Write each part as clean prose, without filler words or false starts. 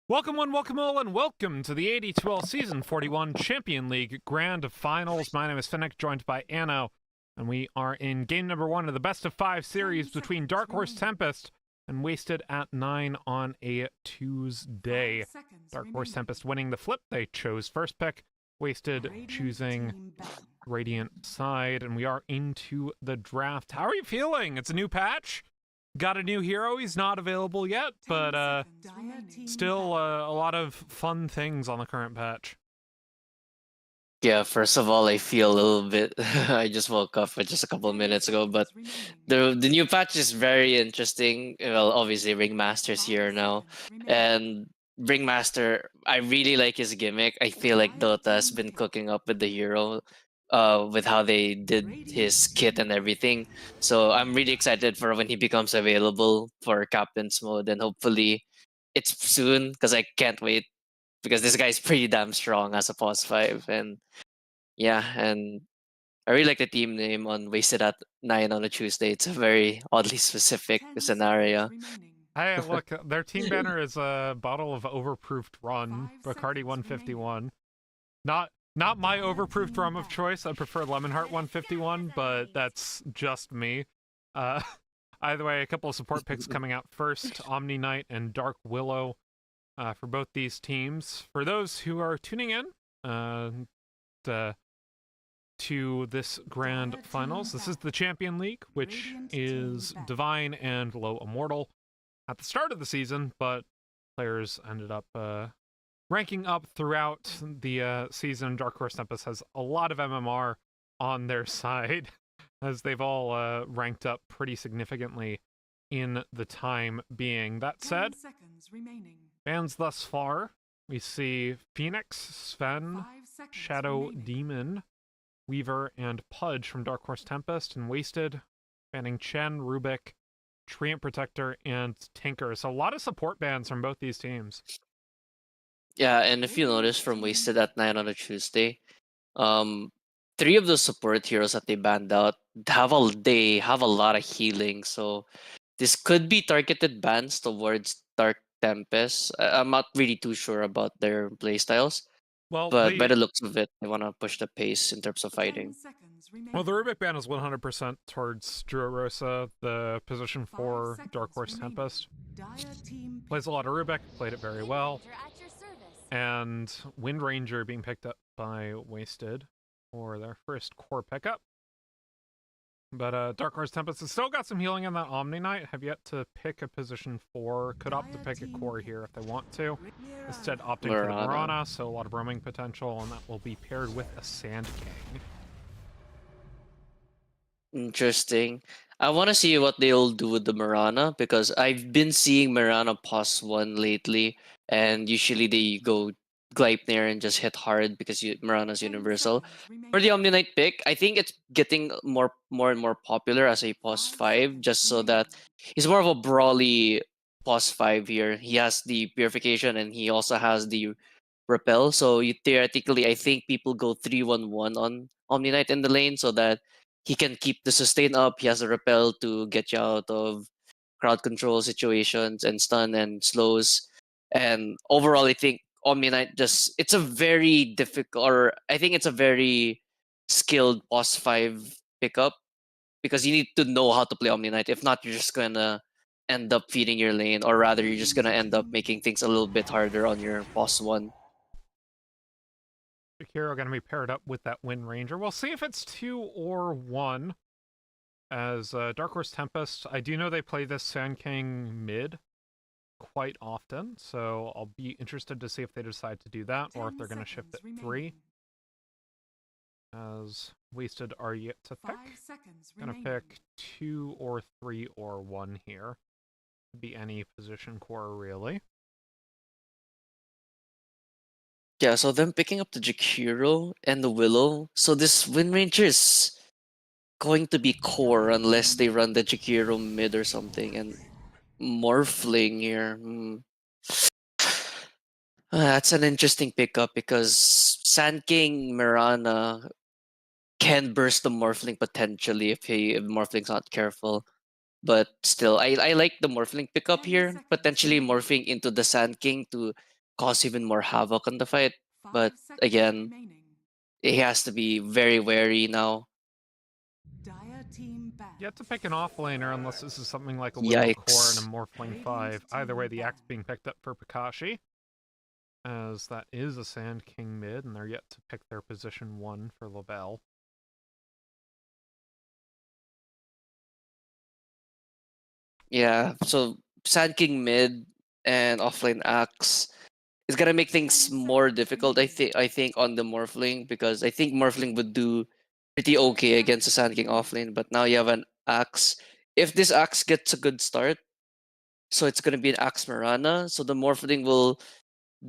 Welcome one, welcome all, and welcome to the AD2L Season 41 Champion League Grand Finals. My name is Finnick, joined by Anno, and we are in game number 1 of the best of 5 series between Dark Horse Tempest and Wasted at 9 on a Tuesday. Dark Horse Tempest winning the flip. They chose first pick, Wasted choosing Radiant side, and we are into the draft. How are you feeling? It's a new patch. Got a new hero. He's not available yet, but still a lot of fun things on the current patch. Yeah, first of all, I feel a little bit. I just woke up just a couple of minutes ago, but the new patch is very interesting. Well, obviously, Ringmaster's here now, and Ringmaster, I really like his gimmick. I feel like Dota has been cooking up with the hero, with how they did his kit and everything. So I'm really excited for when he becomes available for Captain's mode, and hopefully, it's soon because I can't wait because this guy's pretty damn strong as a pos 5. And yeah, and I really like the team name on Wasted at 9 on a Tuesday. It's a very oddly specific scenario. Hey, look, their team banner is a bottle of overproofed rum, Bacardi 151. Not my overproofed rum of choice. I prefer Lemon Heart 151, but that's just me. Uh, either way, a couple of support picks coming out first: Omni Knight and Dark Willow for both these teams. For those who are tuning in to this grand finals, this is the Champion League, which is Divine and Low Immortal at the start of the season, but players ended up ranking up throughout the season. Dark Horse Tempest has a lot of MMR on their side, as they've all ranked up pretty significantly in the time being. That said, fans thus far, we see Phoenix, Sven, Shadow Demon, Weaver, and Pudge from Dark Horse Tempest, and Wasted, banning Chen, Rubik, Treant Protector, and Tinker. So a lot of support bans from both these teams. Yeah, and if you notice from Wasted at 9 on a Tuesday, 3 of the support heroes that they banned out they have a lot of healing. So this could be targeted bans towards Dark Tempest. I'm not really too sure about their playstyles. Well, But by the looks of it, they want to push the pace in terms of fighting. Well, the Rubik ban is 100% towards Drua, the position for Dark Horse Tempest. Plays a lot of Rubik, played it very well. And Wind Ranger being picked up by Wasted for their first core pickup. But Dark Horse Tempest has still got some healing in that Omni Knight. Have yet to pick a position 4. Could opt to pick a core here if they want to. Instead, opting for the Mirana, so a lot of roaming potential, and that will be paired with a Sand King. Interesting. I want to see what they'll do with the Mirana, because I've been seeing Mirana pos 1 lately, and usually they go Gleipnir and just hit hard because Mirana's universal. For the Omni Knight pick, I think it's getting more and more popular as a pos 5, just so that he's more of a brawly pos 5 here. He has the purification and he also has the repel. So theoretically, I think people go 3-1-1 on Omni Knight in the lane so that he can keep the sustain up. He has a repel to get you out of crowd control situations and stun and slows. And overall, I think Omni Knight it's a very difficult, or I think it's a very skilled boss 5 pickup, because you need to know how to play Omni Knight. If not, you're just gonna end up feeding your lane, or rather, you're just gonna end up making things a little bit harder on your boss 1. Hero going to be paired up with that Wind Ranger. We'll see if it's 2 or 1. As Dark Horse Tempest, I do know they play this Sand King mid quite often, so I'll be interested to see if they decide to do that or if they're going to shift it 3. As Wasted are yet to pick. Gonna pick 2 or 3 or 1 here. Could be any position core, really. Yeah, so them picking up the Jakiro and the Willow. So this Wind Ranger is going to be core unless they run the Jakiro mid or something. And Morphling here. That's an interesting pickup, because Sand King Mirana can burst the Morphling potentially if Morphling's not careful. But still, I like the Morphling pickup here, potentially morphing into the Sand King to cause even more havoc on the fight. But again, he has to be very wary now. You have to pick an offlaner unless this is something like a Willow Core and a Yikes. Morphling 5. Either way, the axe being picked up for Pikashi, as that is a Sand King mid, and they're yet to pick their position 1 for Lavelle. Yeah, so Sand King mid and offlane axe is gonna make things more difficult. I think on the Morphling, because I think Morphling would do pretty okay against the Sand King offlane, but now you have an axe. If this axe gets a good start, so it's gonna be an axe Marana, so the Morphling will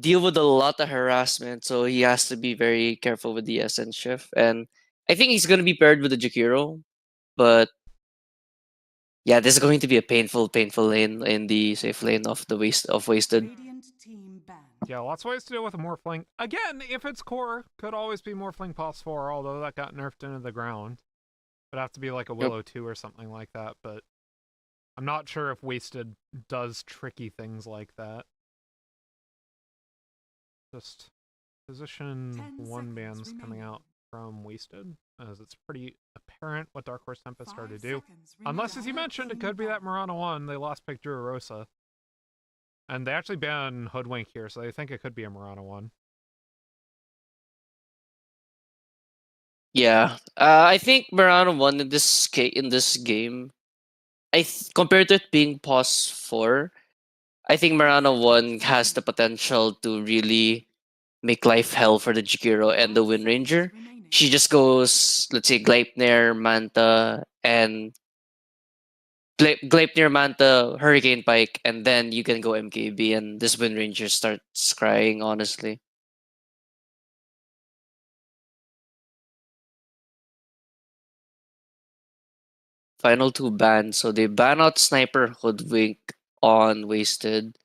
deal with a lot of harassment, so he has to be very careful with the essence shift. And I think he's gonna be paired with the Jakiro, but yeah, this is going to be a painful lane in the safe lane of the wasted. Yeah, lots of ways to deal with a Morphling. Again, if it's core, could always be Morphling Pulse 4, although that got nerfed into the ground. It'd have to be like a Yep. Willow 2 or something like that, but I'm not sure if Wasted does tricky things like that. Just position 1 bans coming out from Wasted, as it's pretty apparent what Dark Horse Tempest are to do. Unless, as you mentioned, it could be that Murano 1, they lost pick Rosa. And they actually ban Hoodwink here, so they think it could be a Murano 1. Yeah, I think Marana won in this game. Compared to it being pause 4, I think Marana 1 has the potential to really make life hell for the Jakiro and the Wind Ranger. She just goes, let's say, Gleipnir, Manta, and Gleipnir, Manta, Hurricane Pike, and then you can go MKB, and this Wind Ranger starts crying, honestly. Final 2 bans. So they ban out Sniper, Hoodwink on Wasted.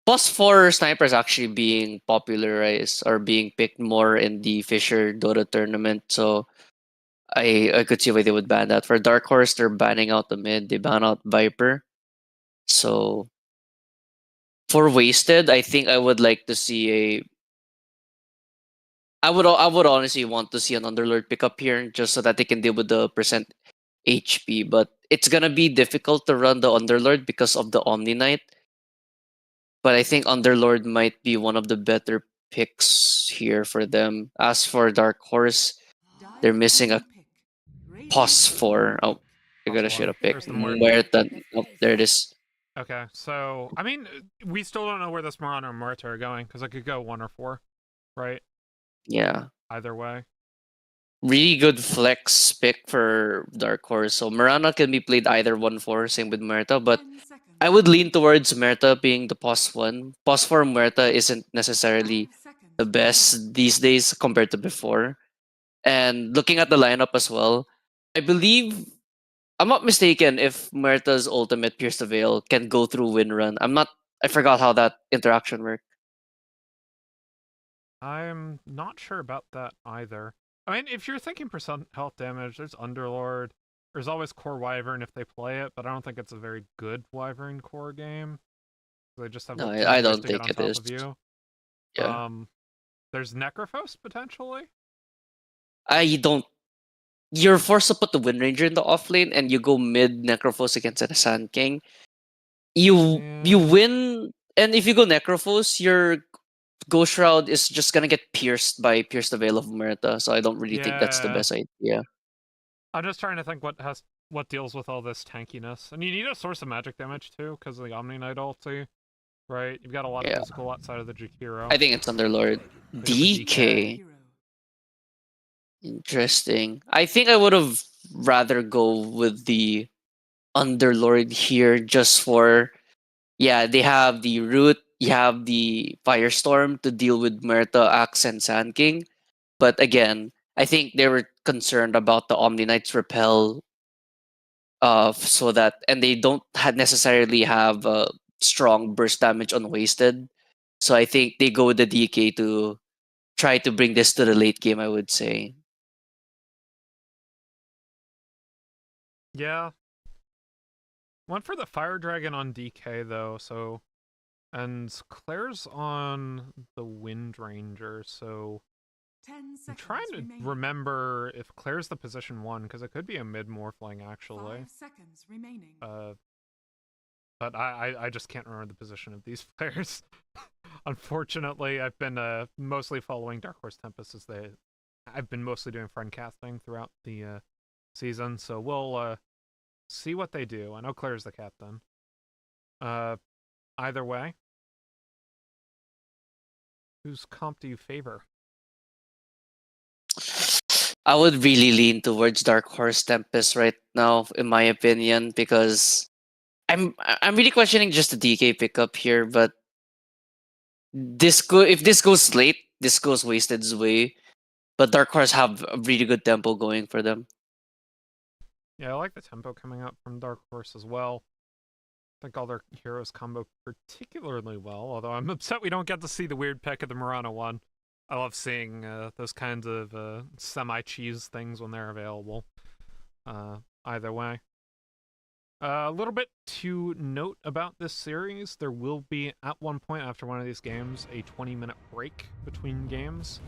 Plus 4 snipers actually being popularized or being picked more in the Fisher Dota tournament. So I could see why they would ban that. For Dark Horse, they're banning out the mid. They ban out Viper. So for Wasted, I think I would like to see a. I would honestly want to see an Underlord pick up here just so that they can deal with the percent HP. But it's gonna be difficult to run the Underlord because of the Omni Knight. But I think Underlord might be one of the better picks here for them. As for Dark Horse, they're missing a pos for. Oh, I gotta shoot a pick. There's the Muerta. Oh, there it is. Okay, so, I mean, we still don't know where this Murano and Muerta are going, because it could go 1 or 4, right? Yeah. Either way. Really good flex pick for Dark Horse. So Marana can be played either 1-4, same with Muerta, but I would lean towards Muerta being the pos 1. Pos 4 Muerta isn't necessarily the best these days compared to before. And looking at the lineup as well, I believe I'm not mistaken if Muerta's ultimate Pierce the Veil can go through Wind Run. I forgot how that interaction worked. I'm not sure about that either. I mean, if you're thinking percent health damage, there's Underlord. There's always Core Wyvern if they play it, but I don't think it's a very good Wyvern core game. They just have No, like too many I ways don't to get think on it top is. of you. Yeah. There's Necrophos potentially. I don't You're forced to put the Wind Ranger in the off lane and you go mid Necrophos against a Sand King. You Yeah, win, and if you go Necrophos, your Ghost Shroud is just gonna get pierced the Veil of Muerta, so I don't really think that's the yeah. best idea. I'm just trying to think what deals with all this tankiness, and you need a source of magic damage too, because of the Omni Knight ulti, right? You've got a lot of Yeah. physical outside of the Jakiro. I think it's Underlord. Pick up a DK. DK. Interesting. I think I would have rather go with the Underlord here just for, yeah, they have the root, you have the Firestorm to deal with Merta, Axe, and Sand King. But again, I think they were concerned about the Omni Knight's repel, so that, and they don't necessarily have strong burst damage on wasted. So I think they go with the DK to try to bring this to the late game, I would say. Yeah. Went for the Fire Dragon on DK though, so And Claire's on the Wind Ranger, so 10 seconds I'm trying to remaining. remember if Claire's the position 1, because it could be a mid-morphling, actually. 5 seconds remaining. But I just can't remember the position of these players. Unfortunately, I've been mostly following Dark Horse Tempest as I've been mostly doing friend casting throughout the season, so we'll see what they do. I know Claire's the captain. Either way, whose comp do you favor? I would really lean towards Dark Horse Tempest right now, in my opinion, because I'm really questioning just the DK pickup here, but if this goes late, this goes Wasted's way. But Dark Horse have a really good tempo going for them. Yeah, I like the tempo coming out from Dark Horse as well. I think all their heroes combo particularly well, although I'm upset we don't get to see the weird pick of the Murana one. I love seeing those kinds of semi-cheese things when they're available. Either way. A little bit to note about this series, there will be, at one point after one of these games, a 20-minute break between games,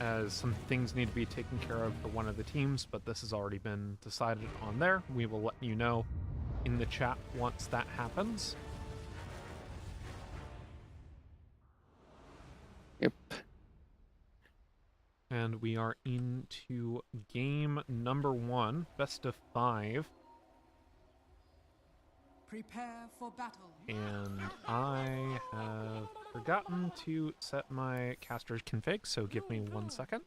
as some things need to be taken care of for one of the teams, but this has already been decided on there. We will let you know in the chat once that happens. Yep. And we are into game number 1, best of 5. Prepare for battle. And I have forgotten to set my caster's config, so give me 1 second.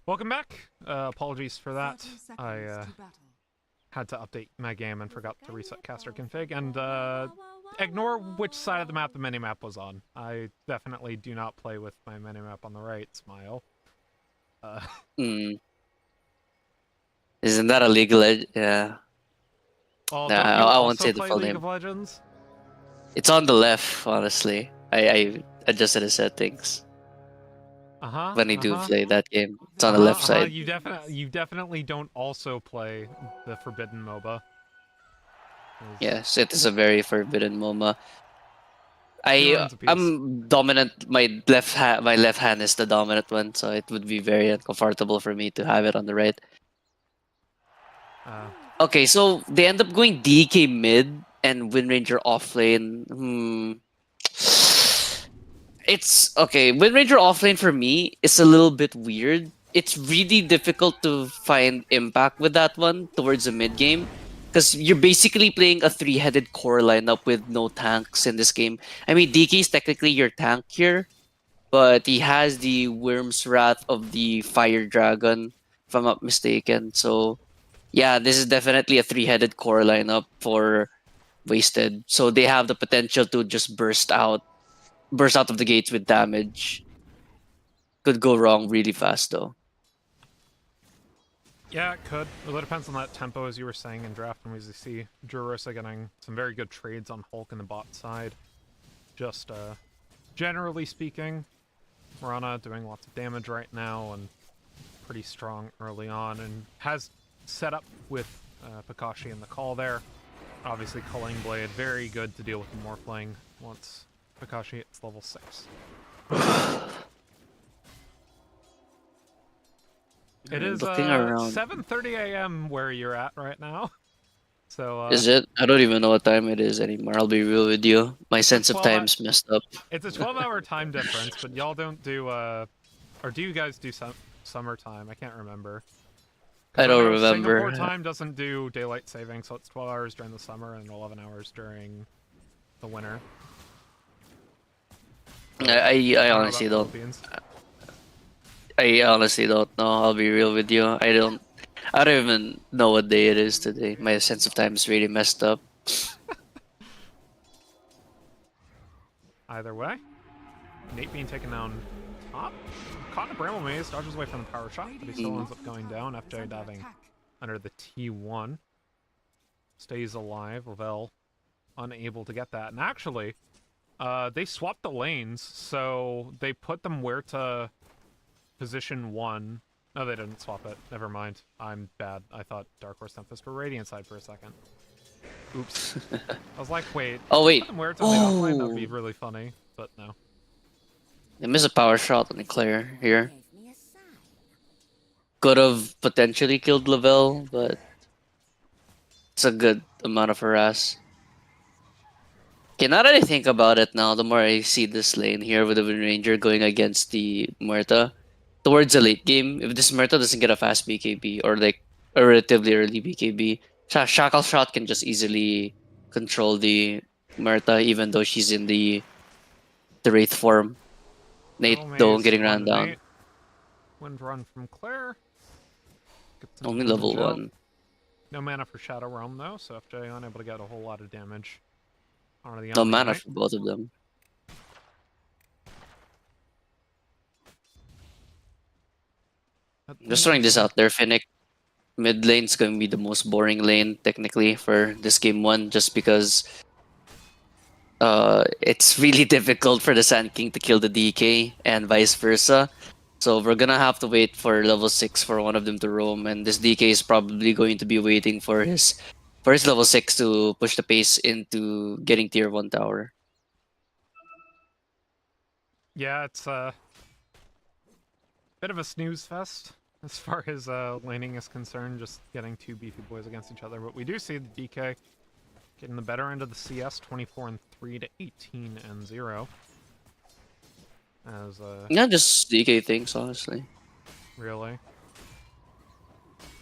Welcome back. Apologies for that. 30 seconds I to battle. had to update my game and forgot to reset caster config, and ignore which side of the map the minimap was on. I definitely do not play with my minimap on the right, smile. Isn't that a legal edge? Yeah. Well, Nah, don't you I won't also say the play full League name. of Legends? It's on the left, honestly. I adjusted the settings when I do play that game. It's on the left side. You definitely don't also play the Forbidden MOBA. Yes, it is a very forbidden MOMA. Two runs apiece. I'm dominant. My left hand is the dominant one, so it would be very uncomfortable for me to have it on the right. Okay, so they end up going DK mid and Wind Ranger off lane. It's okay. Wind Ranger offlane for me is a little bit weird. It's really difficult to find impact with that one towards the mid game, because you're basically playing a three-headed core lineup with no tanks in this game. I mean, DK is technically your tank here, but he has the Worm's Wrath of the Fire Dragon, if I'm not mistaken. So, yeah, this is definitely a three-headed core lineup for Wasted. So they have the potential to just burst out of the gates with damage. Could go wrong really fast though. Yeah, it could. It really depends on that tempo, as you were saying in draft, and we see Jurosa getting some very good trades on Hulk in the bot side. Just generally speaking, Murana doing lots of damage right now and pretty strong early on, and has set up with Pakashi in the call there. Obviously, Culling Blade, very good to deal with the Morphling once Pakashi hits level 6. It is 7:30 a.m. where you're at right now. So is it? I don't even know what time it is anymore. I'll be real with you. My sense of time's messed up. It's a 12-hour time difference, but y'all don't do or do you guys do summertime? I can't remember. I don't remember. Singapore time doesn't do daylight saving, so it's 12 hours during the summer and 11 hours during the winter. I honestly don't. I honestly don't know. I'll be real with you. I don't even know what day it is today. My sense of time is really messed up. Either way, Nate being taken down top. Caught in a bramble maze, dodges away from the power shot, but he still ends up going down. FJ diving under the T1. Stays alive. Lavelle unable to get that. And actually, they swapped the lanes, so they put them where to position 1. No, they didn't swap it. Never mind. I'm bad. I thought Dark Horse Tempest were Radiant side for a second. Oops. I was like, wait. Oh, wait. Put them where to the offlane? That would be really funny, but no. They miss a power shot on the Claire here. Could have potentially killed Lavelle, but it's a good amount of harass. Okay, now that I think about it now, the more I see this lane here with the Wind Ranger going against the Muerta, towards the late game, if this Muerta doesn't get a fast BKB or like a relatively early BKB, Shackle Shot can just easily control the Muerta even though she's in the Wraith form. Nate, though, getting ran down. Wind run from Claire. Only level 1. No mana for Shadow Realm, though, so FJ unable to get a whole lot of damage. No mana for both of them. Just throwing this out there, Finnick. Mid lane's going to be the most boring lane, technically, for this game 1, just because it's really difficult for the Sand King to kill the DK, and vice versa. So we're gonna have to wait for level 6 for one of them to roam, and this DK is probably going to be waiting for his level 6 to push the pace into getting tier 1 tower. Yeah, it's a bit of a snooze fest as far as laning is concerned, just getting 2 beefy boys against each other. But we do see the DK getting the better end of the CS, 24-3 to 18-0. As yeah, just DK things, honestly. Really?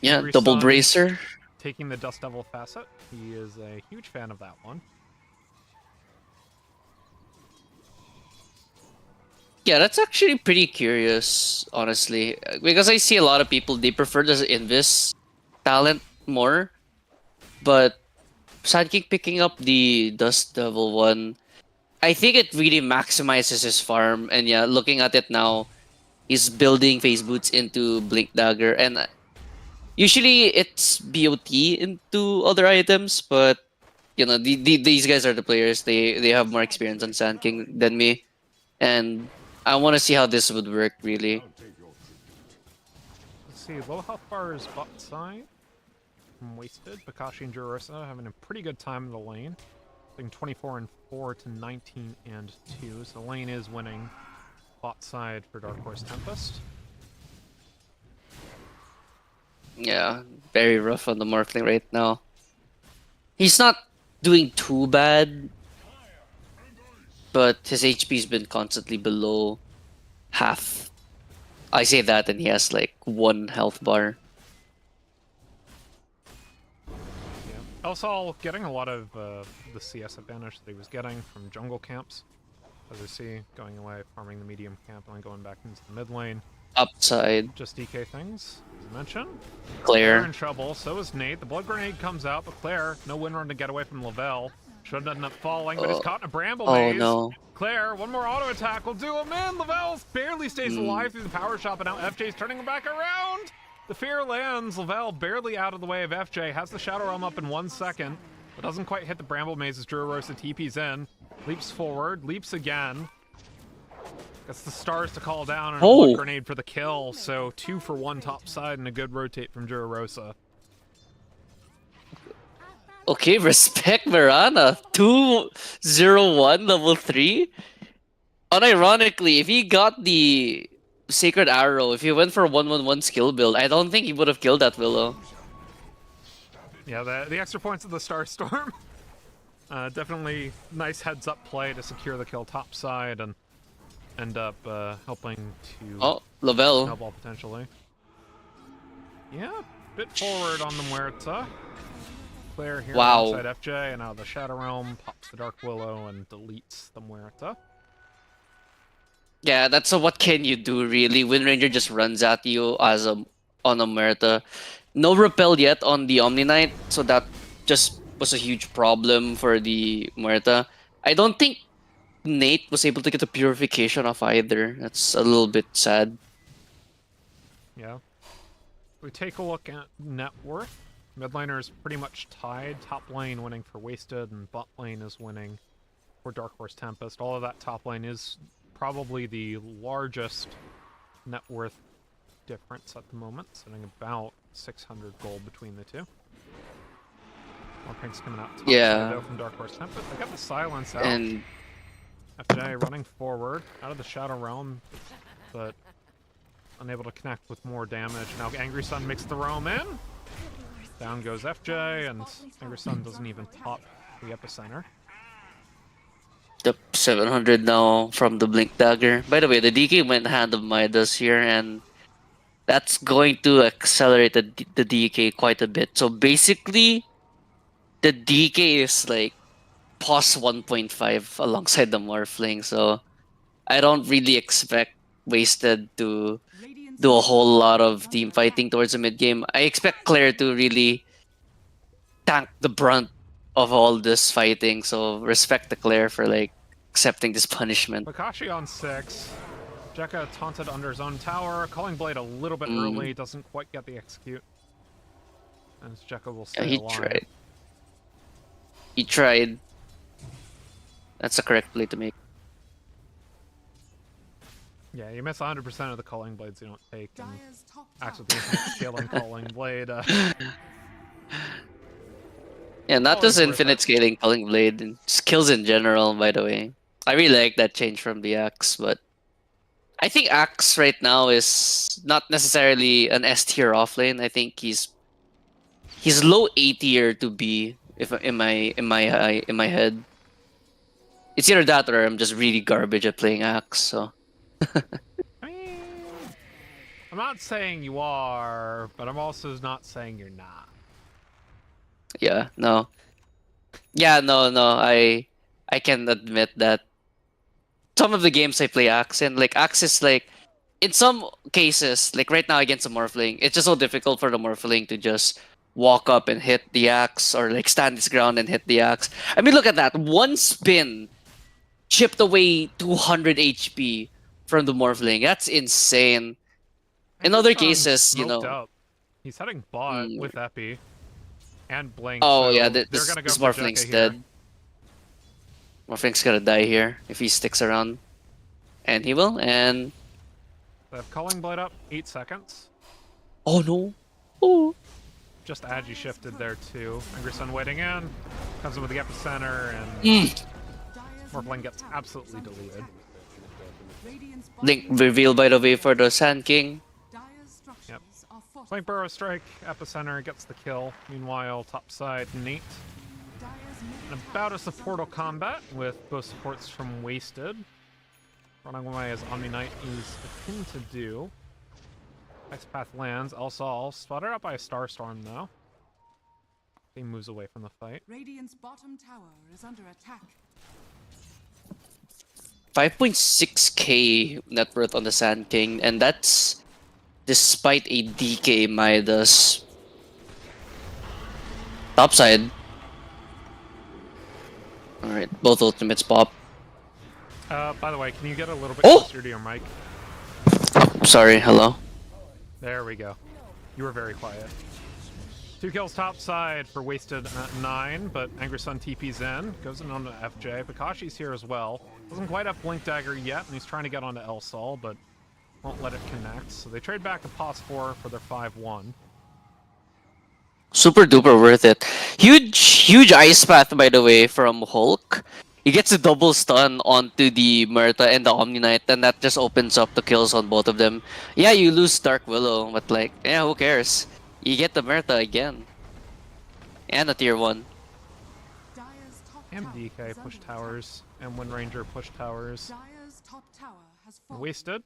Yeah, double Sun bracer. Taking the Dust Devil facet. He is a huge fan of that one. Yeah, that's actually pretty curious, honestly. Because I see a lot of people, they prefer the Invis talent more. But Sidekick picking up the Dust Devil one, I think it really maximizes his farm. And yeah, looking at it now, he's building Phase Boots into Blink Dagger. And usually it's BOT into other items, but you know, these guys are the players. They have more experience on Sand King than me. And I want to see how this would work, really. Let's see, low health bar is bot side. Wasted. Bakashi and Jurosa having a pretty good time in the lane. Playing 24-4 to 19-2. So the lane is winning bot side for Dark Horse Tempest. Yeah, very rough on the Morphling right now. He's not doing too bad, but his HP's been constantly below half. I say that and he has like 1 health bar. Also, getting a lot of the CS advantage that he was getting from jungle camps. As we see, going away, farming the medium camp, and then going back into the mid lane. Upside. Just DK things, as I mentioned. Claire. In trouble, so is Nate. The blood grenade comes out, but Claire, no win run to get away from Lavelle. Should end up falling, but he's caught in a bramble maze. Oh no. Claire, one more auto attack will do him in. Lavelle barely stays alive through the power shot, but now FJ's turning him back around. The fear lands. Lavelle barely out of the way of FJ. Has the Shadow Realm up in 1 second, but doesn't quite hit the bramble maze as Jurosa TP's in. Leaps forward, leaps again. Gets the stars to call down and a blood grenade for the kill. So 2 for 1 top side and a good rotate from Jurosa. Okay, respect Mirana. 2-0-1 level 3. Unironically, if he got the Sacred Arrow, if he went for a 1-1-1 skill build, I don't think he would have killed that Willow. Yeah, the extra points of the Star Storm. Definitely nice heads up play to secure the kill top side and end up helping to Lavelle. snowball potentially. Yeah, bit forward on the Muerta. Claire here alongside FJ, and now the Shadow Realm pops the Dark Willow and deletes the Muerta. Yeah, that's a what can you do really? Wind Ranger just runs at you as a on a Murta. No repel yet on the Omni Knight, so that just was a huge problem for the Murta. I don't think Nate was able to get the purification off either. That's a little bit sad. Yeah. We take a look at net worth. Mid laner is pretty much tied. Top lane winning for Wasted, and bot lane is winning for Dark Horse Tempest. All of that top lane is probably the largest net worth difference at the moment, sitting about 600 gold between the two. More pinks coming out top side, Yeah, though, from Dark Horse Tempest. They got the silence out. and FJ running forward out of the Shadow Realm, but unable to connect with more damage. Now Angry Sun makes the roam in. Down goes FJ, and Angry Sun doesn't even pop the epicenter. the 700 now from the Blink Dagger. By the way, the DK went hand of Midas here, and that's going to accelerate the DK quite a bit. So basically, the DK is like plus 1.5 alongside the Morphling. So I don't really expect Wasted to Radiant's do a middle whole lot tower is of under team attack. fighting towards the mid game. I expect Claire to really tank the brunt of all this fighting. So respect the Claire for like accepting this punishment. Bakashi on 6. Jekka taunted under his own tower. Calling Blade a little bit early, doesn't quite get the execute. And Jekka will Yeah, stay he alive. tried. He tried. That's the correct play to make. Yeah, you miss 100% of the Calling Blades you don't take. And Dire's top tower acts with the infinite scaling Calling Blade. Yeah, not Always just worth infinite it. scaling Calling Blade, and skills in general, by the way. I really like that change from the Axe, but I think Axe right now is not necessarily an S tier offlane. I think he's low A tier to B if in my head. It's either that or I'm just really garbage at playing Axe. So I mean, I'm not saying you are, but I'm also not saying you're not. yeah, no, yeah, no. I can admit that some of the games I play Axe in, like Axe is like in some cases, like right now against a Morphling, it's just so difficult for the Morphling to just walk up and hit the axe or like stand his ground and hit the axe. I mean, look at that. One spin chipped away 200 HP from the Morphling. That's insane. In Angry other Sun's cases, you smoked know. up. He's heading bot mm, with Epi and Blink, oh, yeah, so they're gonna go this for Morphling's Jekka here. dead. Morphling's gonna die here if he sticks around. And he will, and. They have Calling Blade up, 8 seconds. Oh no. Oh. Just Agi shifted there too. Angry Sun waiting in, comes in with the epicenter, and Mm. Dire's Morphling middle gets tower absolutely is under deleted. attack. Radiant's Link bottom reveal, by the way, for the tower Sand King. Dire's structures Yep. are Blink fortified. Burrow Strike, epicenter gets the kill. Meanwhile, topside, Nate. Dire's middle And tower about a is supportal under combat with both supports from Wasted. Running away as Omni Knight is akin to do. X-Path lands, Elsal spotted out by a Starstorm though. He moves away from the fight. Radiant's bottom tower is under attack. 5.6k net worth on the Sand King, and that's despite a DK Midas. Topside. Alright, both ultimates pop. By the way, can you get a little bit Oh! closer to your mic? Sorry, hello. There we go. You were very quiet. 2 kills topside for Wasted at 9, but Angry Sun TP's in. Goes in onto FJ. Bakashi's here as well. Doesn't quite have Blink Dagger yet, and he's trying to get onto Elsal, but won't let it connect. So they trade back to Pos 4 for their 5-1. Super duper worth it. Huge ice path, by the way, from Hulk. He gets a double stun onto the Murta and the Omni Knight, and that just opens up the kills on both of them. Yeah, you lose Dark Willow, but like, yeah, who cares? You get the Murta again. And a tier 1. Dire's top And tower DK is push under towers, and Wind Ranger push towers. attack. Dire's top tower has fallen. Wasted.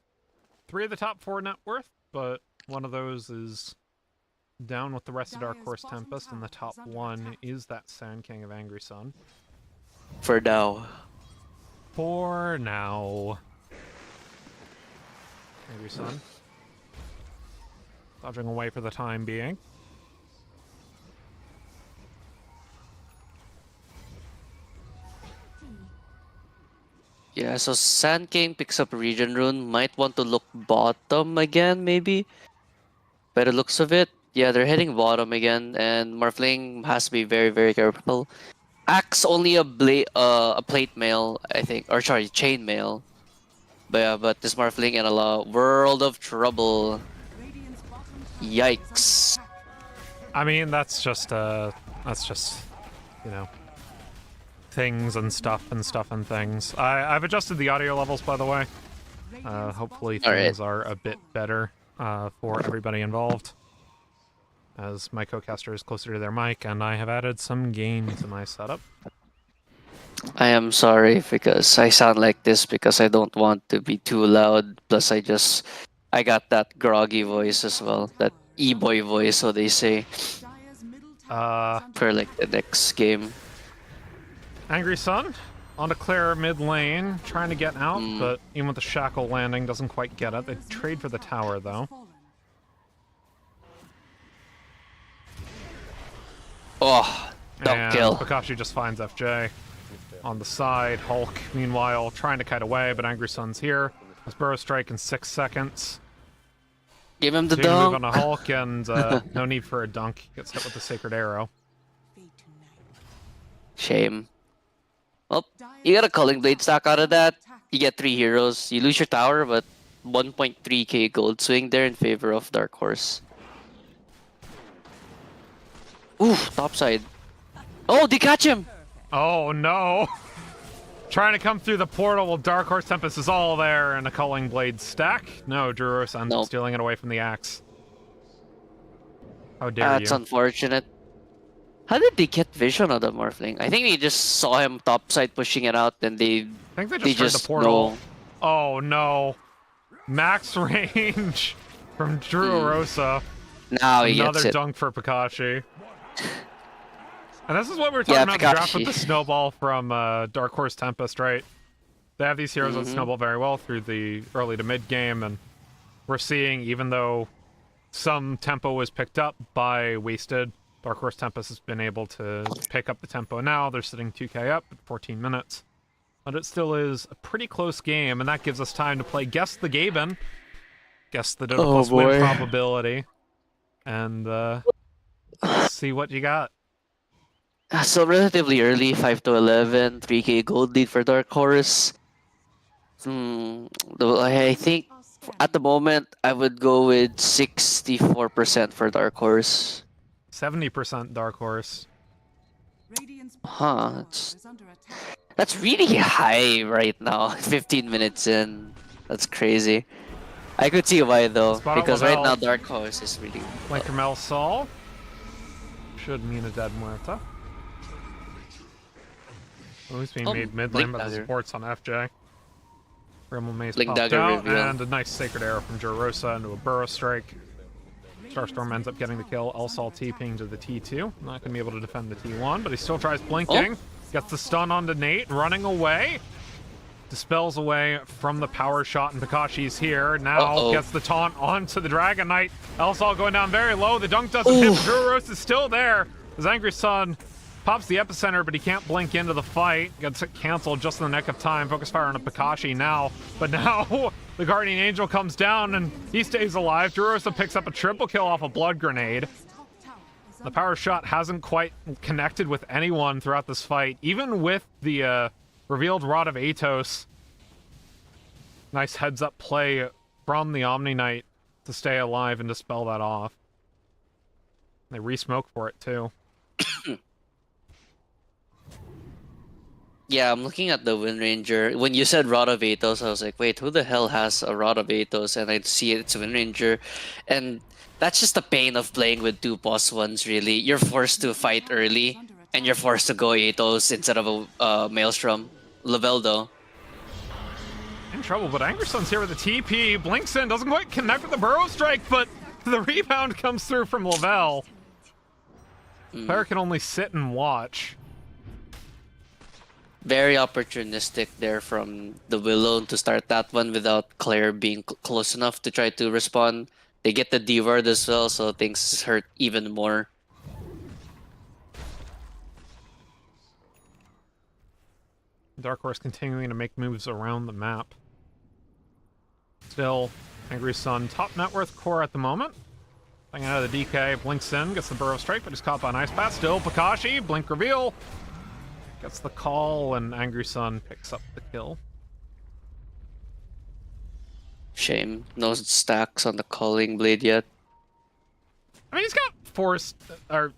3 of the top 4 net worth, but one of those is down with the rest of Dark Dire's Horse bottom Tempest, and the tower top is under 1 attack. is that Sand King of Angry Sun. For now. For now. Maybe Sun. Dodging away for the time being. Yeah, so Sand King picks up Regen Rune. Might want to look bottom again, maybe. By the looks of it. Yeah, they're heading bottom again, and Morphling has to be very, very careful. Axe only a plate mail, I think. Or sorry, chain mail. But yeah, but this Morphling in a world of trouble. Radiant's bottom tower Yikes. is under attack. I mean, that's just, you know, things and stuff and stuff and things. I've adjusted the audio levels, by the way. Radiant's Hopefully bottom Alright. things are a bit better for everybody involved. As my co-caster is closer to their mic, and I have added some gain to my setup. I am sorry because I sound like this because I don't want to be too loud. Plus, I got that groggy voice as well. That e-boy voice, so they say, Dire's middle tower is under for like the next game. Angry Sun on to clear mid lane, trying to get out, but even with the shackle landing, doesn't quite get it. They trade for the tower, though. fallen. Oh, don't And kill. Kakashi just finds FJ on the side. Hulk, meanwhile, trying to kite away, but Angry Sun's here. Has Burrow Strike in 6 seconds. Give him the So you can move dunk. on a Hulk, and no need for a dunk. Gets hit with the Sacred Arrow. Fade tonight. Shame. Well, you got a Culling Blade stack out of that. You get 3 heroes. You lose your tower, but 1.3k gold swing there in favor of Dark Horse. Ooh, topside. Oh, they catch him! Oh no! Trying to come through the portal while Dark Horse Tempest is all there and a Culling Blade stack. No, Druros ends up Nope. stealing it away from the axe. How dare That's you? unfortunate. How did they get vision of the Morphling? I think they just saw him topside pushing it out, then I think they they just tried just the portal. know. Oh no. Max range from Drurosa. Now he Another gets it. dunk for Pikachi. And this is what we were talking about in the draft with the Pikachi. snowball from Dark Horse Tempest, right? They have these heroes that Mm-hmm. snowball very well through the early to mid game, and we're seeing, even though some tempo was picked up by Wasted, Dark Horse Tempest has been able to pick up the tempo now. They're sitting 2k up at 14 minutes. But it still is a pretty close game, and that gives us time to play Guess the Gaben. Guess the Oh, plus win boy. probability. And see what you got. So relatively early, 5 to 11, 3k gold lead for Dark Horse. I think at the moment I would go with 64% for Dark Horse. 70% Dark Horse. Radiant's Huh, bottom tower that's- is under attack. That's really high right now. 15 minutes in. That's crazy. I could see why though, Spot on because right Lavelle. now Dark Horse is really. Blankermel Sol. Should mean a dead Muerta. Who's being Oh, made mid Blink lane by the Dagger. supports on FJ. Bramble Maze Blink popped Dagger out, reveal. and a nice Sacred Arrow from Jurosa into a Burrow Strike. Starstorm ends up getting the kill. Elsol TPing to the T2. Not going to be able to defend the T1, but he still tries blinking. Gets the stun onto Nate, running away. Dispels away from the power shot, and Pikashi's here. Now Uh-oh. gets the taunt onto the Dragon Knight. Elsol going down very low. The dunk doesn't hit. Druros is still there. His Angry Sun pops the epicenter, but he can't blink into the fight. Gets it canceled just in the nick of time. Focus fire on a Pikachi now. But now the Guardian Angel comes down and he stays alive. Drurosa picks up a triple kill off a blood grenade. Top tower is The under power shot hasn't quite connected with anyone throughout this fight, even with the revealed Rod of Atos. Nice heads-up play from the Omni Knight to stay alive and dispel that off. They re-smoke for it, too. Yeah, I'm looking at the Wind Ranger. When you said Rod of Atos, I was like, wait, who the hell has a Rod of Atos? And I'd see it's Wind Ranger. And that's just the pain of playing with 2+1s, really. You're forced to fight early, and you're forced to go Atos instead of a Maelstrom. Lavelle, though. In trouble, but Angerson's here with a TP. Blinks in, doesn't quite connect with the Burrow Strike, but the rebound comes through from Lavelle. Player can only sit and watch. Very opportunistic there from the Willow to start that one without Claire being close enough to try to respond. They get the D-ward as well, so things hurt even more. Dark Horse continuing to make moves around the map. Still, Angry Sun top net worth core at the moment. Playing out of the DK, blinks in, gets the Burrow Strike, but he's caught by an Ice Path. Still, Pakashi, blink reveal. Gets the call, and Angry Sun picks up the kill. Shame. No stacks on the Calling Blade yet. I mean, he's got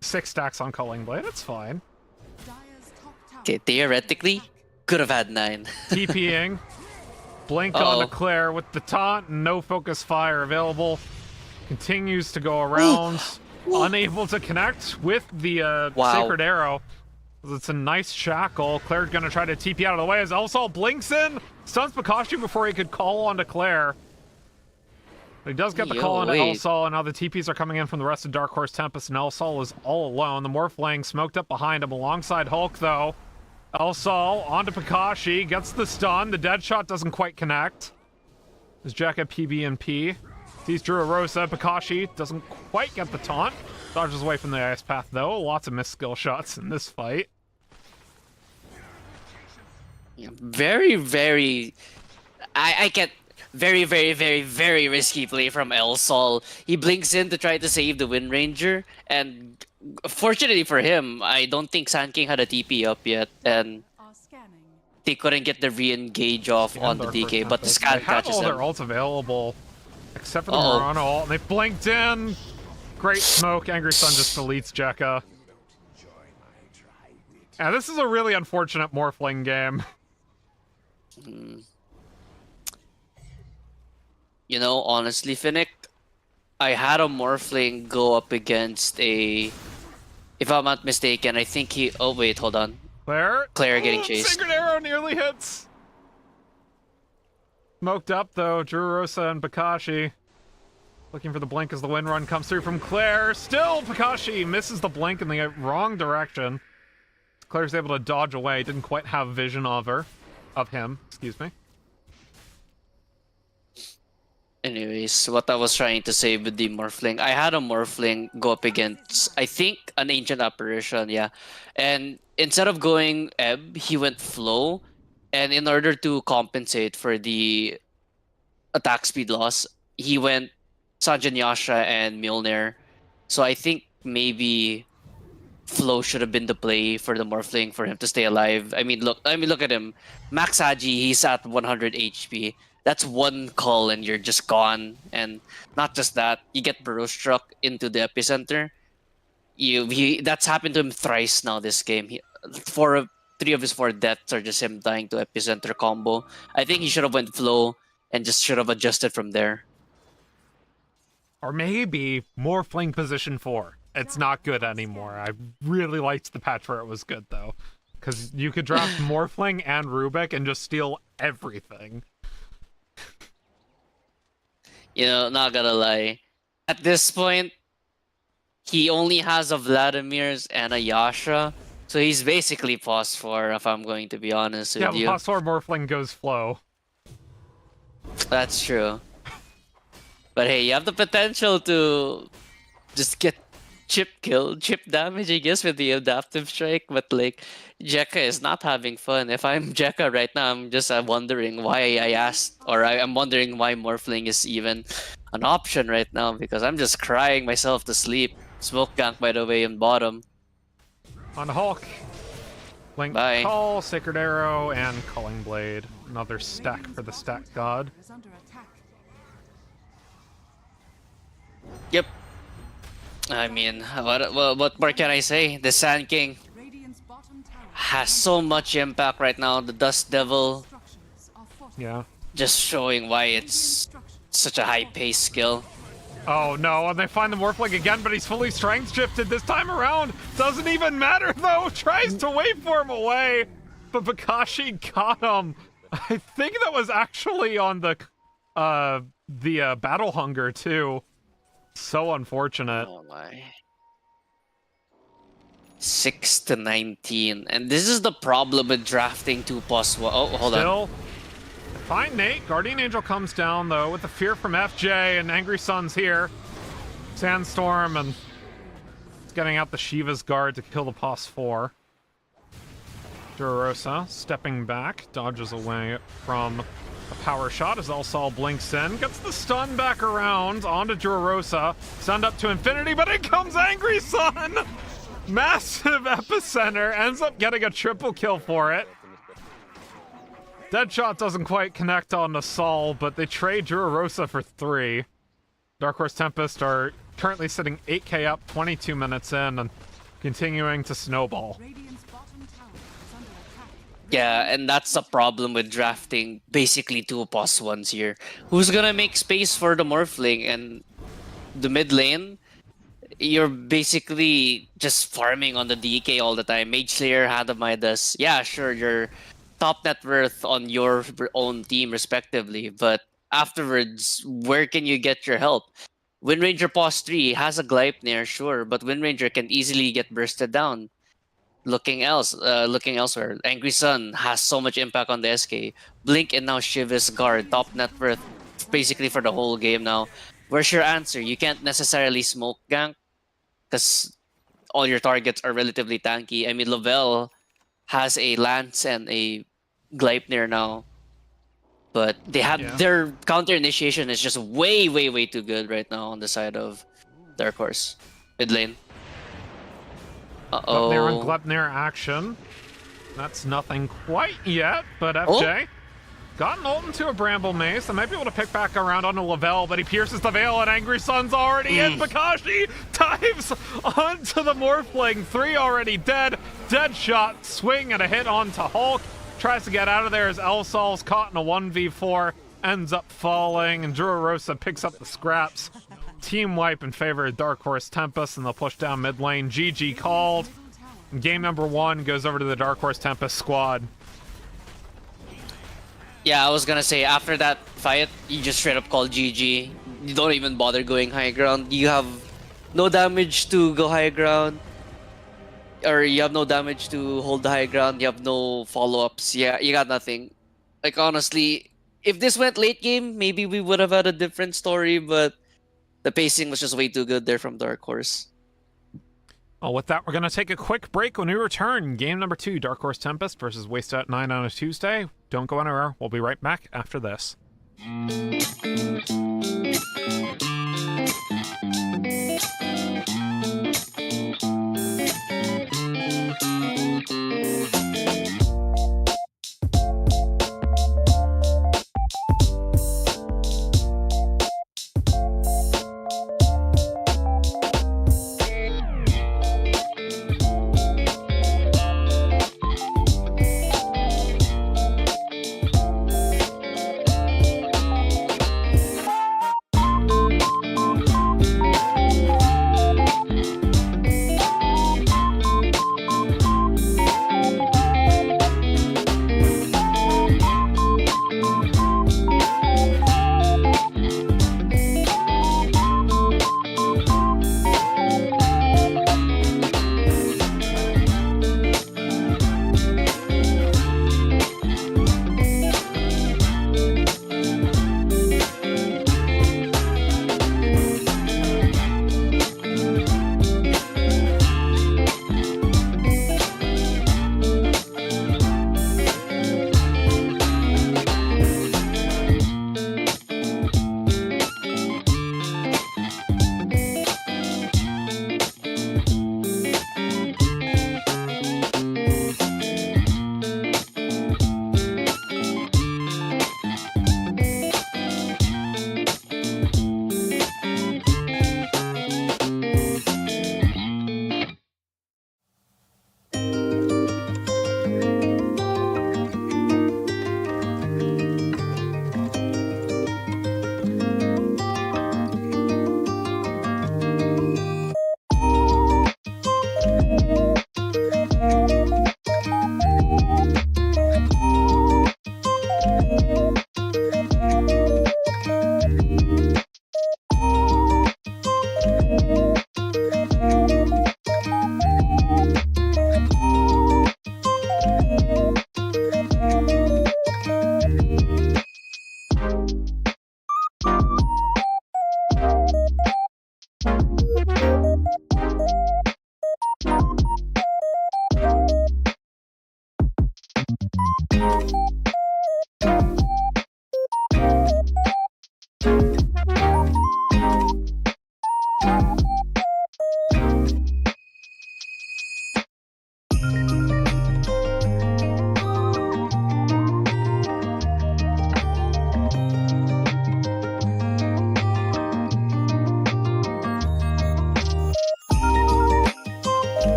6 stacks on Calling Blade. It's fine. Dire's top tower Okay, theoretically, could have had 9. TPing. Blink Uh-oh. onto Claire with the taunt, no focus fire available. Continues to go around, unable to connect with the Wow. Sacred Arrow. It's a nice shackle. Claire's gonna try to TP out of the way as Elsol blinks in, stuns Pikachu before he could call onto Claire. But he does get the call onto wait. Elsol, and now the TPs are coming in from the rest of Dark Horse Tempest, and Elsol is all alone. The Morphling smoked up behind him alongside Hulk, though. Elsol onto Pikashi, gets the stun. The dead shot doesn't quite connect. There's Jack at PB&P. Sees Drurarosa. Pikashi doesn't quite get the taunt. Dodges away from the Ice Path, though. Lots of missed skill shots in this fight. Yeah, very, very. I get very, very, very, very risky play from Elsol. He blinks in to try to save the Wind Ranger, and fortunately for him, I don't think Sand King had a TP up yet, and are scanning. they couldn't get the re-engage off on the Dark Horse DK, but the Tempest. scan They have catches all their them. ults available, except for the Uh-oh. Murano ult, and they blinked in. Great smoke. Angry Sun just deletes Jekka. Yeah, this is a really unfortunate Morphling game. You know, honestly, Finnick, I had a Morphling go up against a. If I'm not mistaken, I think he. Oh wait, hold on. Claire getting chased. Sacred Arrow nearly hits. Smoked up though, Drurarosa and Pakashi. Looking for the blink as the wind run comes through from Claire. Still, Pakashi misses the blink in the wrong direction. Claire's able to dodge away. Didn't quite have vision of him. Excuse me. Anyways, what I was trying to say with the Morphling, I had a Morphling go up against, I think, an Ancient Apparition, yeah. And instead of going Ebb, he went Flow. And in order to compensate for the attack speed loss, he went Sanjan Yasha and Mjolnir. So I think maybe Flow should have been the play for the Morphling for him to stay alive. I mean, look at him. Max Agi, he's at 100 HP. That's one call and you're just gone. And not just that, you get Burrow struck into the epicenter. That's happened to him thrice now this game. 3 of his 4 deaths are just him dying to epicenter combo. I think he should have went Flow and just should have adjusted from there. Or maybe Morphling position 4. It's not good anymore. I really liked the patch where it was good though, because you could draft Morphling and Rubik and just steal everything. You know, not gonna lie. At this point, he only has a Vladimir's and a Yasha. So he's basically pause 4, if I'm going to be honest with Yeah, you. Pastor Morphling goes flow. That's true. But hey, you have the potential to just get chip damage, I guess, with the adaptive strike. But like, Jekka is not having fun. If I'm Jekka right now, I'm just wondering why I asked, or I'm wondering why Morphling is even an option right now, because I'm just crying myself to sleep. Smoke gank, by the way, on bottom. On Hulk. Blink Bye. Call, Sacred Arrow, and Culling Blade. Another stack for the Stack God. Is under attack. Yep. I mean, what more can I say? The Sand King Radiant's bottom tower has so much impact right now. The Dust Devil structures are fortified. Yeah. just showing why it's such a high-paced skill. Oh no, and they find the Morphling again, but he's fully strength shifted this time around. Doesn't even matter though, tries to waveform away, but Bakashi got him. I think that was actually on the Battle Hunger too. So unfortunate. Oh my. 6-19, and this is the problem with drafting 2+1. Oh, hold on. Still, fine, Nate. Guardian Angel comes down, though, with the fear from FJ, and Angry Sun's here. Sandstorm, and getting out the Shiva's guard to kill the POS 4. Durarosa stepping back, dodges away from a power shot as Elsol blinks in, gets the stun back around onto Durarosa, stunned up to infinity, but in comes Angry Sun! Massive epicenter, ends up getting a triple kill for it. Deadshot doesn't quite connect on the Sol, but they trade Durarosa for 3. Dark Horse Tempest are currently sitting 8k up, 22 minutes in, and continuing to snowball. Radiant's bottom tower is under attack. Yeah, and that's a problem with drafting basically 2+1s here. Who's gonna make space for the Morphling? And the mid lane, you're basically just farming on the DK all the time. Mage Slayer, Hadamidas. Yeah, sure, you're top net worth on your own team respectively, but afterwards, where can you get your help? Windranger POS 3 has a Gleipnir, sure, but Windranger can easily get bursted down. Looking elsewhere, Angry Sun has so much impact on the SK. Blink and now Shiva's guard, top net worth basically for the whole game now. Where's your answer? You can't necessarily smoke gank because all your targets are relatively tanky. I mean, Lovell has a Lance and a Gleipnir now, but they have their counter initiation is just way too good right now on the side of Dark Horse mid lane. Gleipnir and Gleipnir action. That's nothing quite yet, but FJ got an ult into a Bramble Mace. I might be able to pick back around onto Lavelle, but he pierces the veil and Angry Sun's already in. Bakashi dives onto the Morphling. 3 already dead. Dead shot, swing and a hit onto Hulk. Tries to get out of there as Elsol's caught in a 1v4. Ends up falling, and Durarosa picks up the scraps. Team wipe in favor of Dark Horse Tempest, and they'll push down mid lane. GG called. Game number 1 goes over to the Dark Horse Tempest squad. Yeah, I was gonna say, after that fight, you just straight up call GG. You don't even bother going high ground. You have no damage to go high ground. Or you have no damage to hold the high ground. You have no follow-ups. Yeah, you got nothing. Like, honestly, if this went late game, maybe we would have had a different story, but the pacing was just way too good there from Dark Horse. Well, with that, we're going to take a quick break. When we return, game number 2, Dark Horse Tempest versus Waste at 9 on a Tuesday. Don't go anywhere. We'll be right back after this.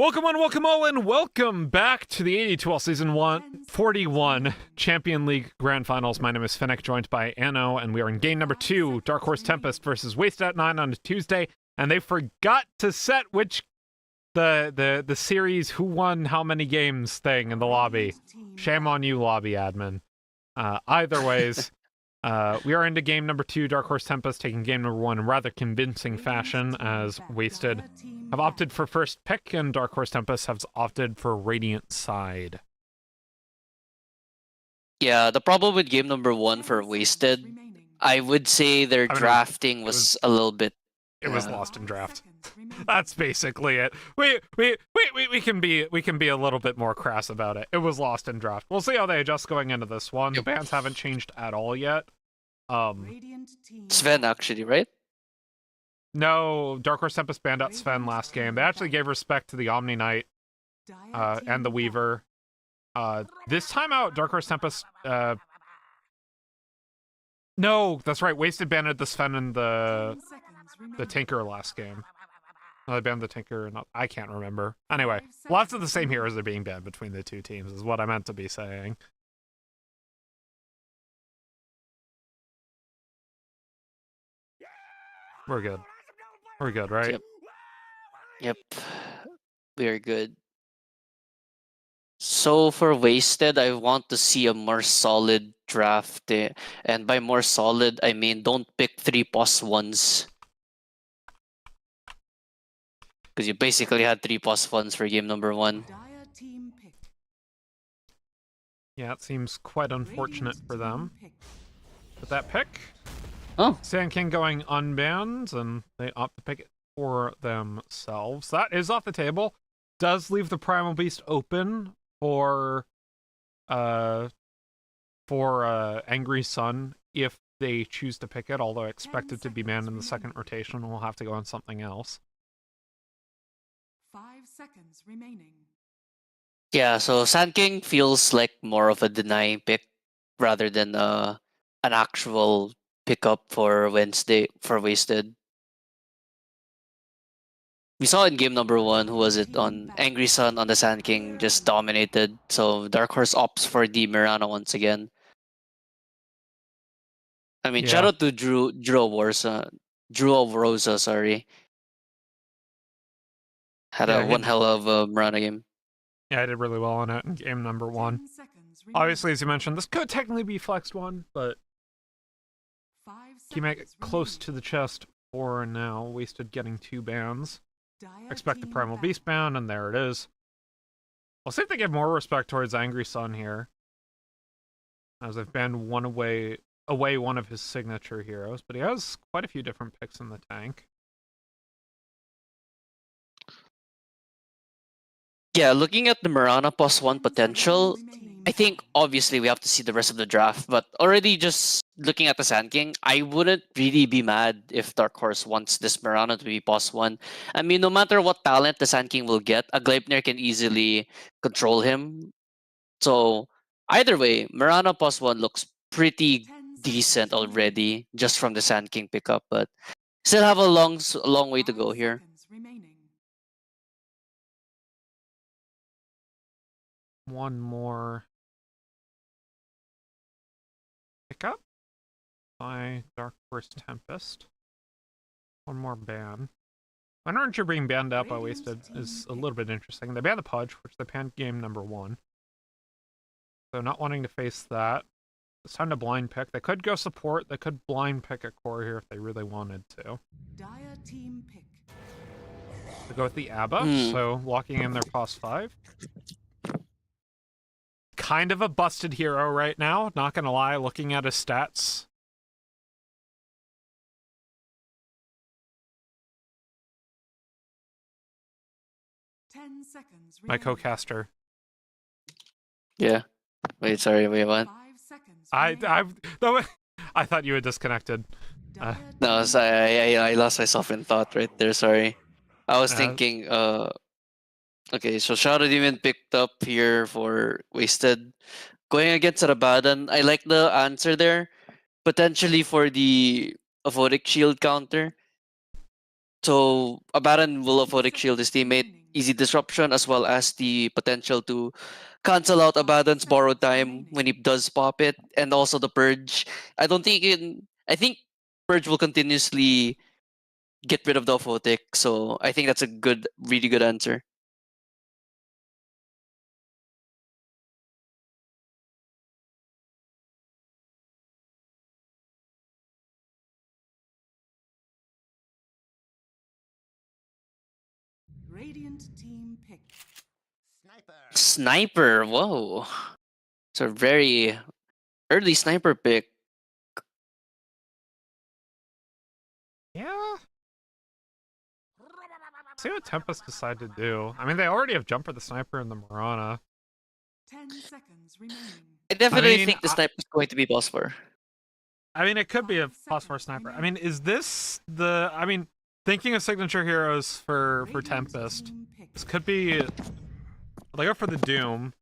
welcome all, and welcome back to the AD2L Season 41 Champion League Grand Finals. My name is Finnick, joined by Anno, and we are in game number 2, Dark Horse Tempest versus Wasted at 9 on a Tuesday, and they forgot to set which the series who won how many games thing in the lobby. Shame on you, lobby admin. Either ways, we are into game number 2, Dark Horse Tempest, taking game number 1 in rather convincing fashion, as Wasted have opted for first pick, and Dark Horse Tempest has opted for Radiant side. Yeah, the problem with game number 1 for Wasted, I would say their drafting was a little bit. It was lost in draft. That's basically it. We can be a little bit more crass about it. It was lost in draft. We'll see how they adjust going into this one. The bans haven't changed at all yet. Sven, actually, right? No, Dark Horse Tempest banned out Sven last game. They actually gave respect to the Omni Knight and the Weaver. This time out, Dark Horse Tempest. No, that's right. Wasted banned the Sven and the Tinker last game. No, they banned the Tinker, and I can't remember. Anyway, lots of the same heroes are being banned between the two teams, is what I meant to be saying. We're good. We're good, right? Yep. We're good. So for Wasted, I want to see a more solid draft. And by more solid, I mean don't pick 3+1s. Because you basically had 3+1s for game number 1. Yeah, it seems quite unfortunate for them. With that pick, Sand King going unbanned, and they opt to pick it for themselves. That is off the table. Does leave the Primal Beast open for Angry Sun if they choose to pick it, although I expect it to be banned in the second rotation, and we'll have to go on something else. 5 seconds remaining. Yeah, so Sand King feels like more of a denying pick rather than an actual pickup for Wasted. We saw in game number 1, who was it, on Angry Sun on the Sand King, just dominated. So Dark Horse opts for the Mirana once again. I mean, shout out to Drew of Rosa, sorry. Had one hell of a Mirana game. Yeah, I did really well on it in game number 1. Obviously, as you mentioned, this could technically be flexed 1, but you make it close to the chest for now. Wasted getting 2 bans. Expect the Primal Beast ban, and there it is. I'll see if they give more respect towards Angry Sun here, as they've banned away one of his signature heroes, but he has quite a few different picks in the tank. Yeah, looking at the Mirana +1 potential, I think obviously we have to see the rest of the draft, but already just looking at the Sand King, I wouldn't really be mad if Dark Horse wants this Mirana to be +1. I mean, no matter what talent the Sand King will get, a Gleipnir can easily control him. So either way, Mirana +1 looks pretty decent already just from the Sand King pickup, but still have a long way to go here. One more pickup by Dark Horse Tempest. One more ban. When aren't you being banned out by Wasted is a little bit interesting. They banned the Pudge, which they banned game number 1. So not wanting to face that. It's time to blind pick. They could go support. They could blind pick a core here if they really wanted to. They go with the Abba, so locking in their +5. Kind of a busted hero right now, not gonna lie, looking at his stats. My co-caster. Yeah. Wait, sorry, wait, what? I thought you had disconnected. No, I lost myself in thought right there, sorry. I was thinking, okay, so Shadow Demon picked up here for Wasted. Going against Rabadan, I like the answer there. Potentially for the Aphotic Shield counter. So Abadan will Aphotic Shield his teammate. easy disruption as well as the potential to cancel out Abaddon's borrowed time when he does pop it, and also the Purge. I don't think I think Purge will continuously get rid of the Photic, so I think that's a good, really good answer. Radiant team pick. Sniper, whoa. It's a very early sniper pick. Yeah. See what Tempest decide to do. I mean, they already have Jumper the Sniper and the Mirana. 10 seconds remaining. I definitely mean, think the sniper is going to be phosphor. I mean, it could be a 5 phosphor seconds sniper. I remaining. mean, is this the? I mean, thinking of signature heroes for Radiant Tempest, team pick. this could be. They go for the Doom.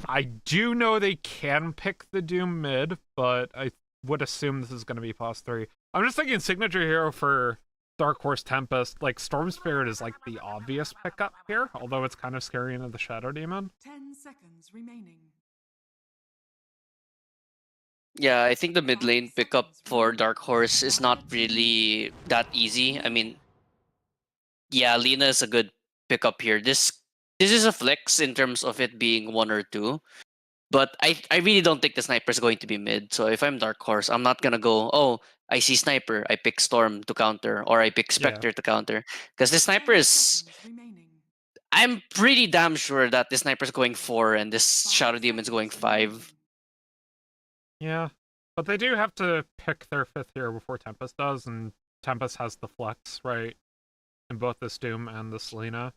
I do know they can pick the Doom mid, but I would assume this is going to be pos 3. I'm just thinking signature hero for Dark Horse Tempest. Like Storm Spirit is like the obvious pickup here, although it's kind of scary into the Shadow Demon. 10 seconds remaining. Yeah, I think the mid 5 lane pickup seconds for remaining. Dark Horse is not really that easy. I mean, yeah, Lina is a good pickup here. This is a flex in terms of it being 1 or 2. But I really don't think the sniper is going to be mid. So if I'm Dark Horse, I'm not gonna go, oh, I see sniper, I pick Storm to counter, or I pick Yeah. Spectre to counter. Because the sniper 10 is, seconds remaining. I'm pretty damn sure that the sniper is going 4 and this 5 Shadow Demon is going seconds 5. remaining. Yeah, but they do have to pick their 5th hero before Tempest does, and Tempest has the flex, right? In both this Doom and the Selena.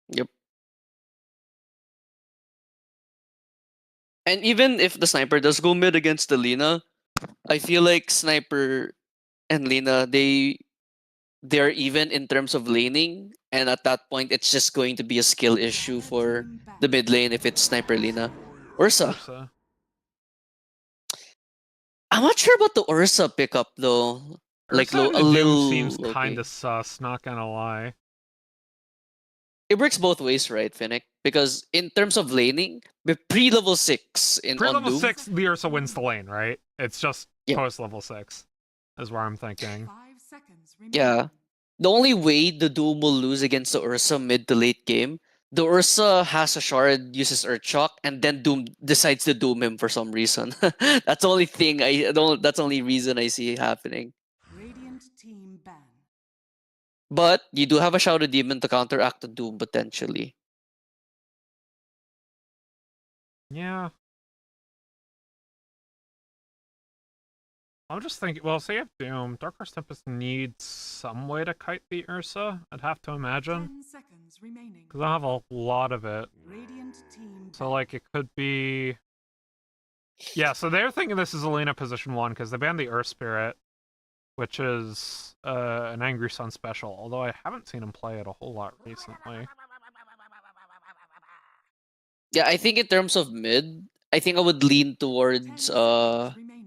Yep. And even if the sniper does go mid against the Lina, I feel like sniper and Lina, they're even in terms of laning, and at that point it's just going to be a skill issue for Team back. the mid lane if it's sniper Lina. Ursa. Ursa. I'm not sure about the Ursa pickup though. Like Ursa a to Doom little seems low kind key. of sus, not gonna lie. It works both ways, right, Finnick? Because in terms of laning, pre-level 6 in Pre on level Doom. 6, the Ursa wins the lane, right? It's just Yeah. post level 6, is where I'm thinking. 5 seconds remaining. Yeah. The only way the Doom will lose against the Ursa mid to late game, the Ursa has a shard, uses Earth Shock, and then Doom decides to Doom him for some reason. That's the only thing I don't. That's the only reason I see happening. Radiant team ban. But you do have a Shadow Demon to counteract the Doom potentially. Yeah. I'm just thinking, well, say you have Doom, Dark Horse Tempest needs some way to kite the Ursa, I'd have to imagine. 10 seconds remaining. Because I have a lot of it. Radiant team So, ban. like, it could be... Yeah, so they're thinking this is Elena position 1, because they banned the Earth Spirit, which is an Angry Sun special, although I haven't seen him play it a whole lot recently. Yeah, I think in terms of mid, I think I would lean 10 towards seconds remaining.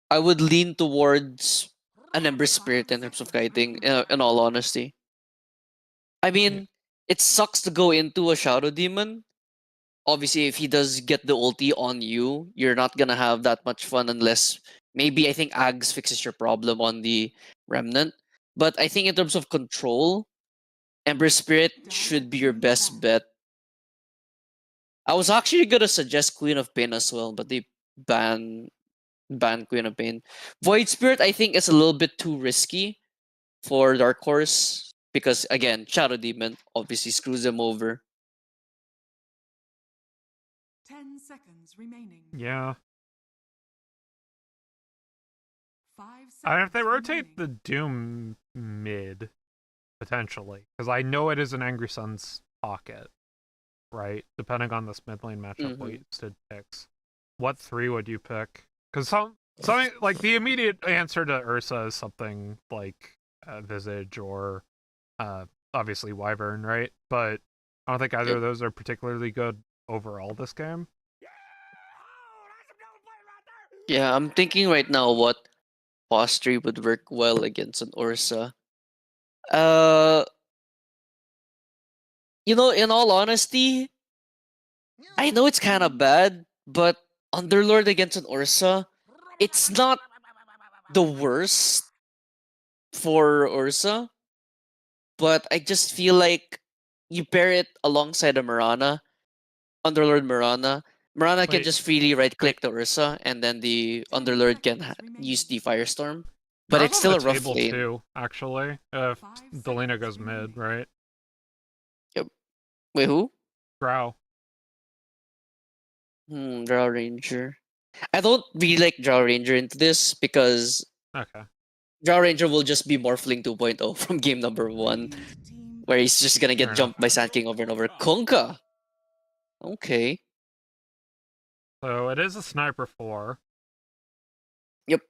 I would lean towards an Ember Spirit in terms of kiting, in all honesty. I mean, it sucks to go into a Shadow Demon. Obviously, if he does get the ulti on you, you're not gonna have that much fun unless maybe I think Ags fixes your problem on the Remnant. But I think in terms of control, Ember Spirit should be your best bet. I was actually gonna suggest Queen of Pain as well, but they ban Queen of Pain. Void Spirit, I think, is a little bit too risky for Dark Horse because again, Shadow Demon obviously screws them over. 10 seconds remaining. Yeah. 5 seconds I mean, if they rotate remaining. the Doom mid, potentially, because I know it is an Angry Sun's pocket, right? Depending on this mid lane matchup, what Sid picks. What 3 would you pick? Because something like the immediate answer to Ursa is something like Visage or obviously Wyvern, right? But I don't think either of those are particularly good overall this game. Yeah, I'm thinking right now what posture would work well against an Ursa. Uh, in all honesty, I know it's kind of bad, but Underlord against an Ursa, it's not the worst for Ursa, but I just feel like you pair it alongside a Mirana, Underlord Mirana. Mirana can Wait, just freely right click the Ursa, and then the 10 Underlord can seconds use remaining. the Firestorm. But Drow's it's on still the a rough table lane. too, actually. If 5 Delina seconds goes mid, remaining. right? Yep. Wait, who? Drow. Draw Ranger. I don't really like Draw Ranger into this because Okay. Draw Ranger will just be Morphling 2.0 from game number 1, Radiant team where he's just gonna Fair get enough. jumped by Sand King over and over. Konka! Okay. So it is a sniper 4. Yep.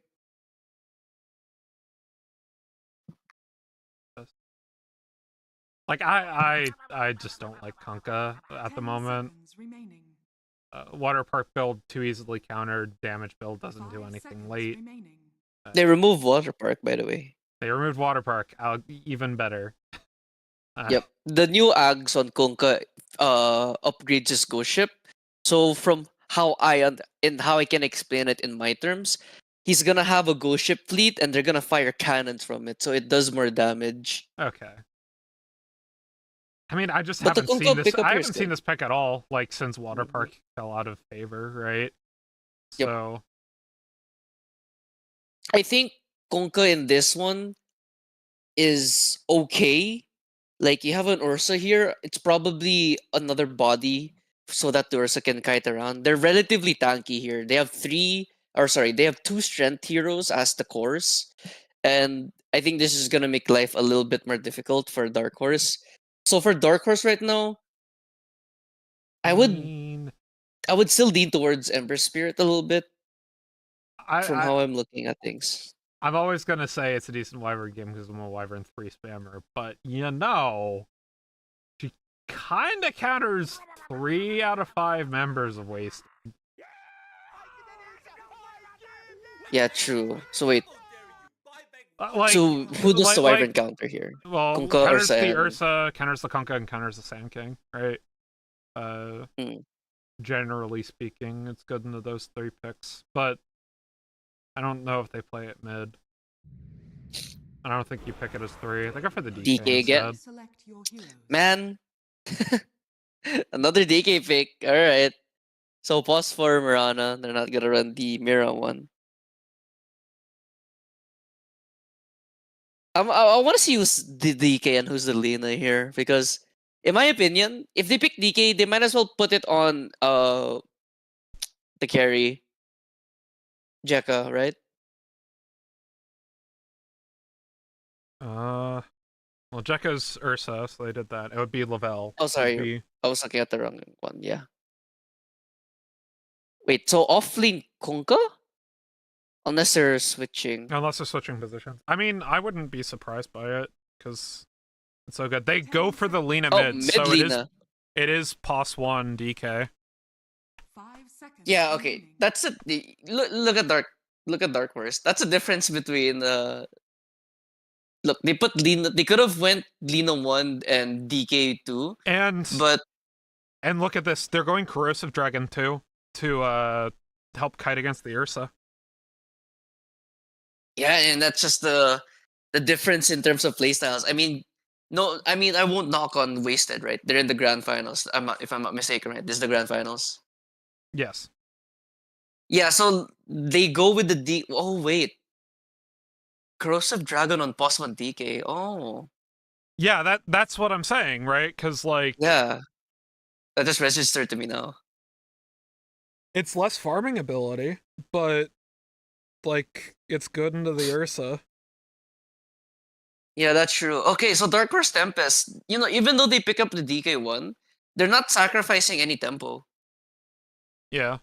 Like I just don't like Kunkka at the 10 moment. seconds remaining. Water Park build too easily countered. Damage build doesn't do 5 anything seconds late. remaining. They remove Water Park, by the way. They removed Water Park. Even better. Yep. The new Ags on Konka upgrades his ghost ship. So from how I can explain it in my terms, he's gonna have a ghost ship fleet and they're gonna fire cannons from it, so it does more damage. Okay. I mean, I just But the haven't seen Konka this. pickup I here is haven't seen good. this pick at all. Like since Water Mhm. Park fell out of favor, right? Yep. So I think Konka in this one is okay. Like you have an Ursa here, it's probably another body so that the Ursa can kite around. They're relatively tanky here. They have two strength heroes as the cores. And I think this is gonna make life a little bit more difficult for Dark Horse. So for Dark Horse right now, I I would mean, I would still lean towards Ember Spirit a little bit from I how I'm looking at things. I'm always gonna say it's a decent Wyvern game because I'm a Wyvern 3 spammer, but she kinda counters 3 out of 5 members of Waste. Yeah, true. So wait, Like, so who does the Wyvern counter here? well, Kunkka or counters the Sand? Ursa, counters the Kunkka, and counters the Sand King, right? Hmm. Generally speaking, it's good into those 3 picks, but I don't know if they play it mid. I don't think you pick it as 3. They go for the DK DK again? instead. Select your heroes. Man, another DK pick. All right. So pause for Mirana. They're not gonna run the Mira one. I want to see who's the DK and who's the Lina here because, in my opinion, if they pick DK, they might as well put it on the carry Jekka, right? Well, Jekka's Ursa, so they did that. It would be Lavelle. Oh, It would sorry, be I was looking at the wrong one. Yeah. Wait, so offlane Kunkka? Unless they're switching. unless they're switching positions. I mean, I wouldn't be surprised by it because it's so good. They go for the Lina Oh, mid, mid so Lina. it is POS 1 DK. 5 seconds Yeah, okay. remaining. That's it. Look at Dark Horse. That's the difference between look, they put Lina, they could have went Lina 1 and DK 2, And but look at this. They're going Corrosive Dragon too to help kite against the Ursa. yeah, and that's just the difference in terms of playstyles. I mean, no, I mean I won't knock on Wasted, right? They're in the grand finals. If I'm not mistaken, right? This is the grand finals. Yes. Yeah, so they go with the D. Oh wait, Corrosive Dragon on pos 1 DK. Oh Yeah, that's what I'm saying, right? Because like yeah, that just registered to me now. it's less farming ability, but like it's good into the Ursa. Yeah, that's true. Okay, so Dark Horse Tempest, even though they pick up the DK one, they're not sacrificing any tempo. Yeah.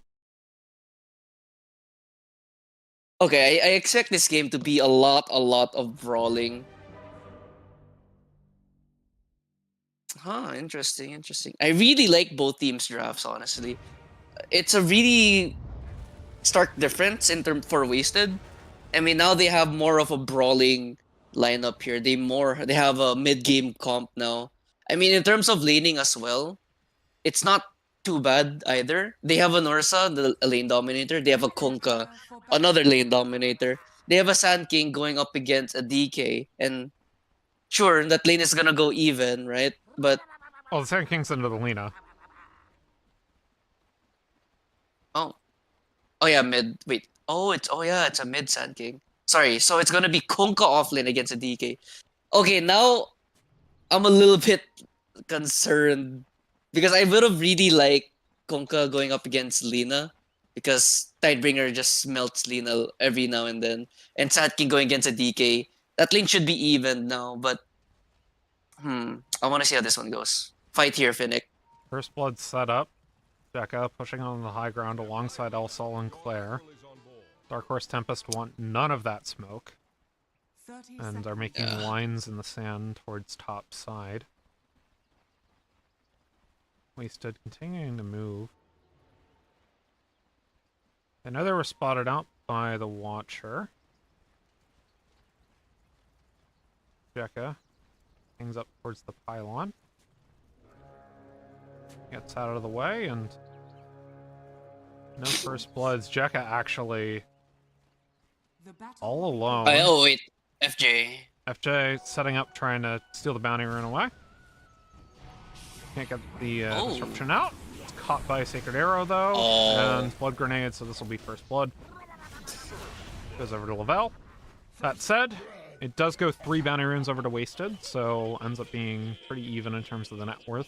Okay, I expect this game to be a lot of brawling. Huh, interesting. I really like both teams' drafts, honestly. It's a really stark difference in term for Wasted. I mean, now they have more of a brawling lineup here. They have a mid game comp now. I mean, in terms of laning as well, it's not too bad either. They have an Ursa, a lane dominator. They have a Kunkka, another lane dominator. They have a Sand King going up against a DK, and sure, that lane is gonna go even, right? But Oh, the Sand King's into the Lina. oh, oh yeah, mid. Wait, it's a mid Sand King. Sorry, so it's gonna be Kunkka offlane against a DK. Okay, now I'm a little bit concerned because I would have really liked Kunkka going up against Lina because Tidebringer just melts Lina every now and then, and Sand King going against a DK. That lane should be even now, but I want to see how this one goes. Fight here, Finnick. First Blood set up. Jekka pushing on the high ground alongside Elsol and Claire. Dark Horse Tempest want none of that smoke. 30 And are seconds. making lines in the sand towards top side. Wasted continuing to move. I know they were spotted out by the Watcher. Jekka hangs up towards the pylon. Gets out of the way, and no first bloods. Jekka actually The battle all alone. Oh wait, FJ. FJ setting up, trying to steal the bounty rune away. Can't get the disruption out. It's caught by Sacred Arrow, though, and Blood Grenade, so this will be first blood. Goes over to Lavelle. That said, it does go 3 bounty runes over to Wasted, so ends up being pretty even in terms of the net worth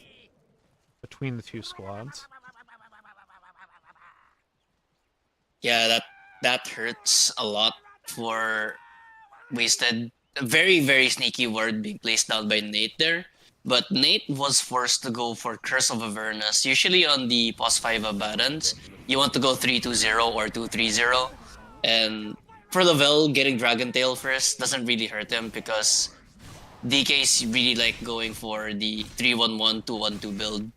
between the two squads. Yeah, that hurts a lot for Wasted. A very, very sneaky word being placed down by Nate there. But Nate was forced to go for Curse of Avernus. Usually on the pos 5 Abaddons, you want to go 3-2-0 or 2-3-0. And for Lavelle, getting Dragon Tail first doesn't really hurt him because DK's really like going for the 3-1-1, 2-1-2 build.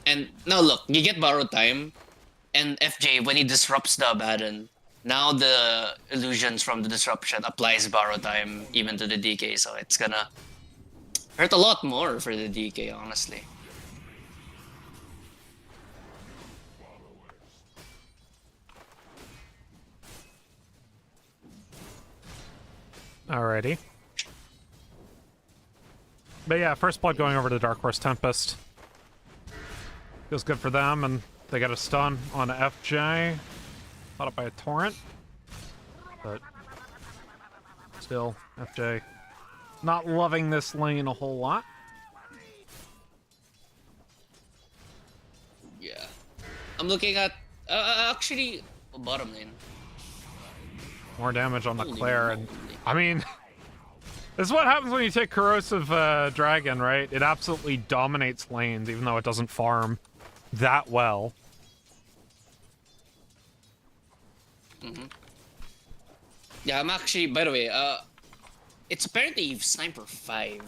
And now look, you get borrow time, and FJ, when he disrupts the Abaddon, now the illusions from the disruption applies borrow time even to the DK, so it's gonna hurt a lot more for the DK, honestly. Alrighty. But yeah, first blood going over to Dark Horse Tempest. Feels good for them, and they got a stun on FJ. Caught up by a torrent. But still, FJ not loving this lane a whole lot. Yeah. I'm looking at, actually, bottom lane. More damage on the Holy Claire, and moly. I mean, this is what happens when you take Corrosive Dragon, right? It absolutely dominates lanes, even though it doesn't farm that well. Yeah, I'm actually, by the way, it's apparently Sniper 5,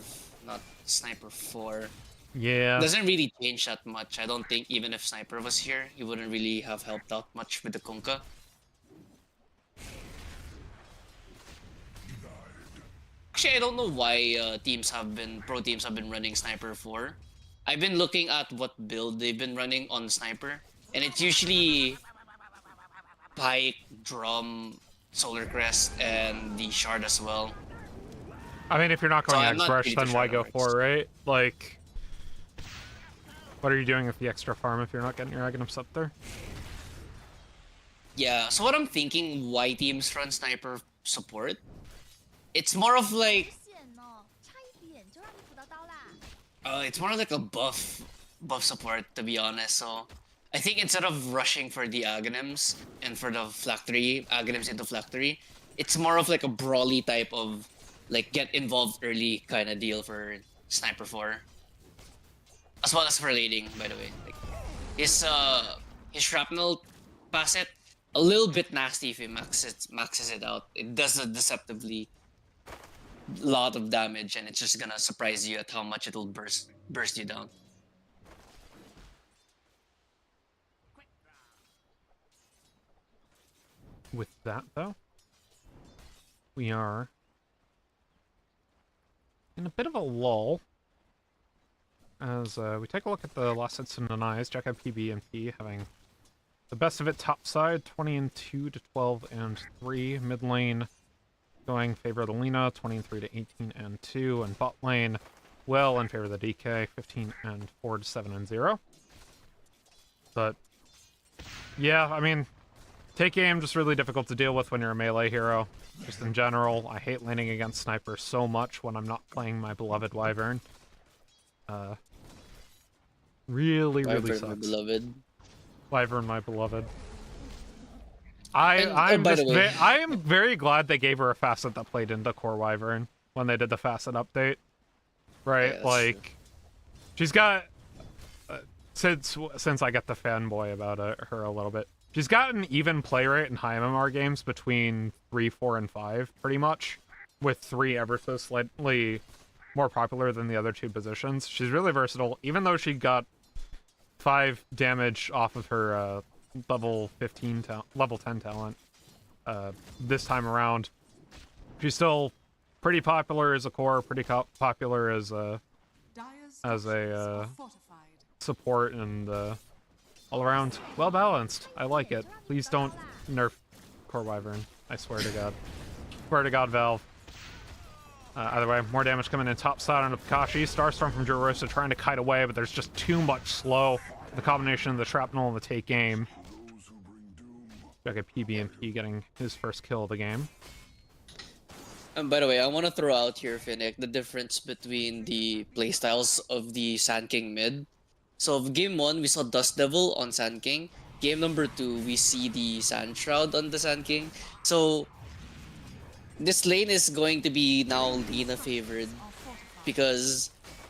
not Sniper 4. Yeah. Doesn't really change that much. I don't think even if Sniper was here, he wouldn't really have helped out much with the Kunkka. Actually, I don't know why pro teams have been running Sniper 4. I've been looking at what build they've been running on Sniper, and it's usually Pike, Drum, Solar Crest, and the Shard as well. I mean, if you're not So going I'm not X-Brush, really then too why sure go how it for it, works. right? Like, what are you doing with the extra farm if you're not getting your Aghanim's up there? Yeah, so what I'm thinking, why teams run Sniper support? It's more of like, 线哦，差一点就让你捕到刀啦。 it's more like a buff support, to be honest. So I think instead of rushing for the Aghanims and for the Phylactery, Aghanims into Phylactery, it's more of like a brawly type of like get involved early kind of deal for Sniper 4. As well as for lading, by the way. Like his shrapnel pass it a little bit nasty if he maxes it out. It does a deceptively lot of damage, and it's just gonna surprise you at how much it'll burst you down. With that, though, we are in a bit of a lull. As we take a look at the last hits and denies, Jacka PB and P having the best of it top side, 20-2 to 12-3. Mid lane going in favor of the Lina, 20-3 to 18-2. And bot lane, well in favor of the DK, 15-4 to 7-0. But yeah, I mean, take aim just really difficult to deal with when you're a melee hero. Just in general, I hate laning against snipers so much when I'm not playing my beloved Wyvern. Really Wyvern, sucks. my beloved. Wyvern, my beloved. By the way, I am very glad they gave her a facet that played into core Wyvern when they did the facet update. Right, Yeah, like true. she's got since I got the fanboy about her a little bit. She's got an even play rate in high MMR games between 3, 4, and 5, pretty much, with 3 ever so slightly more popular than the other 2 positions. She's really versatile, even though she got 5 damage off of her level 10 talent this time around. She's still pretty popular as a core, pretty popular as a support, and all around well balanced. I like it. Please don't nerf core Wyvern. I swear to God. Swear to God, Valve. Either way, more damage coming in top side onto Pikachi. Starstorm from Jurosa trying to kite away, but there's just too much slow. The combination of the shrapnel and the take aim. Like a PB&P getting his first kill of the game. And by the way, I want to throw out here, Finnick, the difference between the playstyles of the Sand King mid. So game 1, we saw Dust Devil on Sand King. Game number 2, we see the Sand Shroud on the Sand King. So this lane is going to be now Lina favored, because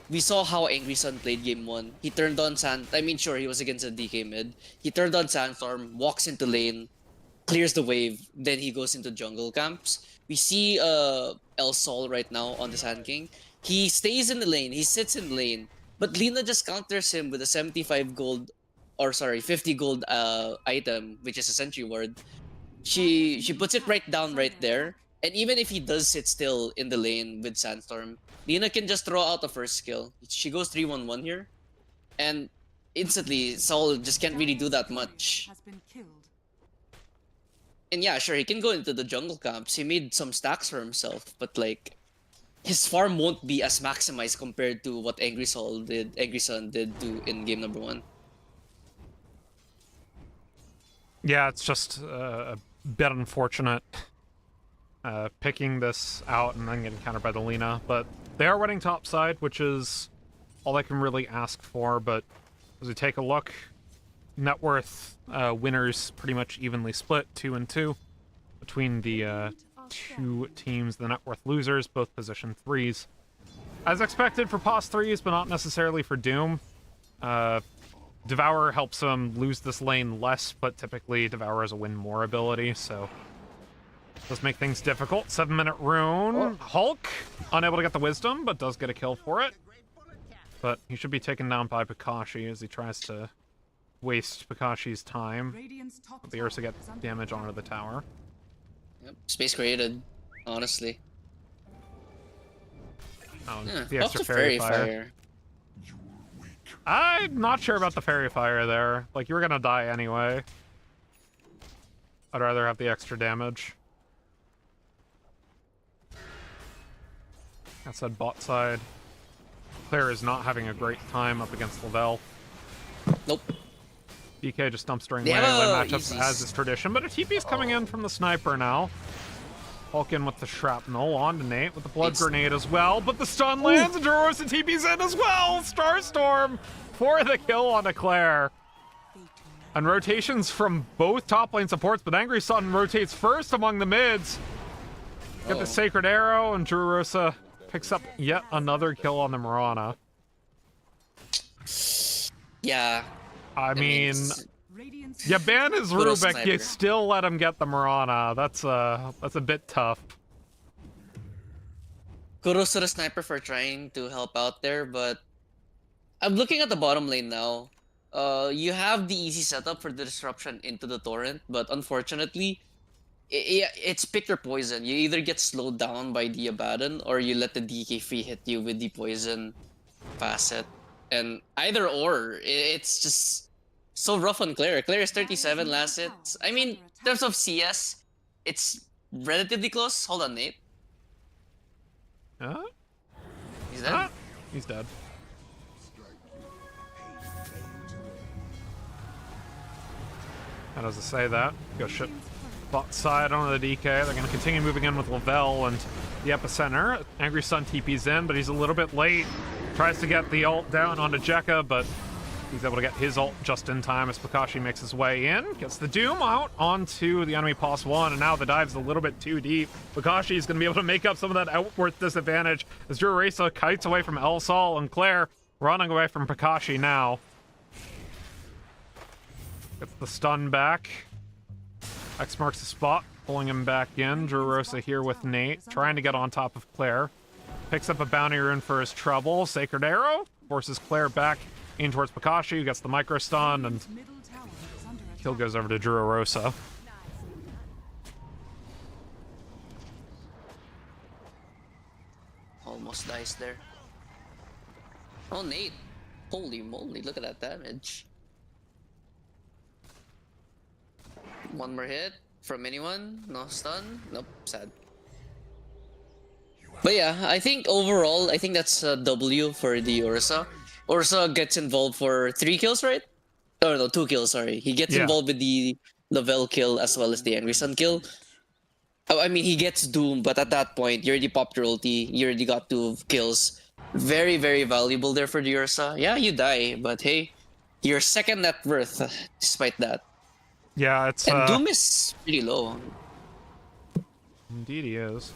we saw how Angry Sun played game 1. He turned on sure, he was against a DK mid. He turned on Sandstorm, walks into lane, clears the wave, then he goes into jungle camps. We see El Sol right now on the Sand King. He stays in the lane, he sits in the lane, but Lina just counters him with a 50 gold item, which is a Sentry Ward. She puts it right down right there. And even if he does sit still in the lane with Sandstorm, Lina can just throw out the first skill. She goes 3-1-1 here, and instantly Sol just can't really do that much. And yeah, sure, he can go into the jungle camps. He made some stacks for himself, but like, his farm won't be as maximized compared to what Angry Sun did in game number 1. Yeah, it's just a bit unfortunate picking this out and then getting countered by the Lina, but they are winning top side, which is all I can really ask for. But as we take a look, net worth winners pretty much evenly split, 2-2 between the 2 teams. The net worth losers, both position 3s. As expected for POS 3s, but not necessarily for Doom. Devour helps him lose this lane less, but typically Devour has a win more ability, so does make things difficult. 7-minute rune. Oh. Hulk, unable to get the wisdom, but does get a kill for it. But he should be taken down by Pikachi as he tries to waste Pikashi's time. The Ursa get damage onto the tower. Yep. Space created, honestly. Oh, yeah, the extra fairy fire. I'm not sure about the fairy fire there. Like, you were gonna die anyway. I'd rather have the extra damage. That said, bot side. Claire is not having a great time up against Lavelle. Nope. DK just dumps during melee matchups as is tradition, but a TP's coming in from the sniper now. Hulk in with the shrapnel, on to Nate with the blood grenade as well, but the stun lands and Jurosa TP's in as well! Starstorm for the kill on Claire. And rotations from both top lane supports, but Angry Sun rotates first among the mids. Get the Sacred Arrow, and Jurosa picks up yet another kill on the Mirana. Yeah. I mean, you ban his Rubik, you still let him get the Mirana. That's a bit tough. Kudos to the sniper for trying to help out there, but I'm looking at the bottom lane now. You have the easy setup for the disruption into the torrent, but unfortunately, yeah, it's pick your poison. You either get slowed down by the Abaddon or you let the DK free hit you with the poison facet. And either or, it's just so rough on Claire. Claire is 37 last hits. I mean, in terms of CS, it's relatively close. Hold on, Nate. Huh? He's dead. Huh? He's dead. How does it say that? Go shit. Bot side on the DK. They're going to continue moving in with Lavelle and the epicenter. Angry Sun TP's in, but he's a little bit late. Tries to get the ult down onto Jekka, but he's able to get his ult just in time as Pakashi makes his way in. Gets the Doom out onto the enemy pos 1, and now the dive's a little bit too deep. Pakashi is going to be able to make up some of that outworth disadvantage as Juraresa kites away from El Sol, and Claire running away from Pakashi now. Gets the stun back. X marks the spot, pulling him back in. Juraresa here with Nate, trying to get on top of Claire. Picks up a bounty rune for his trouble. Sacred Arrow forces Claire back in towards Pakashi, who gets the micro stun, and kill goes over to Juraresa. Almost dies there. Oh, Nate. Holy moly, look at that damage. One more hit from anyone? No stun? Nope, sad. But yeah, I think overall, I think that's a W for the Ursa. Ursa gets involved for 3 kills, right? Oh no, 2 kills, sorry. He gets involved with the Lavelle kill as well as the Angry Sun kill. Oh, I mean, he gets Doom, but at that point, you already popped your ulti, you already got 2 kills. Very, very valuable there for the Ursa. Yeah, you die, but hey, you're second net worth despite that. Yeah, it's And Doom is pretty low. Indeed he is.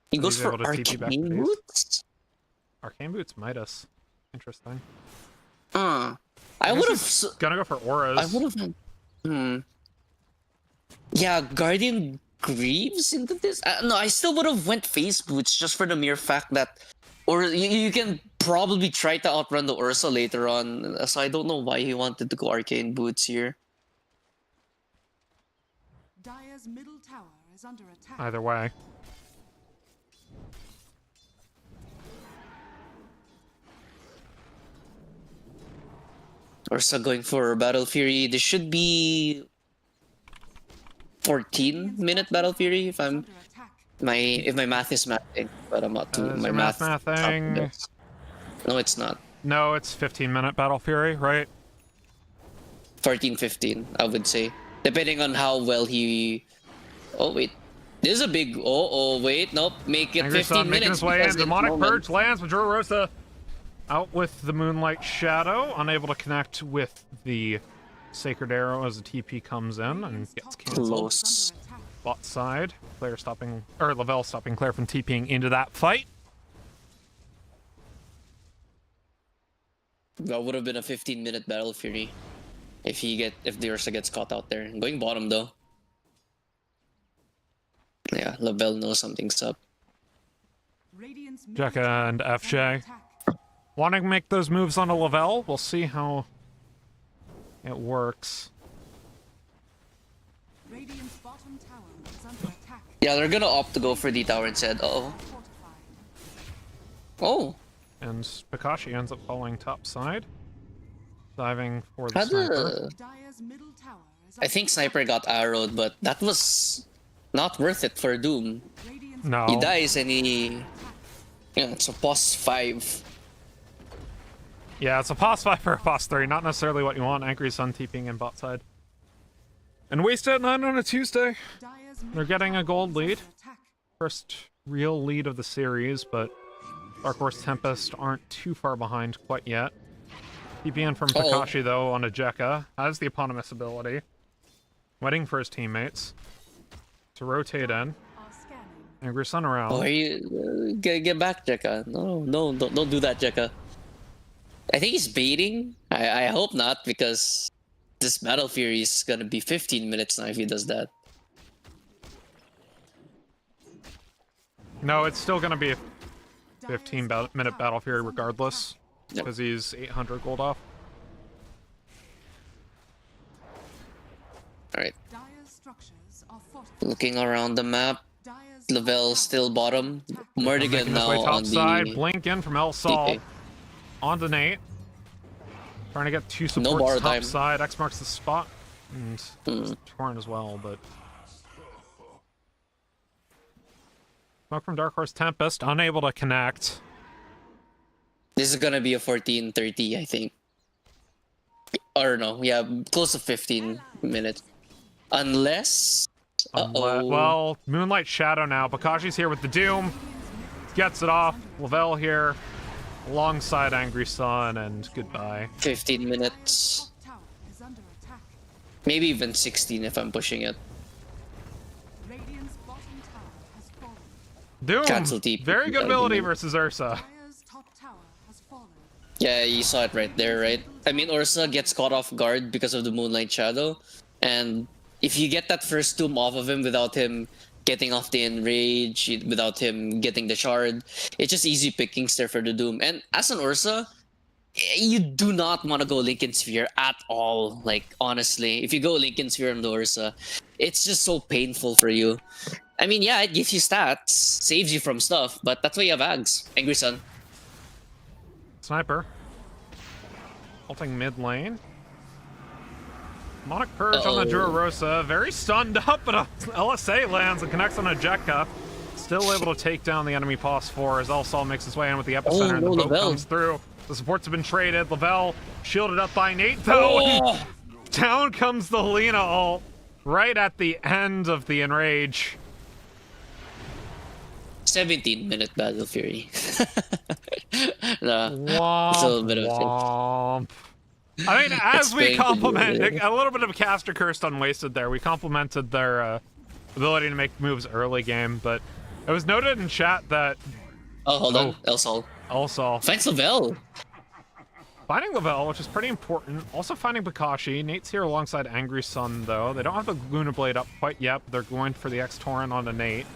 He goes He's for able to TP back to Arcane base. Boots? Arcane Boots Midas. Interesting. I would have... Gonna go for auras. I would have... Yeah, Guardian Greaves into this? No, I still would have went Face Boots just for the mere fact that... Or you can probably try to outrun the Ursa later on. So I don't know why he wanted to go Arcane Boots here. Dire's middle tower is under attack. Either way. Ursa going for Battle Fury. This should be 14-minute Battle Fury if I'm if my math is mathing, but I'm not too my math. Mathing. No, it's not. No, it's 15-minute Battle Fury, right? 14-15, I would say, depending on how well he. Oh wait, this is a big. Oh wait, nope. Make it Angry 15 Sun minutes. making his way in. because Demonic moment- Purge lands with Juraresa out with the Moonlight Shadow, unable to connect with the Sacred Arrow as the TP comes in and gets canceled. Close. Bot side, Claire stopping, or Lavelle stopping Claire from TPing into that fight. That would have been a 15-minute Battle Fury if the Ursa gets caught out there. Going bottom though. Yeah, Lavelle knows something's up. Jekka and FJ wanting to make those moves onto Lavelle. We'll see how it works. Radiant's bottom tower is under attack. Yeah, they're gonna opt to go for the tower instead. Uh-oh. Oh. And Pakashi ends up falling top side. Diving for the How sniper. Dire's middle tower is I think Sniper got arrowed, but that was not worth it for Doom. Radiant's No. He dies and he... Yeah, it's a boss 5. Yeah, it's a pos 5 for a pos 3. Not necessarily what you want. Angry Sun TPing in bot side. And Wasted 9 on a Tuesday. Dire's They're getting a gold lead. under attack. First real lead of the series, but Dark Horse Tempest aren't too far behind quite yet. TPN from Pakashi, though, on a Jekka. Has the eponymous ability. Waiting for his teammates to rotate in. Are scanning. Angry Sun around. Oh, you... get back, Jekka. No, don't do that, Jekka. I think he's baiting. I hope not, because this Battle Fury is gonna be 15 minutes now if he does that. No, it's still going to be a 15-minute Battle Fury regardless, Yep. because he's 800 gold off. Alright. Dire's structures are fortified. Looking around the map, Dire's Lavelle top still tower bottom. is under attack. Mordigan Making his now way top on side. the Blink in from El Sol. DK. On to Nate. Trying to get two No supports borrow top time. side. X marks the spot. And Torn as well, but... Smoke from Dark Horse Tempest. Unable to connect. This is gonna be a 14:30, I think. Or no, yeah, close to 15 minutes. Unless... Well, Moonlight Shadow now. Bakashi's here with the Doom. Gets it off. Lavelle here. Alongside Angry Sun, and goodbye. 15 minutes. Top tower is under attack. Maybe even 16 if I'm pushing it. Radiant's bottom tower has fallen. Doom! Cancel TP. Very good ability versus Ursa. Dire's top tower has fallen. Yeah, you saw it right there, right? I mean, Ursa gets caught off guard because of the Moonlight Shadow. And if you get that first Doom off of him without him getting off the Enrage, without him getting the Shard, it's just easy pickings there for the Doom. And as an Ursa, you do not want to go Lincoln Sphere at all. Like, honestly, if you go Lincoln Sphere on the Ursa, it's just so painful for you. I mean, yeah, it gives you stats, saves you from stuff, but that's why you have Ags. Angry Sun. Sniper. Ulting mid lane. Demonic Purge on the Jura Rosa. Very stunned up, but a LSA lands and connects on a Jekka. Still able to take down the enemy Pos 4 as El Sol makes his way in with the epicenter and the boat comes through. The supports have been traded. Lavelle shielded up by Nate though. Oh. Down comes the Lina ult right at the end of the Enrage. 17-minute Battle Fury. Nah, Womp, it's a little bit of a womp. I mean, as we compliment a little bit of caster cursed unwasted there, we complimented their ability to make moves early game, but it was noted in chat that Oh, hold on. El Sol. Finds Lavelle. Finding Lavelle, which is pretty important. Also finding Bakashi. Nate's here alongside Angry Sun, though. They don't have the Lunar Blade up quite yet, but they're going for the X-Torrent onto Nate.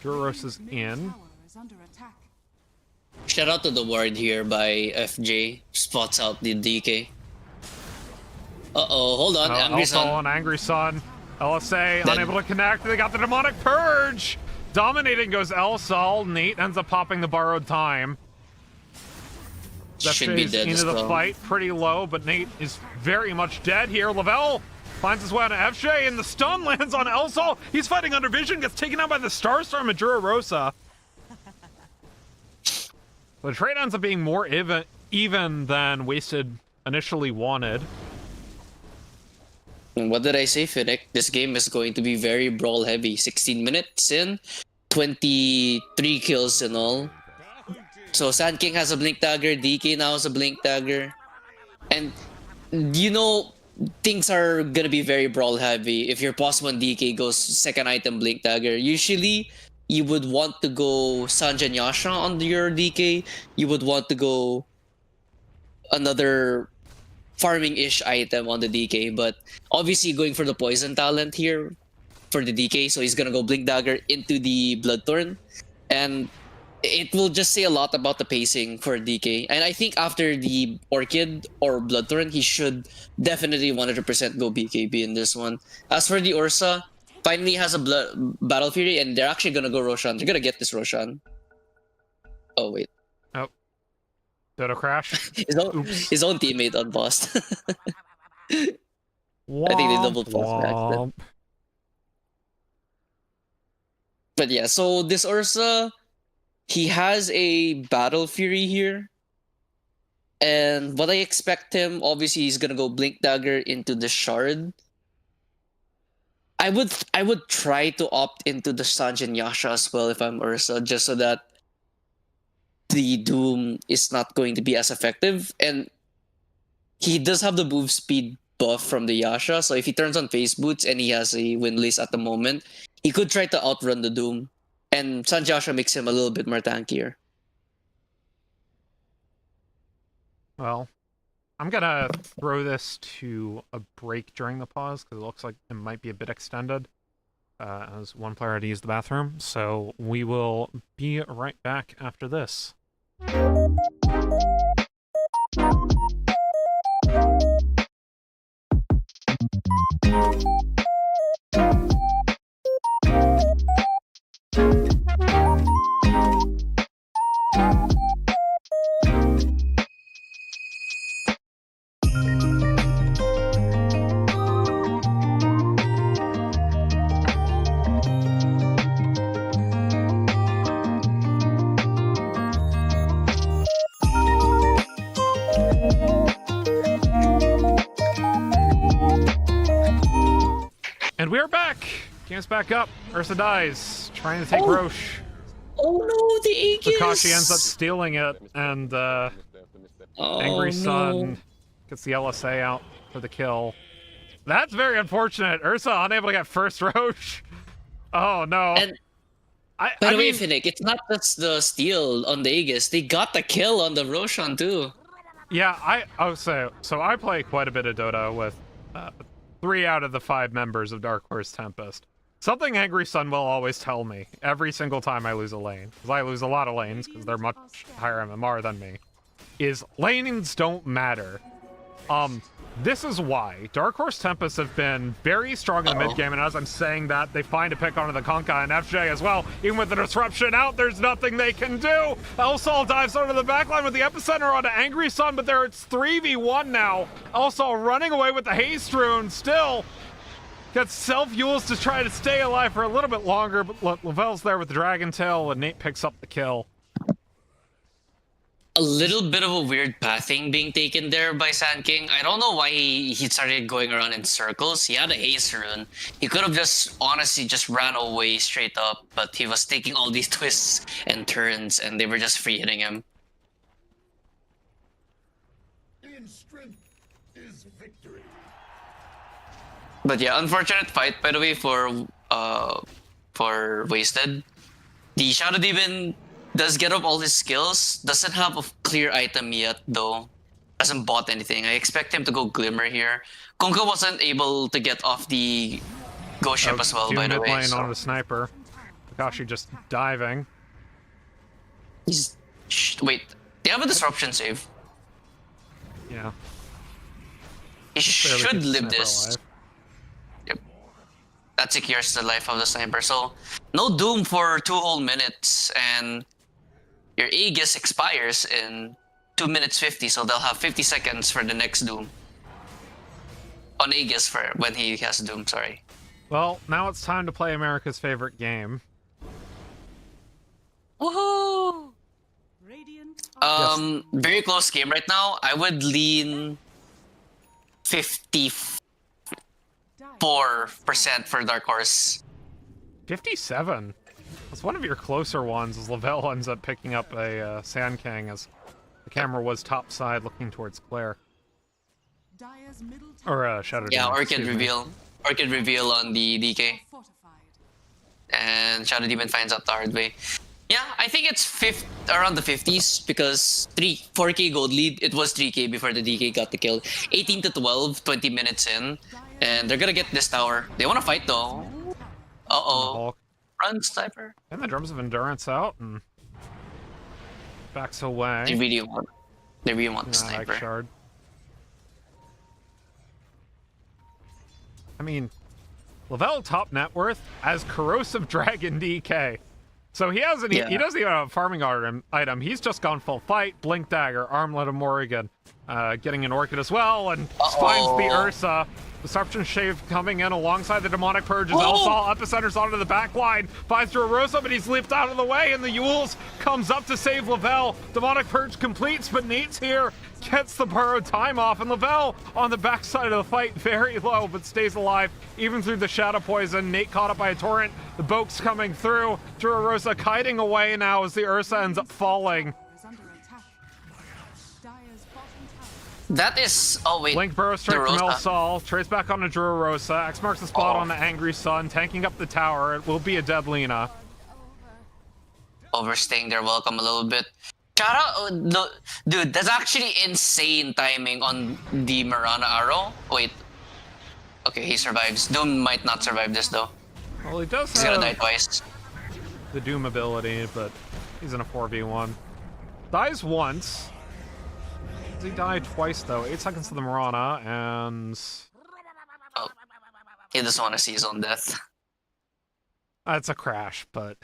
Juros is in. Tower is under attack. Shout out to the ward here by FJ. Spots out the DK. Uh-oh, hold on. Angry Also Sun. on Angry Sun. LSA unable to connect. They got the Demonic Purge. Dominating goes El Sol. Nate ends up popping the borrowed time. Should be dead into as the well. fight pretty low, but Nate is very much dead here. Lavelle finds his way on to FJ, and the stun lands on El Sol. He's fighting under vision, gets taken out by the Starstorm at Jura Rosa. The trade ends up being more even than Wasted initially wanted. And what did I say, Finnick? This game is going to be very brawl heavy. 16 minutes in, 23 kills and all. So Sand King has a Blink Dagger, DK now has a Blink Dagger. And you know, things are gonna be very brawl heavy. If your boss 1 DK goes second item Blink Dagger, usually you would want to go Sanjan Yasha on your DK. You would want to go another farming-ish item on the DK, but obviously going for the poison talent here for the DK, so he's gonna go Blink Dagger into the Bloodthorn, and it will just say a lot about the pacing for DK. And I think after the Orchid or Bloodthorn, he should definitely 100% go BKB in this one. As for the Ursa, finally has a Battle Fury, and they're actually gonna go Roshan. They're gonna get this Roshan. Oh wait. Oh. Dodo crash. His own teammate unbossed. Womp, I think they doubled fast back then. womp. But yeah, so this Ursa, he has a Battle Fury here. And what I expect him, obviously he's gonna go Blink Dagger into the Shard. I would try to opt into the Sanjin Yasha as well if I'm Ursa, just so that the Doom is not going to be as effective. And he does have the move speed buff from the Yasha, so if he turns on Phase Boots and he has a Windlace at the moment, he could try to outrun the Doom. And Sanj Yasha makes him a little bit more tankier. Well, I'm gonna throw this to a break during the pause because it looks like it might be a bit extended as one player had to use the bathroom. So we will be right back after this. Game's back up. Ursa dies, trying to take Roche. Oh no, the Aegis! Kakashi ends up stealing it, and Angry Sun gets the LSA out for the kill. That's very unfortunate. Ursa unable to get first Roche. Oh no. And by the way, Finnick, it's not just the steal on the Aegis. They got the kill on the Roshan too. Yeah, I play quite a bit of Dota with 3 out of the 5 members of Dark Horse Tempest. Something Angry Sun will always tell me every single time I lose a lane, because I lose a lot of lanes because they're much higher MMR than me, is lanes don't matter. This is why Dark Horse Tempest have been very strong in the mid game, and as I'm saying that, they find a pick onto the Konka and FJ as well. Even with the disruption out, there's nothing they can do. Elsol dives onto the backline with the epicenter onto Angry Sun, but there it's 3v1 now. Elsol running away with the haste rune still. Gets self-Yules to try to stay alive for a little bit longer, but Lavelle's there with the Dragon Tail, and Nate picks up the kill. A little bit of a weird pathing being taken there by Sand King. I don't know why he started going around in circles. He had a haste rune. He could have just honestly just ran away straight up, but he was taking all these twists and turns, and they were just free hitting him. In strength is victory. But yeah, unfortunate fight by the way for Wasted. The Shadow Demon does get up all his skills, doesn't have a clear item yet though. Hasn't bought anything. I expect him to go Glimmer here. Konka wasn't able to get off the Ghost Ship as well, by the way. Mid lane So. on the sniper. Kakashi just diving. He's... Wait, they have a disruption save. Yeah. He Barely should keeps the live sniper this. alive. Yep. That secures the life of the sniper. So, no Doom for 2 whole minutes, and your Aegis expires in 2 minutes 50, so they'll have 50 seconds for the next Doom. On Aegis for when he has Doom, sorry. Well, now it's time to play America's favorite game. Woohoo! Radiant Very close game right now. I would lean 54% for Dark Horse. 57. That's one of your closer ones, as Lavelle ends up picking up a Sand King as the camera was topside looking towards Claire. Dire's middle Or Shadow Yeah, Demon, Orchid excuse me. reveal. Orchid reveal on the DK. fortified. And Shadow Demon finds out the hard way. Yeah, I think it's around the 50s because 4k gold lead. It was 3k before the DK got the kill. 18 to 12, 20 minutes in, and they're gonna get this tower. They want to fight though. Uh-oh. Hulk. Run, sniper. And the Drums of Endurance out and backs away. They really want the Like sniper. Shard. I mean, Lavelle top net worth as Corrosive Dragon DK. So he hasn't. Yeah. He doesn't even have a farming item. He's just gone full fight. Blink Dagger, Armlet of Morrigan, getting an Orchid as well, and finds the Ursa. Disruption Shave coming in alongside the Demonic Purge as Elsol epicenters onto the back line. Finds Rosa, but he's leaped out of the way, and the Yules comes up to save Lavelle. Demonic Purge completes, but Nate's here. Gets the borrowed time off, and Lavelle on the backside of the fight, very low, but stays alive, even through the Shadow Poison. Nate caught up by a Torrent. The Boke's coming through. Rosa kiting away now as the Ursa ends up falling. Is under attack. Dire's bottom tower. That is. Oh wait. Link burrows straight from Rosa. Elsol, trace back onto Rosa. X marks the spot on the Angry Sun, tanking up the tower. It will be a dead Lina. Overstaying their welcome a little bit. Shout out, no, dude, that's actually insane timing on the Mirana arrow. Wait. Okay, he survives. Doom might not survive this though. Well, he does He's gonna die have twice. the Doom ability, but he's in a 4v1. Dies once. Does he die twice, though? 8 seconds to the Mirana, and... Oh. He doesn't want to see his own death. That's a crash, but...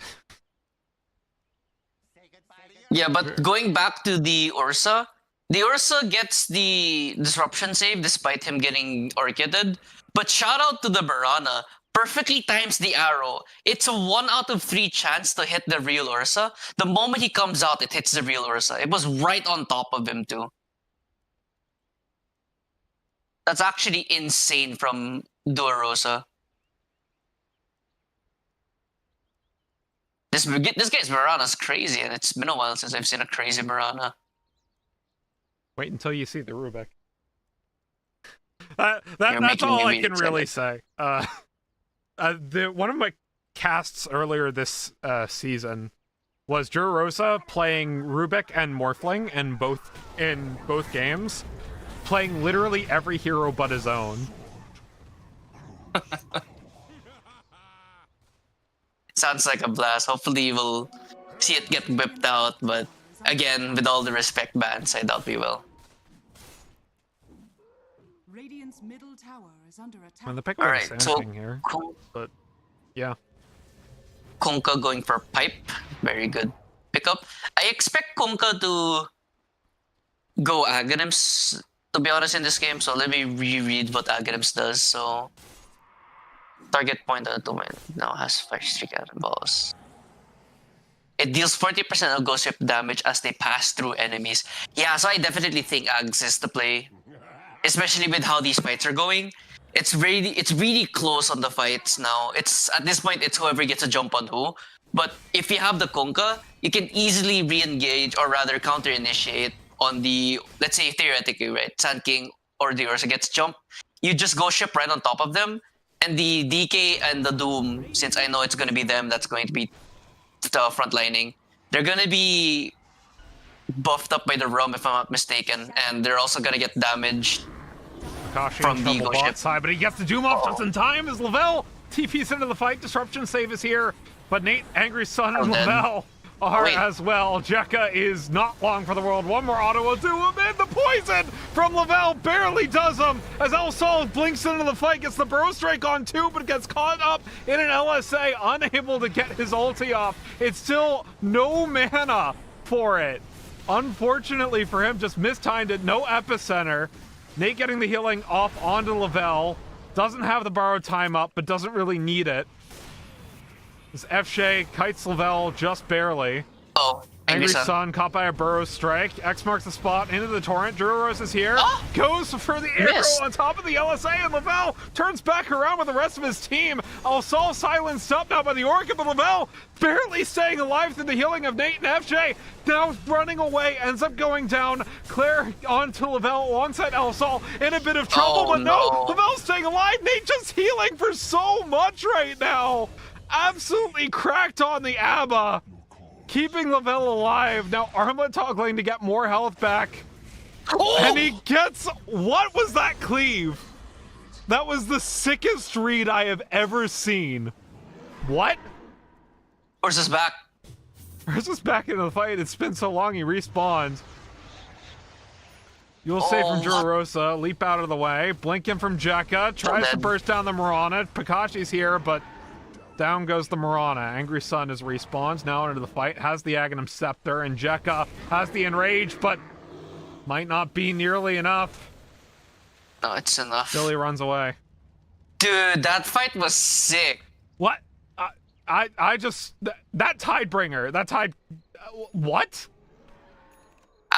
Yeah, but going back to the Ursa gets the disruption save despite him getting orchided. But shout out to the Mirana. Perfectly times the arrow. It's a 1 out of 3 chance to hit the real Ursa. The moment he comes out, it hits the real Ursa. It was right on top of him too. That's actually insane from Duarosa. This guy's Mirana's crazy, and it's been a while since I've seen a crazy Mirana. Wait until you see the Rubik. You're That's making all me I can really excited. say. One of my casts earlier this season was Rosa playing Rubik and Morphling in both games, playing literally every hero but his own. Sounds like a blast. Hopefully we'll see it get whipped out, but again, with all the respect bans, I doubt we will. Radiant's middle tower is under attack. And the pick Alright, was so anything here, but yeah. Kunkka going for pipe. Very good pickup. I expect Kunkka to go Aghanims, to be honest, in this game. So let me reread what Aghanims does. So target point on the domain now has 5 streak balls. It deals 40% of ghost whip damage as they pass through enemies. Yeah, so I definitely think Aghs is the play, especially with how these fights are going. It's really close on the fights now. It's at this point, it's whoever gets a jump on who. But if you have the Kunkka, you can easily re-engage or rather counter-initiate on the, let's say theoretically, right, Sand King or the Ursa gets jump. You just go ship right on top of them, and the DK and the Doom, since I know it's going to be them that's going to be the frontlining, they're going to be buffed up by the Realm if I'm not mistaken, and they're also going to get damaged Kakashi from in the trouble Eagle bot ship. side, but he gets the Doom off just in time as Lavelle TP's into the fight. Disruption save is here, but Nate, Angry Sun, and dead. Lavelle are Wait. as well. Jekka is not long for the world. One more auto will do him, and the poison from Lavelle barely does him as El Sol blinks into the fight, gets the Burrow Strike on two, but gets caught up in an LSA, unable to get his ulti off. It's still no mana for it. Unfortunately for him, just mistimed it, no epicenter. Nate getting the healing off onto Lavelle. Doesn't have the borrowed time up, but doesn't really need it. This F-Shay kites Lavelle just barely. Oh, Angry Sun. Sun caught by a Burrow Strike. X marks the spot into the Torrent. Duros is here. Goes for the arrow Missed. on top of the LSA, and Lavelle turns back around with the rest of his team. El Sol silenced up now by the Orchid, but Lavelle barely staying alive through the healing of Nate and FJ. Now running away, ends up going down. Claire onto Lavelle alongside El Sol in a bit of trouble, Oh, but no, no. Lavelle's staying alive. Nate just healing for so much right now. Absolutely cracked on the ABBA. Keeping Lavelle alive. Now Armlet toggling to get more health back. And he gets... What was that cleave? That was the sickest read I have ever seen. What? Ursa's back. Ursa's back into the fight. It's been so long he respawned. You'll save from Jurosa. Leap out of the way. Blink in from Jekka. Tries to dead. burst down the Mirana. Pakashi's here, but... down goes the Mirana. Angry Sun is respawns now into the fight. Has the Aghanim Scepter, and Jekka has the Enrage, but might not be nearly enough. No, it's enough. Billy runs away. Dude, that fight was sick. What? I just... That Tidebringer. That Tide... what?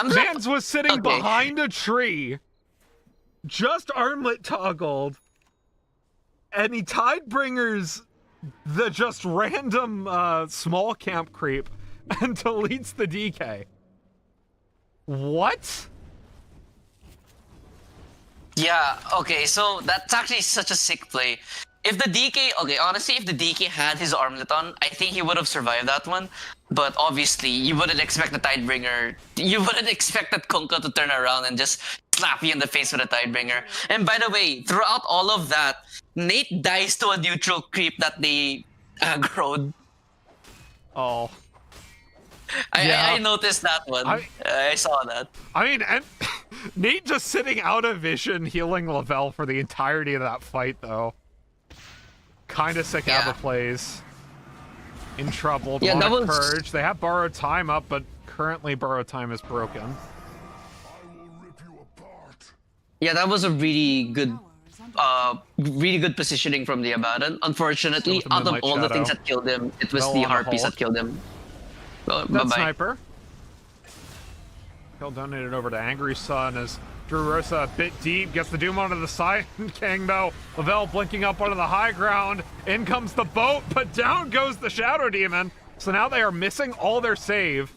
Mans was sitting Okay. behind a tree. Just armlet toggled. And he Tidebringers the just random small camp creep and deletes the DK. What? Yeah, okay, so that's actually such a sick play. If the DK, okay, honestly, if the DK had his armlet on, I think he would have survived that one. But obviously, you wouldn't expect the Tidebringer, you wouldn't expect that Kunkka to turn around and just slap you in the face with a Tidebringer. And by the way, throughout all of that, Nate dies to a neutral creep that they aggroed. Oh. Yeah. I noticed that one. I saw that. I mean, and Nate just sitting out of vision healing Lavelle for the entirety of that fight, though. Kinda sick Yeah. ABBA plays. In trouble. Yeah, that was... Purge. They have borrowed time up, but currently borrowed time is broken. I will rip you apart. Yeah, that was a really good positioning from the Abaddon. Unfortunately, So with the out of Moonlight all the Shadow. things that killed him, it was Well the on the Harpies hold. that killed him. Well, That bye-bye. sniper. Kill donated over to Angry Sun as Jurosa a bit deep, gets the Doom onto the side. King though, Lavelle blinking up onto the high ground. In comes the boat, but down goes the Shadow Demon. So now they are missing all their save.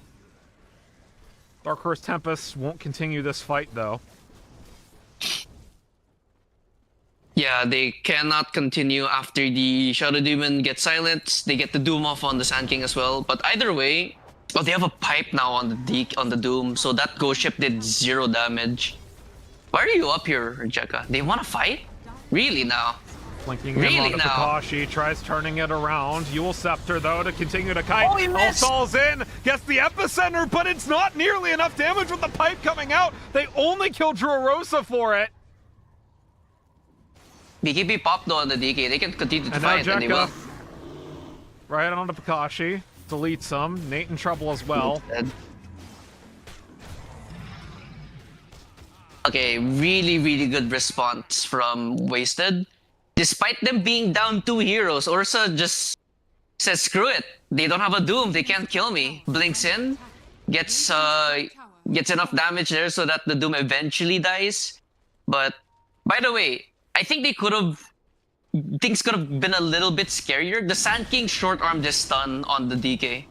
Dark Horse Tempest won't continue this fight, though. Yeah, they cannot continue after the Shadow Demon gets silenced. They get the Doom off on the Sand King as well. But either way, they have a pipe now on the Doom, so that Ghost Ship did 0 damage. Why are you up here, Jekka? They want to fight? Really now? Flanking him Really onto now? Kakashi, tries turning it around. Yule Scepter, though, to continue to kite. Oh, he missed! Sal's in, gets the epicenter, but it's not nearly enough damage with the pipe coming out. They only kill Drorosa for it. BKB popped though on the DK. They can continue to And now fight, and they will. Jekka, right onto Kakashi, deletes him. Nate in trouble as well. Dead. Okay, really, really good response from Wasted. Despite them being down 2 heroes, Ursa just says, screw it. They don't have a Doom. They can't kill me. Blinks in, gets enough damage there so that the Doom eventually dies. But, by the way, I think things could have been a little bit scarier. The Sand King short-armed this stun on the DK.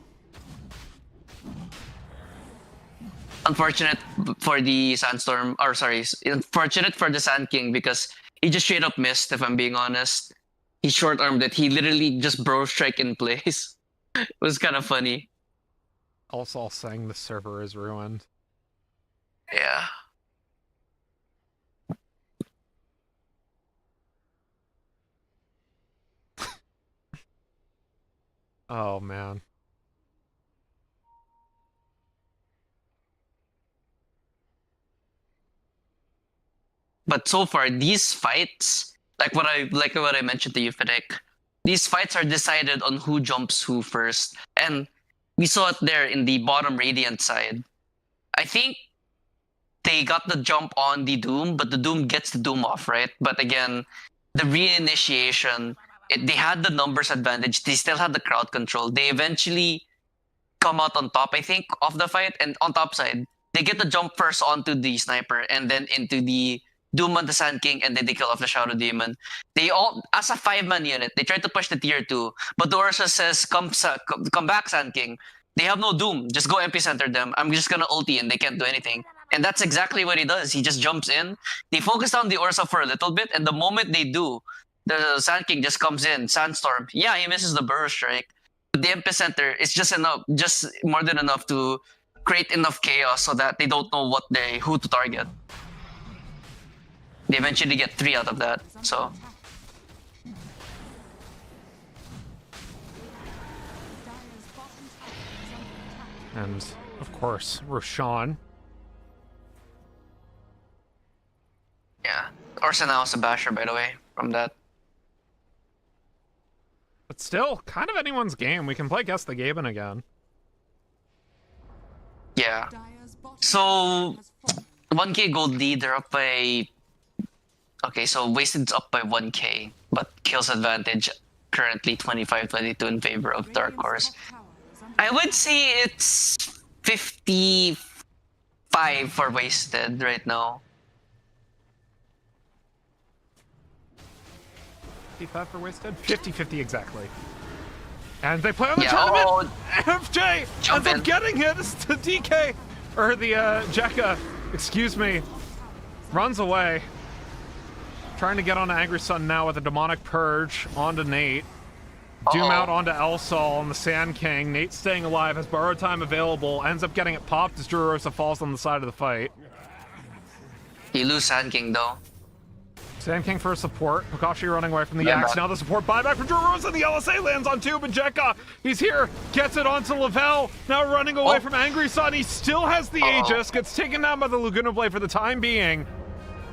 Unfortunate for the Sandstorm, or sorry, unfortunate for the Sand King because he just straight up missed, if I'm being honest. He short-armed it. He literally just bro strike in place. It was kind of funny. Also saying the server is ruined. Yeah. Oh, man. But so far, these fights, like what I mentioned to you, Fedek, these fights are decided on who jumps who first. And we saw it there in the bottom Radiant side. I think they got the jump on the Doom, but the Doom gets the Doom off, right? But again, the reinitiation, they had the numbers advantage. They still had the crowd control. They eventually come out on top, I think, of the fight. And on top side, they get the jump first onto the Sniper and then into the Doom on the Sand King, and then they kill off the Shadow Demon. They all, as a 5-man unit, they try to push the tier 2, but the Ursa says, come back, Sand King. They have no Doom. Just go epicenter them. I'm just gonna ulti and they can't do anything. And that's exactly what he does. He just jumps in. They focus on the Ursa for a little bit, and the moment they do, the Sand King just comes in. Sandstorm. Yeah, he misses the Burrow Strike. But the epicenter is just enough, just more than enough to create enough chaos so that they don't know who to target. They eventually get 3 out of that, so. And, of course, Roshan. Yeah. Ursa now is a basher, by the way, from that. But still, kind of anyone's game. We can play Guess the Gaben again. Yeah. So, 1k gold lead, they're up by... Okay, so Wasted's up by 1k, but kills advantage currently 25-22 in favor of Dark Horse. I would say it's 55 for Wasted right now. 55 for Wasted? 50-50 exactly. And they play on the Yeah, tournament! FJ jump ends up in. getting it! It's the DK! Or the, Jekka, excuse me, runs away. Trying to get onto Angry Sun now with a Demonic Purge onto Nate. Doom out onto Elsol on the Sand King. Nate staying alive, has borrowed time available, ends up getting it popped as Drorosa falls on the side of the fight. You lose Sand King though. Sand King for support. Kakashi running away from the Yeah, axe. bro. Now the support buyback for Drorosa. The LSA lands on Tube and Jekka. He's here. Gets it onto Lavelle. Now running away from Angry Sun. He still has the Aegis. Gets taken down by the Laguna Blade for the time being.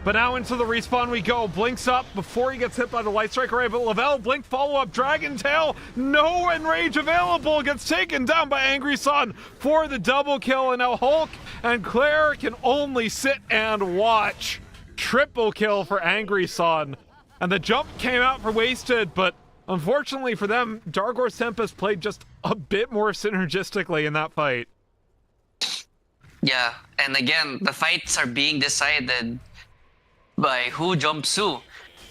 But now into the respawn we go. Blinks up before he gets hit by the Light Strike Array. But Lavelle, blink follow-up. Dragon Tail. No enrage available. Gets taken down by Angry Sun for the double kill. And now Hulk and Claire can only sit and watch. Triple kill for Angry Sun. And the jump came out for Wasted, but unfortunately for them, Dark Horse Tempest played just a bit more synergistically in that fight. Yeah, and again, the fights are being decided by who jumps who.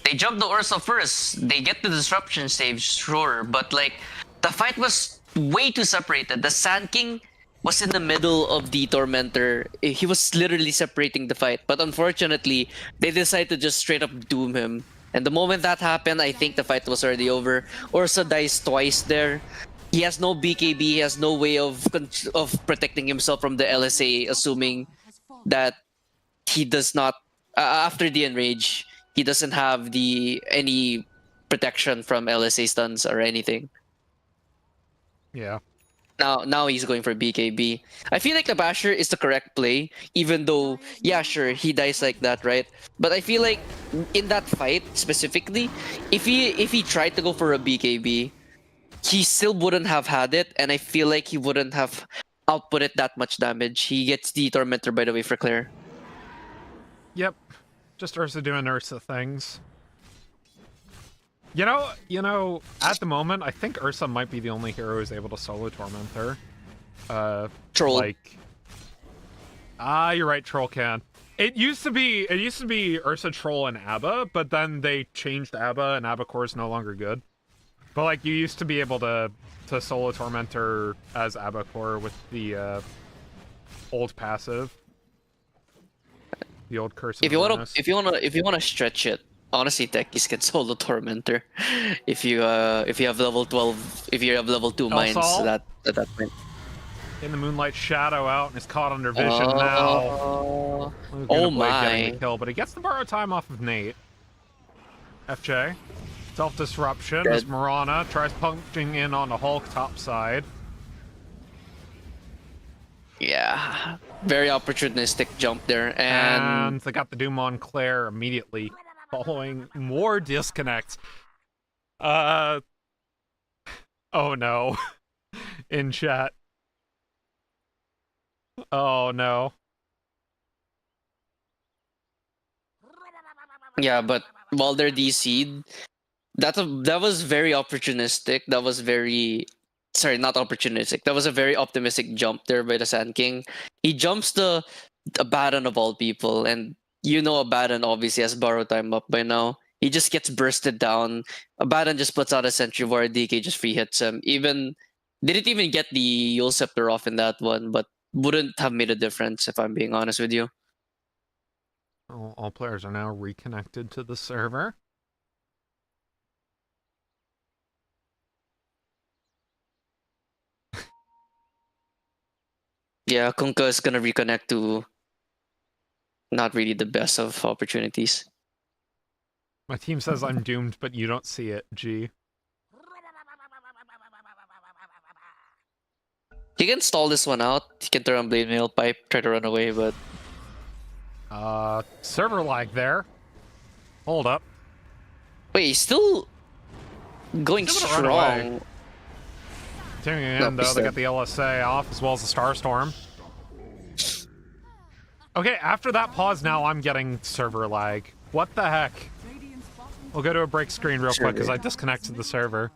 They jump the Ursa first. They get the disruption save, sure, but like The fight was way too separated. The Sand King was in the middle of the Tormentor. He was literally separating the fight. But unfortunately, they decided to just straight up doom him. And the moment that happened, I think the fight was already over. Ursa dies twice there. He has no BKB. He has no way of protecting himself from the LSA, assuming that he does not. After the enrage, he doesn't have any protection from LSA stuns or anything. Yeah. Now he's going for BKB. I feel like the Basher is the correct play, even though, yeah, sure, he dies like that, right? But I feel like in that fight specifically, if he tried to go for a BKB, he still wouldn't have had it, and I feel like he wouldn't have outputted that much damage. He gets the Tormentor, by the way, for Claire. Yep. Just Ursa doing Ursa things. You know, at the moment, I think Ursa might be the only hero who's able to solo Tormentor. Troll. Like, you're right, Troll can. It used to be Ursa, Troll, and Abba, but then they changed Abba, and Abba Core is no longer good. But like, you used to be able to solo Tormentor as Abba Core with the old passive, the old curse. If you wanna stretch it, honestly, techies can solo Tormentor. If you have level 12, if you have level 2 mines at that point. In the Moonlight Shadow out and is caught under vision now. Oh my! Getting the kill, but he gets the borrow time off of Nate. FJ, self-disruption as Mirana tries punching in on the Hulk top side. Yeah, very opportunistic jump there, and they got the Doom on Claire immediately, following more disconnects. Oh no, in chat. Oh no. Yeah, but while they're DC'd, that was very opportunistic. That was very... Sorry, not opportunistic. That was a very optimistic jump there by the Sand King. He jumps the Abaddon of all people, and you know Abaddon obviously has borrow time up by now. He just gets bursted down. Abaddon just puts out a Sentry Ward, DK just free hits him. Didn't even get the Yule Scepter off in that one, but wouldn't have made a difference if I'm being honest with you. All players are now reconnected to the server. Yeah, Kunkka is gonna reconnect to not really the best of opportunities. My team says I'm doomed, but you don't see it, G. He can stall this one out. He can turn on Blade Mail Pipe, try to run away, but... server lag there. Hold up. Wait, he's still going strong. Continuing in, though, they got the LSA off, as well as the Starstorm. Okay, after that pause, now I'm getting server lag. What the heck? We'll go to a break screen real quick, because I disconnected the server.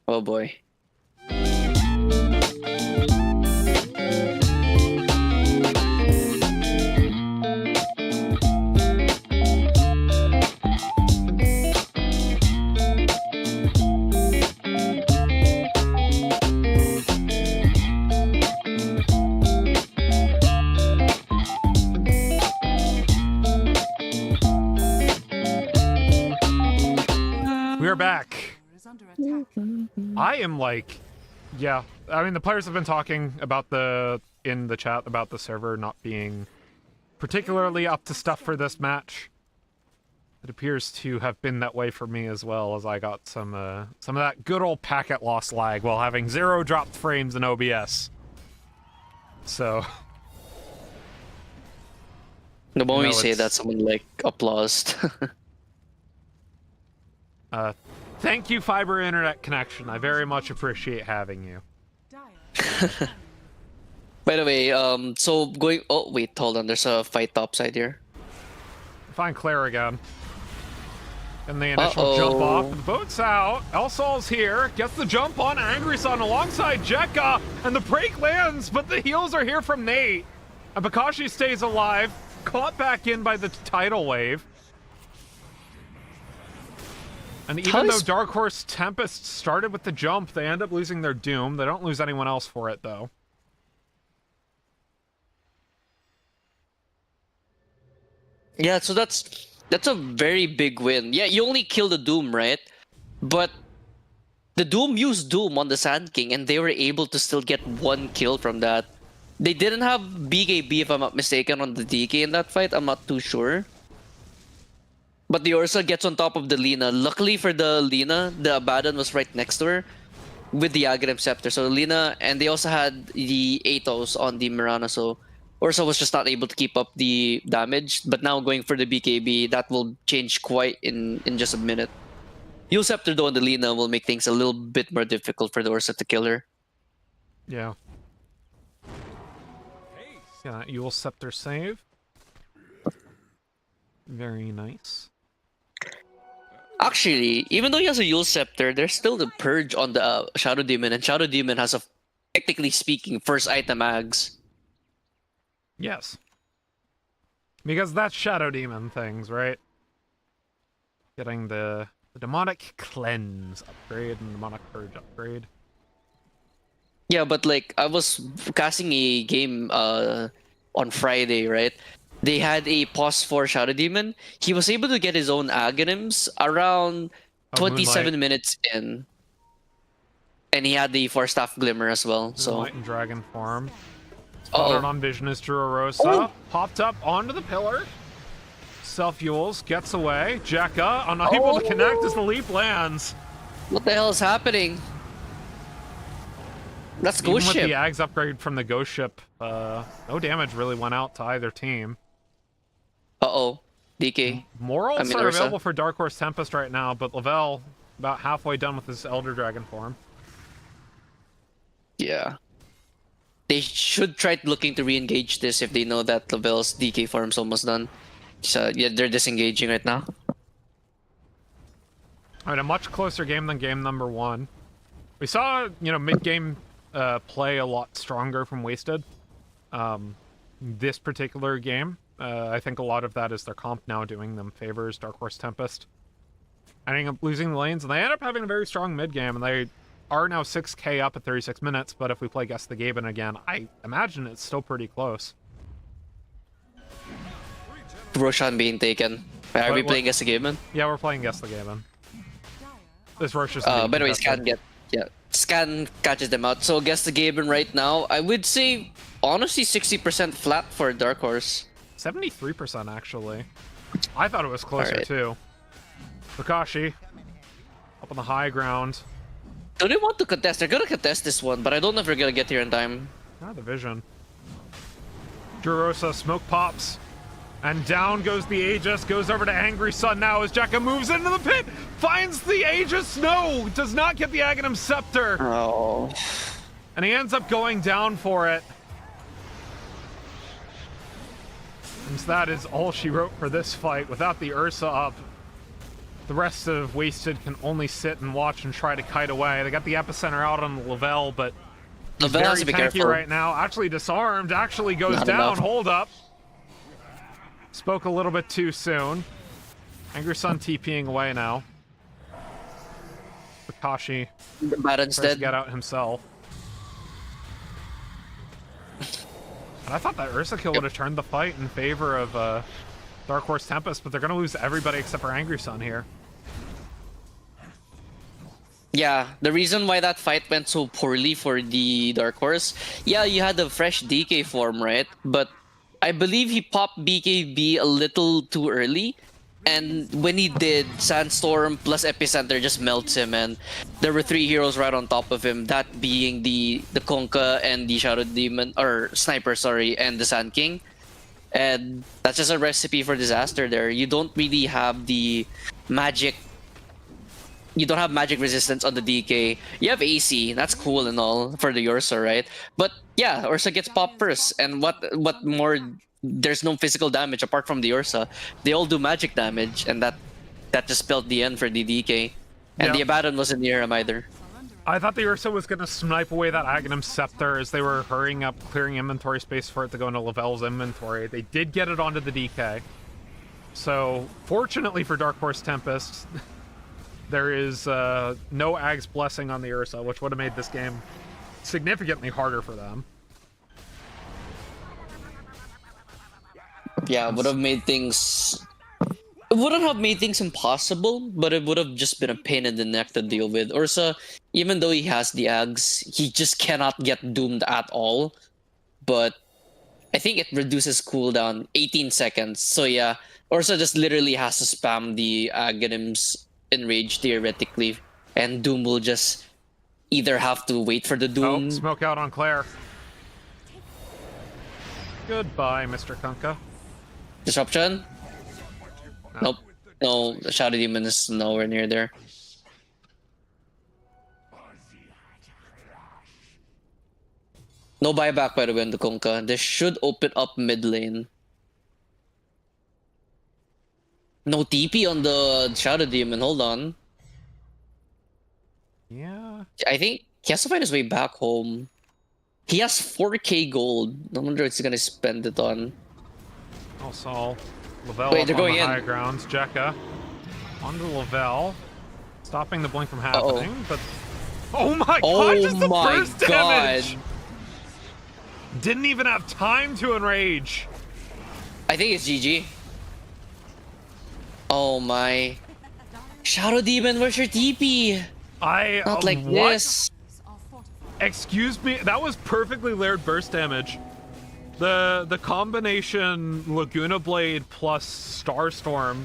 Oh boy. We're back. I am like, yeah. I mean, the players have been talking about in the chat about the server not being particularly up to stuff for this match. It appears to have been that way for me as well, as I got some of that good old packet loss lag while having 0 dropped frames in OBS. So. The moment you say that, someone like applause. Thank you, fiber internet connection. I very much appreciate having you. By the way, so going... Oh, wait, hold on. There's a fight topside here. Find Claire again. And the initial jump off. The boat's out. Elssol's here. Gets the jump on Angry Sun alongside Jekka. And the break lands, but the heals are here from Nate. And Bakashi stays alive. Caught back in by the tidal wave. And even How though is- Dark Horse Tempest started with the jump, they end up losing their Doom. They don't lose anyone else for it, though. Yeah, so that's a very big win. Yeah, you only kill the Doom, right? But the Doom used Doom on the Sand King, and they were able to still get 1 kill from that. They didn't have BKB, if I'm not mistaken, on the DK in that fight. I'm not too sure. But the Ursa gets on top of the Lina. Luckily for the Lina, the Abaddon was right next to her with the Aghanim Scepter. So Lina, and they also had the Atos on the Mirana, so Ursa was just not able to keep up the damage. But now going for the BKB, that will change quite in just a minute. Yule Scepter though on the Lina will make things a little bit more difficult for the Ursa to kill her. Yeah. Yeah, Yule Scepter save. Very nice. Actually, even though he has a Yule Scepter, there's still the Purge on the Shadow Demon, and Shadow Demon has a, technically speaking, first item Ags. Yes. Because that's Shadow Demon things, right? Getting the Demonic Cleanse upgrade and Demonic Purge upgrade. Yeah, but like, I was casting a game on Friday, right? They had a pause for Shadow Demon. He was able to get his own Aghanims around Oh, 27 Moonlight. minutes in. And he had the 4-staff Glimmer as well, so... Moonlight and Dragon form. Uh-oh. Spotted on vision is Drurorosa. Oh. Popped up onto the pillar. Self-Yules, gets away. Jekka, unable to connect as the leap lands. What the hell is happening? Let's go Even with ship. the Ags upgrade from the Ghost Ship, no damage really went out to either team. Uh-oh. DK. Morals I mean, are Ursa. available for Dark Horse Tempest right now, but Lavelle about halfway done with his Elder Dragon form. Yeah. They should try looking to re-engage this if they know that Lavelle's DK form's almost done. So yeah, they're disengaging right now. I mean, a much closer game than game number 1. We saw, mid-game play a lot stronger from Wasted. This particular game, I think a lot of that is their comp now doing them favors, Dark Horse Tempest. Ending up losing the lanes, and they end up having a very strong mid-game, and they are now 6k up at 36 minutes, but if we play Guess the Gaben again, I imagine it's still pretty close. Roshan being taken. Are we What- playing as a Gaben? Yeah, we're playing Guess the Gaben. This Rosh is By the way, Scan catches them out. So guess the Gaben right now, I would say honestly 60% flat for Dark Horse. 73% actually. I thought it was closer Alright. too. Kakashi up on the high ground. Do they want to contest? They're gonna contest this one, but I don't know if we're gonna get here in time. Ah, the vision. Drurorosa smoke pops. And down goes the Aegis, goes over to Angry Sun now as Jekka moves into the pit, finds the Aegis, no, does not get the Aghanim Scepter, Oh. and he ends up going down for it. And so that is all she wrote for this fight. Without the Ursa up, the rest of Wasted can only sit and watch and try to kite away. They got the epicenter out on Lavelle, but he's Lavelle has very to be tanky careful. right now. Actually disarmed, actually goes Not down, enough. hold up. Spoke a little bit too soon. Angry Sun TPing away now. Kakashi Baron's tries to dead. get out himself. And I thought that Ursa kill would have turned the fight in favor of Dark Horse Tempest, but they're going to lose everybody except for Angry Sun here. Yeah, the reason why that fight went so poorly for the Dark Horse, yeah, you had the fresh DK form, right? But I believe he popped BKB a little too early. And when he did, Sandstorm plus Epicenter just melts him, and there were 3 heroes right on top of him, that being the Conka and the Shadow Demon, or Sniper, sorry, and the Sand King. And that's just a recipe for disaster there. You don't really have the magic. You don't have magic resistance on the DK. You have AC, that's cool and all for the Ursa, right? But yeah, Ursa gets popped first, and what more? There's no physical damage apart from the Ursa. They all do magic damage, and that just spelled the end for the DK. And Yeah. the Abaddon wasn't near him either. I thought the Ursa was going to snipe away that Aghanim Scepter as they were hurrying up, clearing inventory space for it to go into Lavelle's inventory. They did get it onto the DK. So, fortunately for Dark Horse Tempest, there is no Ag's Blessing on the Ursa, which would have made this game significantly harder for them. Yeah, would have made things. It wouldn't have made things impossible, but it would have just been a pain in the neck to deal with. Ursa, even though he has the Ags, he just cannot get doomed at all. But I think it reduces cooldown 18 seconds. So yeah, Ursa just literally has to spam the Aghanims Enrage theoretically, and Doom will just either have to wait for the Doom. Oh, smoke out on Claire. Goodbye, Mr. Kunkka. Disruption? Nope. No, the Shadow Demon is nowhere near there. No buyback, by the way, on the Kunkka. This should open up mid lane. No TP on the Shadow Demon. Hold on. Yeah. I think he has to find his way back home. He has 4k gold. I wonder what he's gonna spend it on. Also, Lavelle Wait, up they're on going the in. high grounds. Jekka onto Lavelle, stopping the blink from happening. But oh my god, just the burst damage! Didn't even have time to enrage. I think it's GG. Oh my. Shadow Demon, where's your TP? Not like what? this. Excuse me, that was perfectly layered burst damage. The combination Laguna Blade plus Starstorm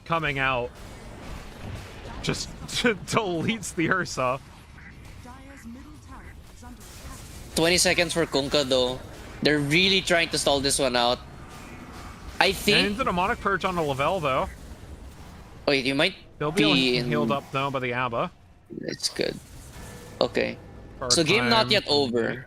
coming out just deletes the Ursa. Dire's middle tower is under attack. 20 seconds for Kunkka though. They're really trying to stall this one out. I And think. the Demonic Purge on the Lavelle though. Wait, you might They'll be be in. healed up though by the Abba. It's good. Okay. For So a game not time. yet over.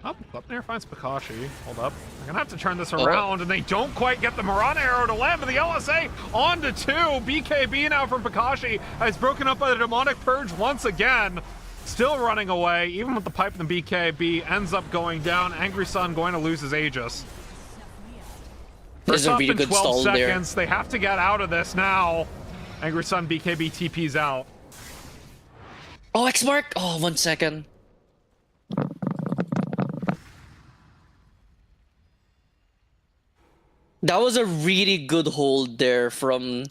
Oh, Gleipnir finds Pakashi. Hold up. They're gonna have to turn this Oh. around, and they don't quite get the Marana arrow to land, but the LSA on to 2. BKB now from Pakashi. It's broken up by the Demonic Purge once again. Still running away, even with the pipe and the BKB. Ends up going down. Angry Sun going to lose his Aegis. There's a First really up in good 12 stall there. seconds. They have to get out of this now. Angry Sun BKB TP's out. Oh, X mark. Oh, 1 second. That was a really good hold there from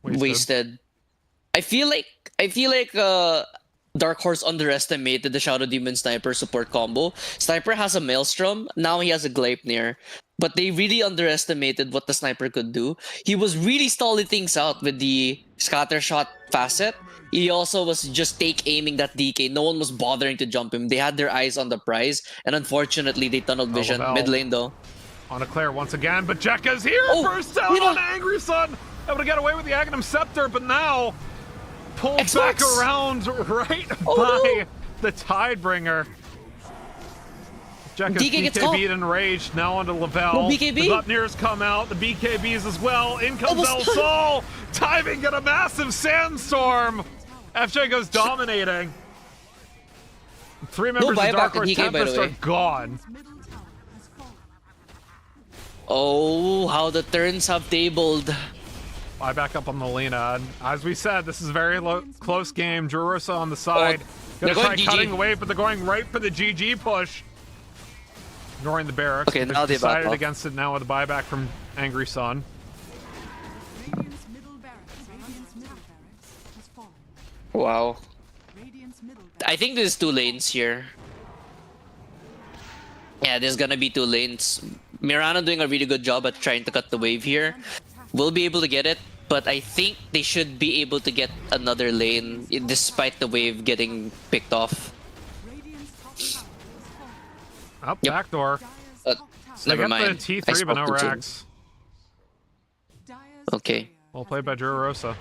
Wasted. I feel like Dark Horse underestimated the Shadow Demon Sniper support combo. Sniper has a Maelstrom, now he has a Gleipnir. But they really underestimated what the Sniper could do. He was really stalling things out with the Scatter Shot facet. He also was just aiming that DK. No one was bothering to jump him. They had their eyes on the prize, and unfortunately they tunneled vision. Lavelle. Mid lane though. On a Claire once again, but Jekka's here! Oh, First down Lina. on Angry Sun! Able to get away with the Aghanim Scepter, but now pulled Xbox. back around right Oh, by no. the Tidebringer. Jekka's DK gets caught. BKB'd enraged, now onto Lavelle. No BKB. The Gleipnir's come out, the BKBs as well. In comes Almost El done. Sol! Timing got a massive sandstorm! FJ goes dominating. 3 members of buyback Dark in Horse DK, by the Tempest are way. gone. Middle tower has fallen. Oh, how the turns have tabled. I back up on the Lina. And as we said, this is a very close game. Jurosa on the side. they're Gonna try going GG. cutting away, but they're going right for the GG push. Ignoring the barracks. Okay, They've now they back decided off. against it now with a buyback from Angry Sun. Radiant's middle barracks has fallen. Wow. Radiant's middle I think there's 2 lanes here. Yeah, there's gonna be 2 lanes. Mirana doing a really good job at trying to cut the wave here. We'll be able to get it, but I think they should be able to get another lane despite the wave getting picked off. Radiant's top tower has fallen. Up, Yep. backdoor. Dire's top tower. They Never get mind. the I T3, but spoke no too soon. racks. Dire's Okay. barrier Well has played by been Jurosa.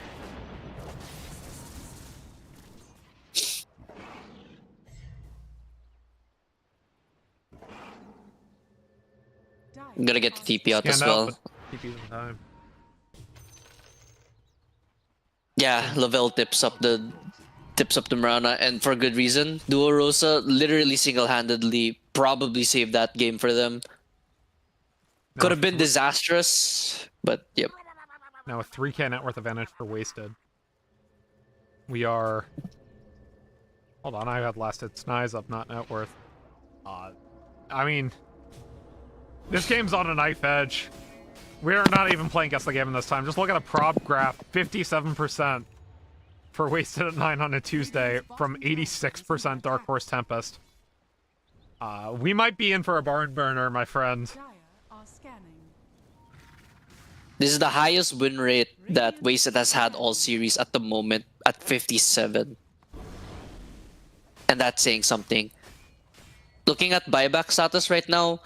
I'm gonna get the TP out as Stand well. up, but TP's in time. Yeah, Lavelle tips up the Mirana, and for good reason. Duo Rosa literally single-handedly probably saved that game for them. Could have been disastrous, but yep. Now a 3k net worth advantage for Wasted. We are... Hold on, I had lasted Snize up, not net worth. I mean... This game's on a knife edge. We are not even playing Guess the Game in this time. Just look at a prop graph. 57% for Wasted at 9 on a Tuesday from 86% Dark Horse Tempest. We might be in for a barn burner, my friend. Dire are scanning. This is the highest win rate that Wasted has had all series at the moment at 57. And that's saying something. Looking at buyback status right now,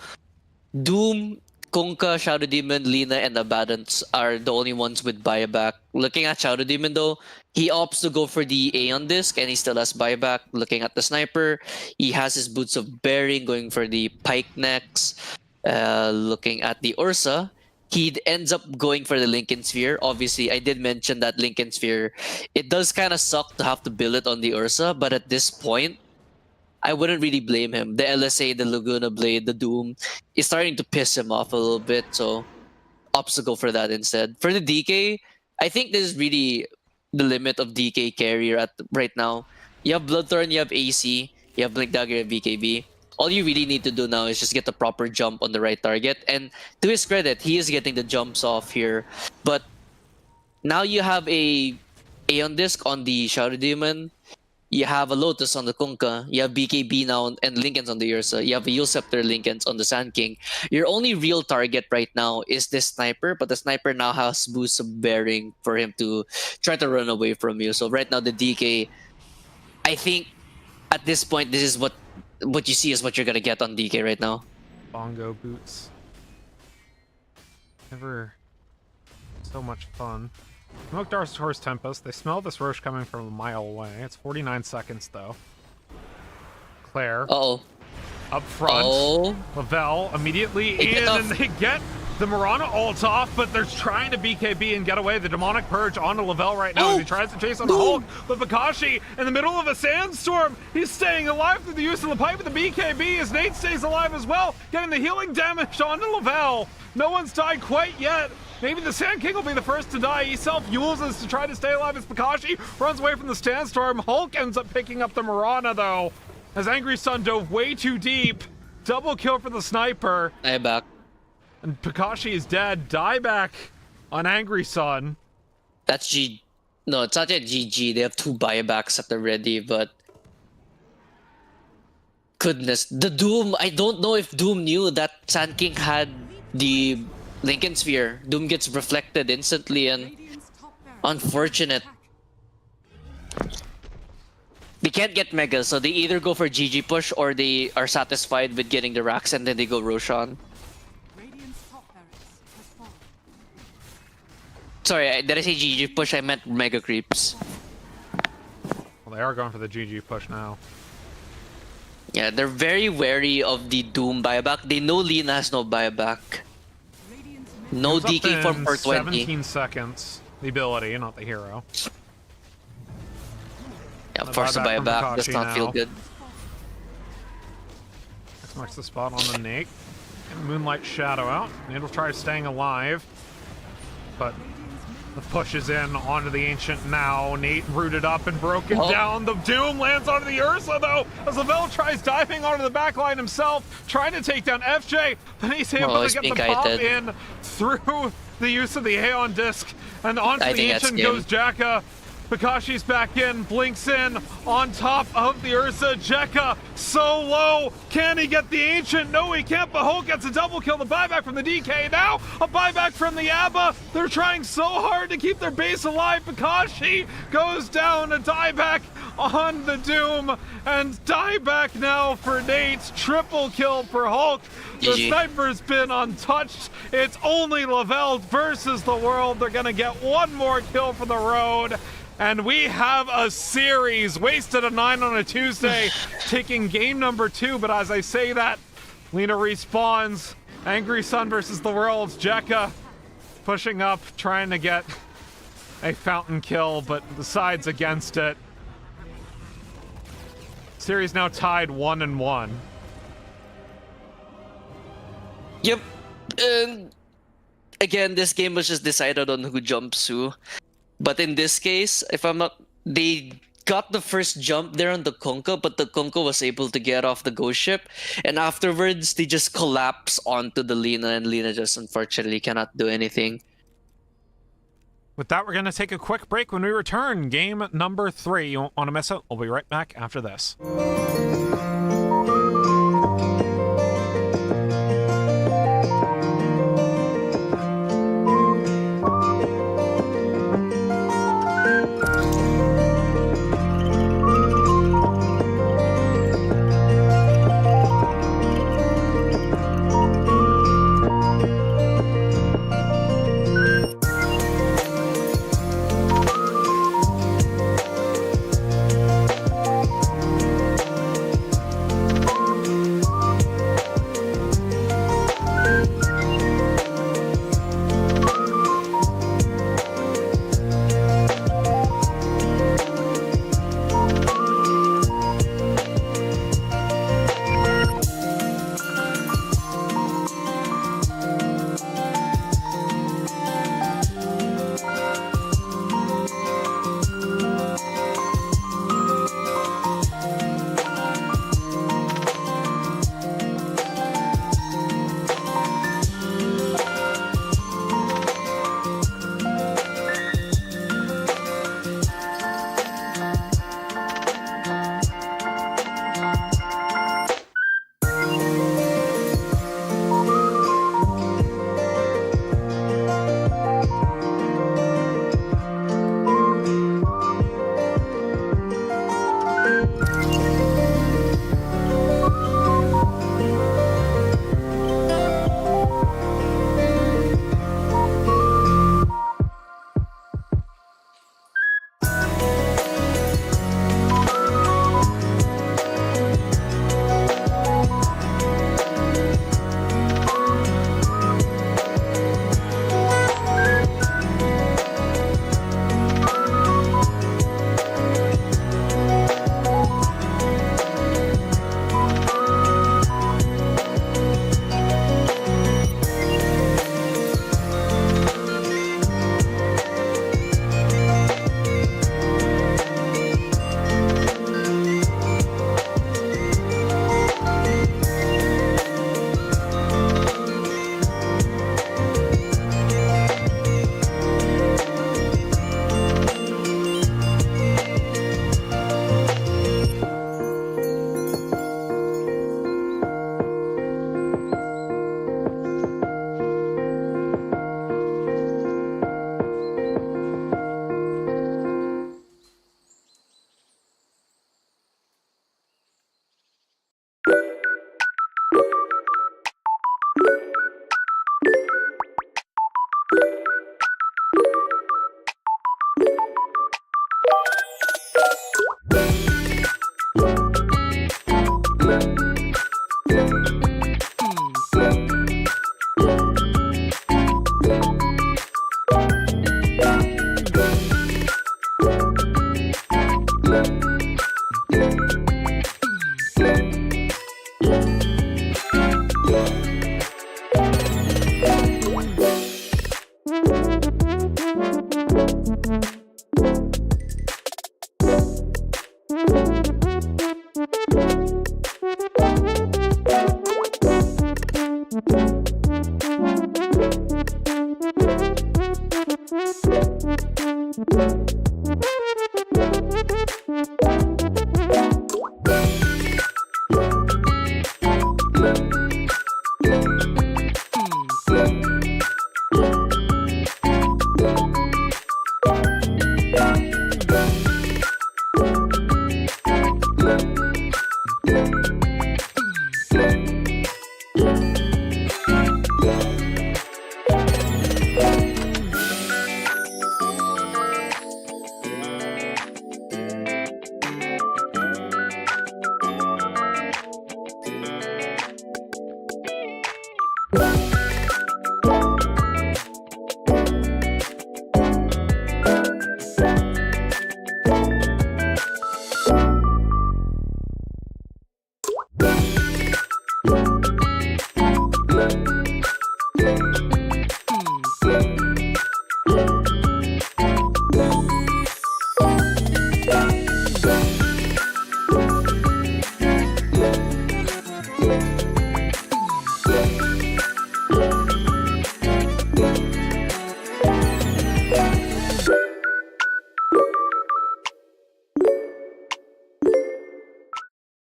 Doom, Kunkka, Shadow Demon, Lina, and Abaddon are the only ones with buyback. Looking at Shadow Demon though, he opts to go for the Aeon Disc and he still has buyback. Looking at the Sniper, he has his Boots of Bearing going for the Pike next. Looking at the Ursa, he ends up going for the Lincoln Sphere. Obviously, I did mention that Lincoln Sphere, it does kind of suck to have to build it on the Ursa, but at this point, I wouldn't really blame him. The LSA, the Laguna Blade, the Doom is starting to piss him off a little bit, so opts to go for that instead. For the DK, I think this is really the limit of DK carrier right now. You have Bloodthorn, you have AC, you have Blink Dagger and BKB. All you really need to do now is just get the proper jump on the right target. And to his credit, he is getting the jumps off here. But now you have a Aeon Disc on the Shadow Demon. You have a Lotus on the Kunkka. You have BKB now and Lincolns on the Ursa. You have a Yule Scepter Lincolns on the Sand King. Your only real target right now is this Sniper, but the Sniper now has Boost of Bearing for him to try to run away from you. So right now the DK, I think at this point, this is what you see is what you're gonna get on DK right now. Bongo boots. Never so much fun. Smoke Dark Horse Tempest. They smell this Roche coming from a mile away. It's 49 seconds though. Claire. Uh-oh. Up front. Oh. Lavelle immediately in, and they get the Mirana ult off, but they're trying to BKB and get away. The Demonic Purge onto Lavelle right now as he tries to chase on the Hulk, but Bakashi in the middle of a sandstorm, he's staying alive through the use of the pipe with the BKB as Nate stays alive as well, getting the healing damage onto Lavelle. No one's died quite yet. Maybe the Sand King will be the first to die. He self-uses to try to stay alive as Bakashi runs away from the sandstorm. Hulk ends up picking up the Mirana though, as Angry Sun dove way too deep. Double kill for the Sniper. I back. And Bakashi is dead. Dieback on Angry Sun. That's G. No, it's not yet GG. They have 2 buybacks at the ready, but goodness, the Doom. I don't know if Doom knew that Sand King had the Lincoln Sphere. Doom gets reflected instantly, and Radiant's top barracks unfortunate. attack. They can't get Mega, so they either go for GG push or they are satisfied with getting the racks and then they go Roshan. Radiant's top barracks has fallen. Sorry, did I say GG push? I meant Mega Creeps. Well, they are going for the GG push now. Yeah, they're very wary of the Doom buyback. They know Lina has no buyback. Radiant's No It's up DK from in 420. 17 seconds. The ability, not the hero. Yeah, The forced to buy buyback from back does Bakashi not feel now. good. Next marks the spot on the Nate. And Moonlight Shadow out. Nate will try staying alive. But the push is in onto the Ancient now. Nate rooted up and broken down. The Doom lands onto the Ursa though, as Lavelle tries diving onto the backline himself, trying to take down FJ, but he's able he's to get the being pop kited. in through the use of the Aeon Disc. And onto I the think that's Ancient game. goes Jacka. Bakashi's back in, blinks in, on top of the Ursa. Jekka so low. Can he get the Ancient? No, he can't, but Hulk gets a double kill. The buyback from the DK now. A buyback from the Abba. They're trying so hard to keep their base alive. Bakashi goes down. A dieback on the Doom. And dieback now for Nate. Triple kill for Hulk. The GG. Sniper's been untouched. It's only Lavelle versus the world. They're going to get one more kill for the road. And we have a series. Wasted a 9 on a Tuesday, taking game number 2. But as I say that, Lina respawns. Angry Sun versus the world. Jekka pushing up, trying to get a fountain kill, but the side's against it. Series now tied 1-1. Yep. And again, this game was just decided on who jumps who. But in this case, if I'm not, they got the first jump there on the Kunkka, but the Kunkka was able to get off the ghost ship, and afterwards they just collapse onto the Lina, and Lina just unfortunately cannot do anything. With that, we're going to take a quick break. When we return, game number 3. You won't want to miss it. We'll be right back after this.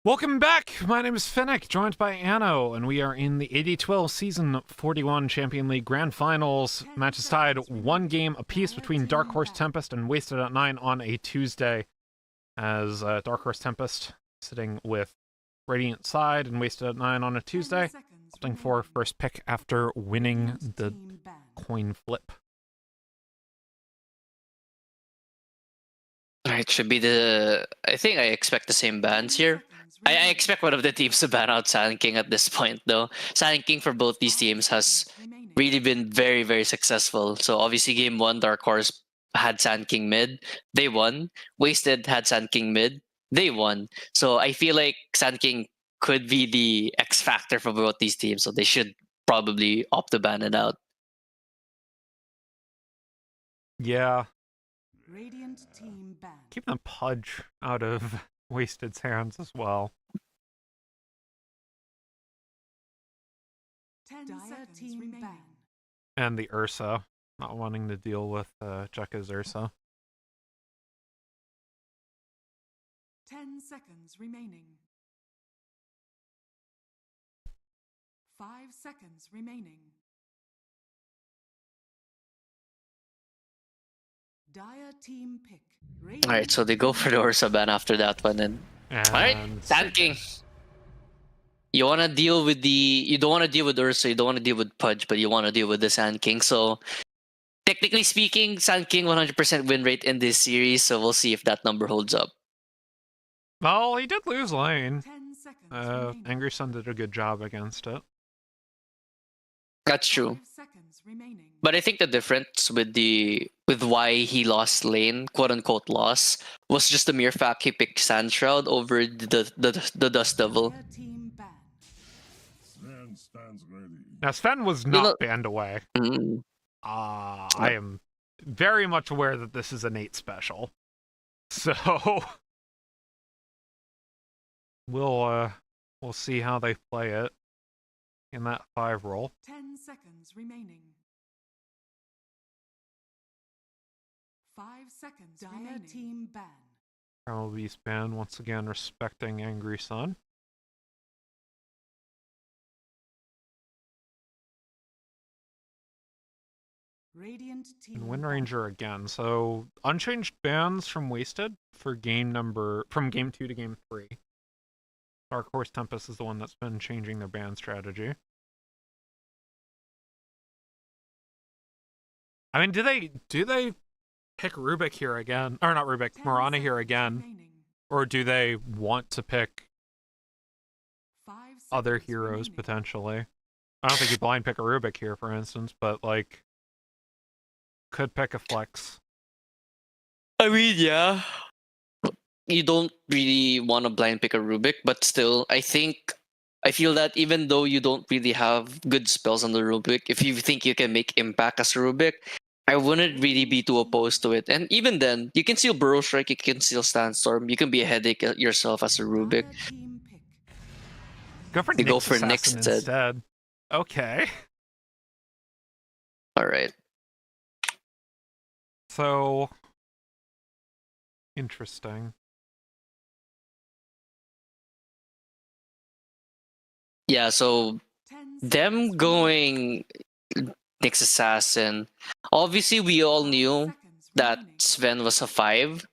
Welcome back! My name is Finnick, joined by Anno, and we are in the AD2L Season 41 Champion League Grand Finals. Match is tied 1 game apiece between Dark Horse Tempest and Wasted at 9 on a Tuesday, as Dark Horse Tempest sitting with Radiant side and Wasted at 9 on a Tuesday, opting for first pick after winning the coin flip. It should be the. I think I expect the same bans here. I expect one of the teams to ban out Sand King at this point, though. Sand King for both these teams has really been very, very successful. So obviously, game 1, Dark Horse had Sand King mid. They won. Wasted had Sand King mid. They won. So I feel like Sand King could be the X factor for both these teams. So they should probably opt to ban it out. Yeah. Radiant team ban. Keep the Pudge out of Wasted's hands as well. 10 seconds remaining. And the Ursa, not wanting to deal with Jekka's Ursa. 10 seconds remaining. 5 seconds remaining. Dire team pick. All right, so they go for the Ursa ban after that one, and all right, Sand King. You want to deal with the. You don't want to deal with Ursa. You don't want to deal with Pudge, but you want to deal with the Sand King. So, technically speaking, Sand King 100% win rate in this series. So we'll see if that number holds up. Well, he did lose lane. 10 seconds remaining. Angry Sun did a good job against it. That's true. 5 seconds remaining. But I think the difference with why he lost lane, quote unquote loss, was just the mere fact he picked Sand Shroud over the Dust Devil. Dire team ban. Sven stands ready. Now, Sven was not banned away. Mm. I am very much aware that this is a Nate special. So we'll see how they play it in that 5 role. 10 seconds remaining. 5 seconds remaining. Team ban. Primal Beast ban once again respecting Angry Sun. Radiant team. And Wind Ranger again. So unchanged bans from Wasted for from game 2 to game 3. Dark Horse Tempest is the one that's been changing their ban strategy. I mean, do they pick Rubik here again? Or not Rubik, 10 Mirana here seconds again? remaining. Or do they want to pick 5 other seconds heroes remaining. potentially? I don't think you blind pick a Rubik here, for instance, but like could pick a Flex. I mean, yeah. You don't really want to blind pick a Rubik, but still, I feel that even though you don't really have good spells on the Rubik, if you think you can make impact as a Rubik, I wouldn't really be too opposed to it. And even then, you can still Burrow Strike, you can still Sandstorm, you can be a headache yourself as a Rubik. Dire team pick. Go for They Nyx go for Nyx Assassin instead. instead. Okay. Alright. So interesting. Yeah, so 10 them seconds going Nyx Assassin. Obviously, we all knew seconds that remaining. Sven was a 5.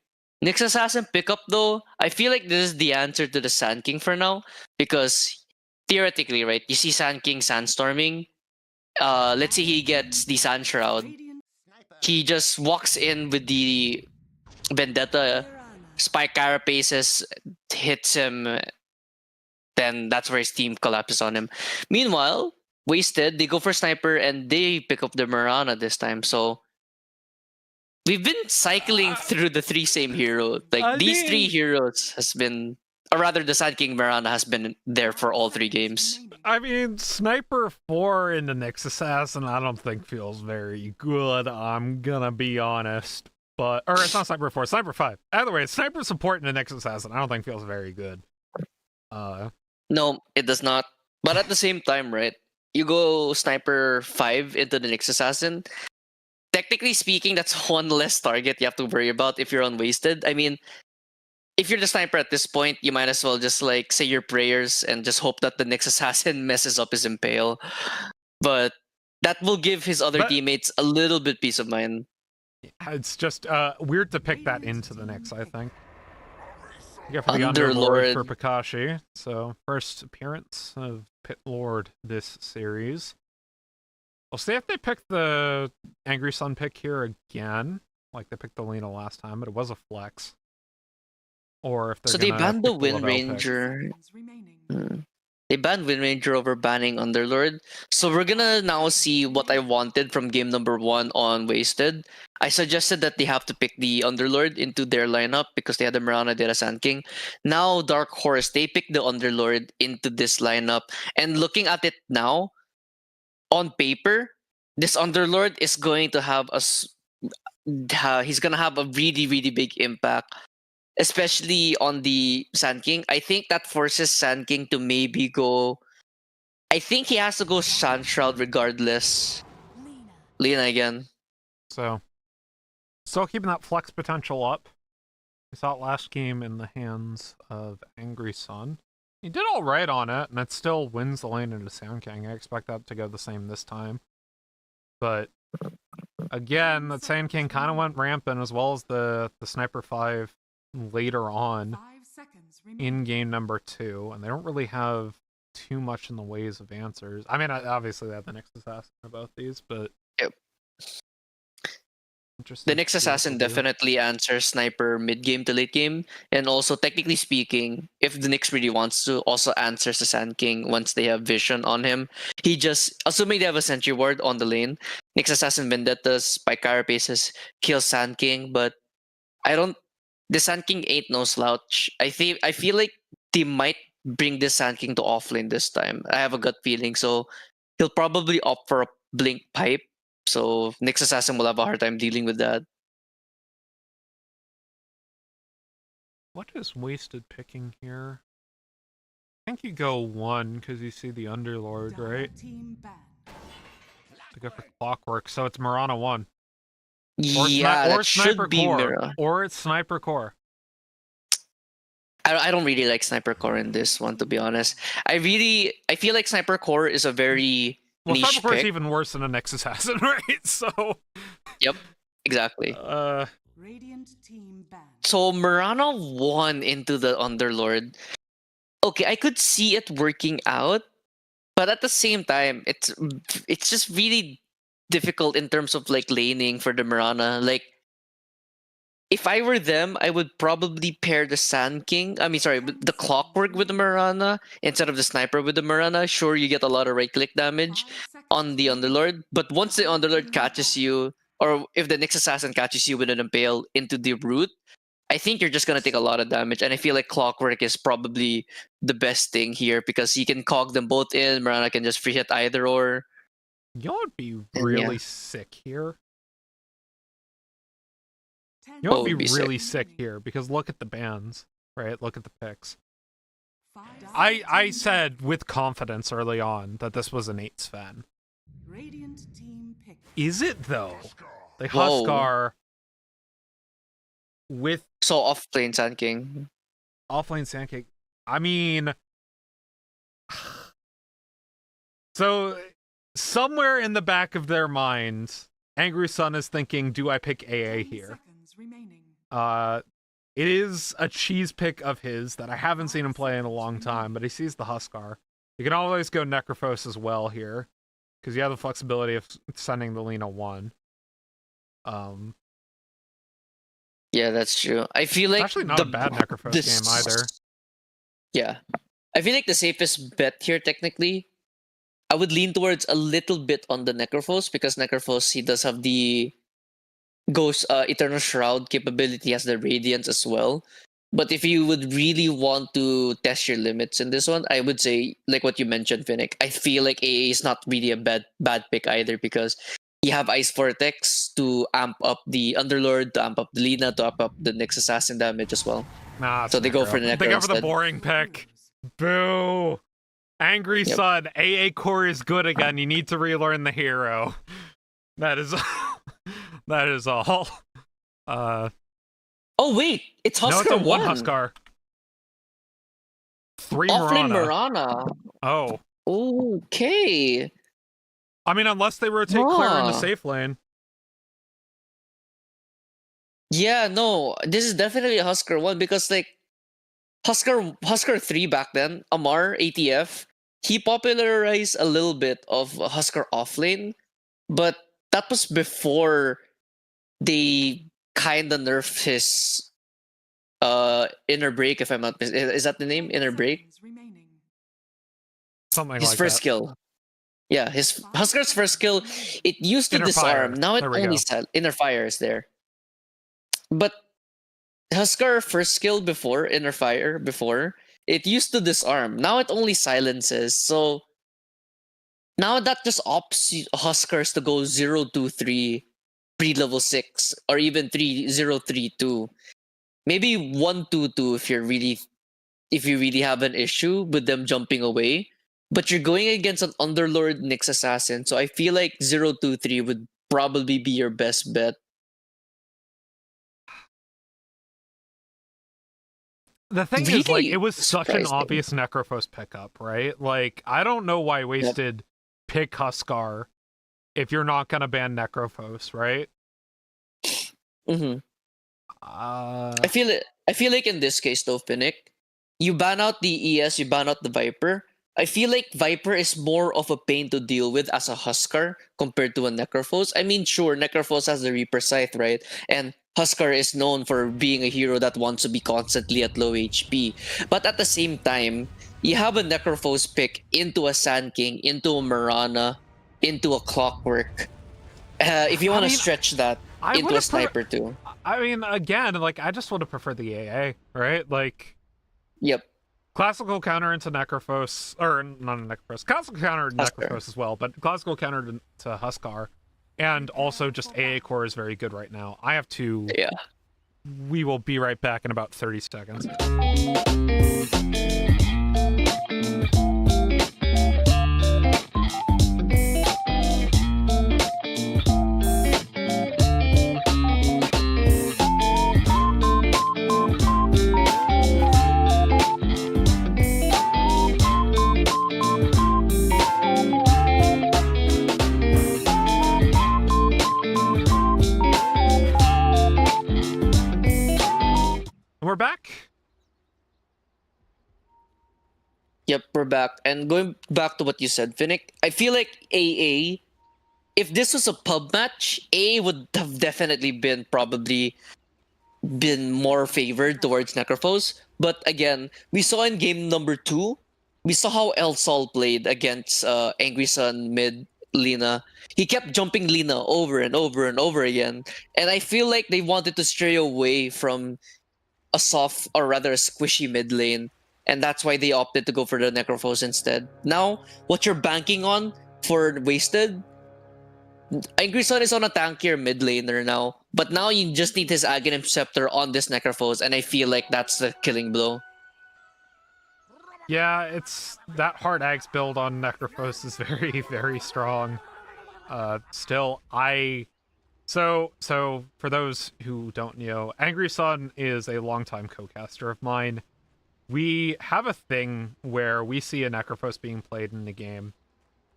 Nyx Assassin pickup, though, I feel like this is the answer to the Sand King for now. Because theoretically, right, you see Sand King Sandstorming. Let's say he gets the Sand Shroud. Radiant He just walks in with the Vendetta, Spike Carapaces, hits him, then that's where his team collapses on him. Meanwhile, Wasted, they go for Sniper and they pick up the Mirana this time. So we've been cycling through the 3 same heroes. Like these 3 heroes has been, or rather the Sand King Mirana has been there for all 3 games. remaining. I mean, Sniper 4 into Nyx Assassin I don't think feels very good, I'm gonna be honest. But or it's not Sniper 4, Sniper 5. Either way, Sniper support into Nyx Assassin I don't think feels very good. No, it does not. But at the same time, right? You go Sniper 5 into the Nyx Assassin. Technically speaking, that's one less target you have to worry about if you're unwasted. I mean, if you're the sniper at this point, you might as well just like say your prayers and just hope that the next assassin messes up his impale. But that will give his other But- teammates a little bit peace of mind. It's just weird to pick that into the Nyx, I think. You go for the Underlord Underlord. for Pikashi. So, first appearance of Pit Lord this series. We'll see if they pick the Angry Sun pick here again, like they picked the Lena last time, but it was a flex. Or if they're So they gonna banned the pick Wind Lavelle pick. Ranger. Seconds remaining. They banned Wind Ranger over banning Underlord. So we're gonna now see what I wanted from game number 1 on Wasted. I suggested that they have to pick the Underlord into their lineup because they had the Mirana, they had a Sand King. Now Dark Horse, they picked the Underlord into this lineup. And looking at it now, on paper, this Underlord is going to have he's gonna have a really, really big impact. Especially on the Sand King. I think that forces Sand King to maybe go. I think he has to go Sand Shroud regardless. Lena again. So, still keeping that flex potential up. We saw it last game in the hands of Angry Sun. He did all right on it, and it still wins the lane into Sand King. I expect that to go the same this time. But again, that Sand King kind of went rampant, as well as the Sniper 5 later on 5 seconds remaining. in game number 2, and they don't really have too much in the ways of answers. I mean, obviously they have the next assassin for both these, but Yep. interesting The to next see what assassin they do. definitely answers Sniper mid game to late game. And also, technically speaking, if the Nyx really wants to, also answers the Sand King once they have vision on him. He just, assuming they have a Sentry Ward on the lane, Nyx Assassin Vendettas, by Carapaces, kills Sand King, but the Sand King ain't no slouch. I feel like they might bring the Sand King to offlane this time. I have a gut feeling, so he'll probably opt for a Blink Pipe. So Nyx Assassin will have a hard time dealing with that. What is Wasted picking here? I think you go 1 because you see the Underlord, Dire right? Team banned. To go for Clockwork, so it's Mirana 1. Or Yeah, that Sniper should be Core. Mira. Or it's Sniper Core. I don't really like Sniper Core in this one, to be honest. I feel like Sniper Core is a very Well, niche Sniper Core is pick. even worse than a Nyx Assassin, right? So, Yep, exactly. Radiant team banned. So Mirana won into the Underlord. Okay, I could see it working out, but at the same time, it's just really difficult in terms of like laning for the Mirana. Like, if I were them, I would probably pair the Sand King. I mean, sorry, the Clockwork with the Mirana instead of the Sniper with the Mirana. Sure, you get a lot of right-click damage 5 seconds on the remaining. Underlord, but once the Underlord catches you, or if the Nyx Assassin catches you with an Impale into the root, I think you're just gonna take a lot of damage. And I feel like Clockwork is probably the best thing here because he can cog them both in. Mirana can just free hit either or. you know what would be yeah. really sick here? 10 You know what Oh, would it'd be be sick. really sick here? Because look at the bans, right? Look at the picks. 5 I seconds said with confidence early on that this was an 8 Sven. remaining. Radiant team pick. Is it though? They Whoa. Huskar with So off lane Sand King. offlane Sandcake. I mean, so somewhere in the back of their minds, Angry Sun is thinking, "Do I pick AA 10 here?" seconds remaining. It is a cheese pick of his that I haven't seen him play in a long time, but he sees the Huskar. You can always go Necrophos as well here, because you have the flexibility of sending the Lena 1. Yeah, that's true. I feel It's like actually not a bad Necrophos this- game either. Yeah. I feel like the safest bet here, technically, I would lean towards a little bit on the Necrophos because Necrophos, he does have the Ghost Eternal Shroud capability, has the Radiance as well. But if you would really want to test your limits in this one, I would say, like what you mentioned, Finnick, I feel like AA is not really a bad pick either because you have Ice Vortex to amp up the Underlord, to amp up the Lina, to amp up the Nyx Assassin damage as well. Nah, it's So they go Necro. for the They Necro go for the instead. boring pick. Boo! Angry Yep. Sun, AA core is good again. You need to relearn the hero. That is that is all. Oh wait, it's No, Husker it's a one 1. Huskar. 3 Offlane Mirana. Mirana. Oh. Okay. I mean, unless they rotate Claire into safe lane. Yeah, no, this is definitely a Husker 1 because like Husker 3 back then, Amar ATF, he popularized a little bit of Husker offlane, but that was before they kind of nerfed his inner break, if I'm not is that the name, inner break? Something His like first that. skill. Yeah, his Huskar's first skill, it used to Inner disarm. fire. Now it There we only go. inner fire is there. But Husker first skill before, inner fire before, it used to disarm. Now it only silences. So now that just opts Huskers to go 0-2-3 pre-level 6 or even 3-0-3-2. Maybe 1-2-2 if you really have an issue with them jumping away. But you're going against an Underlord Nyx Assassin, so I feel like 0-2-3 would probably be your best bet. The thing is, like, Really it was such an surprising. obvious Necrophos pickup, right? Like, I don't know why Wasted pick Huskar if you're not gonna ban Necrophos, right? Mm-hmm. Uh, I feel like in this case though, Finnick, you ban out the ES, you ban out the Viper. I feel like Viper is more of a pain to deal with as a Huskar compared to a Necrophos. I mean, sure, Necrophos has the Reaper Scythe, right? And Huskar is known for being a hero that wants to be constantly at low HP. But at the same time, you have a Necrophos pick into a Sand King, into a Mirana, into a Clockwork. If you want to stretch that into a Sniper too. I mean, again, like, I just would have preferred the AA, right? Like, Yep. classical counter into Necrophos, or not a Necrophos, classical counter to Huskar. Necrophos as well, but classical counter to Huskar, and also just AA core is very good right now. I have to. Yeah. We will be right back in about 30 seconds. We're back. Yep, we're back. And going back to what you said, Finnick, I feel like AA, if this was a pub match, AA would have definitely been more favored towards Necrophos. But again, we saw in game number 2, we saw how El Sol played against Angry Sun mid Lina. He kept jumping Lina over and over and over again. And I feel like they wanted to stray away from a soft, or rather a squishy mid lane, and that's why they opted to go for the Necrophos instead. Now, what you're banking on for Wasted, Angry Sun is on a tankier mid laner now, but now you just need his Aghanim Scepter on this Necrophos, and I feel like that's the killing blow. Yeah, it's that hard axe build on Necrophos is very, very strong. Still, So for those who don't know, Angry Sun is a longtime co-caster of mine. We have a thing where we see a Necrophos being played in the game,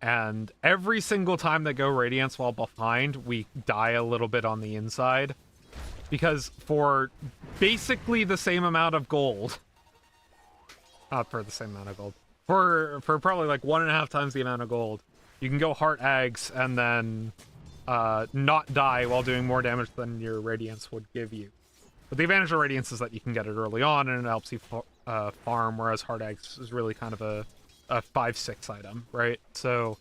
and every single time they go Radiance while behind, we die a little bit on the inside. Because for basically the same amount of gold, not for the same amount of gold, for probably like 1.5 times the amount of gold, you can go Heart Aghs and then not die while doing more damage than your Radiance would give you. But the advantage of Radiance is that you can get it early on and it helps you farm, whereas Heart Aghs is really kind of a 5-6 item, right? So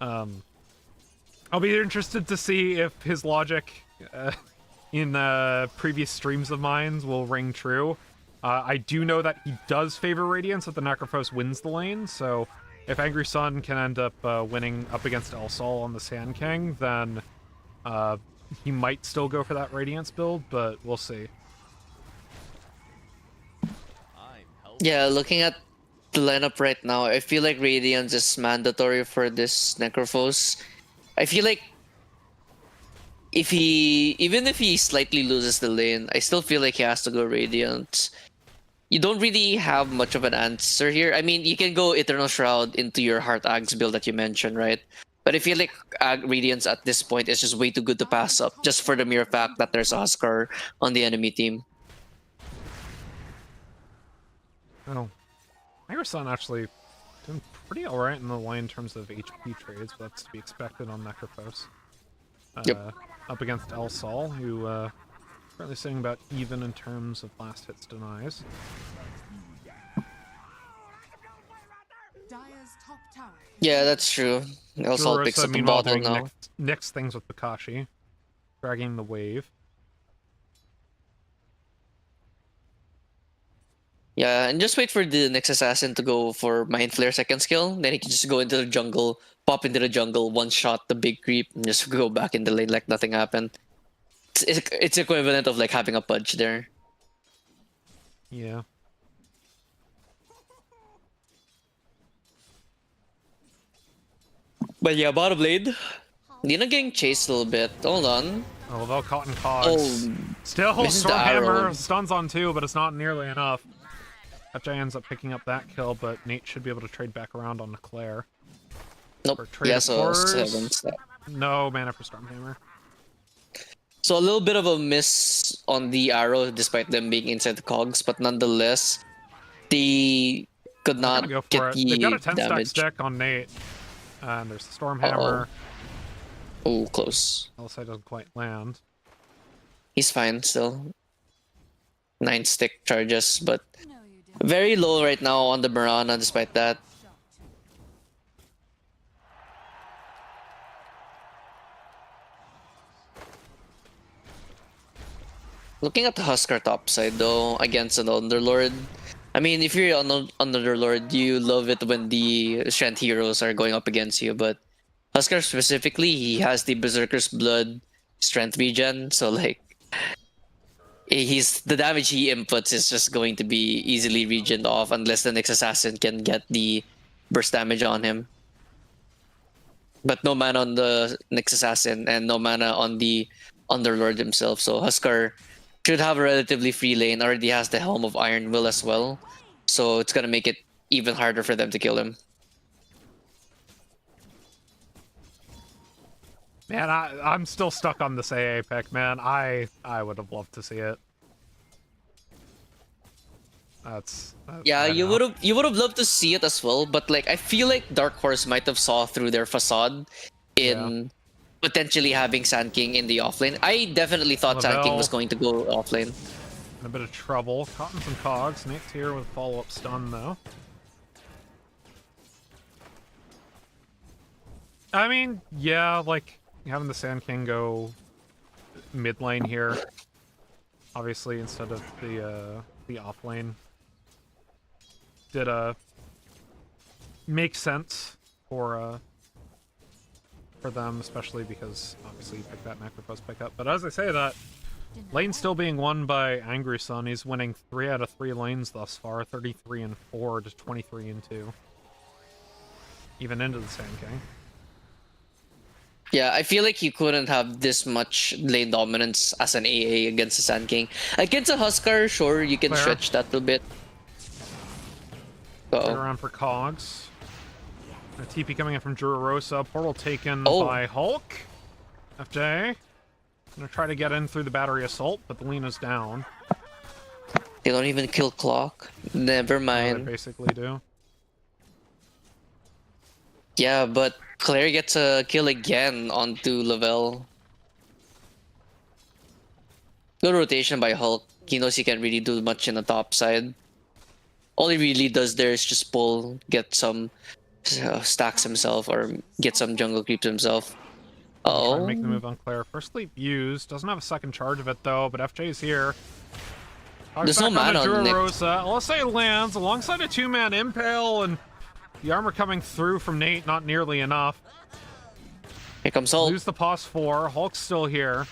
I'll be interested to see if his logic in previous streams of mine will ring true. I do know that he does favor Radiance if the Necrophos wins the lane, so if Angry Sun can end up winning up against El Sol on the Sand King, then he might still go for that Radiance build, but we'll see. Yeah, looking at the lineup right now, I feel like Radiance is mandatory for this Necrophos. I feel like even if he slightly loses the lane, I still feel like he has to go Radiant. You don't really have much of an answer here. I mean, you can go Eternal Shroud into your Heart Axe build that you mentioned, right? But I feel like Radiance at this point is just way too good to pass up, just for the mere fact that there's a Huskar on the enemy team. Oh, Sun actually doing pretty alright in the line in terms of HP trades, but that's to be expected on Necrophos. Yep. Up against El Sol, who currently sitting about even in terms of last hits denies. Dire's top tower. Yeah, that's true. Also picks Jurosa, up the meanwhile, bottle doing now. Nyx things with Pikachi, dragging the wave. Yeah, and just wait for the next assassin to go for Mind Flare second skill. Then he can just go into the jungle, pop into the jungle, one shot the big creep, and just go back in the lane like nothing happened. It's equivalent of like having a pudge there. Yeah. But yeah, bottom lane. Lina getting chased a little bit. Hold on. Oh, well, caught in cogs. Oh, Still, misses the Stormhammer arrow. stuns on 2, but it's not nearly enough. FJ ends up picking up that kill, but Nate should be able to trade back around on Claire. Nope. Or trade Yeah, of so course. 7 step. No mana for Stormhammer. So a little bit of a miss on the arrow, despite them being inside the cogs, but nonetheless, they could They're not gonna go for get it. the They've got a 10-stack damage. stick on Nate. And there's the Stormhammer. Oh, close. LSI doesn't quite land. He's fine still. 9 stick charges, but very low right now on the Mirana despite that. Looking at the Huskar top side though, against an Underlord. I mean, if you're an Underlord, you love it when the strength heroes are going up against you, but Huskar specifically, he has the Berserker's Blood strength regen, so like the damage he inputs is just going to be easily regened off unless the next assassin can get the burst damage on him. But no mana on the next assassin and no mana on the Underlord himself, so Huskar should have a relatively free lane, already has the Helm of Iron Will as well, so it's gonna make it even harder for them to kill him. Man, I'm still stuck on this AA pick, man. I would have loved to see it. That's Yeah, I you know. would have loved to see it as well, but like I feel like Dark Horse might have saw through their facade in potentially having Sand King in the offlane. I definitely thought Sand King Lavelle. was going to go offlane. In a bit of trouble. Caught in some cogs. Nate's here with follow-up stun, though. I mean, yeah, like, having the Sand King go mid lane here, obviously, instead of the off lane, did make sense for them, especially because obviously you picked that Necrophos pickup. But as I say that, lane still being won by Angry Sun. He's winning 3 out of 3 lanes thus far, 33-4 to 23-2. Even into the Sand King. Yeah, I feel like you couldn't have this much lane dominance as an AA against a Sand King. Against a Huskar, sure, you can Fair. stretch that a bit. Get Uh-oh. around for cogs. A TP coming in from Jurosa. Portal taken Oh. by Hulk. FJ. Gonna try to get in through the battery assault, but the Lena's down. They don't even kill Clock. Never They mind. basically do. Yeah, but Claire gets a kill again onto Lavelle. Good rotation by Hulk. He knows he can't really do much in the top side. All he really does there is just pull, get some stacks himself, or get some jungle creeps himself. Try Uh-oh. to make the move on Claire. First leap used. Doesn't have a second charge of it, though, but FJ's here. There's no mana on Nick. Jurosa. LSA lands alongside a 2-man Impale, and the armor coming through from Nate, not nearly enough. Here comes Hulk. Lose the pos 4. Hulk's still here.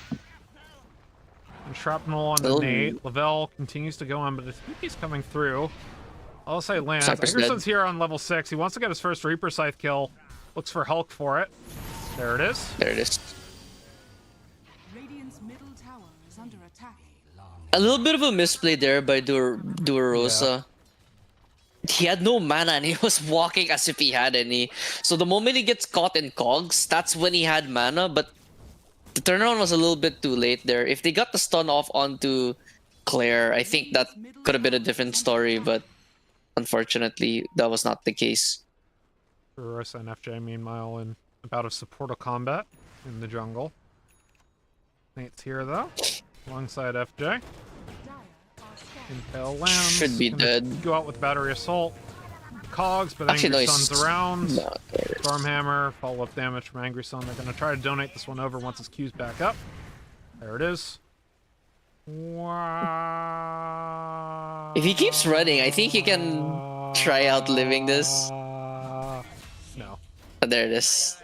And shrapnel on Oh. Nate. Lavelle continues to go on, but the TP's coming through. LSA lands. Cypher's dead. Angerson's here on level 6. He wants to get his first Reaper Scythe kill. Looks for Hulk for it. There it is. There it is. A little bit of a misplay there by Duerosa. He had no mana and he was walking as if he had any. So the moment he gets caught in cogs, that's when he had mana, but the turnaround was a little bit too late there. If they got the stun off onto Claire, I think that could have been a different story, but unfortunately, that was not the case. Ursa and FJ, meanwhile, in a bout of supportal combat in the jungle. Nate's here, though, alongside FJ. Dire are scanning. Impale lands. Should be Gonna dead. Go out with Battery Assault. Cogs, but Actually, no, Angry he's Sun's around. not there. Stormhammer, follow-up damage from Angry Sun. They're going to try to donate this one over once his Q's back up. There it is. Wow. If he keeps running, I think he can try outliving this. No. There it is.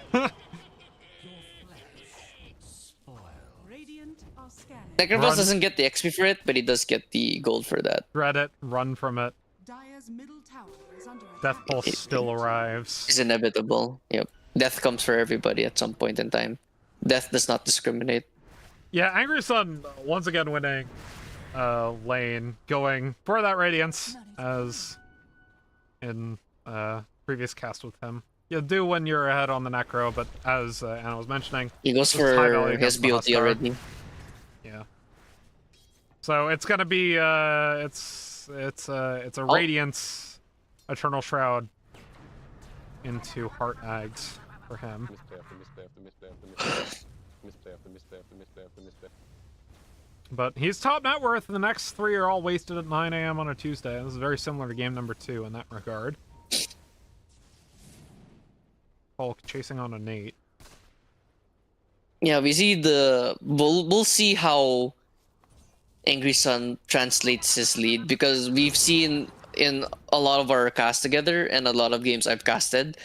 Radiant are scanning. Sacrifice Run. doesn't get the XP for it, but he does get the gold for that. Dread it, run from it. Dire's middle tower is under Death attack. Pulse still arrives. It's inevitable. Yep. Death comes for everybody at some point in time. Death does not discriminate. Yeah, Angry Sun once again winning lane, going for that Radiance as in previous cast with him. You do when you're ahead on the Necro, but as Anna was mentioning, He goes Just high value for his against the BOT Huskar. already. yeah. So it's gonna be it's a Radiance Eternal Shroud into Heart Ags for him. But he's top net worth, and the next 3 are all wasted at 9 AM on a Tuesday. This is very similar to game number 2 in that regard. Hulk chasing on a Nate. Yeah, we see we'll see how Angry Sun translates his lead, because we've seen in a lot of our cast together and a lot of games I've casted,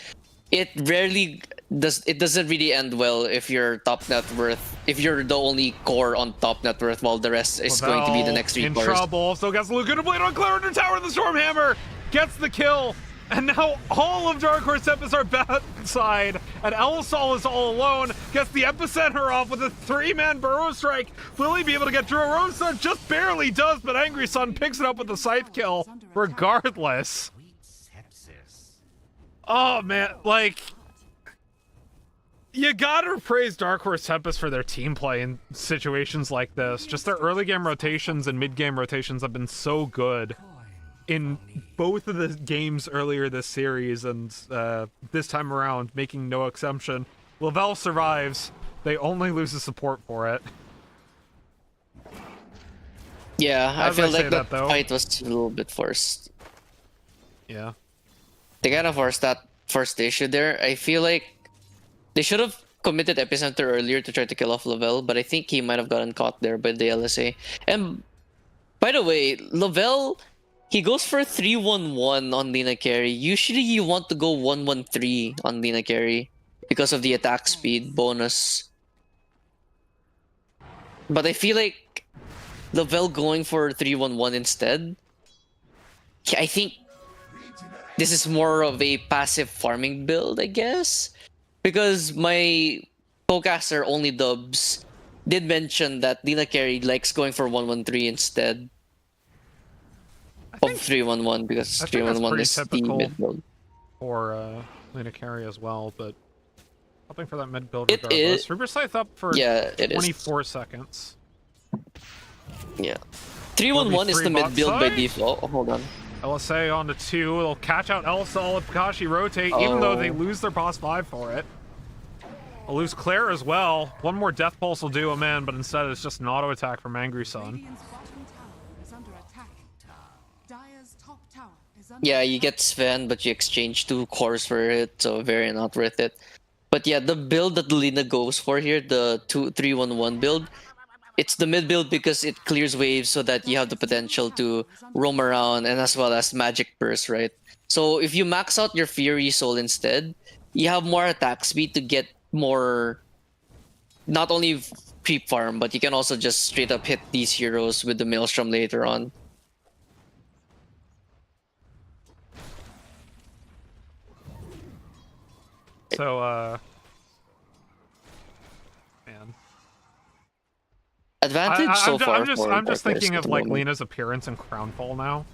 it doesn't really end well if you're top net worth, if you're the only core on top net worth while the rest is going to be the next 3 in cores. trouble. Still gets Luke to blade on Claire under tower. The Stormhammer gets the kill. And now all of Dark Horse Tempest are bad side, and Elsol is all alone, gets the epicenter off with a 3-man burrow strike. Will he be able to get Drorosa? Just barely does, but Angry Sun picks it up with the scythe kill regardless. Oh man, like, you gotta praise Dark Horse Tempest for their team play in situations like this. Just their early game rotations and mid game rotations have been so good in both of the games earlier this series, and this time around, making no exception. Lavelle survives. They only lose the support for it. Yeah, I As feel I say like that, that though- fight was a little bit forced. Yeah. They kind of forced that first issue there. I feel like they should have committed Epicenter earlier to try to kill off Lavelle, but I think he might have gotten caught there by the LSA. And by the way, Lavelle, he goes for 3-1-1 on Lina Carey. Usually you want to go 1-1-3 on Lina Carey because of the attack speed bonus. But I feel like Lavelle going for 3-1-1 instead, I think this is more of a passive farming build, I guess. Because my co-caster Only Dubs did mention that Lina Carey likes going for 1-1-3 instead of 3-1-1, because I think that's 3-1-1 pretty is the typical. mid build. For Lina Carey as well, but hoping for that mid build It regardless. is- Reaper Scythe up for Yeah, it is. 24 seconds. Yeah. 3-1-1 is the bot mid build by side? default. Oh, hold on. LSA on to 2. They'll catch out Elsol if Kakashi rotate, even though they lose their boss 5 for it. They'll lose Claire as well. One more Death Pulse will do him in, but instead it's just an auto attack from Angry Sun. Radiant's bottom tower is under attack. Dire's top tower is under Yeah, you get Sven, but you exchange 2 cores for it, so very not worth it. But yeah, the build that Lina goes for here, the 3-1-1 build, it's the mid build because it clears waves so that you have the potential to roam around, and as well as magic burst, right? So if you max out your Fury Soul instead, you have more attack speed to get more, not only creep farm, but you can also just straight up hit these heroes with the Maelstrom later on. So, man. advantage so far. I'm just for thinking Dark Horse of at the like moment. Lena's appearance in Crownfall now.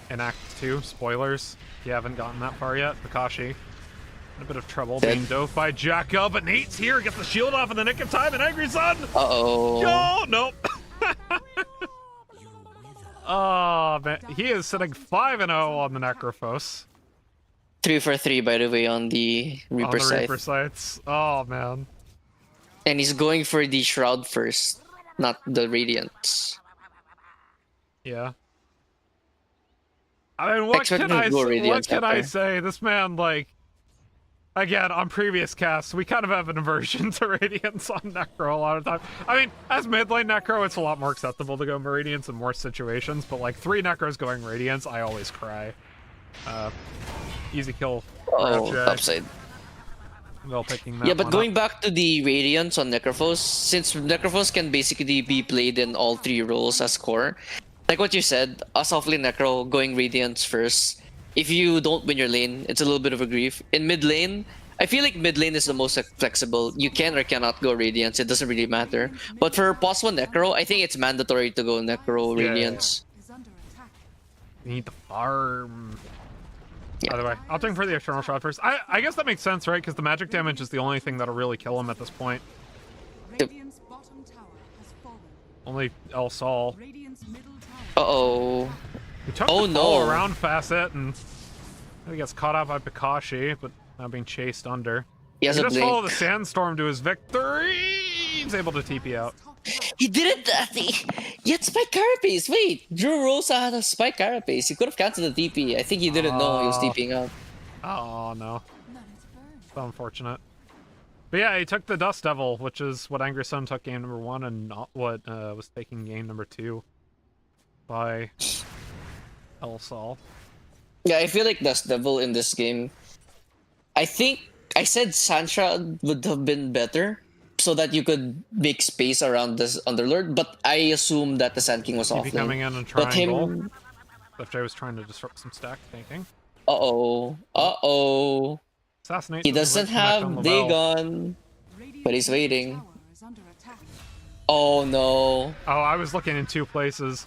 In Act 2, spoilers. If you haven't gotten that far yet, Kakashi. In a bit of trouble Dead. being dove by Jacko, but Nate's here, gets the shield off in the nick of time, and Angry Sun! Uh-oh. Yo, nope. Oh, man. He is sitting 5-0 on the Necrophos. 3 for 3, by the way, on the Reaper On the side. Reaper sites. Oh, man. And he's going for the Shroud first, not the Radiance. Yeah. I mean, what Expect can him to I go say? What Radiance can I after. say? This man, like, again, on previous casts, we kind of have an aversion to Radiance on Necro a lot of time. I mean, as mid lane Necro, it's a lot more acceptable to go Radiance in more situations, but like 3 Necros going Radiance, I always cry. Easy kill. Oh, Jay. upside. Well picking that Yeah, but one going up. back to the Radiance on Necrophos, since Necrophos can basically be played in all 3 roles as core, like what you said, us offlane Necro going Radiance first. If you don't win your lane, it's a little bit of a grief. In mid lane, I feel like mid lane is the most flexible. You can or cannot go Radiance, it doesn't really matter. But for pos 1 Necro, I think it's mandatory to go Necro Yeah. Radiance. Is under attack. You need the farm. Yeah. By the way, opting for the external shot first. I guess that makes sense, right? Because the magic damage is the only thing that'll really kill him at this point. Radiant's bottom tower has fallen. Only El Sol. Radiant's middle tower. Uh-oh. He took Oh, the fall no. around facet and he gets caught out by Pikashi, but now being chased under. He has He a just follow the blink. sandstorm to his victory. He's able to TP out. Top tower. He didn't. He had Spike Carapace. Wait, Drew Rosa had a Spike Carapace. He could have cancelled the TP. I think he didn't know he was TPing out. Oh no, None is burned. so unfortunate. But yeah, he took the Dust Devil, which is what Angry Sun took game number 1, and not what was taking game number 2 by El Sol. Yeah, I feel like Dust Devil in this game. I think I said Santra would have been better so that you could make space around this Underlord, but I assume that the Sand King was TP coming offlane. in and But triangle. him. FJ was trying to disrupt some stack thinking. Uh-oh. Uh-oh. Assassinate. He doesn't have Dagon, but he's Radiant's waiting. tower is under attack. Oh no. Oh, I was looking in 2 places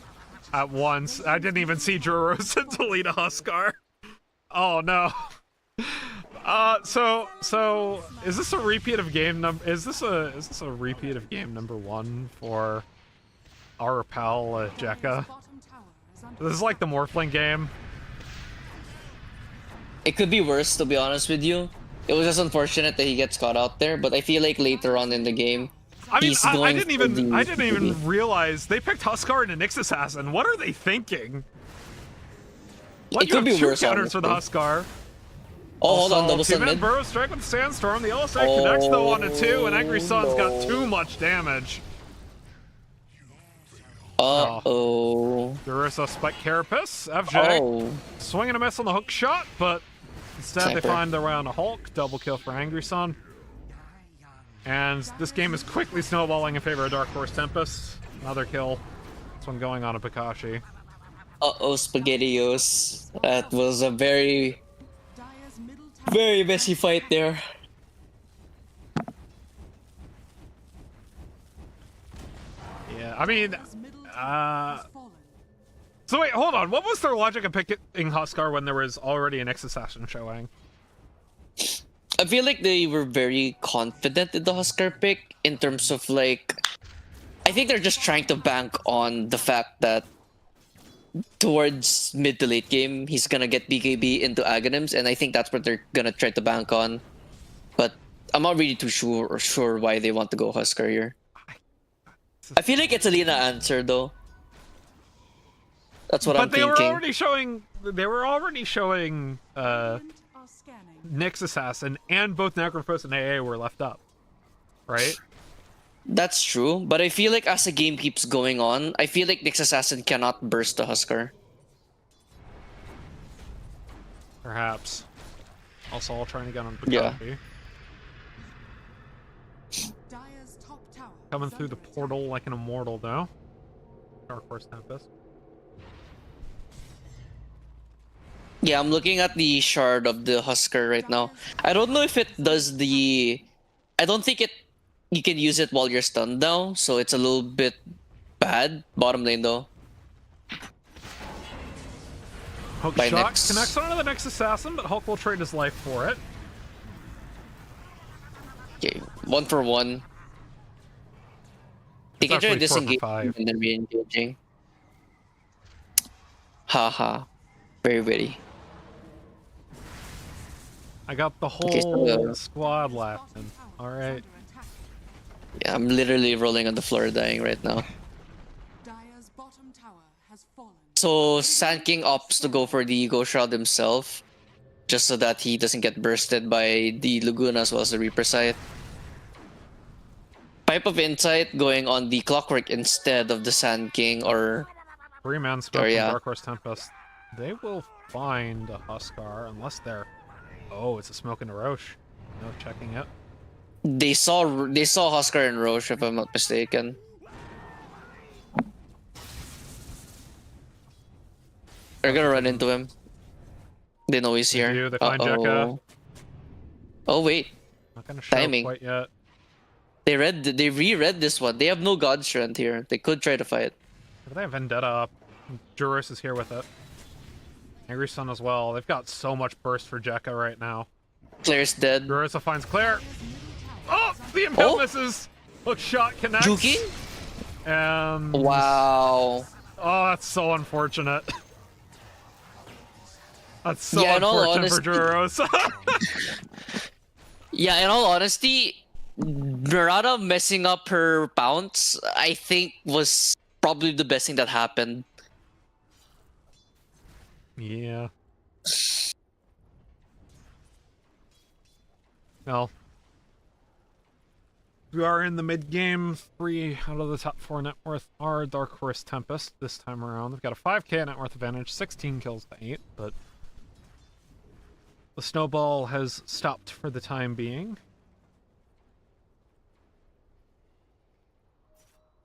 at once. I didn't even see Juros delete a Huskar. Oh no. So is this a repeat of game number? Is this a repeat of game number 1 for our pal Jekka? Bottom tower is under This is like the Morphling game. It could be worse, to be honest with you. It was just unfortunate that he gets caught out there, but I feel like later on in the game, I mean, he's I going didn't for even the I didn't even TP. realize they picked Huskar and a Nyx Assassin. What are they thinking? What, It you could have be 2 worse, counters for the honestly. Huskar. Oh, hold on, double two-man summon. burrow strike with the sandstorm. The LSA connects though on a 2, and Angry Sun's got no. too much damage. Uh-oh. Durissa Spike Carapace, FJ Oh. swinging a miss on the hook shot, but instead they Sniper. find their way on a Hulk. Double kill for Angry Sun. And this game is quickly snowballing in favor of Dark Horse Tempest. Another kill. This one going on a Pikashi. Uh-oh, SpaghettiOs. That was a very, Dire's middle tower. very messy fight there. Yeah, I mean, Dire's middle tower has fallen. so wait, hold on. What was their logic of picking Huskar when there was already an X-Assassin showing? I feel like they were very confident in the Huskar pick in terms of like, I think they're just trying to bank on the fact that towards mid to late game, he's gonna get BKB into Aghanims, and I think that's what they're gonna try to bank on. But I'm not really too sure why they want to go Huskar here. I feel like it's a Lina answer though. That's what I'm But they thinking. were already showing. They were already showing Radiant are scanning. Nyx Assassin, and both Necrophos and AA were left up, right? That's true, but I feel like as the game keeps going on, I feel like Nyx Assassin cannot burst the Huskar. Perhaps. Also, all trying to get on Yeah. Pikachu. Dire's top tower Coming is through the under portal like an immortal now. Dark Horse Tempest. Yeah, I'm looking at the shard of the Huskar right now. I don't know if it does the... I don't think it you can use it while you're stunned now, so it's a little bit bad. Bottom lane though. Hulk By shot Nyx. connects onto the next assassin, but Hulk will trade his life for it. Okay, 1-for-1. They It's can try actually 4 for disengaging 5. and then re-engaging. Haha. Very witty. I got the whole Okay, so, squad laughing. All right. Yeah, I'm literally rolling on the floor dying right now. Dire's bottom tower has fallen. So Sand King opts to go for the Ego Shroud himself, just so that he doesn't get bursted by the Laguna as well as the Reaper Scythe. Pipe of Insight going on the Clockwork instead of the Sand King, or 3-man smoke Oh, from yeah. Dark Horse Tempest. They will find a Huskar unless they're. Oh, it's a smoke into Roche. No checking it. they saw Huskar and Roche, if I'm not mistaken. They're gonna run into him. They know he's They here. do, they find Jekka. Uh-oh. Oh wait, Not gonna show Timing. quite yet. they reread this one. They have no God Strength here. They could try to fight. But they have Vendetta up. Juris is here with it. Angry Sun as well. They've got so much burst for Jekka right now. Claire's dead. Jurisa finds Claire. Oh, the impale Oh. misses. Hook shot connects. Juking? And Wow. oh, that's so unfortunate. That's so Yeah, in all unfortunate for Jurisa. Yeah, in all honesty, Murata messing up her bounce, I think, was probably the best thing that happened. Yeah. Well, we are in the mid game. 3 out of the top 4 net worth are Dark Horse Tempest this time around. They've got a 5k net worth advantage, 16 kills to 8, but the snowball has stopped for the time being.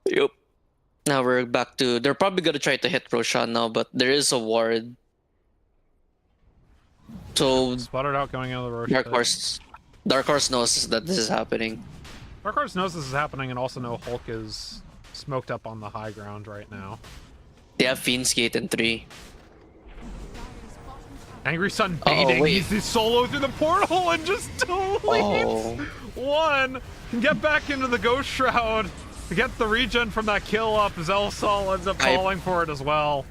Yep. Now we're back to... They're probably gonna try to hit Roshan now, but there is a ward. So Spotted out going out of the Roche pit. Dark Horse knows that this is happening. Dark Horse knows this is happening and also know Hulk is smoked up on the high ground right now. They have Fiend's Gate in 3. Angry Sun Uh-oh, baiting. wait. He's solo through the portal and just leaves. Oh. One can get back into the Ghost Shroud to get the regen from that kill up. Zelsol ends up falling for it as well.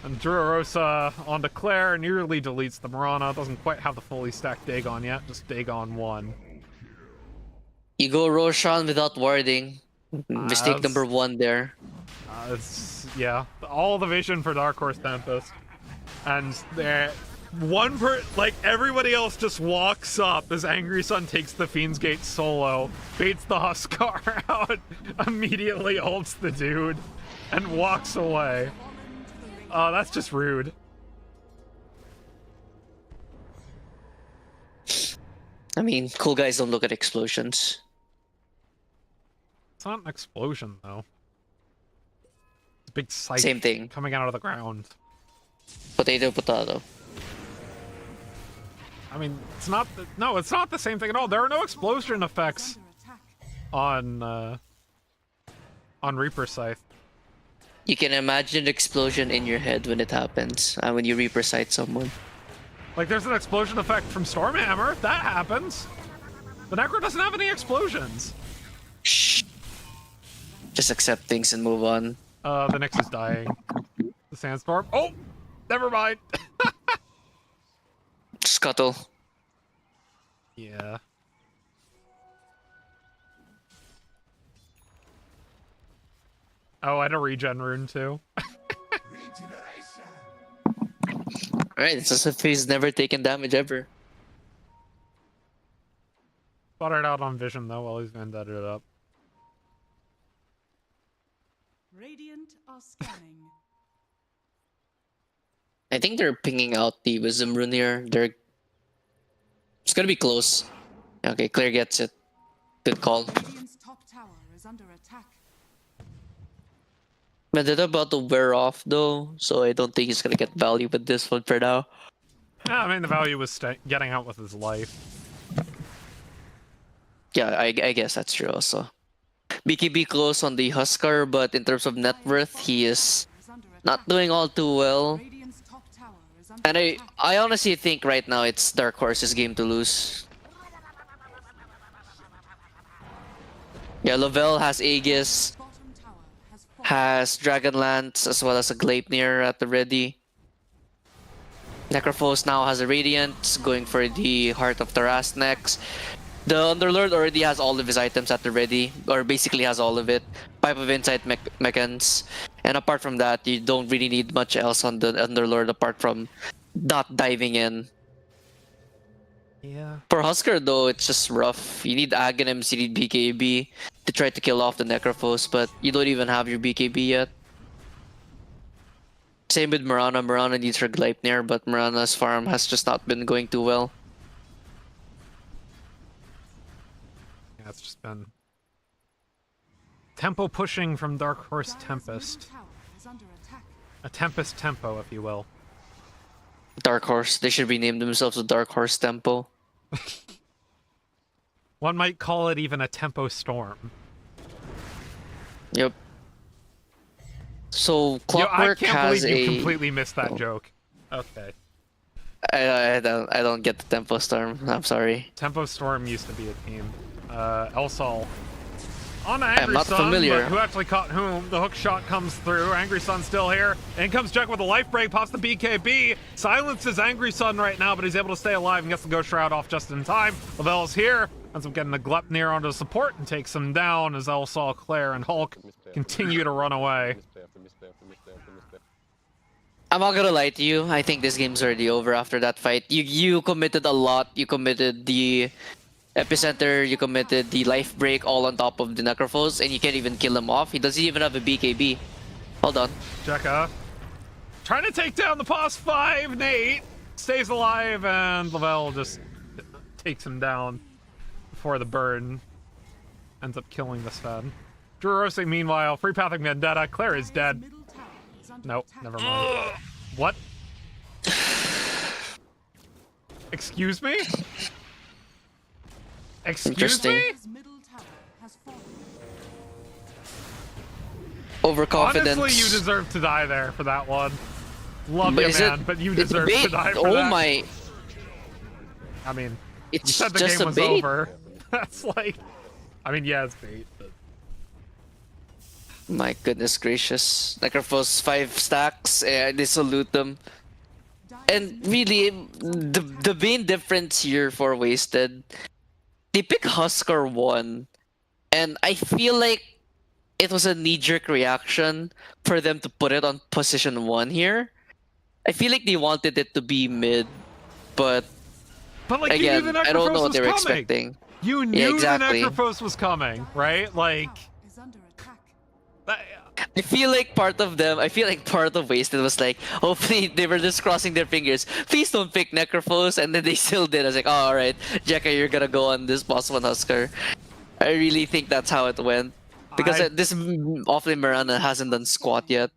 And Drurarosa onto Claire nearly deletes the Mirana. Doesn't quite have the fully stacked Dagon yet. Just Dagon 1. You go Roshan without warding. Mistake that's- number 1 there. Yeah, all the vision for Dark Horse Tempest. And there, like everybody else just walks up as Angry Sun takes the Fiend's Gate solo, baits the Huskar out, immediately ults the dude, and walks away. Oh, that's just rude. I mean, cool guys don't look at explosions. It's not an explosion though. It's a big sight Same thing. coming out of the ground. Potato. I mean, it's not. No, it's not the same thing at all. There are no explosion effects Under attack. on Reaper Scythe. You can imagine the explosion in your head when it happens, when you Reaper Sight someone. Like, there's an explosion effect from Stormhammer. That happens. The Necro doesn't have any explosions. Shh. Just accept things and move on. The Nyx is dying. The Sandstorm. Oh! Never mind. Scuttle. Yeah. Oh, and a regen rune too. Alright, it's as if he's never taken damage ever. Spotted out on vision though while he's vendetted it up. Radiant are scanning. I think they're pinging out the Wisdom Rune here. It's gonna be close. Okay, Claire gets it. Good call. Radiant's top tower is under attack. Vendetta about to wear off though, so I don't think he's gonna get value with this one for now. Yeah, I mean the value was getting out with his life. Yeah, I guess that's true also. BKB close on the Husker, but in terms of net worth, he is not doing all too well. Radiant's top tower is under And attack. I honestly think right now it's Dark Horse's game to lose. Yeah, Lavelle has Aegis, Bottom tower has fallen. has Dragonlance, as well as a Gleipnir at the ready. Necrophos now has a Radiant, going for the Heart of Taras next. The Underlord already has all of his items at the ready, or basically has all of it. Pipe of Insight mechans. And apart from that, you don't really need much else on the Underlord apart from not diving in. Yeah. For Husker though, it's just rough. You need Aghanims, you need BKB to try to kill off the Necrophos, but you don't even have your BKB yet. Same with Mirana. Mirana needs her Gleipnir, but Mirana's farm has just not been going too well. Yeah, it's just been tempo pushing from Dark Horse Dire's Tempest. middle tower is under attack. A Tempest tempo, if you will. Dark Horse. They should rename themselves the Dark Horse Tempo. One might call it even a tempo storm. Yep. So I Clockwork can't has believe you a. completely missed that Oh. joke. Okay. I don't get the Tempo Storm. I'm sorry. Tempo Storm used to be a team. Elsol. On I'm Angry not Sun, familiar. but who actually caught whom? The hook shot comes through. Angry Sun's still here. In comes Jack with a life break, pops the BKB. Silences Angry Sun right now, but he's able to stay alive and gets the Ghost Shroud off just in time. Lavelle's here. Ends up getting the Gleipnir onto support and takes him down as Elsol, Claire, and Hulk continue to run away. I'm not gonna lie to you. I think this game's already over after that fight. You committed a lot. You committed the Epicenter, you committed the life break all on top of the Necrophos, and you can't even kill him off. He doesn't even have a BKB. Hold on. Jekka trying to take down the Pos 5. Nate stays alive, and Lavelle just takes him down before the burn ends up killing the Sven. Drurose, meanwhile, free pathing Vendetta. Claire is dead. Middle tower is under Nope, attack. never mind. What? Excuse me? Excuse Interesting. me? His middle tower has fallen. Overconfidence. Honestly, you deserve to die there for that one. Love But you, is man, it- but you it's deserve bait. to die for Oh that. my! I mean, you It's said the just game a was bait. over. That's like, I mean, yeah, it's bait, but My goodness gracious! Necrophos 5 stacks, and they salute them. And really, the main difference here for Wasted, they pick Husker 1, and I feel like it was a knee-jerk reaction for them to put it on position 1 here. I feel like they wanted it to be mid, but like you again, knew the I don't know Necrophos what they were was coming. expecting. You knew exactly. the Necrophos was coming, right? Like, Is under attack. I feel like part of Wasted was like, hopefully they were just crossing their fingers. Please don't pick Necrophos, and then they still did. I was like, oh, alright, Jekka, you're gonna go on this boss 1 Husker. I really think that's how it went. Because this offlane Mirana hasn't done squat yet.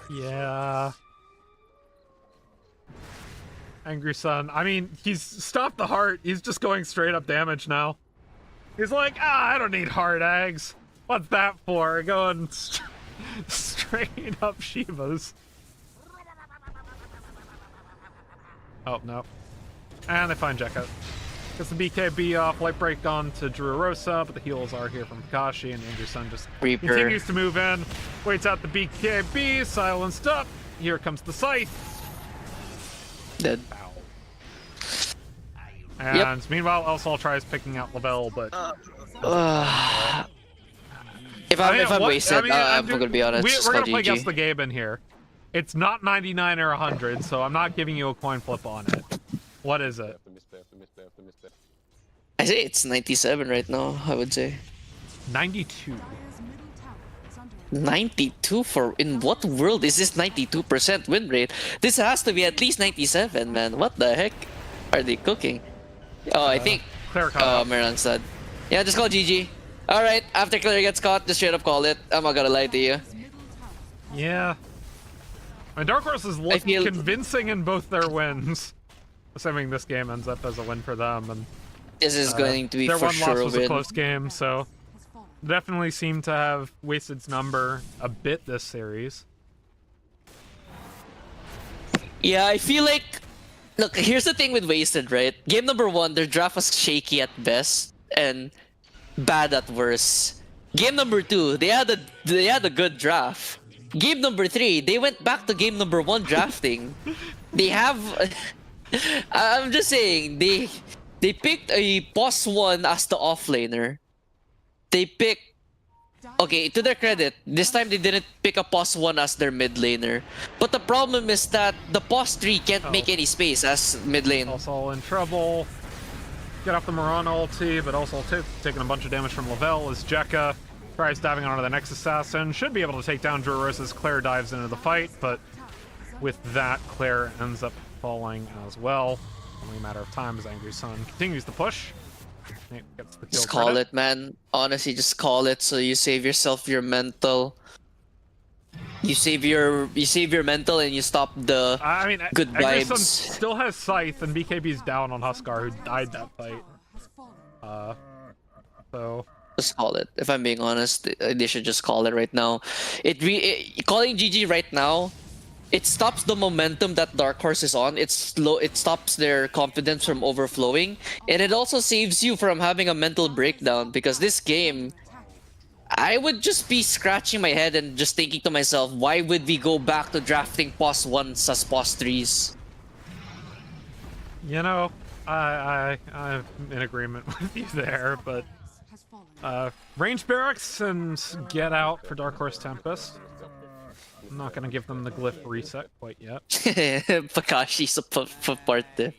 Yeah. Angry Sun. I mean, he's stopped the heart. He's just going straight up damage now. He's like, I don't need heart eggs. What's that for? Going straight up Shivas. Oh, no. And they find Jekka. Gets the BKB off, light break on to Drurose, but the heals are here from Kakashi, and Angry Sun just Reaper. continues to move in, waits out the BKB, silenced up. Here comes the Scythe. Dead. And meanwhile, Elsol tries picking out Lavelle, but If I'm Wasted, I'm dude, gonna be honest. We're Just gonna call play Guess GG. the Game in here. It's not 99 or 100, so I'm not giving you a coin flip on it. What is it? I say it's 97 right now, I would say. 92. Dire's middle tower is under attack. 92 for... In what world is this 92% win rate? This has to be at least 97, man. What the heck are they cooking? Oh, I think... Claire caught up. Miran's dead. Yeah, just call GG. Alright, after Claire gets caught, just straight up call it. I'm not gonna lie to you. His middle tower. Yeah. I mean, Dark Horse is I feel- convincing in both their wins. assuming this game ends up as a win for them. And This is going to be their for one sure loss a was a win. close game, so has fallen. definitely seem to have wasted its number a bit this series. Yeah, I feel like. Look, here's the thing with Wasted, right? Game number 1, their draft was shaky at best and bad at worst. Game number 2, they had a good draft. Game number 3, they went back to game number 1 drafting. They have. I'm just saying they picked a boss 1 as the offlaner. They picked. Okay, to their credit, this time they didn't pick a pos 1 as their mid laner. But the problem is that the pos 3 can't make any space as mid lane. Also in trouble. Get off the Mirana ulti, but also taking a bunch of damage from Lavelle as Jekka tries diving onto the next assassin. Should be able to take down Juros as Claire dives into the fight, but with that, Claire ends up falling as well. Only a matter of time as Angry Sun continues to push. Nate gets the kill Just call credit. it, man. Honestly, just call it so you save yourself your mental. You save your mental and you stop the I mean, good Angry Sun vibes. still has Scythe, and BKB's down on Huskar, who died that fight. Has fallen. So Just call it. If I'm being honest, they should just call it right now. Calling GG right now, it stops the momentum that Dark Horse is on. It stops their confidence from overflowing, and it also saves you from having a mental breakdown because this game, I would just be scratching my head and just thinking to myself, why would we go back to drafting pos 1s as pos 3s? you know, I'm in agreement with you there, but Has fallen. range barracks and get out for Dark Horse Tempest. I'm not gonna give them the glyph reset quite yet. Pakashi's a part there.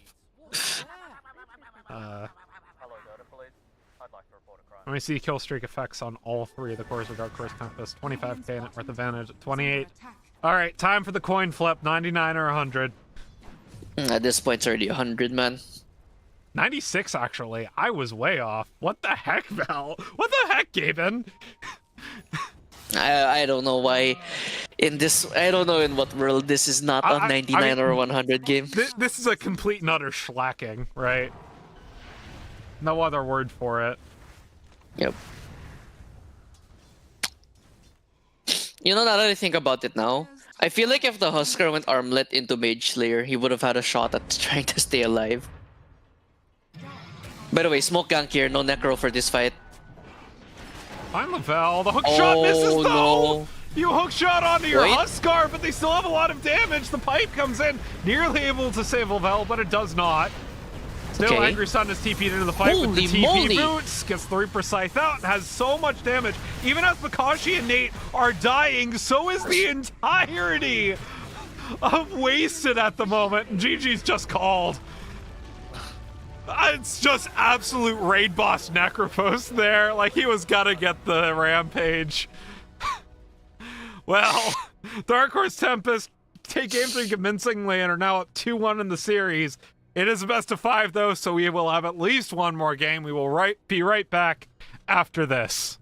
Let me see kill streak effects on all 3 of the cores of Dark Horse Tempest. 25k net worth advantage, 28. Alright, time for the coin flip, 99 or 100. At this point, it's already 100, man. 96 actually. I was way off. What the heck, Val? What the heck, Gaben? I don't know why I don't know in what world this is not a 99 or 100 game. This is a complete and utter schlacking, right? No other word for it. Yep. You know, now that I think about it now, I feel like if the Husker went armlet into Mage Slayer, he would have had a shot at trying to stay alive. By the way, smoke gank here, no necro for this fight. Fine, Lavelle. The hook shot misses, though! No. You hook shot onto your Wait. Huskar, but they still have a lot of damage. The pipe comes in, nearly able to save Lavelle, but it does not. Still, Okay. Angry Sun is TP'd into the fight with the Holy TP moly. boots. Gets the Reaper Scythe out, has so much damage. Even as Makashi and Nate are dying, so is the entirety of Wasted at the moment. And GG's just called. It's just absolute raid boss Necropos there. Like, he was gonna get the rampage. Well, Dark Horse Tempest take game 3 convincingly and are now up 2-1 in the series. It is a best of 5 though, so we will have at least one more game. We will be right back after this.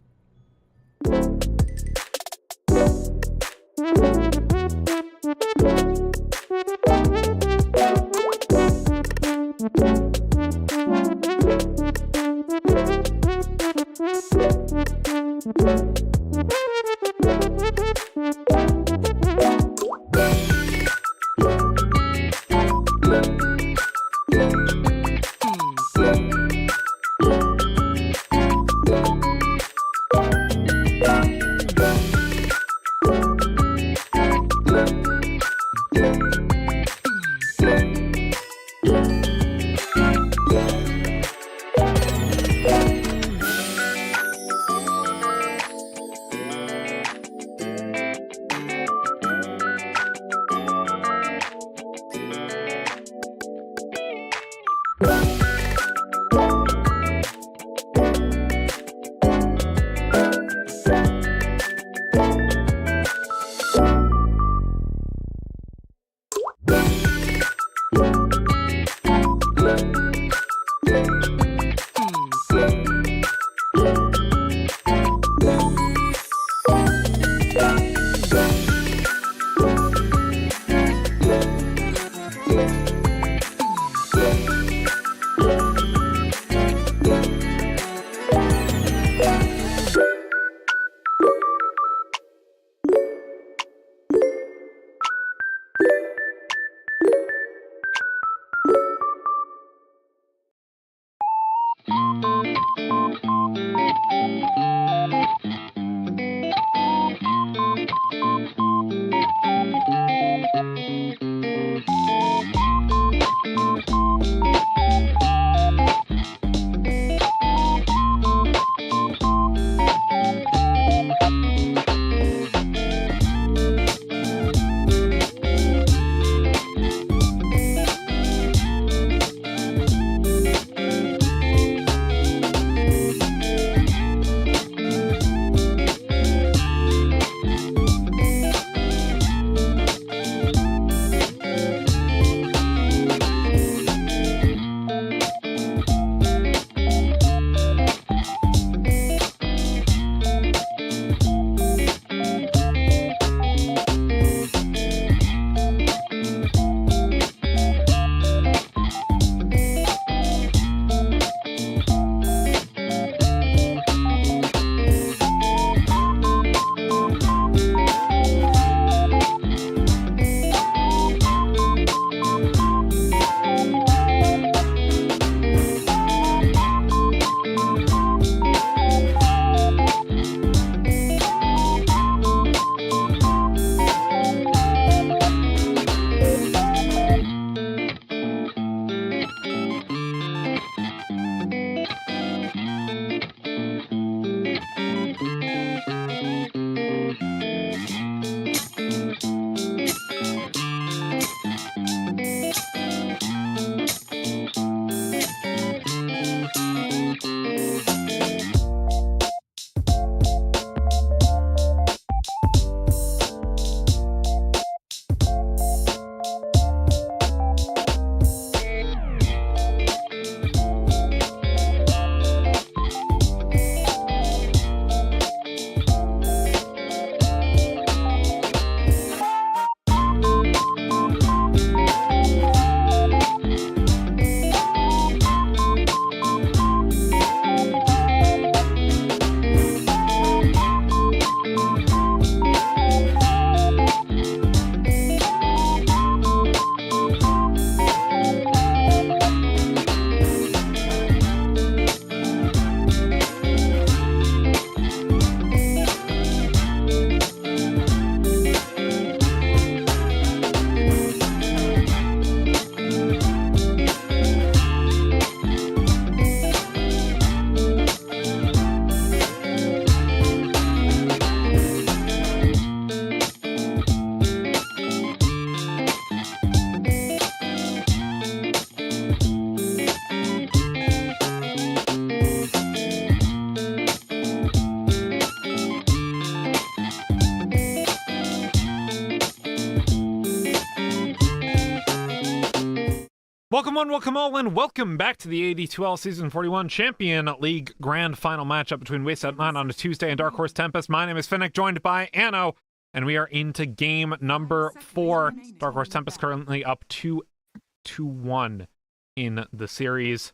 Welcome one, welcome all, and welcome back to the AD2L Season 41 Champion League Grand Final matchup between Wasted 9 on a Tuesday and Dark Horse Tempest. My name is Finnick, joined by Anno, and we are into game number 4. Dark Horse Tempest currently up 2-1 in the series,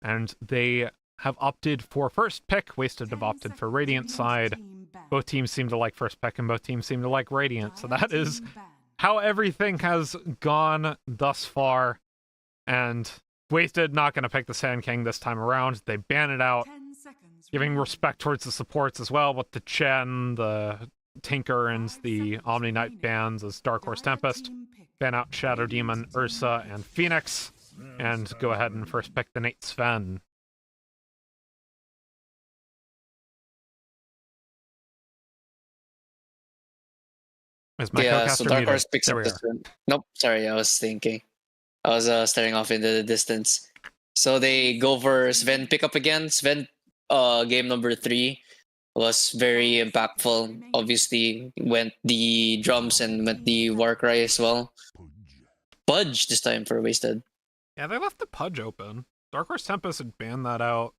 and they have opted for first pick. Wasted have opted for Radiant side. Both teams seem to like first pick, and both teams seem to like Radiant, so that is how everything has gone thus far. And Wasted not going to pick the Sand King this time around. They ban it out, giving respect towards the supports as well, with the Chen, the Tinker, and the Omni Knight bans as Dark Horse Tempest. Ban out Shadow Demon, Ursa, and Phoenix, and go ahead and first pick the Nate Sven. Is my co-caster so Dark muted? Horse picks There up we this are. one. Nope, sorry, I was thinking. I was staring off into the distance. So they go for Sven pickup again. Sven, game number 3 was very impactful. Obviously, went the drums and went the Warcry as well. Pudge this time for Wasted. Yeah, they left the Pudge open. Dark Horse Tempest had banned that out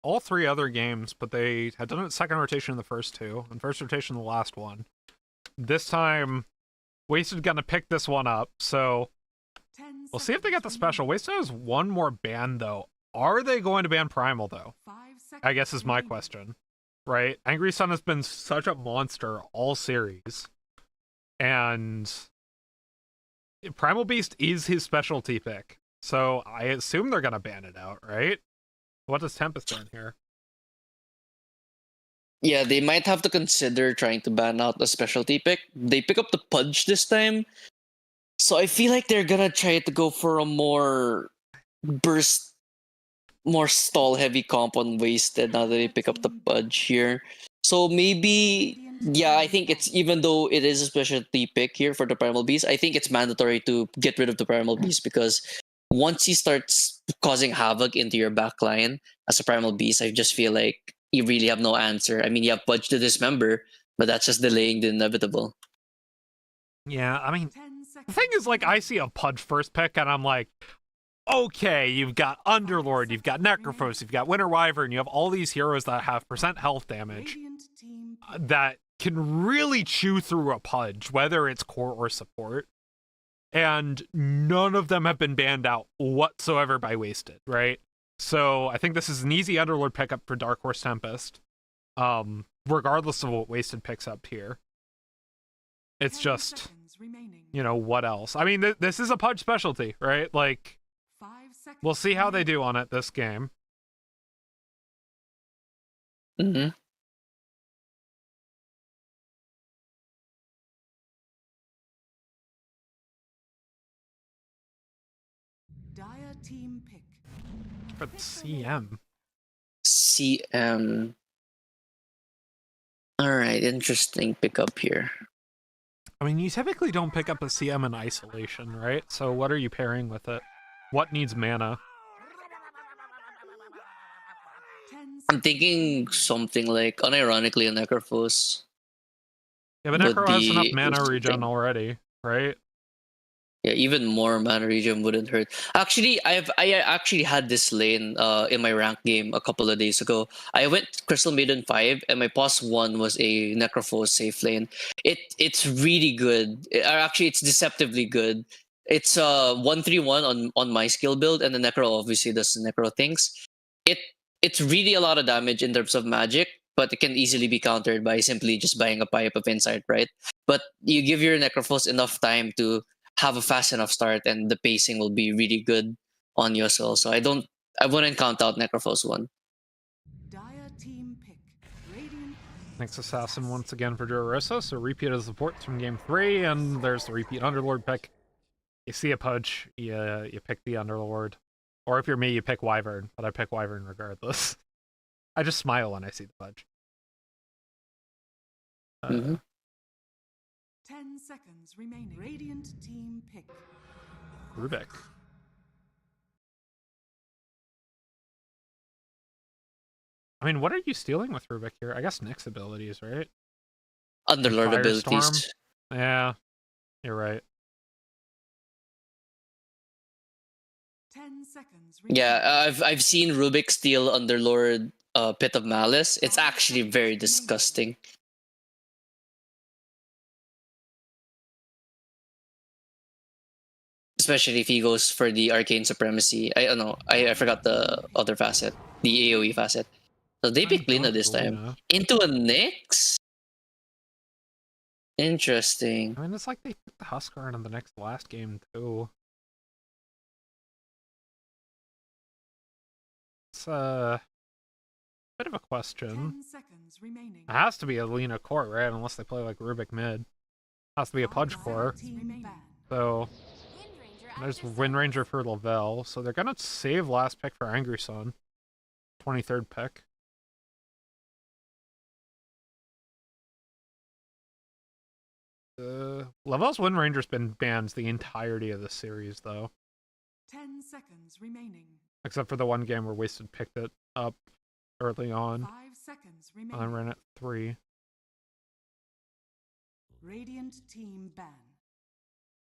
all 3 other games, but they had done it second rotation in the first 2, and first rotation in the last one. This time, Wasted gonna pick this one up, so we'll see if they get the special. Wasted has one more ban, though. Are they going to ban Primal, though? I guess is my question, right? Angry Sun has been such a monster all series, and Primal Beast is his specialty pick, so I assume they're gonna ban it out, right? What does Tempest ban here? Yeah, they might have to consider trying to ban out the specialty pick. They pick up the Pudge this time, so I feel like they're gonna try to go for a more burst, more stall heavy comp on Wasted now that they pick up the Pudge here. So maybe, yeah, I think it's, even though it is a specialty pick here for the Primal Beast, I think it's mandatory to get rid of the Primal Beast because once he starts causing havoc into your backline as a Primal Beast, I just feel like you really have no answer. I mean, you have Pudge to dismember, but that's just delaying the inevitable. Yeah, I mean, 10 seconds. the thing is, like, I see a Pudge first pick, and I'm like, okay, you've got Underlord, you've got Necrophos, you've got Winter Wyvern, you have all these heroes that have % health damage Radiant team that can really chew through a Pudge, whether it's core or support. And none of them have been banned out whatsoever by Wasted, right? So I think this is an easy Underlord pickup for Dark Horse Tempest, regardless of what Wasted picks up here. It's 10 just, seconds remaining. you know, what else? I mean, this is a Pudge specialty, right? Like, 5 seconds. we'll see how they do on it this game. Mm-hmm. Dire team pick. For the CM. CM. All right, interesting pickup here. I mean, you typically don't pick up a CM in isolation, right? So what are you pairing with it? What needs mana? 10 I'm thinking something like, unironically, a Necrophos. Yeah, but Would Necro has enough be mana regen interesting. already, right? Yeah, even more mana regen wouldn't hurt. Actually, I actually had this lane in my rank game a couple of days ago. I went Crystal Maiden 5 and my pos 1 was a Necrophos safe lane. It's really good. Actually, it's deceptively good. It's 1-3-1 on my skill build, and the Necro obviously does the Necro things. It it's really a lot of damage in terms of magic, but it can easily be countered by simply just buying a pipe of insight, right? But you give your Necrophos enough time to have a fast enough start, and the pacing will be really good on you as well. So I wouldn't count out Necrophos 1. Dire team pick. Radiant. Next Assassin once again for Drorosa, so repeat of supports from game 3, and there's the repeat Underlord pick. You see a Pudge, you pick the Underlord. Or if you're me, you pick Wyvern, but I pick Wyvern regardless. I just smile when I see the Pudge. 10 seconds remaining. Radiant team pick. Rubik. I mean, what are you stealing with Rubik here? I guess Nyx's abilities, right? Underlord Firestorm? abilities. Yeah, you're right. 10 seconds remaining. Yeah, I've seen Rubik steal Underlord Pit of Malice. It's actually very disgusting. Especially if he goes for the Arcane Supremacy. I don't know. I forgot the other facet. The AoE facet. So they pick Lina this time. Lina. Into a Nyx? Interesting. I mean, it's like they picked the Huskar in the last game, too. It's a bit of a question. 10 seconds remaining. It has to be a Lina core, right? Unless they play like Rubik mid. Has to be a Pudge core. Team ban. So Wind Ranger there's active Wind summon. Ranger for Lavelle. So they're gonna save last pick for Angry Sun. 23rd pick. Lavelle's Wind Ranger's been banned the entirety of the series, though. 10 seconds remaining. Except for the one game where Wasted picked it up early on. 5 seconds And then remaining. ran at 3. Radiant team ban.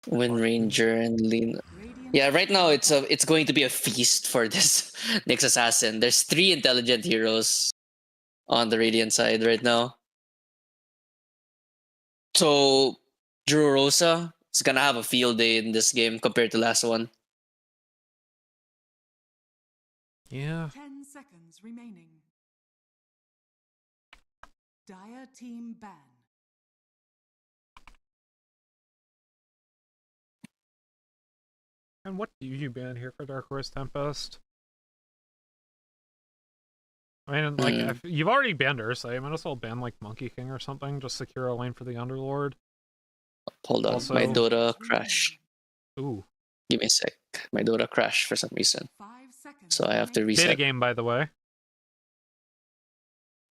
Wind Ranger and Lina. Radiant Yeah, right now it's going to be a feast for this Nyx Assassin. There's 3 intelligent heroes on the Radiant side right now. So Drew Rosa is gonna have a field day in this game compared to last one. Yeah. 10 seconds remaining. Dire team ban. And what do you ban here for Dark Horse Tempest? I mean, like, if you've already banned Ursa, you might as well ban, like, Monkey King or something. Just secure a lane for the Underlord. Hold on, Also- my Dota crashed. Ooh. Give me a sec. My Dota crashed for some reason. 5 seconds. So I have to remaining. Data reset. game, by the way.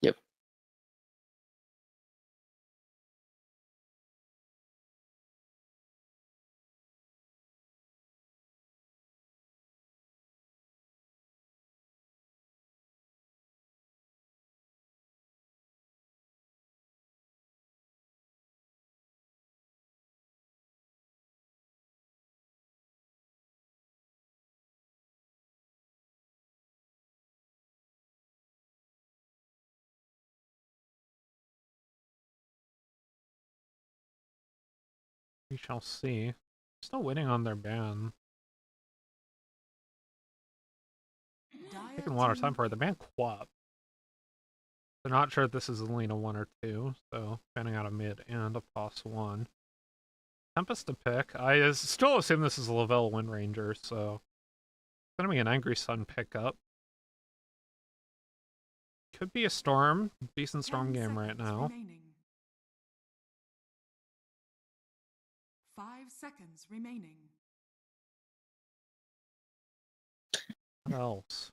Yep. We shall see. Still waiting on their ban. Dire Taking a lot of team time for it. The ban Quap. They're not sure if this is Alina 1 or 2, so banning out a mid and a POS 1. Tempest to pick. I still assume this is a Lavelle Wind Ranger, so it's gonna be an Angry Sun pickup. Could be a Storm. Decent Storm 10 game right seconds now. remaining. 5 seconds remaining. What else?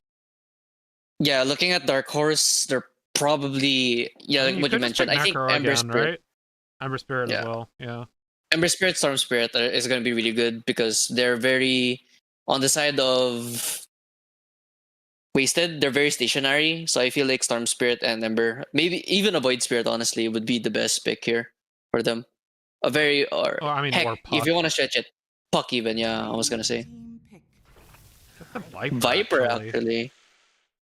Yeah, looking at Dark Horse, they're probably I like mean, what you could just pick mentioned. I think Necro Ember again, Spirit, right? Ember Spirit as Yeah. well, yeah. Ember Spirit, Storm Spirit is going to be really good because they're very on the side of wasted. They're very stationary, so I feel like Storm Spirit and Ember, maybe even a Void Spirit, honestly, would be the best pick here for them. A very or Oh, I mean, heck, or if Puck. you want to stretch it, Puck even. Yeah, I was gonna say Team pick. Get the Viper, Viper actually. actually.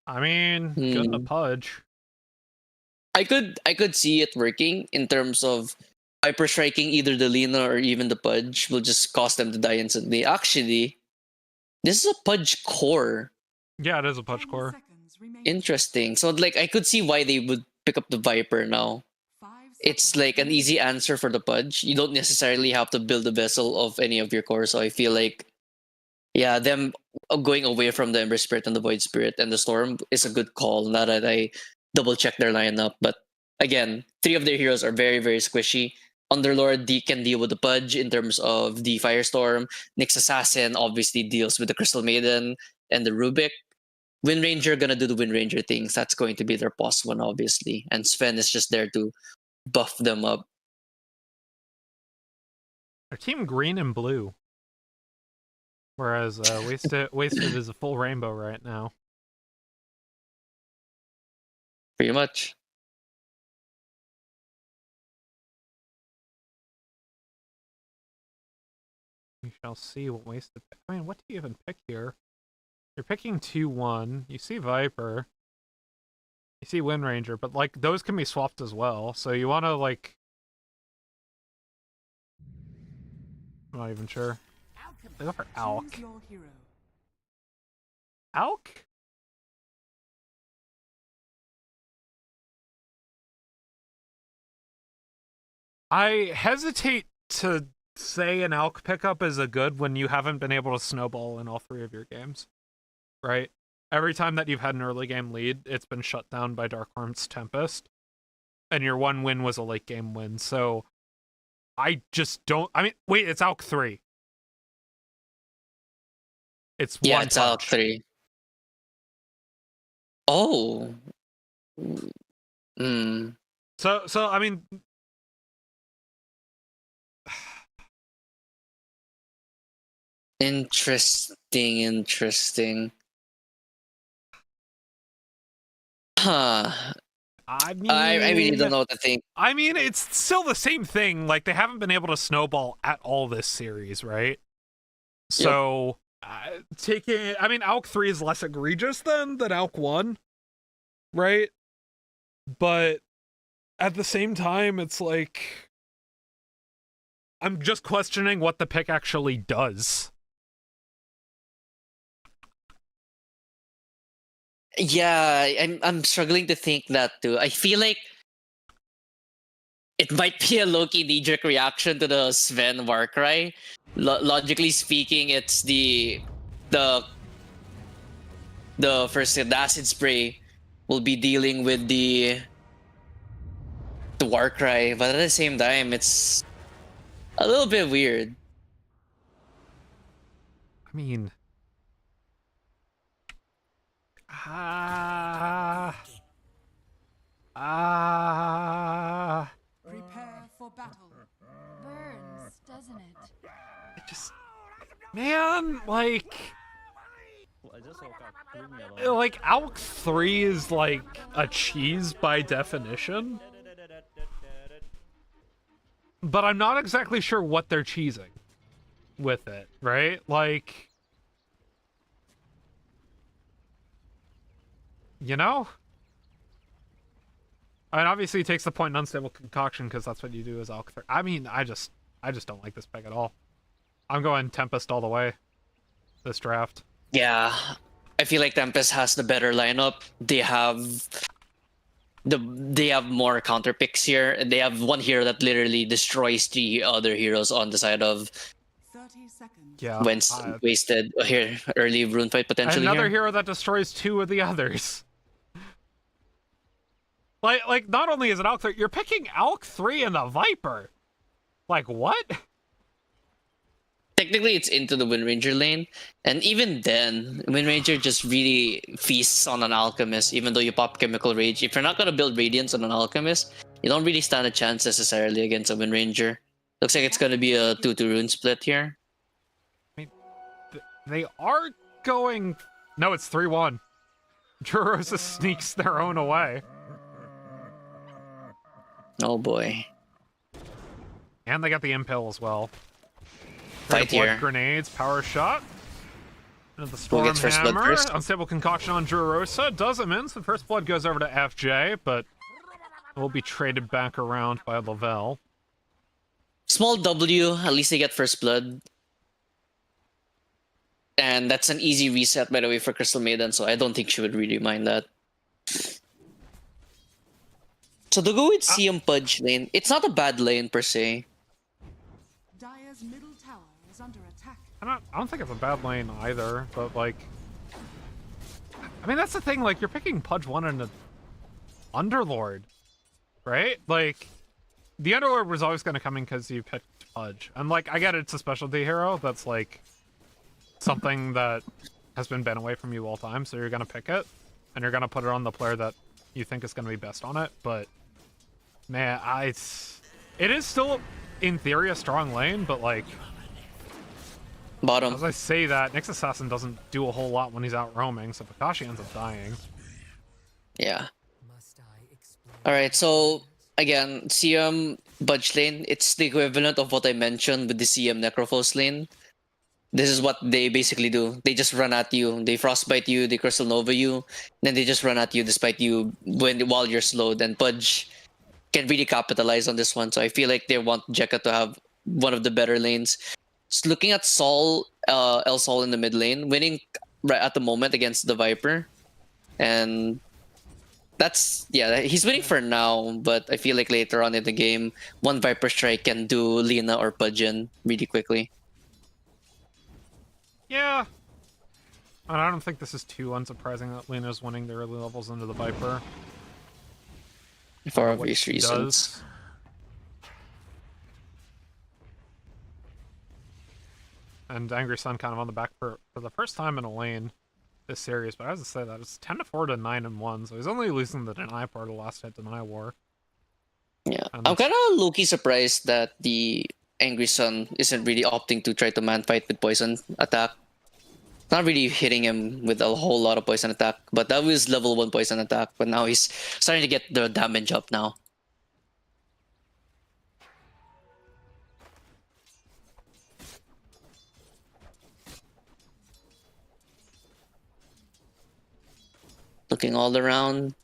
I mean, good in the Hmm. Pudge. I could see it working in terms of Viper striking either the Lina or even the Pudge will just cause them to die instantly. Actually, this is a Pudge core. Yeah, it is a Pudge 10 core. seconds remaining. Interesting. So like I could see why they would pick up the Viper now. 5 It's seconds like an remaining. easy answer for the Pudge. You don't necessarily have to build a vessel of any of your cores. So I feel like, yeah, them going away from the Ember Spirit and the Void Spirit and the Storm is a good call. Now that I double check their lineup, but again, 3 of their heroes are very very squishy. Underlord can deal with the Pudge in terms of the Firestorm. Nyx Assassin obviously deals with the Crystal Maiden and the Rubik. Wind Ranger gonna do the Wind Ranger things. That's going to be their boss one, obviously. And Sven is just there to buff them up. They're team green and blue. Whereas Wasted is a full rainbow right now. Pretty much. We shall see what Wasted pick. I mean, what do you even pick here? You're picking 2-1. You see Viper. You see Wind Ranger, but like those can be swapped as well. So you want to like, I'm not even sure. They go for Alk. Choose your hero. Alk? I hesitate to say an Alk pickup is a good when you haven't been able to snowball in all 3 of your games, right? Every time that you've had an early game lead, it's been shut down by Darkhorn's Tempest, and your one win was a late game win. So I just don't. I mean, wait, it's Alk 3. It's Yeah, one it's Alk punch. 3. Oh. Hmm. So I mean, Interesting. Huh. I mean, I really don't know what to think. I mean, it's still the same thing. Like, they haven't been able to snowball at all this series, right? So, taking... I mean, Alk 3 is less egregious than Alk 1, right? But at the same time, it's like... I'm just questioning what the pick actually does. Yeah, I'm struggling to think that too. I feel like it might be a low-key knee-jerk reaction to the Sven Warcry. Logically speaking, it's the first the acid spray will be dealing with the Warcry, but at the same time, it's a little bit weird. I mean, Prepare for battle. Burns, doesn't it? it just, man, like ALK 3 is like a cheese by definition. But I'm not exactly sure what they're cheesing with it, right? Like, you know? I mean, obviously he takes the point in unstable concoction because that's what you do as ALK 3. I mean, I just don't like this pick at all. I'm going Tempest all the way this draft. Yeah, I feel like Tempest has the better lineup. They have more counter picks here, and they have one hero that literally destroys the other heroes on the side of 30 seconds. Yeah. when wasted here early rune fight potentially. Another here. hero that destroys 2 of the others. Like not only is it ALK 3, you're picking ALK 3 and the Viper. Like, what? Technically, it's into the Wind Ranger lane, and even then, Wind Ranger just really feasts on an Alchemist. Even though you pop Chemical Rage, if you're not gonna build Radiance on an Alchemist, you don't really stand a chance necessarily against a Wind Ranger. Looks like it's gonna be a 2-2 rune split here. I mean, they are going. No, it's 3-1. Jurosa sneaks their own away. Oh boy. And they got the Impale as well. Fight Blood here. Grenades, power shot. And the Who Storm gets first blood Hammer. first? Unstable Concoction on Jurosa. Does him in, so first blood goes over to FJ, but will be traded back around by Lavelle. Small W, at least they get first blood. And that's an easy reset, by the way, for Crystal Maiden, so I don't think she would really mind that. So to go with CM Pudge lane, it's not a bad lane per se. Dire's middle tower is under attack. I don't think it's a bad lane either, but like, I mean, that's the thing, like, you're picking Pudge 1 and an Underlord, right? Like, the Underlord was always going to come in because you picked Pudge. And like, I get it's a specialty hero, that's like something that has been banned away from you all time, so you're going to pick it, and you're going to put it on the player that you think is going to be best on it, but man, it is still, in theory, a strong lane, but like, Bottom. as I say that, Nyx Assassin doesn't do a whole lot when he's out roaming, so Kakashi ends up dying. Yeah. Alright, so again, CM Budge lane, it's the equivalent of what I mentioned with the CM Necrophos lane. This is what they basically do. They just run at you, they frostbite you, they crystal nova you, then they just run at you despite you while you're slowed, and Pudge can really capitalize on this one. So I feel like they want Jekka to have one of the better lanes. Just looking at Sol, El Sol in the mid lane, winning right at the moment against the Viper. And that's, yeah, he's winning for now, but I feel like later on in the game, one Viper Strike can do Lina or Pudgeon really quickly. Yeah. And I don't think this is too unsurprising that Lena's winning the early levels into the Viper. For What obvious she reasons. does. And Angry Sun kind of on the back for the first time in a lane this series, but I have to say that it's 10-4 to 9-1, so he's only losing the deny part of the last hit deny war. Yeah, And I'm kind of low-key surprised that the Angry Sun isn't really opting to try to man fight with poison attack. Not really hitting him with a whole lot of poison attack, but that was level 1 poison attack, but now he's starting to get the damage up now. Looking all around.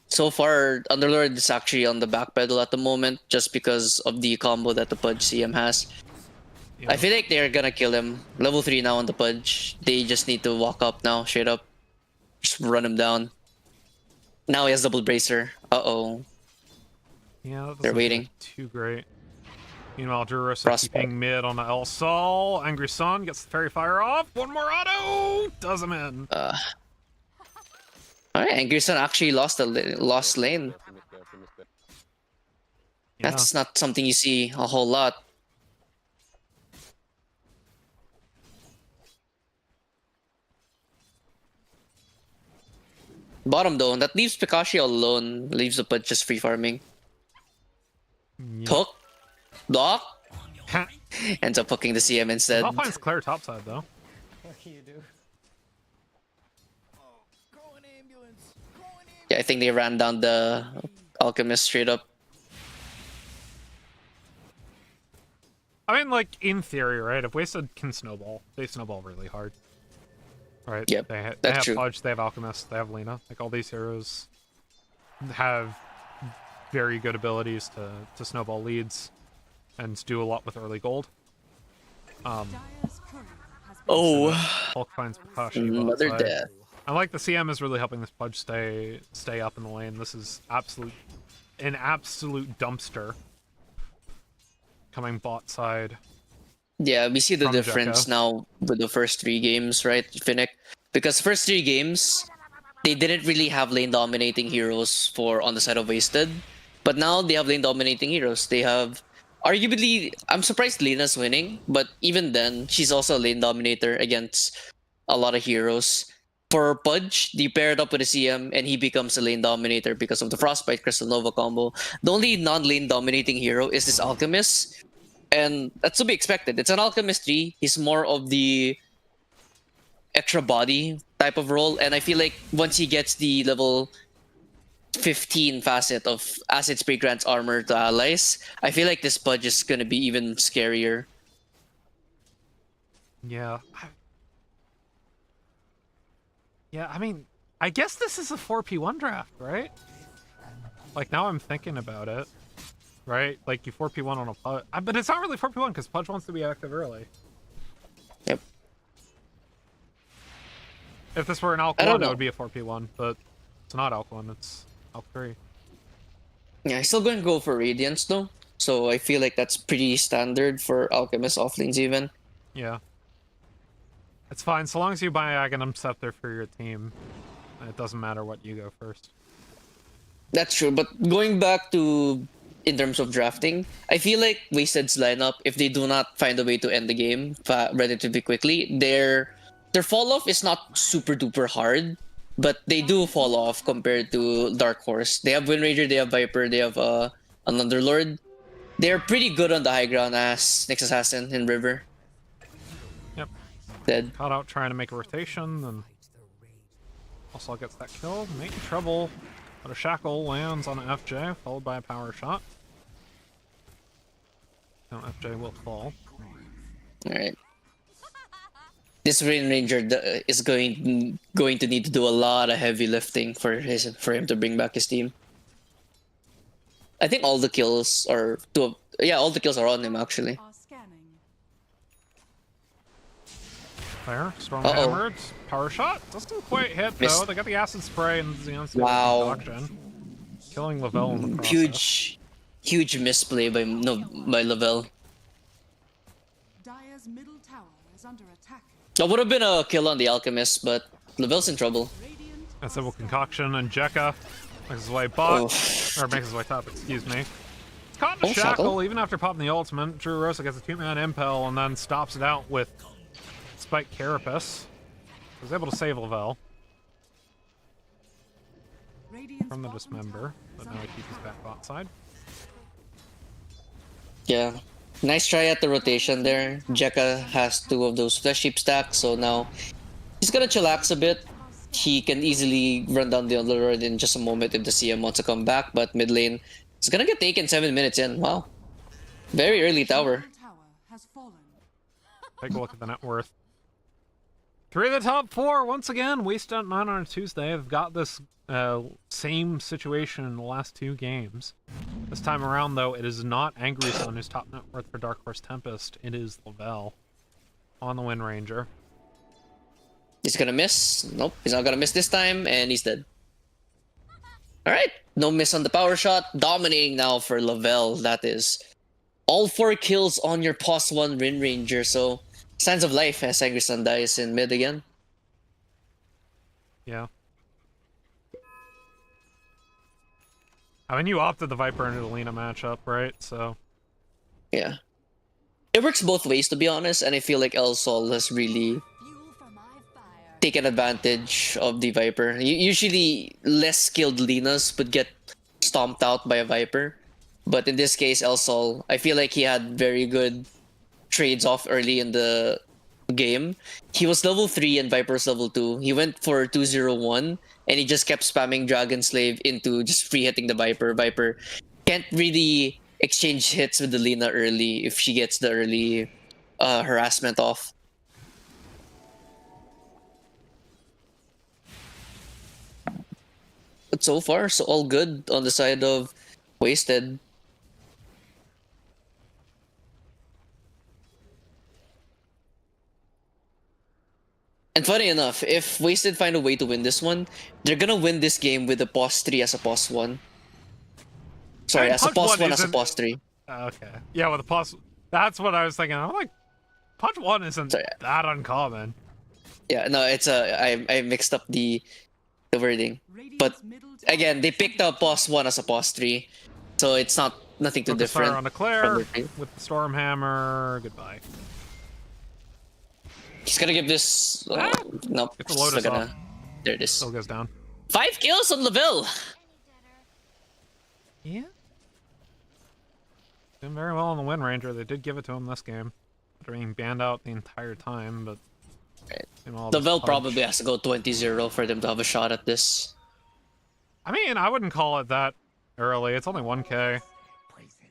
So far, Underlord is actually on the back pedal at the moment just because of the combo that the Pudge CM has. Yeah. I feel like they're gonna kill him. Level 3 now on the Pudge. They just need to walk up now, straight up. Just run him down. Now he has double bracer. Uh-oh. Yeah, that They're doesn't waiting. look too great. Meanwhile, Jurosa Prospect. keeping mid on the El Sol. Angry Sun gets the Fairy Fire off. One more auto! Does him in. Alright, Angry Sun actually lost lost lane. Yeah. That's not something you see a whole lot. Bottom though, that leaves Pikachu alone, leaves the put just free farming. Yep. Hook, block, ends up hooking the CM instead. Alpine's clear topside though. Yeah, I think they ran down the Alchemist straight up. I mean, like, in theory, right? If Wasted can snowball, they snowball really hard. Right? Yep, They that's have true. Pudge, they have Alchemist, they have Lena. Like, all these heroes have very good abilities to snowball leads and do a lot with early gold. Dire's courier has been Oh, Hulk finds Pikachu another bot side. death. I like the CM is really helping this Pudge stay up in the lane. This is an absolute dumpster coming bot side. Yeah, we see the From difference Jekka. now with the first 3 games, right, Finnick? Because first 3 games, they didn't really have lane dominating heroes for on the side of Wasted, but now they have lane dominating heroes. They have arguably, I'm surprised Lena's winning, but even then, she's also a lane dominator against a lot of heroes. For Pudge, they pair it up with a CM and he becomes a lane dominator because of the Frostbite Crystal Nova combo. The only non-lane dominating hero is this Alchemist, and that's to be expected. It's an Alchemist 3. He's more of the extra body type of role, and I feel like once he gets the level 15 facet of Acid Spray grants armor to allies, I feel like this Pudge is gonna be even scarier. Yeah. I mean, I guess this is a 4P1 draft, right? Like, now I'm thinking about it, right? Like, you 4P1 on a Pudge. But it's not really 4P1 because Pudge wants to be active early. Yep. If this were an Alk I don't 1, it know. would be a 4P1, but it's not Alk 1, it's Alk 3. Yeah, I'm still going to go for Radiance though, so I feel like that's pretty standard for Alchemist offlanes even. Yeah. It's fine, so long as you buy Aghanim Scepter for your team, it doesn't matter what you go first. That's true, but going back to in terms of drafting, I feel like Wasted's lineup, if they do not find a way to end the game relatively quickly, their fall off is not super duper hard, but they do fall off compared to Dark Horse. They have Wind Ranger, they have Viper, they have an Underlord. They're pretty good on the high ground as Nyx Assassin in River. Yep. Dead. Caught out trying to make a rotation, and also gets that kill. Making trouble, but a shackle lands on an FJ, followed by a power shot. Now FJ will fall. Alright. This Wind Ranger is going to need to do a lot of heavy lifting for him to bring back his team. I think all the kills are all the kills are on him actually. are scanning. There, strong Uh-oh. hammered. Power shot. Doesn't quite hit, Missed. though. They got the acid spray and the Xeon Wow. concoction. Killing Lavelle in the process. Huge misplay by Lavelle. Dire's middle tower is under attack. That would have been a kill on the Alchemist, but Lavelle's in trouble. Radiant That's are Civil scanning. Concoction, and Jekka makes his way bot. Oh. Or makes his way top, excuse me. It's caught in a Oh, shackle, shackle. even after popping the ultimate. Drew Rosa gets a 2-man impel and then stops it out with Spike Carapace. Was able to save Lavelle Radiant's from the bottom dismember, tower but is now under he keeps his back bot side. Yeah. Nice try at the rotation there. Jekka has 2 of those flesh sheep stacks, so now he's gonna chillax a bit. He can easily run down the Underlord in just a moment if the CM wants to come back, but mid lane is gonna get taken 7 minutes in. Wow. Very early tower. Middle tower has fallen. Take a look at the net worth. 3 of the top 4, once again, Waste out 9 on a Tuesday. They've got this same situation in the last 2 games. This time around, though, it is not Angry Sun who's top net worth for Dark Horse Tempest. It is Lavelle on the Wind Ranger. He's gonna miss. Nope, he's not gonna miss this time, and he's dead. Alright, no miss on the power shot. Dominating now for Lavelle. That is all 4 kills on your +1 Wind Ranger, so signs of life as Angry Sun dies in mid again. Yeah. I mean, you opted the Viper into the Lina matchup, right? So Yeah. It works both ways, to be honest, and I feel like El Sol has really taken advantage of the Viper. Usually, less skilled Linas would get stomped out by a Viper, but in this case, El Sol, I feel like he had very good trades off early in the game. He was level 3 and Viper's level 2. He went for 201 and he just kept spamming Dragon Slave into just free hitting the Viper. Viper can't really exchange hits with the Lina early if she gets the early harassment off. But so far, so all good on the side of Wasted. And funny enough, if Wasted find a way to win this one, they're gonna win this game with a pos 3 as a pos 1. Sorry, And as a Punch pos 1 1 as a isn't- pos 3. Okay. Yeah, with the pos. That's what I was thinking. I'm like, Punch 1 isn't Sorry. that uncommon. Yeah, no, it's I mixed up the wording. But again, they picked up pos 1 as a pos 3. So it's nothing too Focus fire different. on the Claire from the team. with the Storm Hammer. Goodbye. He's gonna give this nope. Get the still Lotus gonna- off. There it is. Still goes down. 5 kills on Lavelle. Yeah. Doing very well on the Wind Ranger. They did give it to him this game. After being banned out the entire time, but... Right. you know, all this Lavelle punch. probably has to go 20-0 for them to have a shot at this. I mean, I wouldn't call it that early. It's only 1k.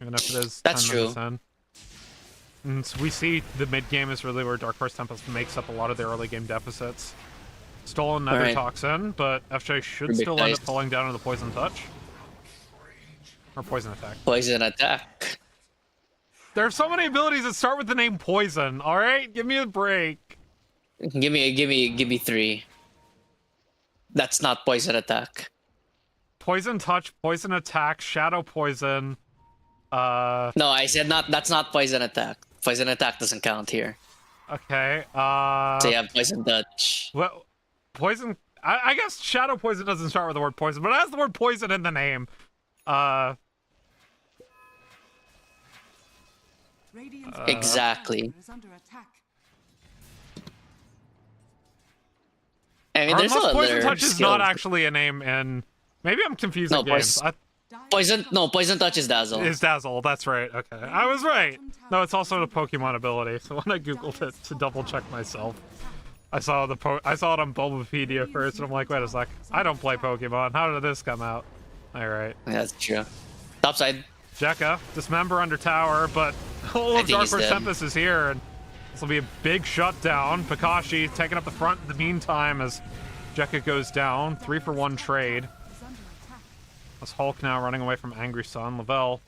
Even if it is That's 10 minutes in. And so we see the mid game is really where Dark Horse Tempest makes up a lot of their early game deficits. Stolen Nether Alright. Toxin, but FJ should Pretty still end nice. up falling down to the Poison Touch. Or Poison Attack. Poison attack. There are so many abilities that start with the name Poison, alright? Give me a break. Give me 3. That's not poison attack. Poison Touch, Poison Attack, Shadow Poison, No, I said not. That's not poison attack. Poison attack doesn't count here. okay, So you have poison touch. well, Poison... I guess Shadow Poison doesn't start with the word poison, but it has the word poison in the name. Radiant's Exactly. is under attack. I mean, Or there's unless other Poison Touch is not skills. actually a name in... Maybe I'm confusing No, games. Poison. No, poison touch is dazzle. Is Dazzle, that's right, okay. I was right! No, it's also a Pokemon ability, so when I googled it to double check myself, I saw I saw it on Bulbapedia first, and I'm like, wait a sec, I don't play Pokemon, how did this come out? Alright. Yeah, that's true. Topside. Jekka, Dismember under tower, but all I of think Dark he's Horse dead. Tempest is here, and this will be a big shutdown. Kakashi taking up the front in the meantime as Jekka goes down. 3-for-1 trade. Is under attack. As Hulk now running away from Angry Sun. Lavelle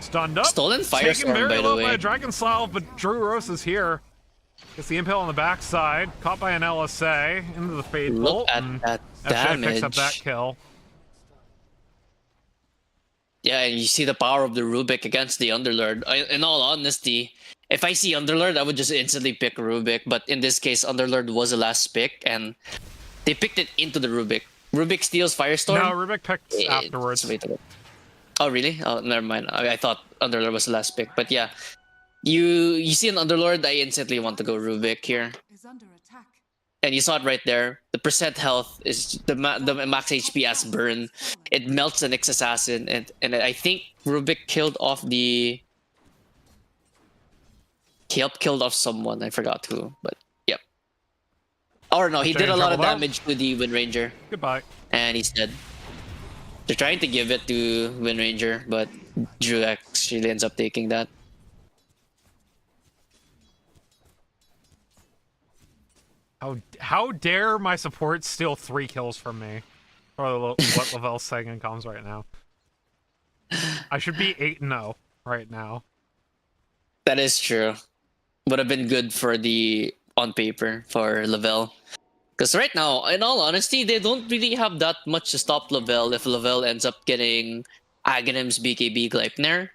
stunned up. Stolen Taken Firestorm, very by the low way. by a Dragon Salve, but Drew Rose is here. Gets the impale on the backside. Caught by an LSA into the Fade Look Bolt. at and that FJ picks up that damage. kill. Yeah, and you see the power of the Rubik against the Underlord. In all honesty, if I see Underlord, I would just instantly pick Rubik. But in this case, Underlord was the last pick, and they picked it into the Rubik. Rubik steals Firestorm. No, Rubik picked It's afterwards. way to go. Oh, really? Oh, never mind. I thought Underlord was the last pick. But yeah, you see an Underlord, I instantly want to go Rubik here. Is under attack. And you saw it right there. The percent health is the max HP as burn. It melts the Nyx Assassin, and I think Rubik killed off the. He helped killed off someone. I forgot who, but yep. Or no, he did a lot of Trouble out. damage to the Wind Ranger, Goodbye. and he's dead. They're trying to give it to Wind Ranger, but Drew actually ends up taking that. How dare my support steal 3 kills from me? Or what Lavelle's saying in comms right now. I should be 8-0 right now. That is true. Would have been good for the on paper for Lavelle. Because right now, in all honesty, they don't really have that much to stop Lavelle if Lavelle ends up getting Aghanim's BKB Gleipnir.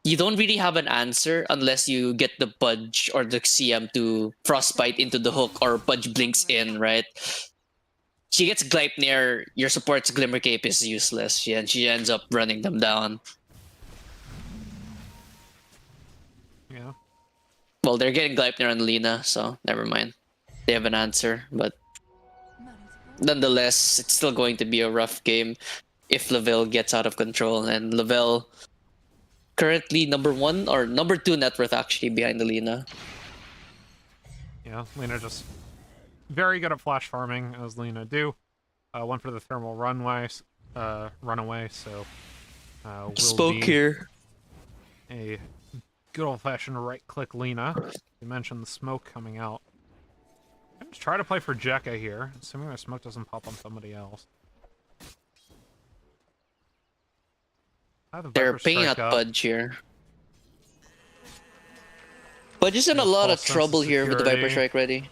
You don't really have an answer unless you get the Pudge or the CM to Frostbite into the hook or Pudge blinks in, right? she gets Gleipnir, your support's Glimmer Cape is useless, and she ends up running them down. Yeah. Well, they're getting Gleipnir on Lina, so never mind. They have an answer, but nonetheless, it's still going to be a rough game if Lavelle gets out of control. And Lavelle currently number 1 or number 2 net worth actually behind the Lina. Yeah, Lena just very good at flash farming, as Lena do. Went for the thermal runaway, so will Spoke be here. a good old-fashioned right-click Lena. You mentioned the smoke coming out. I'm just try to play for Jekka here, assuming their smoke doesn't pop on somebody else. They're paying out Pudge here. Pudge is in a lot of trouble here with the Viper Strike ready.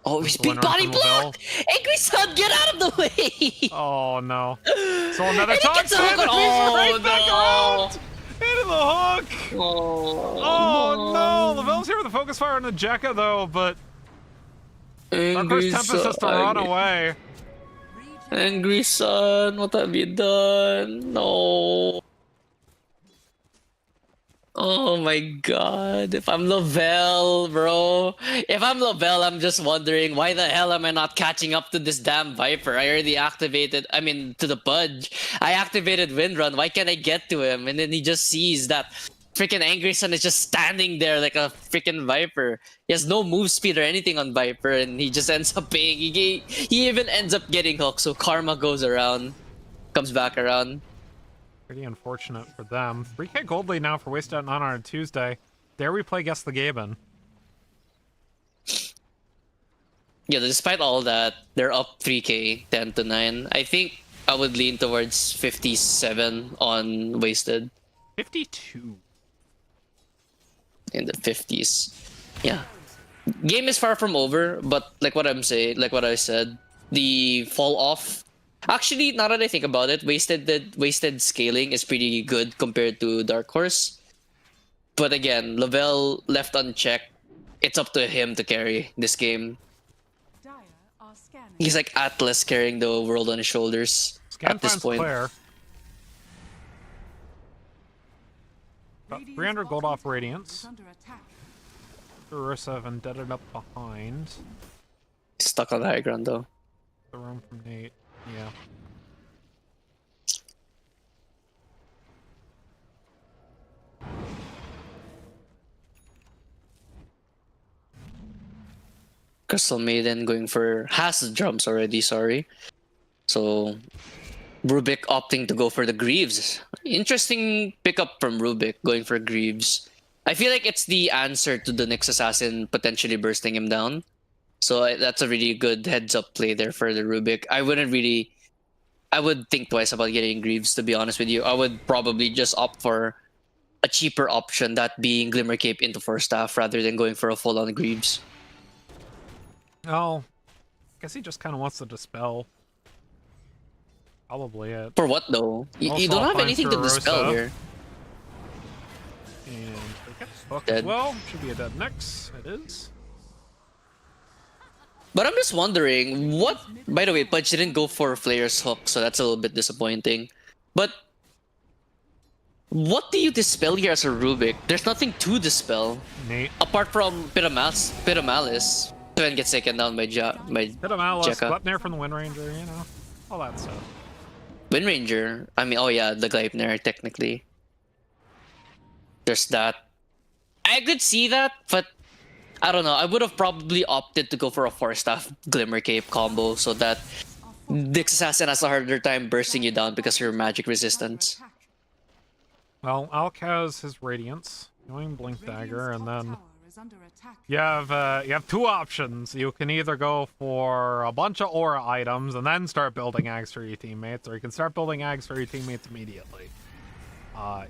Oh, he's big body block! Angry Sun, get out of the way! Oh no. So another And he time, gets a hook on- right back no. around! Into the hook! Oh no! Lavelle's here with a focus fire on the Jekka though, but of course Tempest has to run away. Angry Sun, what have you done? No. Oh my god. If I'm Lavelle, bro. If I'm Lavelle, I'm just wondering why the hell am I not catching up to this damn Viper? I already activated, to the Pudge. I activated Windrun. Why can't I get to him? And then he just sees that freaking Angry Sun is just standing there like a freaking Viper. He has no move speed or anything on Viper, and he just ends up paying. He even ends up getting hooked, so karma goes around. Comes back around. Pretty unfortunate for them. 3k gold lead now for Wasted Out 9 on Tuesday. Dare we play Guess the Gaben? Yeah, despite all that, they're up 3k, 10 to 9. I think I would lean towards 57 on Wasted. 52. In the 50s. Yeah. Game is far from over, but like what I said, the fall off. Actually, now that I think about it, wasted scaling is pretty good compared to Dark Horse. But again, Lavelle left unchecked. It's up to him to carry this game. He's like Atlas carrying the world on his shoulders at this point. Claire. About 300 gold off Radiance. Ursa vendetted up behind. Stuck on the high ground though. The room from Nate. Yeah. Crystal Maiden has the drums already, sorry. So Rubik opting to go for the Greaves. Interesting pickup from Rubik going for Greaves. I feel like it's the answer to the Nyx Assassin potentially bursting him down. So that's a really good heads-up play there for the Rubik. I would think twice about getting Greaves, to be honest with you. I would probably just opt for a cheaper option, that being Glimmer Cape into 4-staff, rather than going for a full-on Greaves. Oh, I guess he just kind of wants to dispel. Probably it. For what, though? You don't have anything to dispel here. And they get hooked as well. Should be a dead Nyx. It is. But I'm just wondering, what... By the way, Pudge didn't go for Flayer's Hook, so that's a little bit disappointing. But what do you dispel here as a Rubik? There's nothing to dispel. Nate. Apart from Pit of Malice. Then gets taken down by Pit of Malice, Gleipnir from the Wind Ranger, you know, all that stuff. Wind Ranger? Oh yeah, the Gleipnir, technically. There's that. I could see that, but I don't know. I would have probably opted to go for a 4-staff Glimmer Cape combo so that Nyx Assassin has a harder time bursting you down because of your magic resistance. Well, Alk has his Radiance, going Blink Dagger, and then you have two options. You can either go for a bunch of aura items and then start building Ags for your teammates, or you can start building Ags for your teammates immediately.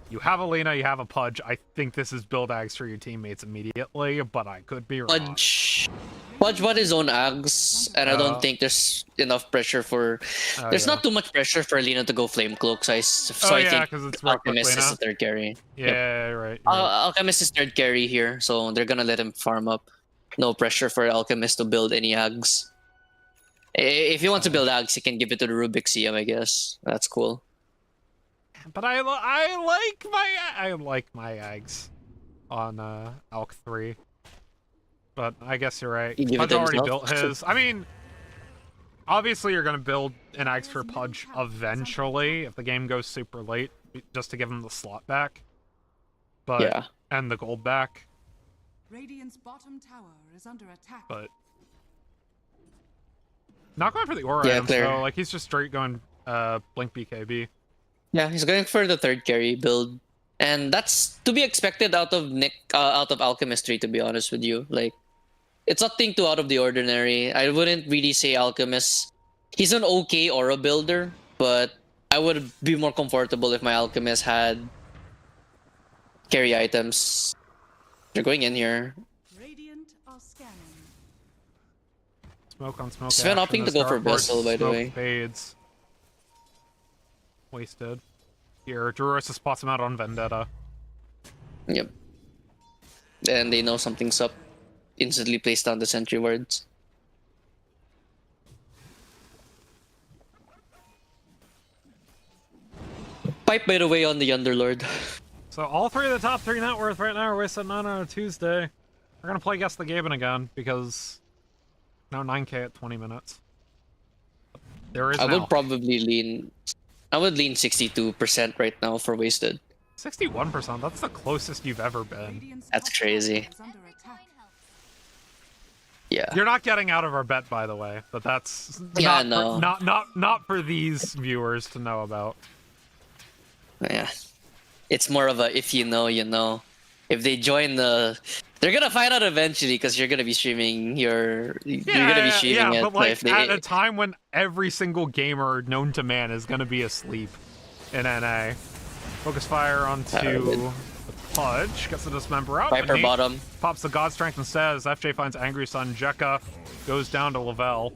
You have a Lina, you have a Pudge. I think this is build Ags for your teammates immediately, but I could be wrong. Pudge won his own Ags, and I don't think there's enough pressure for... there's not too much pressure for Lina to go Flame Cloak, so I think it's Alchemist is the third carry. Yeah, right. Alchemist is third carry here, so they're gonna let him farm up. No pressure for Alchemist to build any Ags. If you want to build Ags, you can give it to the Rubik CM, I guess. That's cool. But I like my eggs on Alk 3. But I guess you're right. You give it Pudge to already himself? built his. I mean, obviously you're gonna build an eggs for Pudge eventually if the game goes super late, just to give him the slot back. But Yeah. and the gold back. Radiant's bottom tower is under attack. But not going for the aura Yeah, items, clear. though. Like he's just straight going blink BKB. Yeah, he's going for the third carry build. And that's to be expected out of out of Alchemist 3, to be honest with you. Like, it's nothing too out of the ordinary. I wouldn't really say Alchemist. He's an okay aura builder, but I would be more comfortable if my Alchemist had carry items. They're going in here. Radiant are scanning. Smoke on smoke. Sven action opting to as go for Dark Horse Vessel, by the smoke way. Fades. Wasted. Here, Drurissa spots him out on Vendetta. Yep. And they know something's up. Instantly place down the sentry wards. Pipe, by the way, on the Underlord. So all three of the top 3 net worth right now are wasted 9 on a Tuesday. We're gonna play Guess the Gaben again because now 9k at 20 minutes. There is I now would probably lean. I would lean 62% right now for wasted. 61%. That's the closest you've ever been. Radiant's That's top crazy. tower is under attack. Yeah. You're not getting out of our bet, by the way, but that's Yeah, not for these viewers to know about. Yeah. It's more of a if you know, you know. If they join the, they're gonna find out eventually because you're gonna be streaming you're gonna be streaming it. but like if they, at a time when every single gamer known to man is gonna be asleep in NA. Focus fire onto the Pudge, gets the dismember out. Viper but Nate bottom. pops the God Strength instead as FJ finds Angry Sun. Jekka goes down to Lavelle.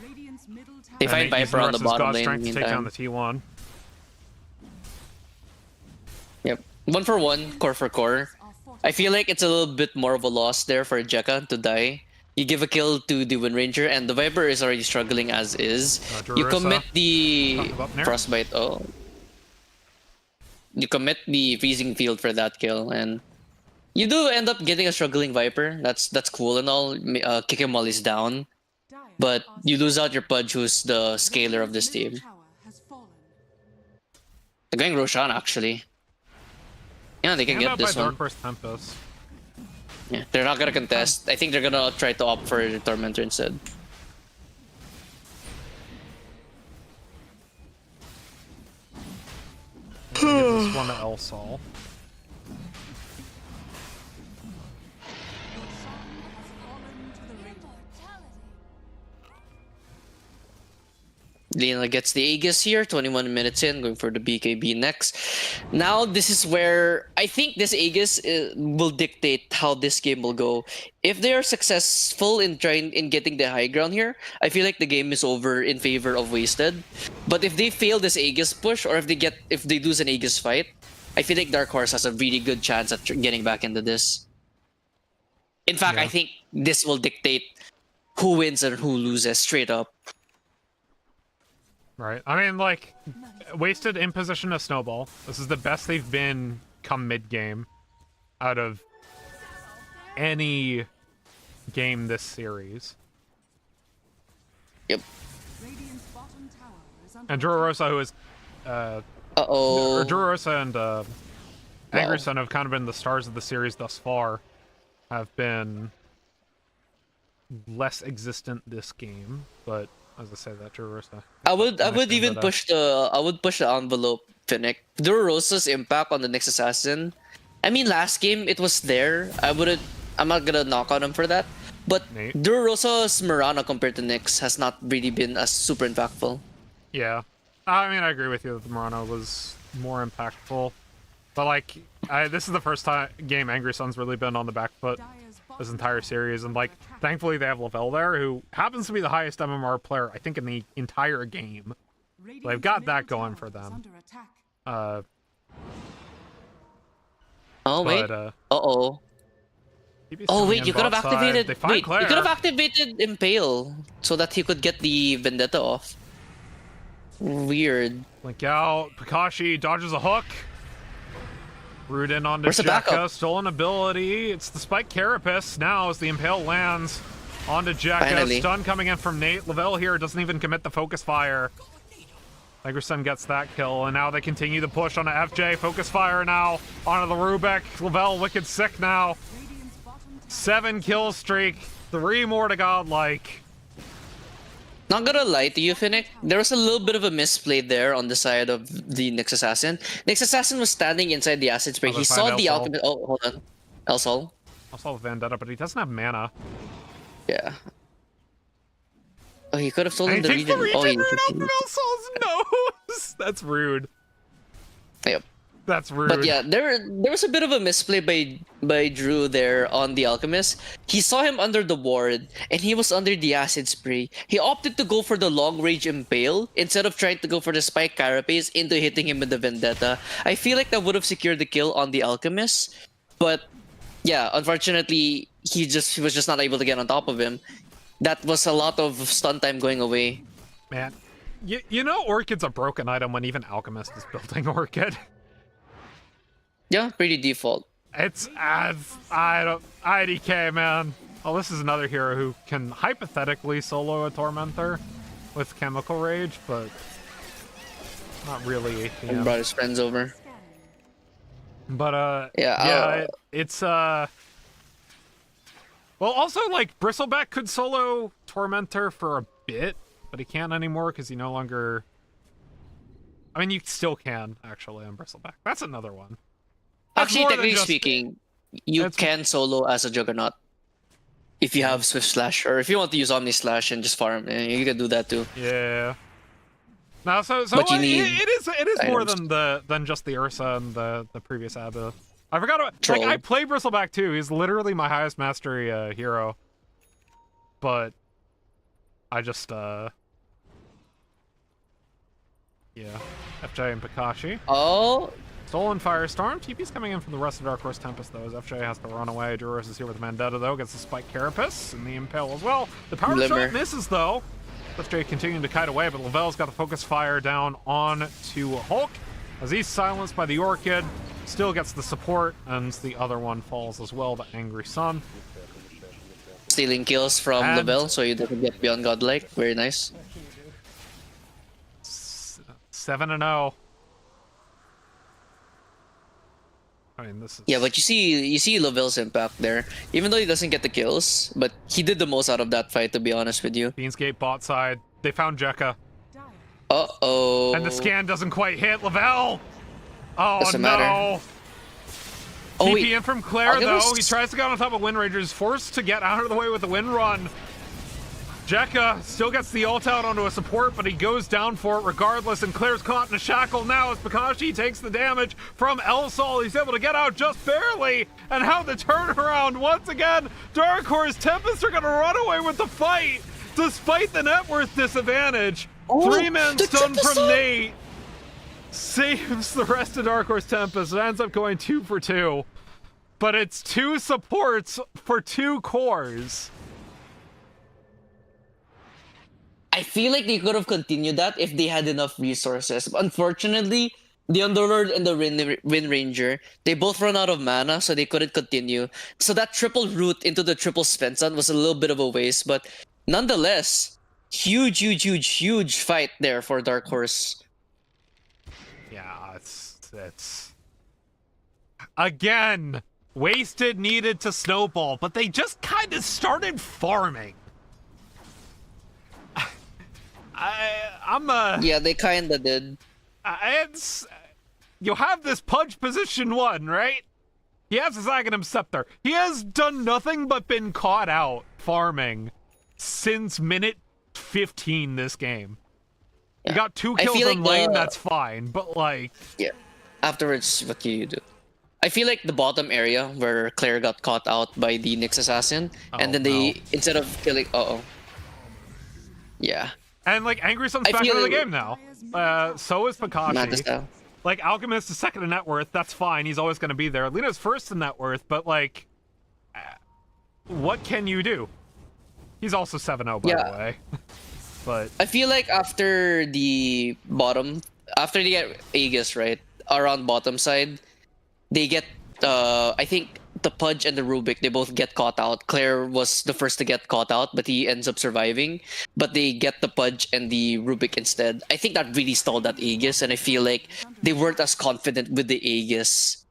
Radiant's middle tower. They find Nate uses Viper on the rest of his bottom God lane. Strength to take down the Meantime. T1. Yep. 1 for 1, core for core. I feel like it's a little bit more of a loss there for Jekka to die. You give a kill to the Wind Ranger, and the Viper is already struggling as is. You Drurissa. commit the Talk about Nair. Frostbite. Oh. You commit the Freezing Field for that kill, and you do end up getting a struggling Viper. That's cool and all. Kick him while he's down. Dire But are you lose out your Pudge, who's the scaler of this Radiant's team. middle tower has fallen. They're going Roshan, actually. Yeah, they can And get out by this one. Dark Horse Tempest. Yeah, they're not gonna contest. I think they're gonna try to opt for the Tormentor instead. Give this one to El Sol. Your son has fallen to the Radiant. Lena gets the Aegis here, 21 minutes in, going for the BKB next. Now, this is where I think this Aegis will dictate how this game will go. If they are successful in getting the high ground here, I feel like the game is over in favor of Wasted. But if they fail this Aegis push, or if they lose an Aegis fight, I feel like Dark Horse has a really good chance at getting back into this. In fact, Yeah. I think this will dictate who wins and who loses straight up. Right. I mean, like, Wasted in position to snowball. This is the best they've been come mid-game out of any game this series. Yep. Radiant's bottom tower is under And attack. Drurissa, who is... Uh-oh. Or Drurissa and Angry Sun have kind of been the stars of the series thus far, have been less existent this game, but as I say that, Drurissa. I would even push the envelope, Finnick. Durosa's impact on the next assassin. I mean, last game it was there. I'm not gonna knock on him for that. But Nate? Durosa's Mirana compared to Nyx has not really been as super impactful. Yeah. I mean, I agree with you that the Murano was more impactful. But, like, this is the first game Angry Sun's really been on the back foot Dire's bottom this entire tower series. is And, under like, attack. thankfully they have Lavelle there, who happens to be the highest MMR player, I think, in the entire game. Radiant's they've got middle that going tower for is them. under attack. Oh wait. But, Uh-oh. TP's Oh coming wait, in you could have bot side. activated. They find Wait, Claire. you could have activated Impale so that he could get the Vendetta off. Weird. Blink out. Pikachi dodges a hook. Root in onto Where's the Jekka. backup? Stolen ability. It's the Spike Carapace now as the Impale lands onto Jekka. Finally. Stun coming in from Nate. Lavelle here doesn't even commit the focus fire. Tigerson gets that kill, and now they continue the push onto FJ. Focus fire now onto the Rubik. Lavelle wicked sick now. 7 kill streak. 3 more to godlike. Not gonna lie to you, Finnick. There was a little bit of a misplay there on the side of the Nyx Assassin. Nyx Assassin was standing inside the acid spray. Other He side, saw the Elsol. alchemist. Oh, hold on. Elsol. Also have Vendetta, but he doesn't have mana. Yeah. Oh, he could have told And him he the takes the region. regen Oh, rune he off of Elsol's nose! That's rude. Yep. That's rude. But yeah, there was a bit of a misplay by Drew there on the alchemist. He saw him under the ward, and he was under the acid spray. He opted to go for the long range impale instead of trying to go for the spike carapace into hitting him with the vendetta. I feel like that would have secured the kill on the alchemist, but yeah, unfortunately, he was just not able to get on top of him. That was a lot of stun time going away. Man, you know Orchid's a broken item when even Alchemist is building Orchid. Yeah, pretty default. It's IDK, man. Oh, this is another hero who can hypothetically solo a Tormentor with Chemical Rage, but not really And ATM. brought his friends over. But Yeah, it's well, also like Bristleback could solo Tormentor for a bit, but he can't anymore because he no longer. I mean, you still can actually on Bristleback. That's another one. That's Actually, more than technically just- speaking, you that's- can solo as a Juggernaut if you have Swift Slash, or if you want to use Omni Slash and just farm, you can do that too. Yeah. No, so But you it need is more items. than just the Ursa and the previous Abba. I forgot about, Troll. like I play Bristleback too. He's literally my highest mastery hero. But I just yeah, FJ and Pikachi. Oh, Stolen Firestorm. TP's coming in from the rest of Dark Horse Tempest though, as FJ has to run away. Duros is here with Mandetta though, gets the Spike Carapace and the Impale as well. The power Glimmer. shot misses though. FJ continuing to kite away, but Lavelle's got the focus fire down on to Hulk. As he's silenced by the Orchid, still gets the support, and the other one falls as well, the Angry Sun. stealing kills from And- Lavelle, so you doesn't get beyond godlike. Very nice. 7-0. I mean, this is... Yeah, but you see Lavelle's impact there. Even though he doesn't get the kills, but he did the most out of that fight, to be honest with you. Beansgate bot side. They found Jekka. Uh-oh. And the scan doesn't quite hit Lavelle. Oh, Doesn't no. matter. Oh, TP wait. in from Claire, though. Alchemist? He tries to get on top of Wind Ranger. He's forced to get out of the way with the Wind Run. Jekka still gets the ult out onto a support, but he goes down for it regardless, and Claire's caught in a shackle now as Pikachi takes the damage from Elsol. He's able to get out just barely, and how the turnaround once again. Dark Horse Tempest are going to run away with the fight, despite the net worth disadvantage. Oh, 3-man the stun Tempest from son! Nate saves the rest of Dark Horse Tempest. It ends up going 2 for 2. But it's 2 supports for 2 cores. I feel like they could have continued that if they had enough resources. Unfortunately, the Underlord and the Wind Ranger, they both run out of mana, so they couldn't continue. So that triple route into the triple Svensson was a little bit of a waste, but nonetheless, huge fight there for Dark Horse. Yeah, it's again wasted needed to snowball, but they just kind of started farming. Yeah, they kinda did. It's you have this Pudge position 1, right? He has his Aghanim Scepter. He has done nothing but been caught out farming since minute 15 this game. He got 2 I kills feel in like lane, the- that's fine, but like... Yeah. Afterwards, what can you do? I feel like the bottom area where Claire got caught out by the Nyx Assassin, and then they, no. instead of killing... Uh-oh. Yeah. And like Angry Sun's I back feel into the it- game now. So is Madness Pikachi. style. Like Alchemist is second in net worth, that's fine. He's always going to be there. Lena's first in net worth, but like what can you do? He's also 7-0, by the way. But I feel like after the bottom, after they get Aegis, right, around bottom side, they get, I think the Pudge and the Rubik, they both get caught out. Claire was the first to get caught out, but he ends up surviving. But they get the Pudge and the Rubik instead. I think that really stalled that Aegis, and I feel like they weren't as confident with the Aegis.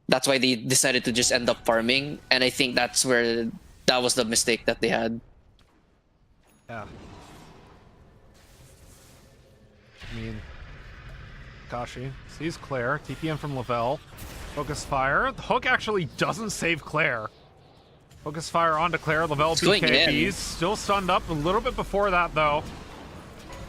That's why they decided to just end up farming, and I think that was the mistake that they had. yeah. I mean, Kashi sees Claire, TPM from Lavelle. Focus fire. The hook actually doesn't save Claire. Focus fire onto Claire. Lavelle BKBs. Still stunned up a little bit before that, though.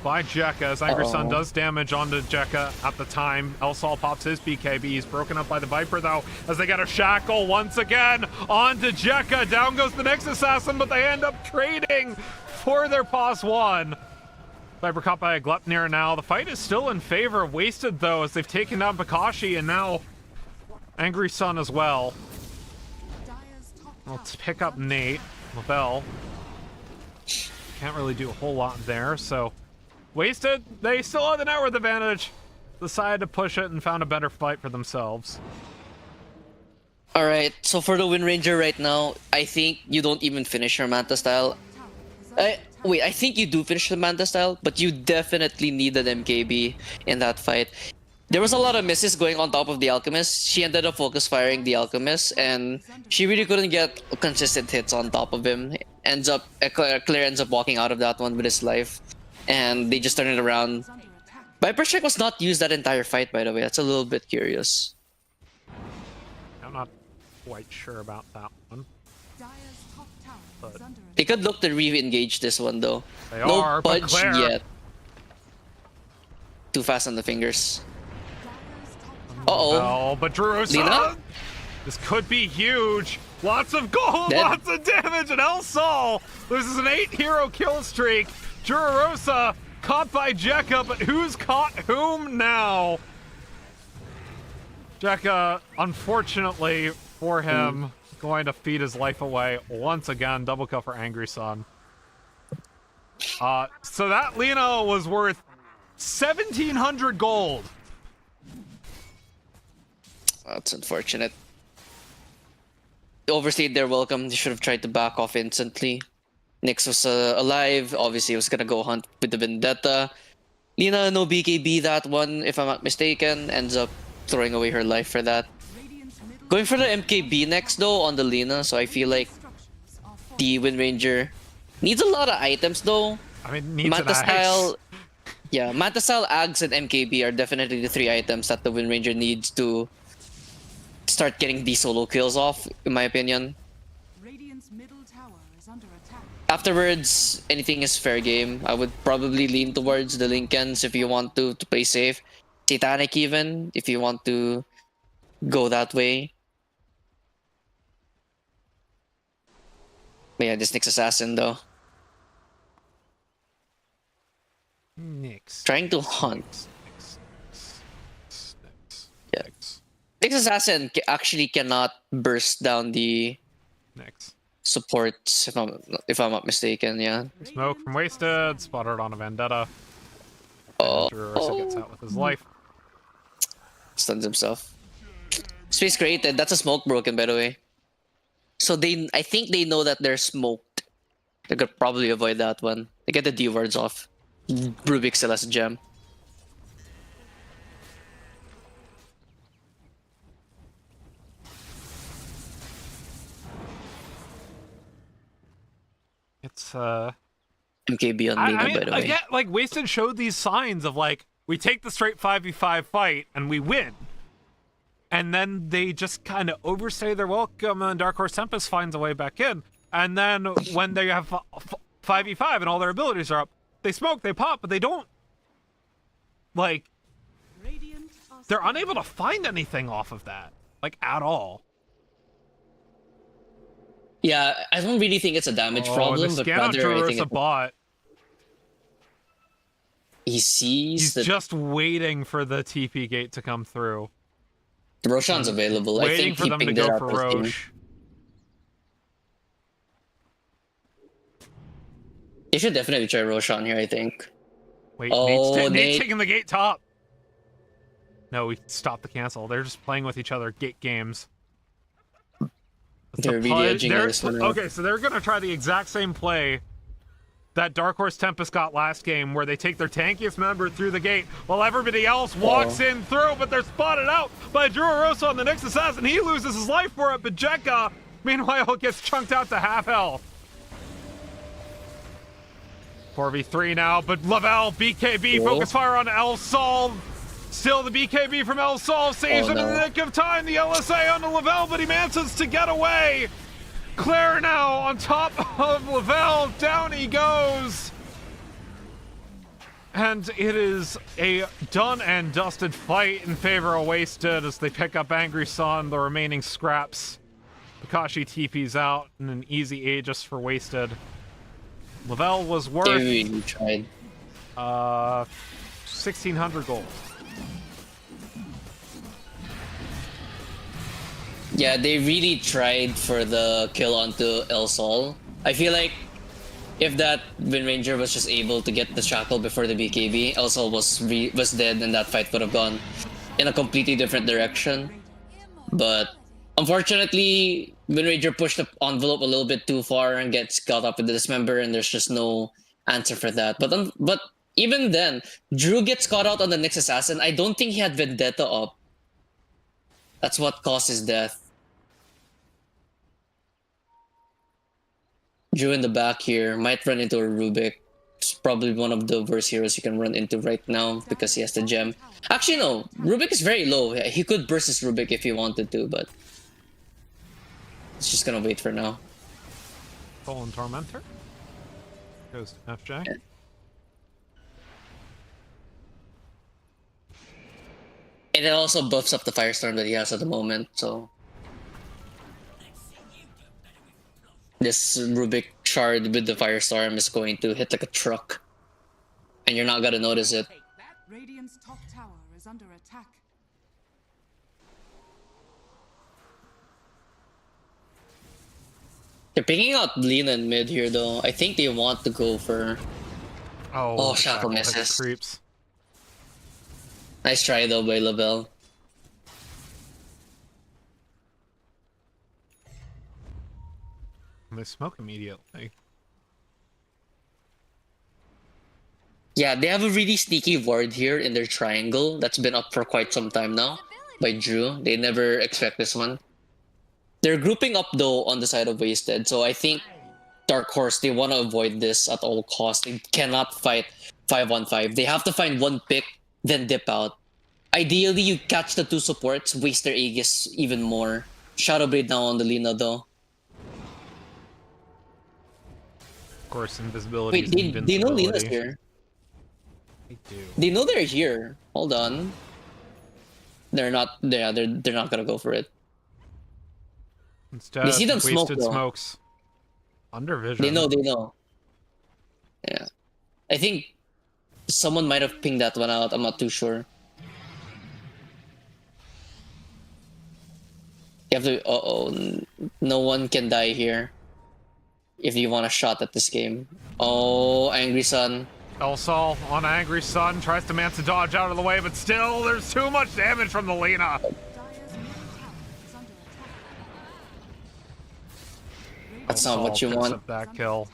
By Jekka, as Angry Sun does damage onto Jekka at the time. Elsol pops his BKB. He's broken up by the Viper, though, as they get a shackle once again onto Jekka. Down goes the next assassin, but they end up trading for their pos 1. Viper caught by a Glepnir now. The fight is still in favor of Wasted, though, as they've taken down Bakashi and now Angry Sun as well. Let's pick up Nate. Lavelle. Can't really do a whole lot there, so Wasted, they still have the net worth advantage. Decided to push it and found a better fight for themselves. Alright, so for the Wind Ranger right now, I think you don't even finish your Manta style. Wait, I think you do finish the Manta style, but you definitely need an MKB in that fight. There was a lot of misses going on top of the Alchemist. She ended up focus firing the Alchemist, and she really couldn't get consistent hits on top of him. Claire ends up walking out of that one with his life, and they just turn it around. Viper's Check was not used that entire fight, by the way. That's a little bit curious. I'm not quite sure about that one. But They could look to re-engage this one, though. they No are, but Pudge Claire, yet. Too fast on the fingers. Uh-oh. Oh, but Drurosa, Lina? this could be huge. Lots of gold, Dead. lots of damage, and El Sol loses an 8-hero kill streak. Drurosa caught by Jekka, but who's caught whom now? Jekka, unfortunately for him, going to feed his life away once again. Double kill for Angry Sun. So that Lina was worth 1,700 gold. That's unfortunate. They overstayed their welcome. They should have tried to back off instantly. Nyx was alive. Obviously, he was gonna go hunt with the Vendetta. Lina, no BKB that one, if I'm not mistaken. Ends up throwing away her life for that. Going for the MKB next, though, on the Lina. So I feel like the Wind Ranger needs a lot of items, though. I mean, needs Manta an axe. style, yeah, Manta style, Ags, and MKB are definitely the 3 items that the Wind Ranger needs to start getting these solo kills off, in my opinion. Radiant's middle tower is under attack. Afterwards, anything is fair game. I would probably lean towards the Lincolns if you want to play safe. Satanic even, if you want to go that way. But yeah, this Nyx Assassin though. Nyx. Trying to hunt. Nyx. Yeah. Nyx Assassin actually cannot burst down the Nyx. supports, if I'm not mistaken, yeah. Smoke from Wasted, spotted on a Vendetta. Oh, Drurosa gets out with his life. stuns himself. Space created, that's a smoke broken, by the way. So I think they know that they're smoked. They could probably avoid that one. They get the D wards off. Rubik still has a gem. It's MKB on Lina, I mean, by the way. again, like Wasted showed these signs of like we take the straight 5v5 fight and we win, and then they just kind of overstay their welcome, and Dark Horse Tempest finds a way back in, and then when they have 5v5 and all their abilities are up, they smoke, they pop, but they don't like. Radiant are They're unable to find anything off of that, like at all. Yeah, I don't really think it's a damage problem, the but scan on rather I think Drurosa bot. he sees He's that just waiting for the TP gate to come through. Roshan's available. I Waiting think for he them to picked it go up for with him. Roche. They should definitely try Roshan here, I think. Wait, Oh, Nate's Nate. taking the gate top. No, we stopped the cancel. They're just playing with each other gate games. It's They're the really edging this one out. Okay, so they're gonna try the exact same play that Dark Horse Tempest got last game, where they take their tankiest member through the gate while everybody else walks in through, but they're spotted out by Drew Arosa on the next assassin. He loses his life for it, but Jekka, meanwhile, gets chunked out to half health. 4v3 now, but Lavelle, BKB, focus fire on El Sol. Still the BKB from El Sol saves him in the nick of time. The LSA onto Lavelle, but he manages to get away. Claire now on top of Lavelle. Down he goes. And it is a done and dusted fight in favor of Wasted as they pick up Angry Sun, the remaining scraps. Kakashi TP's out and an easy Aegis for Wasted. Lavelle was worth They really tried. 1,600 gold. Yeah, they really tried for the kill onto El Sol. I feel like if that Wind Ranger was just able to get the shackle before the BKB, El Sol was dead and that fight would have gone in a completely different direction. But unfortunately, Wind Ranger pushed the envelope a little bit too far and gets caught up with the dismember, and there's just no answer for that. But even then, Drew gets caught out on the next assassin. I don't think he had Vendetta up. That's what caused his death. Drew in the back here might run into a Rubik. It's probably one of the worst heroes you can run into right now because he has the gem. Actually, no. Rubik is very low. He could burst his Rubik if he wanted to, but it's just gonna wait for now. Fallen Tormentor goes to FJ. Yeah. And it also buffs up the Firestorm that he has at the moment, so this Rubik shard with the Firestorm is going to hit like a truck. And you're not gonna notice it. Radiant's top tower is under attack. They're picking out Lina in mid here though. I think they want to go for... Oh, Shackle hits misses. Creeps. Nice try though by Lavelle. They smoke immediately. Yeah, they have a really sneaky ward here in their triangle that's been up for quite some time now by Drew. They never expect this one. They're grouping up though on the side of Wasted, so I think Dark Horse, they want to avoid this at all costs. They cannot fight 5-on-5. They have to find one pick, then dip out. Ideally, you catch the two supports, waste their Aegis even more. Shadowblade now on the Lina though. Of course, invisibility. Wait, they know Lina's here. They do. They know they're here. Hold on. They're not. They're not gonna go for it. Instead, They see them smoke, Wasted though. smokes. Under vision. They know. They know. Yeah, I think someone might have pinged that one out. I'm not too sure. You have to. No one can die here. If you want a shot at this game. Oh, Angry Sun. El Sol on Angry Sun tries to Manta dodge out of the way, but still, there's too much damage from the Lina. Dire's middle tower is under attack. That's not what you Picks want. up that kill.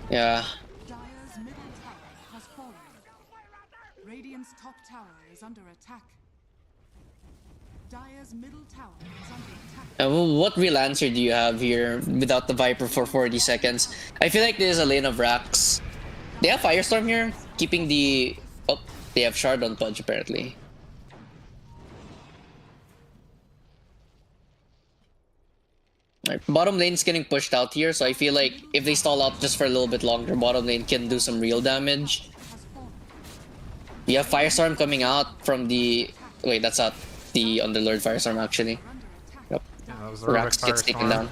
Yeah. Dire's middle tower has fallen. Radiant's top tower is under attack. Dire's middle tower is under attack. What real answer do you have here without the Viper for 40 seconds? I feel like there's a lane of racks. They have Firestorm here, keeping the... Oh, they have Shard on Punch apparently. Right, bottom lane's getting pushed out here, so I feel like if they stall out just for a little bit longer, bottom lane can do some real damage. Has fallen. You have Firestorm coming out from the... Wait, that's not the Underlord Firestorm actually. Under attack. Yep. Yeah, that was the Rax Rubik gets taken Firestorm. down.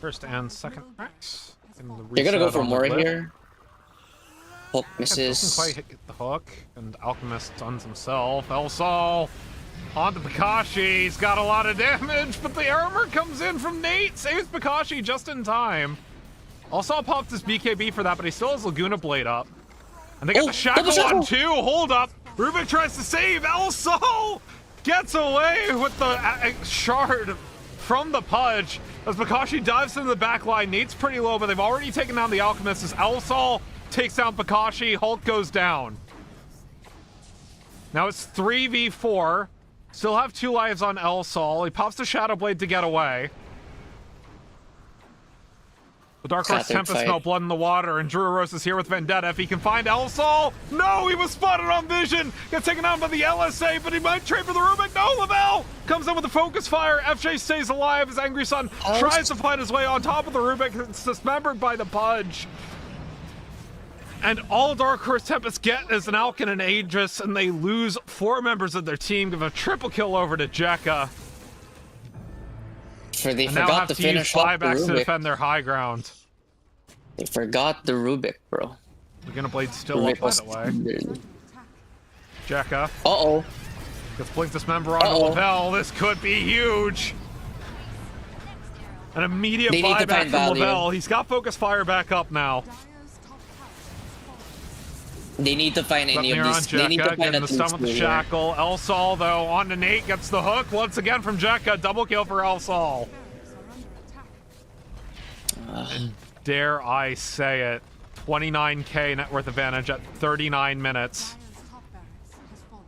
First and second Rax. And the They're gonna go reset for on the more lip. here. Hook Doesn't misses. quite hit the hook, and Alchemist stuns himself. El Sol On to Pikashi. He's got a lot of damage, but the armor comes in from Nate. Saves Pikashi just in time. Also popped his BKB for that, but he still has Laguna Blade up. And they got the Shackle on too. Hold up. Rubik tries to save. El Sol gets away with the shard from the Pudge. As Pikashi dives into the back line. Nate's pretty low, but they've already taken down the Alchemist. As El Sol takes down Pikashi, Hulk goes down. Now it's 3v4. Still have 2 lives on El Sol. He pops the Shadow Blade to get away. The Dark Horse Tempest, no blood in the water, and Drew Rose is here with Vendetta. If he can find El Sol, no, he was spotted on vision. Gets taken down by the LSA, but he might trade for the Rubik. No, Lavelle comes in with the focus fire. FJ stays alive as Angry Sun tries to find his way on top of the Rubik. It's dismembered by the Pudge. And all Dark Horse Tempest get is an Alkin and Aegis, and they lose 4 members of their team. Give a triple kill over to Jekka. They and now forgot have to to use finish off the buybacks to Rubik. defend their high ground. They forgot the Rubik, bro. Laguna Blade still Rubik up, by was the way. Jekka Uh-oh. gets Blink Dismember on Lavelle. This could be huge. An immediate They need to buyback find from value. Lavelle. He's got Focus Fire back up now. Dire's top tower has fallen. They need to find any Near of on these. They need to Jekka, find getting at the least stun with the 2 here. Shackle. El Sol, though, on to Nate, gets the hook once again from Jekka. Double kill for El Sol. Barracks are under attack. And dare I say it, 29k net worth advantage at 39 minutes. Dire's top barracks has fallen.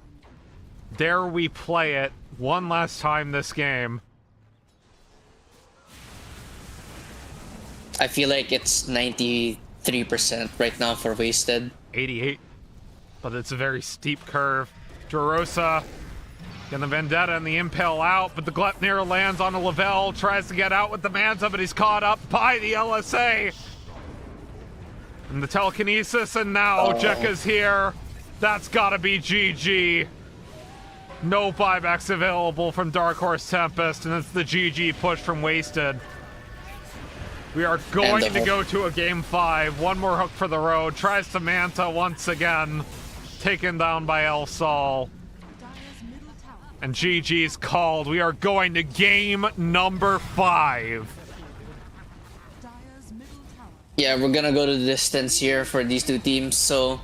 Dare we play it one last time this game? I feel like it's 93% right now for Wasted. 88, but it's a very steep curve. Drorosa getting the Vendetta and the Impale out, but the Gleipnir lands on a Lavelle, tries to get out with the Manta, but he's caught up by the LSA. And the Telekinesis, and now Jekka's here. That's gotta be GG. No buybacks available from Dark Horse Tempest, and it's the GG push from Wasted. We are going to go to a game 5. One more hook for the road. Tries to Manta once again. Taken down by El Sol. Dire's middle tower. And GG's called. We are going to game number 5. Dire's middle tower. Yeah, we're gonna go to the distance here for these 2 teams. So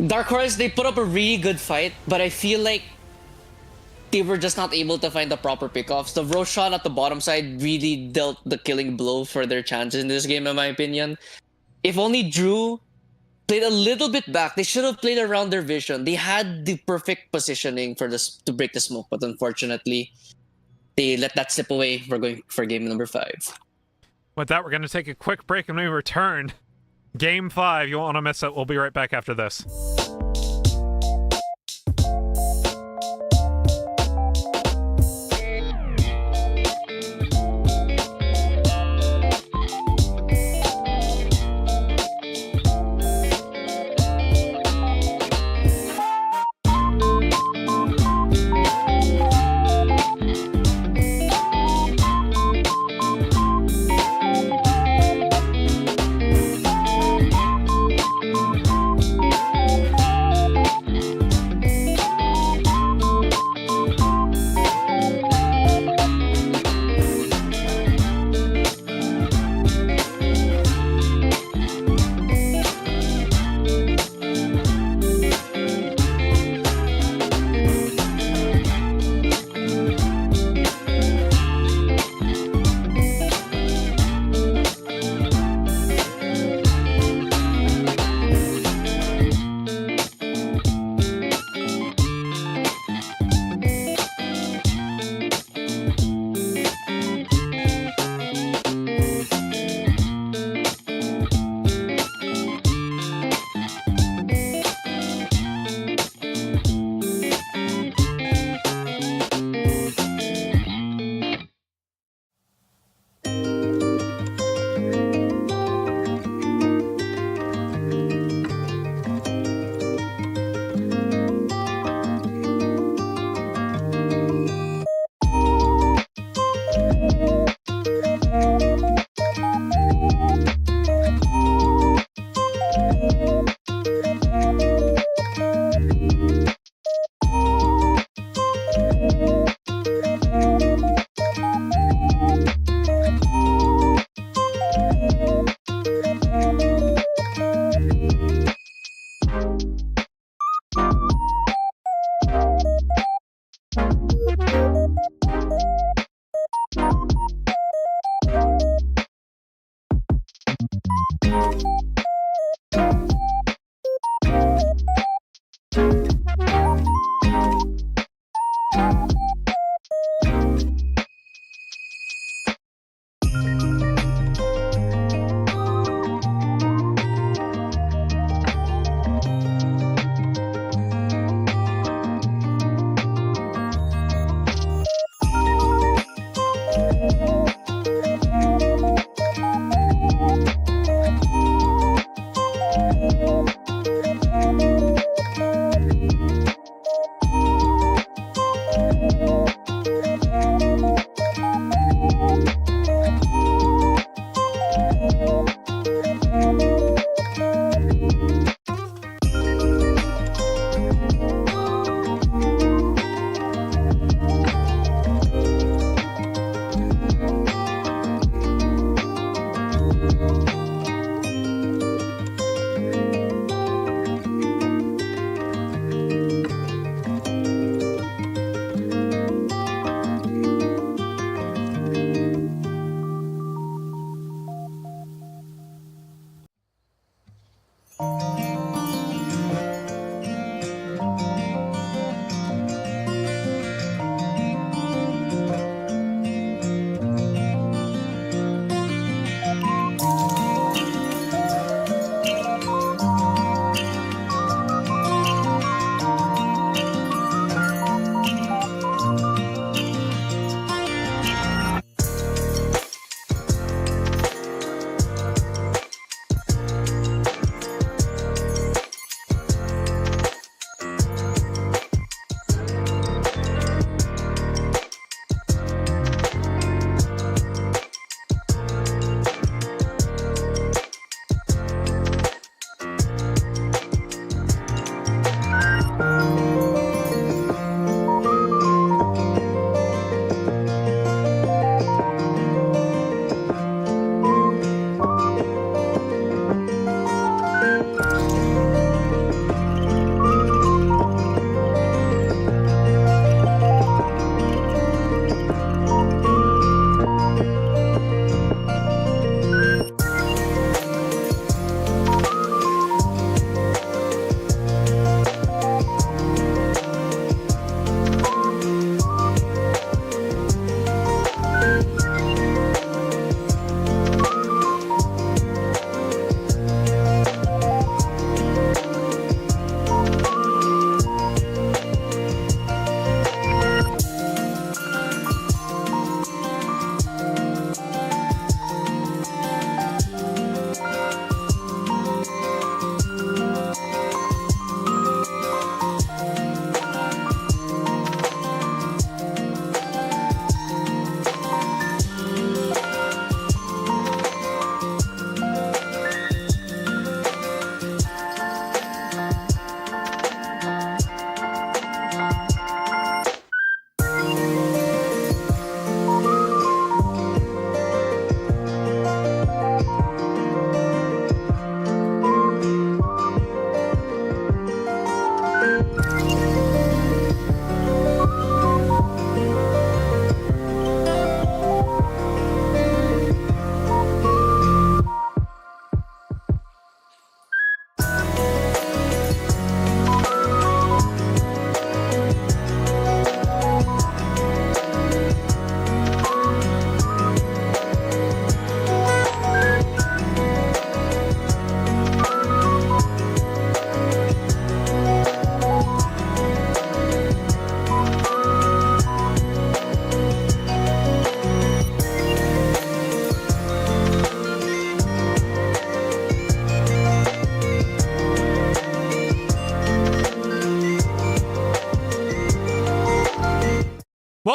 Dark Horse, they put up a really good fight, but I feel like they were just not able to find the proper pickoffs. The Roshan at the bottom side really dealt the killing blow for their chances in this game, in my opinion. If only Drew played a little bit back, they should have played around their vision. They had the perfect positioning for this to break the smoke, but unfortunately, they let that slip away. We're going for game number 5. With that, we're going to take a quick break, and when we return, game 5. You won't want to miss it. We'll be right back after this.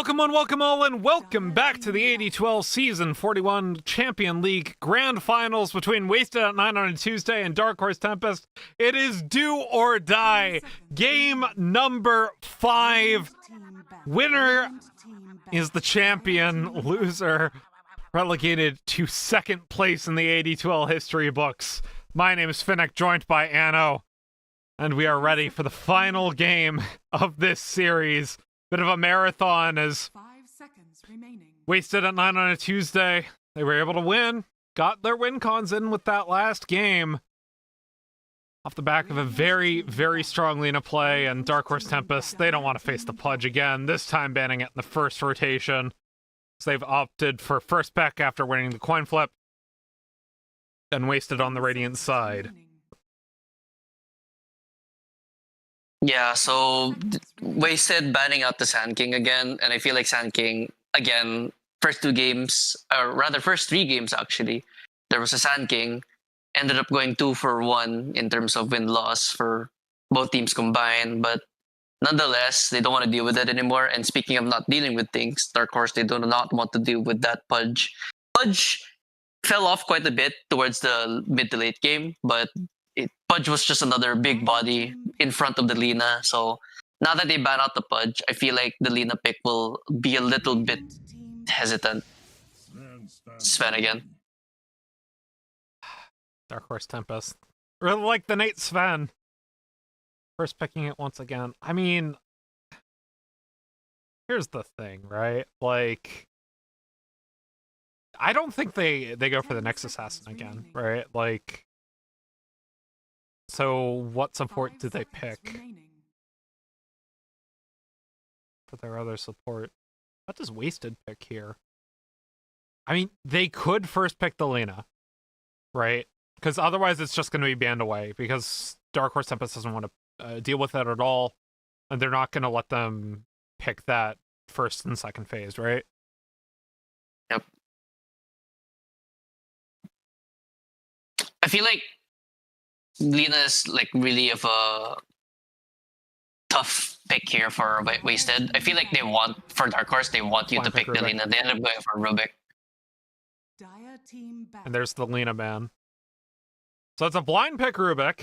Welcome on, welcome all, and welcome back to the AD2L Season 41 Champion League Grand Finals between Wasted at 9 on a Tuesday and Dark Horse Tempest. It is do or die. Game number 5. Winner is the champion. Loser relegated to second place in the AD2L history books. My name is Finnick, joined by Anno, and we are ready for the final game of this series. Bit of a marathon as 5 seconds remaining. Wasted at 9 on a Tuesday. They were able to win. Got their win cons in with that last game. Off the back of a very, very strong Lina play, and Dark Horse Tempest, they don't want to face the Pudge again, this time banning it in the first rotation. So they've opted for first pick after winning the coin flip, and Wasted on the Radiant side. Yeah, so Wasted banning out the Sand King again, and I feel like Sand King, again, first 2 games, or rather first 3 games actually, there was a Sand King, ended up going 2 for 1 in terms of win-loss for both teams combined, but nonetheless, they don't want to deal with it anymore. And speaking of not dealing with things, Dark Horse, they do not want to deal with that Pudge. Pudge fell off quite a bit towards the mid to late game, but Pudge was just another big body in front of the Lina. So now that they ban out the Pudge, I feel like the Lina pick will be a little bit hesitant. Sven again. Dark Horse Tempest. Really like the Nate Sven. First picking it once again. I mean, here's the thing, right? Like, I don't think they go for the next assassin again, right? Like, so what support do they pick for their other support? What does Wasted pick here? I mean, they could first pick the Lina, right? Because otherwise it's just going to be banned away, because Dark Horse Tempest doesn't want to deal with it at all, and they're not going to let them pick that first and second phase, right? Yep. I feel like Lina is like really of a tough pick here for Wasted. I feel like they want, for Dark Horse, they want you to pick the Lina. They end up going for Rubik. And there's the Lina ban. So it's a blind pick Rubik.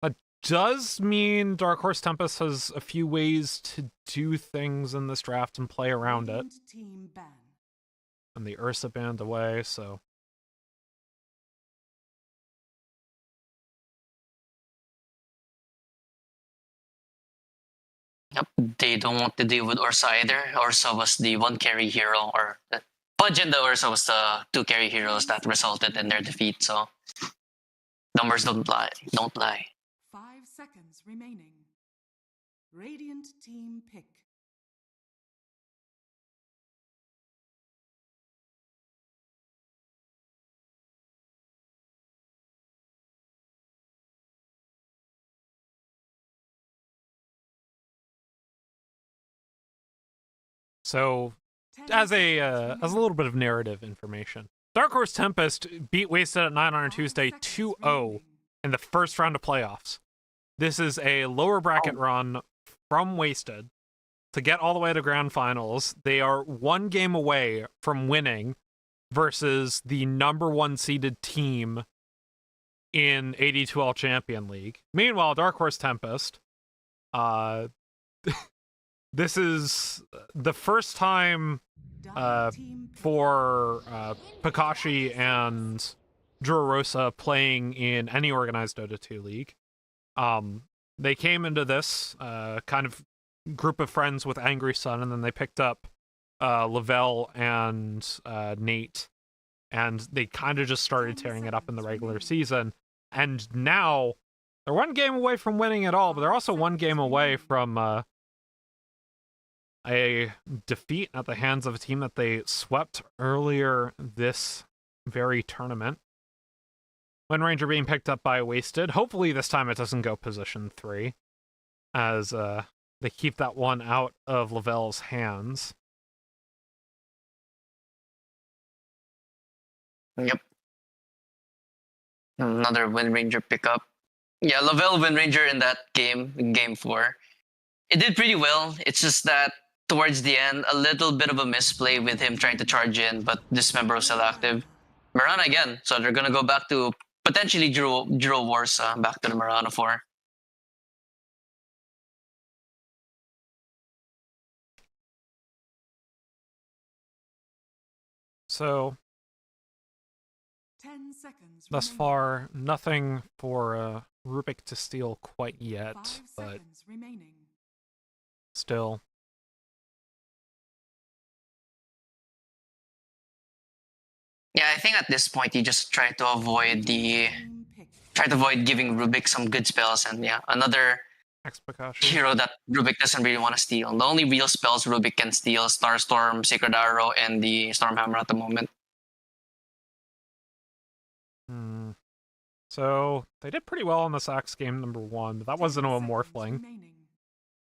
That does mean Dark Horse Tempest has a few ways to do things in this draft and play around it. And the Ursa banned away, so... Yep, they don't want to deal with Ursa either. Ursa was the 1 carry hero, or Pudge and the Ursa was the 2 carry heroes that resulted in their defeat, so numbers don't lie. Don't lie. 5 seconds remaining. Radiant team pick. So, as a little bit of narrative information, Dark Horse Tempest beat Wasted at 9 on a Tuesday 2-0 in the first round of playoffs. This is a lower bracket run from Wasted to get all the way to grand finals. They are 1 game away from winning versus the number 1 seeded team in AD2L Champion League. Meanwhile, Dark Horse Tempest, this is the first time for Pakashi and Drorosa playing in any organized Dota 2 league. They came into this kind of group of friends with Angry Sun, and then they picked up Lavelle and Nate, and they kind of just started tearing it up in the regular season. And now they're 1 game away from winning it all, but they're also 1 game away from a defeat at the hands of a team that they swept earlier this very tournament. Wind Ranger being picked up by Wasted. Hopefully this time it doesn't go position 3, as they keep that one out of Lavelle's hands. Yep. Another Wind Ranger pickup. Yeah, Lavelle Wind Ranger in that game, in game 4. It did pretty well. It's just that towards the end, a little bit of a misplay with him trying to charge in, but Dismember was still active. Mirana again, so they're gonna go back to potentially Juro Warsa, back to the Mirana 4. So 10 seconds thus remaining. far, nothing for Rubik to steal quite yet, 5 but seconds remaining. still. Yeah, I think at this point you just try to avoid Team pick. giving Rubik some good spells, and yeah, another Expakashi. hero that Rubik doesn't really want to steal. The only real spells Rubik can steal: Starstorm, Sacred Arrow, and the Stormhammer at the moment. So they did pretty well on this Axe game number 1, but that wasn't a 10 seconds Morphling. remaining.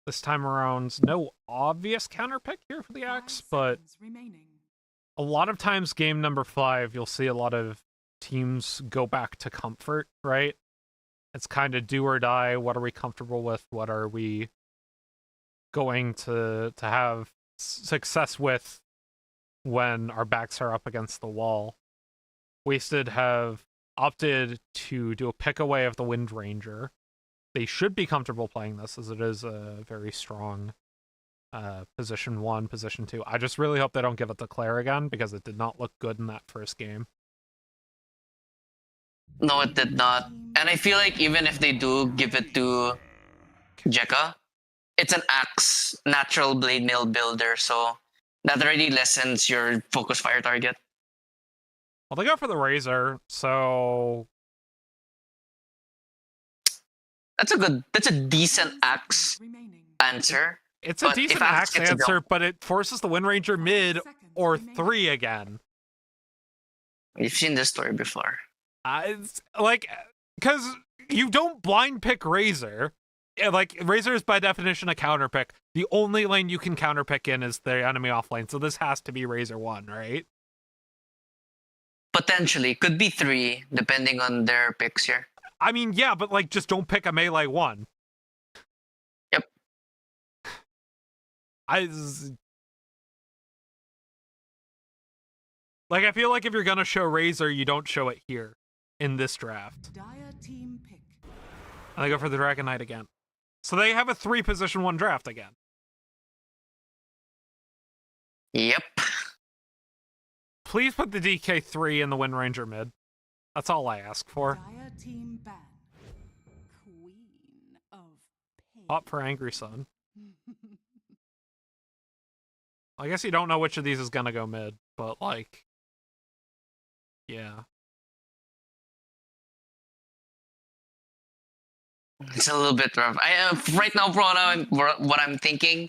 This time around, no obvious counter pick here for the 5 Axe, but seconds remaining. a lot of times game number 5, you'll see a lot of teams go back to comfort, right? It's kind of do or die. What are we comfortable with? What are we going to have success with when our backs are up against the wall? Wasted have opted to do a pick away of the Wind Ranger. They should be comfortable playing this, as it is a very strong position 1, position 2. I just really hope they don't give it to Claire again, because it did not look good in that first game. No, it did not. And I feel like even if they do give it to Jekka, it's an Axe natural blade mail builder, so that already lessens your focus fire target. Well, they go for the Razor, so That's a decent 10 Axe seconds remaining. answer. it's a But if decent Axe Axe gets a answer, go- but it forces the Wind Ranger 5 mid seconds or remaining. 3 again. We've seen this story before. It's like, because you don't blind pick Razor. Like, Razor is by definition a counter pick. The only lane you can counter pick in is the enemy offlane, so this has to be Razor 1, right? Potentially, could be 3, depending on their picks here. I mean, yeah, but like, just don't pick a melee 1. Yep. I feel like if you're gonna show Razor, you don't show it here in this draft. Dire team pick. And they go for the Dragon Knight again. So they have a 3 position 1 draft again. Yep. Please put the DK3 in the Wind Ranger mid. That's all I ask for. Dire team ban. Queen of pain. Pop for Angry Sun. I guess you don't know which of these is gonna go mid, but like, yeah. It's a little bit rough. Right now, what I'm thinking,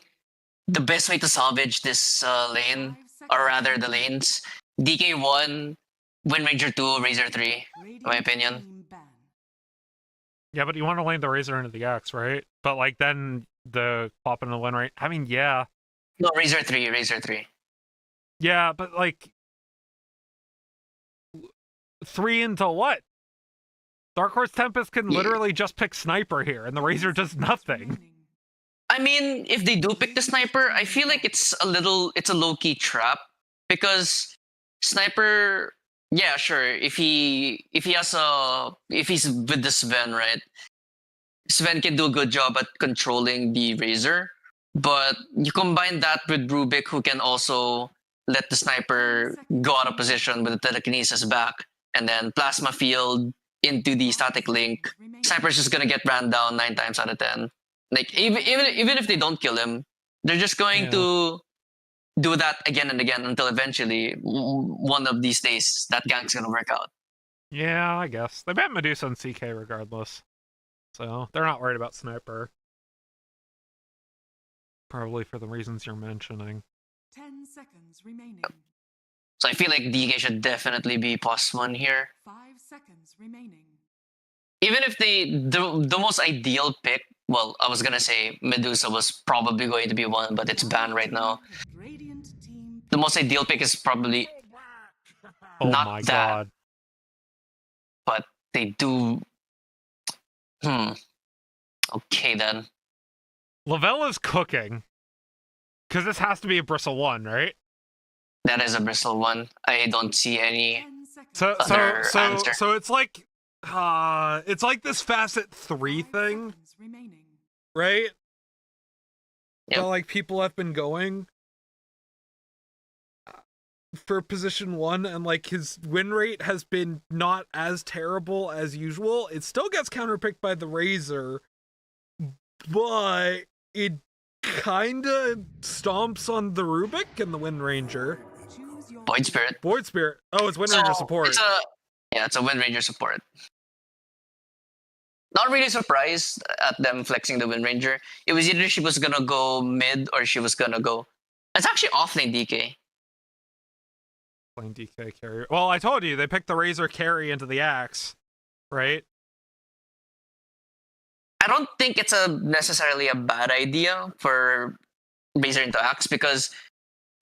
the best way to salvage this lane, 5 or rather seconds the lanes, DK1, Wind Ranger 2, Razor 3. remaining. my opinion. Team ban. Yeah, but you want to lane the Razor into the Axe, right? But like, then the pop in the Wind Ranger. I mean, yeah. No, Razor 3, Razor 3. Yeah, but like, 3 into what? Dark Horse Tempest can Yeah. literally just pick Sniper here, and the Razor does nothing. Remaining. I mean, if they do pick the Sniper, I feel like it's a low-key trap, because Sniper, yeah, sure, if he's with the Sven, right? Sven can do a good job at controlling the Razor, but you combine that with Rubik, who can also let the Sniper go out of position with the telekinesis back, and then Plasma Field into the static link. Sniper's just gonna get ran down 9 times out of 10. Like, even if they don't kill him, they're just going Yeah. to do that again and again until eventually one of these days that gank's gonna work out. Yeah, I guess. They bet Medusa and CK regardless. So they're not worried about Sniper. Probably for the reasons you're mentioning. 10 seconds remaining. So I feel like DK should definitely be +1 here. 5 seconds remaining. Even if the most ideal pick, well, I was gonna say Medusa was probably going to be 1, but it's banned right now. Radiant team The most ideal pick is probably Oh Not my that. god. but they do. Okay then. Lavella's cooking. Because this has to be a Bristle 1, right? That is a Bristle 1. I don't see any 10 seconds. other answer. So it's like this Facet 3 5 thing, seconds remaining. right? Yep. That like people have been going for position 1, and like his win rate has been not as terrible as usual. It still gets counterpicked by the Razor, but it kinda stomps on the Rubik and the Wind Ranger. Choose your Void Spirit. Void Spirit. Oh, it's Wind Ranger support. It's a Wind Ranger support. Not really surprised at them flexing the Wind Ranger. It was either she was gonna go mid or she was gonna go. It's actually offlane DK. Playing DK carry. Well, I told you they picked the Razor carry into the Axe, right? I don't think it's necessarily a bad idea for Razor into Axe because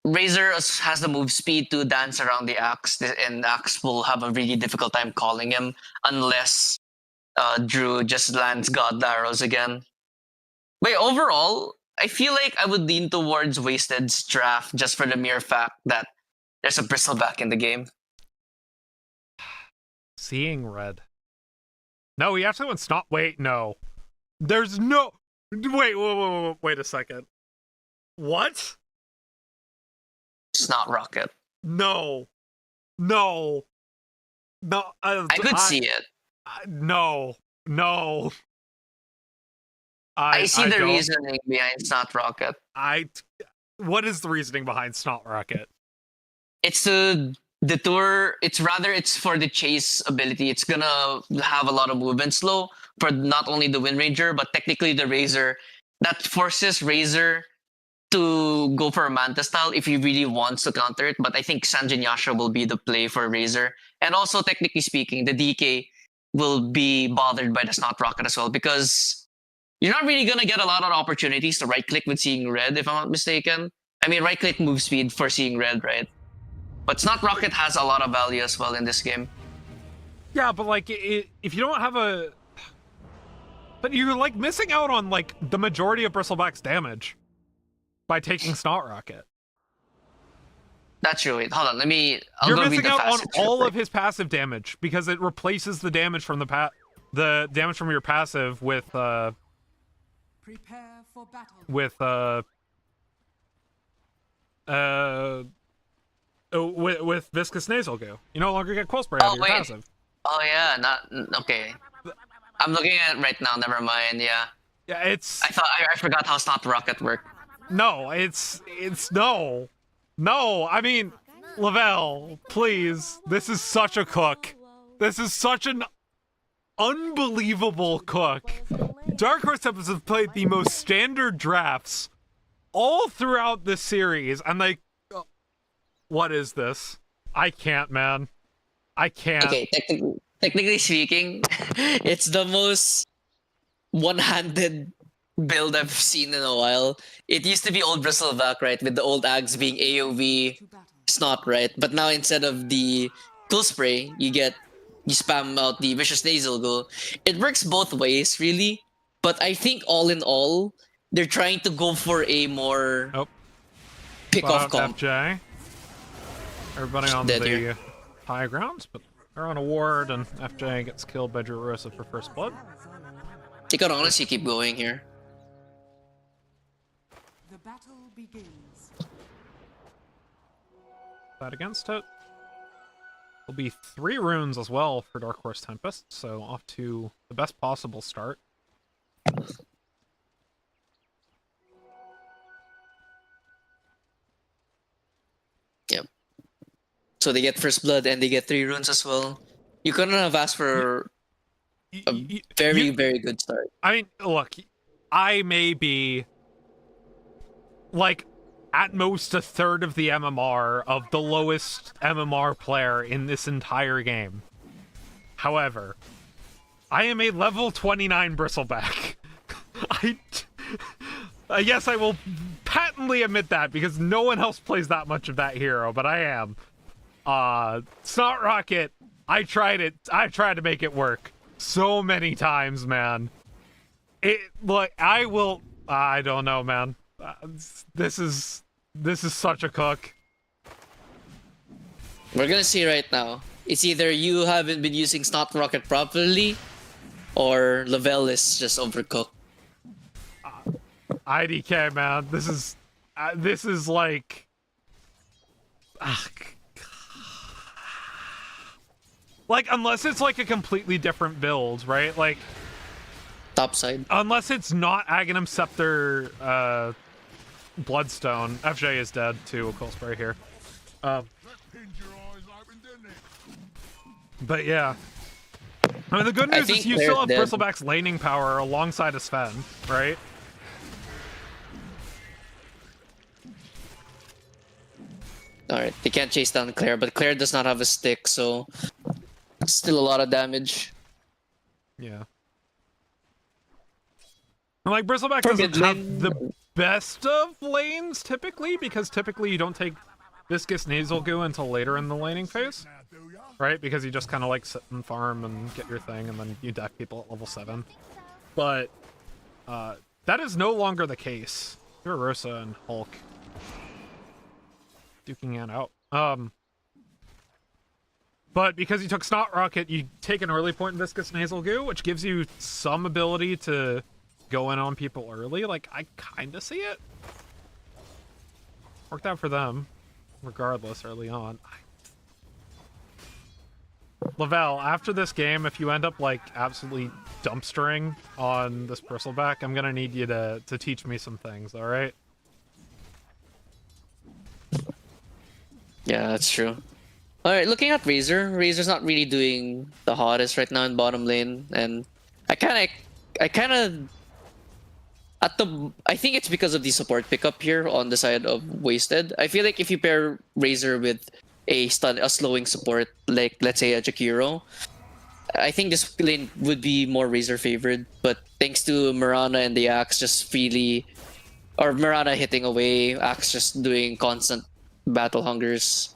Razor has the move speed to dance around the Axe, and Axe will have a really difficult time calling him unless Drew just lands God arrows again. But overall, I feel like I would lean towards Wasted's draft just for the mere fact that there's a Bristleback in the game. Seeing red. No, he actually went Snot. Wait, no. There's no. Wait a second. What? Snot Rocket. No. I could see it. No. I see the don't. reasoning behind Snot Rocket. What is the reasoning behind Snot Rocket? It's to detour. It's for the chase ability. It's gonna have a lot of movement slow for not only the Wind Ranger, but technically the Razor. That forces Razor to go for a Manta style if he really wants to counter it. But I think Sanjin Yasha will be the play for Razor. And also, technically speaking, the DK will be bothered by the Snot Rocket as well because you're not really gonna get a lot of opportunities to right click with Seeing Red, if I'm not mistaken. I mean, right click move speed for Seeing Red, right? But Snot Rocket has a lot of value as well in this game. Yeah, but like, if you don't have a... But you're like missing out on like the majority of Bristleback's damage by taking Snot Rocket. That's true. Wait, hold on. I'll You're go read missing the out on facets all real of his passive damage because it replaces the damage from the damage from your passive with Prepare for battle. with Viscous Nasal Goo. You no longer get Quill Spray Oh, out of your wait. passive. Oh yeah, okay. I'm looking at it right now. Never mind. Yeah, Yeah, it's I forgot how Snot Rocket worked. no, it's no. I mean, Lavelle, please. This is such a cook. This is such an unbelievable cook. Dark Horse Tempest have played the most standard drafts all throughout this series, and like, what is this? I can't, man. I can't. Okay, technically speaking, it's the most one-handed build I've seen in a while. It used to be old Bristleback, right, with the old Ags being AoV To battle. Snot, right? But now instead of the Cool Spray, you spam out the Vicious Nasal Goo. It works both ways, really. But I think all in all, they're trying to go for a more pick-off comp. FJ. Everybody on Dead the here. high grounds, but they're on a ward, and FJ gets killed by Drurissa for first blood. They could honestly keep going here. The battle begins. That against it. Will be 3 runes as well for Dark Horse Tempest, so off to the best possible start. Yep. So they get first blood and they get 3 runes as well. You couldn't have asked for a very, very good start. I mean, look, I may be like at most a third of the MMR of the lowest MMR player in this entire game. However, I am a level 29 Bristleback. Yes, I will patently admit that because no one else plays that much of that hero, but I am. Snot Rocket, I tried to make it work so many times, man. I don't know, man. This is such a cook. We're gonna see right now. It's either you haven't been using Snot Rocket properly, or Lavelle is just overcooked. IDK, man, this is like, like unless it's like a completely different build, right? Like Topside. unless it's not Aghanim Scepter, Bloodstone. FJ is dead too. Cool spray here. But yeah. I mean, the good news is you still have Bristleback's laning power alongside a Sven, right? Alright, they can't chase down Claire, but Claire does not have a stick, so still a lot of damage. Yeah. And like Bristleback doesn't have the best of lanes typically, because typically you don't take Viscous Nasal Goo until later in the laning phase. Right? Because you just kind of like sit and farm and get your thing, and then you deck people at level 7. But that is no longer the case. You're Rosa and Hulk duking it out. But because you took Snot Rocket, you take an early point in Viscous Nasal Goo, which gives you some ability to go in on people early. Like, I kind of see it. Worked out for them, regardless, early on. Lavelle, after this game, if you end up like absolutely dumpstering on this Bristleback, I'm gonna need you to teach me some things, alright? Yeah, that's true. Alright, looking at Razor. Razor's not really doing the hottest right now in bottom lane, and I think it's because of the support pickup here on the side of Wasted. I feel like if you pair Razor with a slowing support, like let's say a Jakiro, I think this lane would be more Razor favored. But thanks to Mirana and the Axe just really, or Mirana hitting away, Axe just doing constant battle hungers.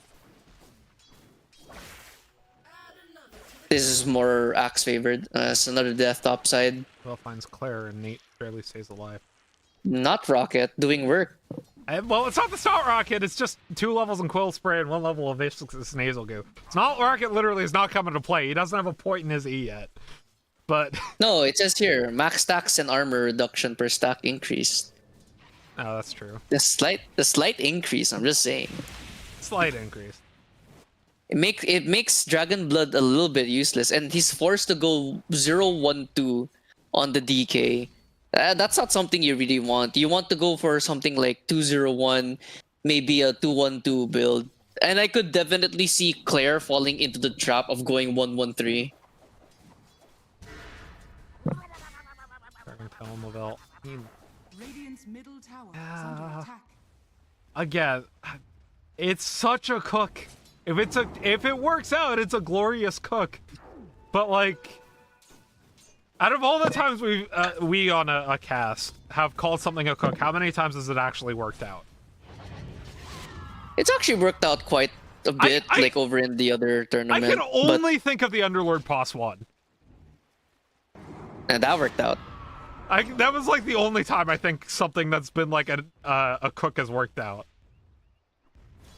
This is more Axe favored. It's another death top side. Well, finds Claire and Nate barely stays alive. Not Rocket doing work. Well, it's not the Snot Rocket, it's just 2 levels in Quill Spray and 1 level of Viscous Nasal Goo. Snot Rocket literally is not coming to play. He doesn't have a point in his E yet. But No, it says here, max stacks and armor reduction per stack increased. oh, that's true. The slight increase, I'm just saying. Slight increase. It makes Dragon Blood a little bit useless, and he's forced to go 0-1-2 on the DK. That's not something you really want. You want to go for something like 2-0-1, maybe a 2-1-2 build. And I could definitely see Claire falling into the trap of going 1-1-3. Dragon Talon Lavelle. I mean, Radiant's middle tower is under attack. again, it's such a cook. If it works out, it's a glorious cook. But like, out of all the times we on a cast have called something a cook, how many times has it actually worked out? It's actually worked out quite a bit, like over in the other tournament. I can only think of the Underlord Pos 1. And that worked out. That was like the only time I think something that's been like a cook has worked out.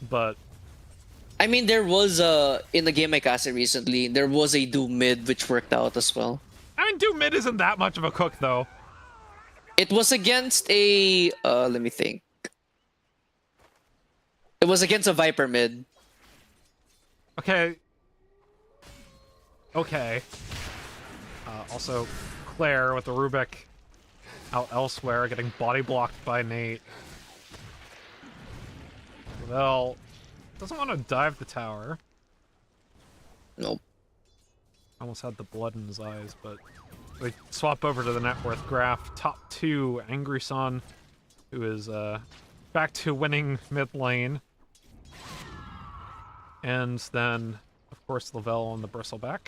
But I mean, there was in the game I casted recently, there was a Doom mid which worked out as well. I mean, Doom mid isn't that much of a cook though. It was against a let me think. It was against a Viper mid. Okay. Okay. Also, Claire with the Rubik out elsewhere, getting body blocked by Nate. Well, doesn't want to dive the tower. Nope. Almost had the blood in his eyes, but we swap over to the net worth graph. Top 2, Angry Sun, who is back to winning mid lane. And then, of course, Lavelle on the Bristleback.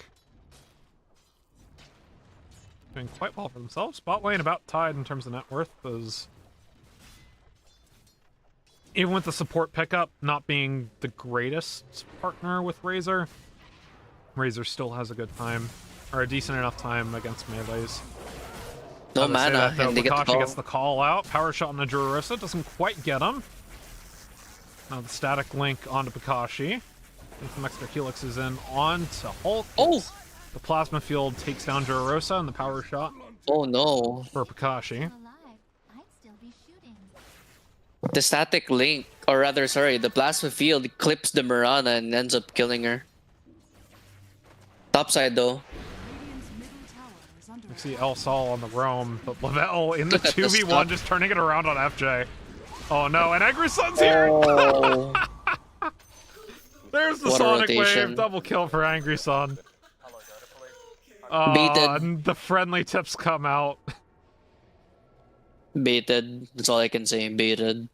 Doing quite well for themselves. Bot lane about tied in terms of net worth. Those, even with the support pickup not being the greatest partner with Razor, Razor still has a good time, or a decent enough time against melees. No As I say mana, that, though, and they get the Pikachu call. gets the call out. Power shot on the Drurissa doesn't quite get him. Now the static link onto Pikachu. Get some extra helixes in onto Hulk. Oh! The plasma field takes down Drurissa and the power shot Oh no. for Pikachu. Alive, I'd still be shooting. The static link, or rather, sorry, the plasma field clips the Mirana and ends up killing her. Top side though. Radiant's middle tower is under You see El Sol on the roam, but Lavelle in the Look at the 2v1 stop. just turning it around on FJ. Oh no, and Angry Sun's here! Oh. There's the What a Sonic rotation. Wave, double kill for Angry Sun. Baited. And the friendly tips come out. Baited. That's all I can say. Baited.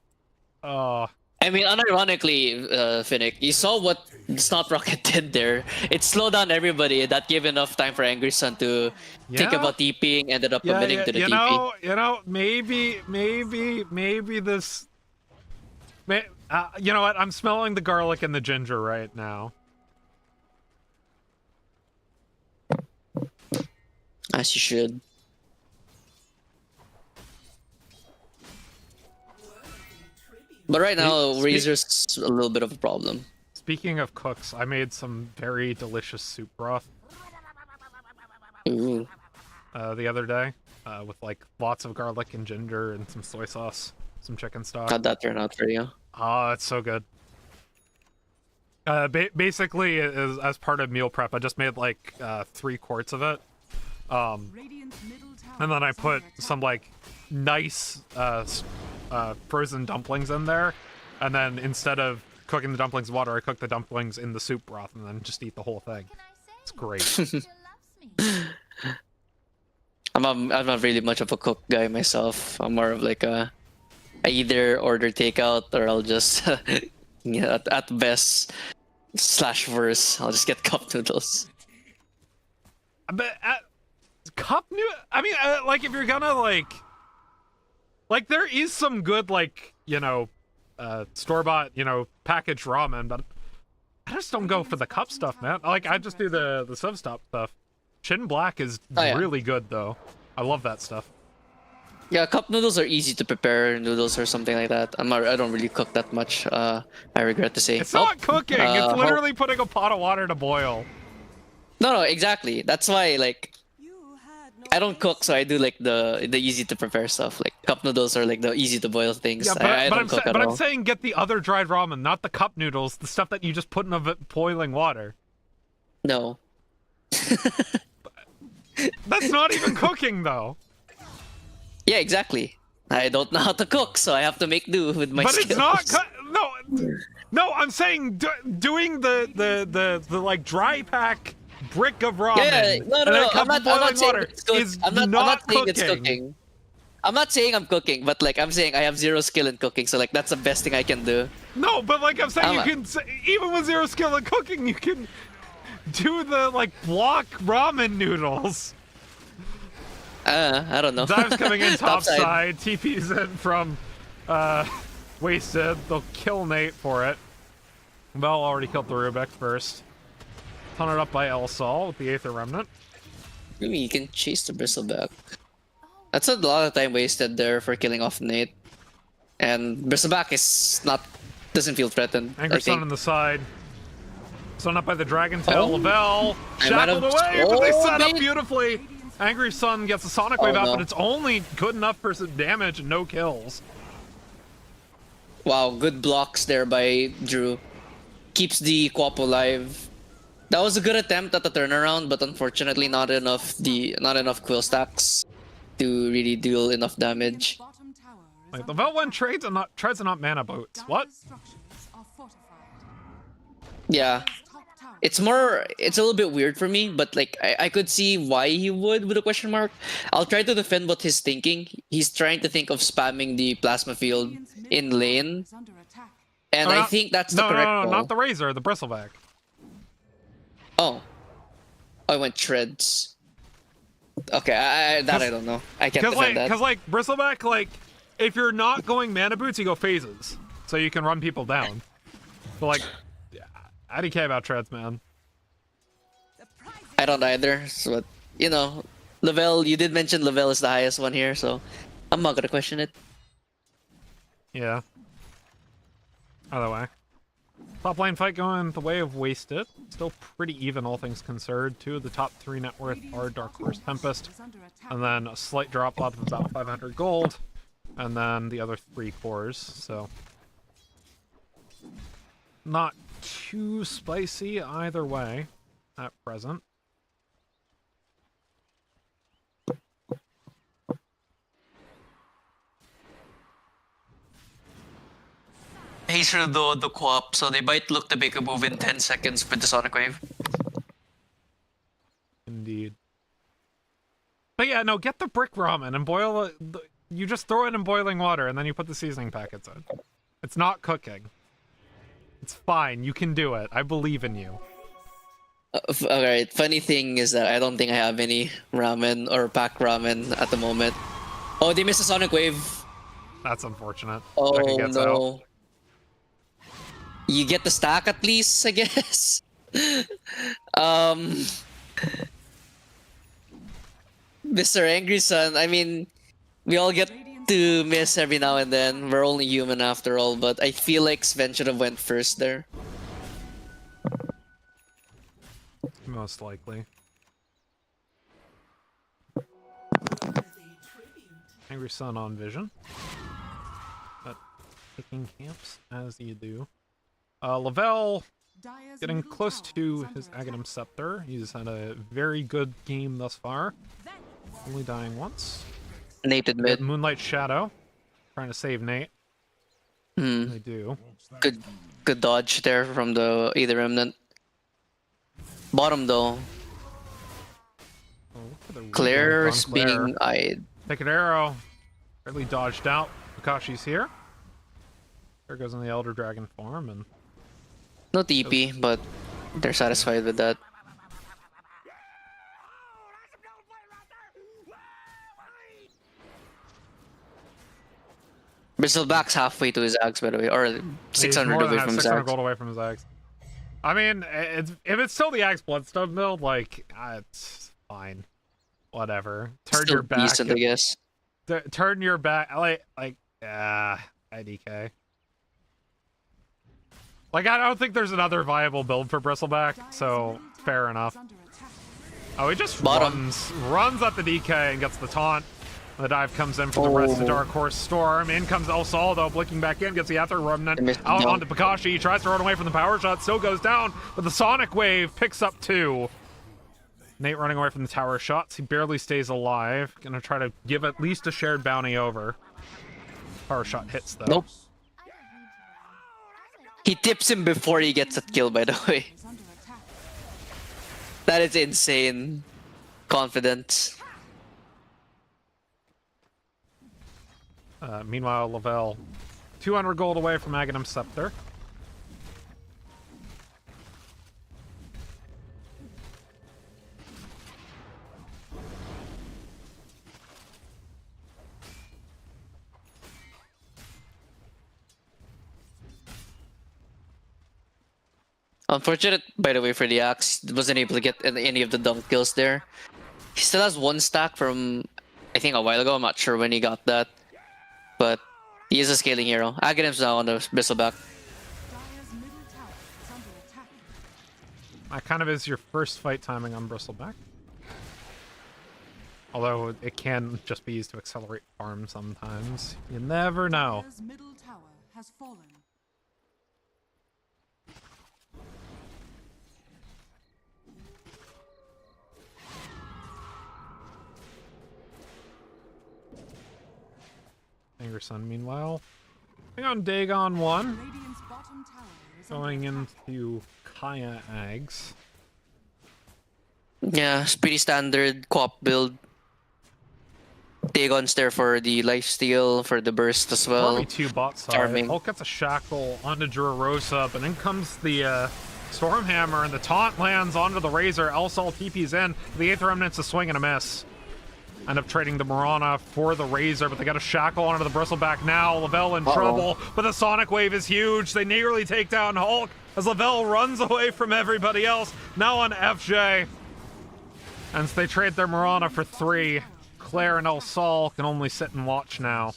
Uh, I mean, unironically, Finnick, you saw what Snot Rocket did there. It slowed down everybody. That gave enough time for Angry Sun to think Yeah. about TPing. Ended up yeah, committing yeah, to the you TP. know, maybe this. You know what? I'm smelling the garlic and the ginger right now. As you should. But right now, Razor's a little bit of a problem. Speaking of cooks, I made some very delicious soup broth Ooh. the other day with like lots of garlic and ginger and some soy sauce, some chicken stock. How'd that turn out for you? Oh, it's so good. Basically, as part of meal prep, I just made like 3 quarts of it. Radiant's middle tower And then I is put under attack. some like nice frozen dumplings in there, and then instead of cooking the dumplings in water, I cook the dumplings in the soup broth and then just eat the whole thing. Can I say? It's great. She loves me. I'm not really much of a cook guy myself. I'm more of like I either order takeout or I'll just yeah, at best slash worst I'll just get cup noodles. But cup noodle. I mean, like if you're gonna like there is some good like store bought packaged ramen, but I just don't go for the cup stuff, man. Like I just do the Civ Stop stuff. Shin Black is Oh, yeah. really good though. I love that stuff. Yeah, cup noodles are easy to prepare noodles or something like that. I don't really cook that much. I regret to say. It's not cooking. It's oh. literally putting a pot of water to boil. No, exactly. That's why like You had no I don't cook, so I do like the easy to prepare stuff. Like cup noodles are like the easy to boil things. Yeah, I but don't cook at I'm all. saying get the other dried ramen, not the cup noodles, the stuff that you just put in boiling water. No. That's not even cooking though. Yeah, exactly. I don't know how to cook, so I have to make do with my But skills. it's not no. I'm saying doing the like dry pack brick of ramen. Yeah, no, and then no. a cup I'm of not boiling saying water it's cook. is I'm not saying it's cooking. cooking. I'm not saying I'm cooking, but like I'm saying I have zero skill in cooking, so like that's the best thing I can do. No, but like I'm saying, I'm you can even with zero skill in cooking, you can do the like block ramen noodles. I don't know. Dive's coming in top Topside. side. TP's in from Wasted. They'll kill Nate for it. Bell already killed the Rubik first. Hunted up by El Sol with the Aether Remnant. Maybe you can chase the bristleback. That's a lot of time wasted there for killing off Nate. And bristleback doesn't feel threatened. Angry I Sun think. on the side. Sun up by the Dragon Tail. Oh. Lavelle I might shackled have- away, but they Oh, set up Nate. beautifully. Angry Sun gets a Sonic Wave Oh, out, no. but it's only good enough for some damage and no kills. Wow, good blocks there by Drew. Keeps the Quap alive. That was a good attempt at the turnaround, but unfortunately not enough quill stacks to really deal enough damage. bottom tower is Like under Lavelle went attack. tries to not mana boats. What? Dire's structures are fortified. Yeah. Dire's top tower It's a little bit weird for me, but like I could see why he would with a question mark. I'll try to defend what he's thinking. He's trying to think of spamming the plasma field Radiant's middle in tower lane, is under attack. and Oh, I not- think that's the no, correct no, call. not the Razor, the Bristleback. Oh, I went treads. Okay, I don't know. I can't defend that. Because like Bristleback, like if you're not going mana boots, you go phases, so you can run people down. But like, how do you care about treads, man? I don't either. So, Lavelle, you did mention Lavelle is the highest one here, so I'm not gonna question it. Yeah. Either way. Top lane fight going the way of Wasted. Still pretty even, all things considered. Two of the top 3 net worth are Dark Horse Tempest, and then a slight drop off of about 500 gold, and then the other 3 cores, so not too spicy either way at present. He's through the co-op, so they might look to make a move in 10 seconds with the Sonic Wave. Indeed. But yeah, no, get the brick ramen and boil it. You just throw it in boiling water and then you put the seasoning packets in. It's not cooking. It's fine. You can do it. I believe in you. Alright, funny thing is that I don't think I have any ramen or pack ramen at the moment. Oh, they missed a Sonic Wave. That's unfortunate. Oh Becky gets no. out. You get the stack at least, I guess. Mr. Angry Sun, I mean, we all get to miss every now and then. We're only human after all, but I feel like Sven should have went first there. Most likely. Angry Sun on Vision. But taking camps as you do. Lavelle getting close to his Aghanim Scepter. He's had a very good game thus far. Only dying once. Nate in mid. Moonlight Shadow. Trying to save Nate. They do. Good dodge there from the Either Remnant. Bottom though. Oh, look at the Claire's Claire. being eyed. Take an arrow. Barely dodged out. Kakashi's here. There goes in the Elder Dragon form, and No TP, but they're satisfied with that. Bristleback's halfway to his axe, by the way, or 600 more than away that, from his 600 axe. gold away from his axe. I mean, if it's still the Axe Bloodstone build, like, it's fine. Whatever. Turn Still your back. decent, I guess. Turn your back. IDK. Like, I don't think there's another viable build for Bristleback, so fair enough. Oh, he just runs at the DK and gets the taunt. The dive comes in for the rest of Dark Horse Storm. In comes El Saldo, blinking back in, gets the Aether Remnant out onto Pakashi. He tries to run away from the power shot, still goes down, but the Sonic Wave picks up 2. Nate running away from the tower shots. He barely stays alive. Gonna try to give at least a shared bounty over. Power shot hits though. Nope. He tips him before he gets that kill, by the way. That is insane confidence. Meanwhile, Lavelle, 200 gold away from Aghanim Scepter. Unfortunate, by the way, for the Axe. Wasn't able to get any of the dunk kills there. He still has 1 stack from, I think, a while ago. I'm not sure when he got that. But he is a scaling hero. Aghanim's now on the Bristleback. That kind of is your first fight timing on Bristleback. Although it can just be used to accelerate farm sometimes. You never know. Middle tower has fallen. Angry Sun, meanwhile, on Dagon 1, Radiant's bottom tower is going into Kaya Ags. Yeah, it's pretty standard co-op build. Dagon's there for the lifesteal, for the burst as well. Probably 2 bot side. Charming. Hulk gets a shackle onto Jurarosa, but in comes the Stormhammer, and the taunt lands onto the Razor. Elsal TP's in. The Aether Remnant's a swing and a miss. End up trading the Mirana for the Razor, but they got a shackle onto the Bristleback now. Lavelle in trouble, but the Sonic Wave is huge. They nearly take down Hulk as Lavelle runs away from everybody else. Now on FJ. And so they trade their Mirana for 3. Claire and El Sol can only sit and watch now.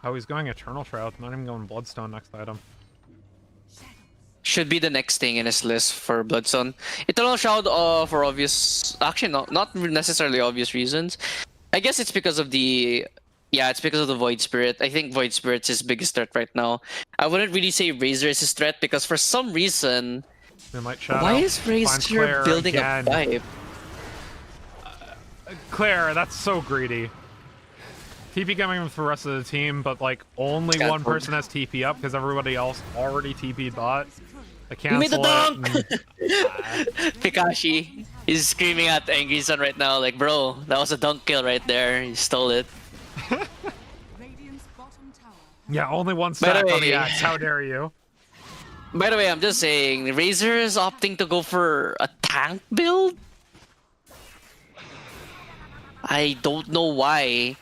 Oh, he's going Eternal Shroud, not even going Bloodstone next item. Should be the next thing in his list for Bloodstone. Eternal Shroud for obvious... Actually, not necessarily obvious reasons. I guess it's because of the... Yeah, it's because of the Void Spirit. I think Void Spirit's his biggest threat right now. I wouldn't really say Razor is his threat because for some reason... They might shadow. Why is Razor building again. a pipe? Claire, that's so greedy. TP coming for the rest of the team, but like only Got one pulled. person has TP up because everybody else already TP'd bot. I You made the cancel dunk! it. Pikashi is screaming at Angry Sun right now, like, bro, that was a dunk kill right there. You stole it. Radiant's bottom tower. Yeah, only one By stack the on the way- axe. How dare you? By the way, I'm just saying, Razor is opting to go for a tank build? I don't know why.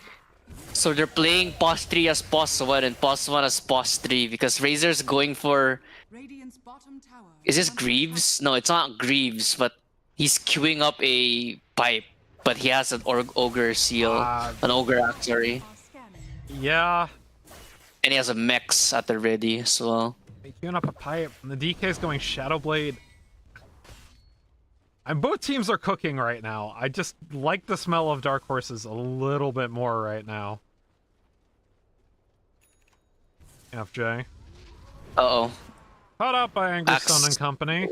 So they're playing Pos 3 as Pos 1 and Pos 1 as Pos 3 because Razor's going for... Radiant's bottom tower. Is this under Greaves? No, it's not Greaves, but he's queuing up a pipe. But he has an Ogre seal. An Ogre axe, sorry. attack. Scanning. Yeah, And he has a Mex at the ready as well. they queuing up a pipe. And the DK is going Shadow Blade. And both teams are cooking right now. I just like the smell of Dark Horses a little bit more right now. FJ. Uh-oh. Caught up by Angry Axe. Sun and Company.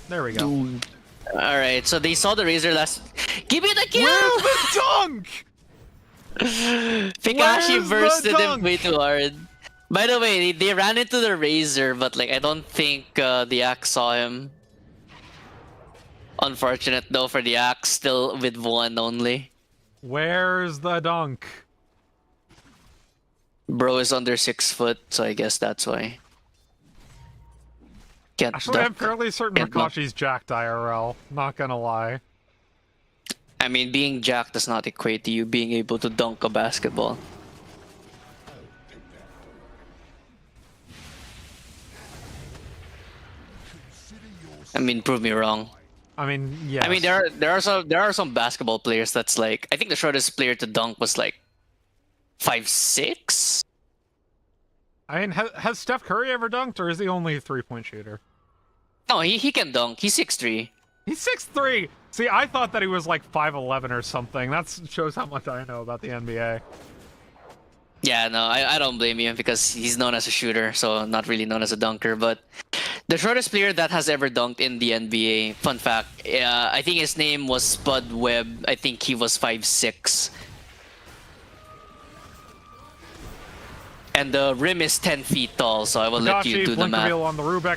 There we go. Dude. Alright, so they saw the Razor last... Give me the kill! Where's the dunk? Pikashi Where's bursted the him dunk? way too hard. By the way, they ran into the Razor, but like I don't think the Axe saw him. Unfortunate though for the Axe, still with 1 only. Where's the dunk? Bro is under 6 foot, so I guess that's why. Can't Actually, I'm duck. fairly certain Can't duck. Makashi's jacked IRL. Not gonna lie. I mean, being jacked does not equate to you being able to dunk a basketball. I mean, prove me wrong. I mean, yeah. I mean, there are some basketball players that's like I think the shortest player to dunk was like 5'6". I mean, has Steph Curry ever dunked, or is he only a 3-point shooter? No, he can dunk. He's 6'3". He's 6'3". See, I thought that he was like 5'11 or something. That shows how much I know about the NBA. Yeah, no, I don't blame you because he's known as a shooter, so not really known as a dunker. But the shortest player that has ever dunked in the NBA, fun fact, I think his name was Spud Webb. I think he was 5'6". And the rim is 10 feet tall, so I will let you Higashi, do the blink math. reveal on the Rubik.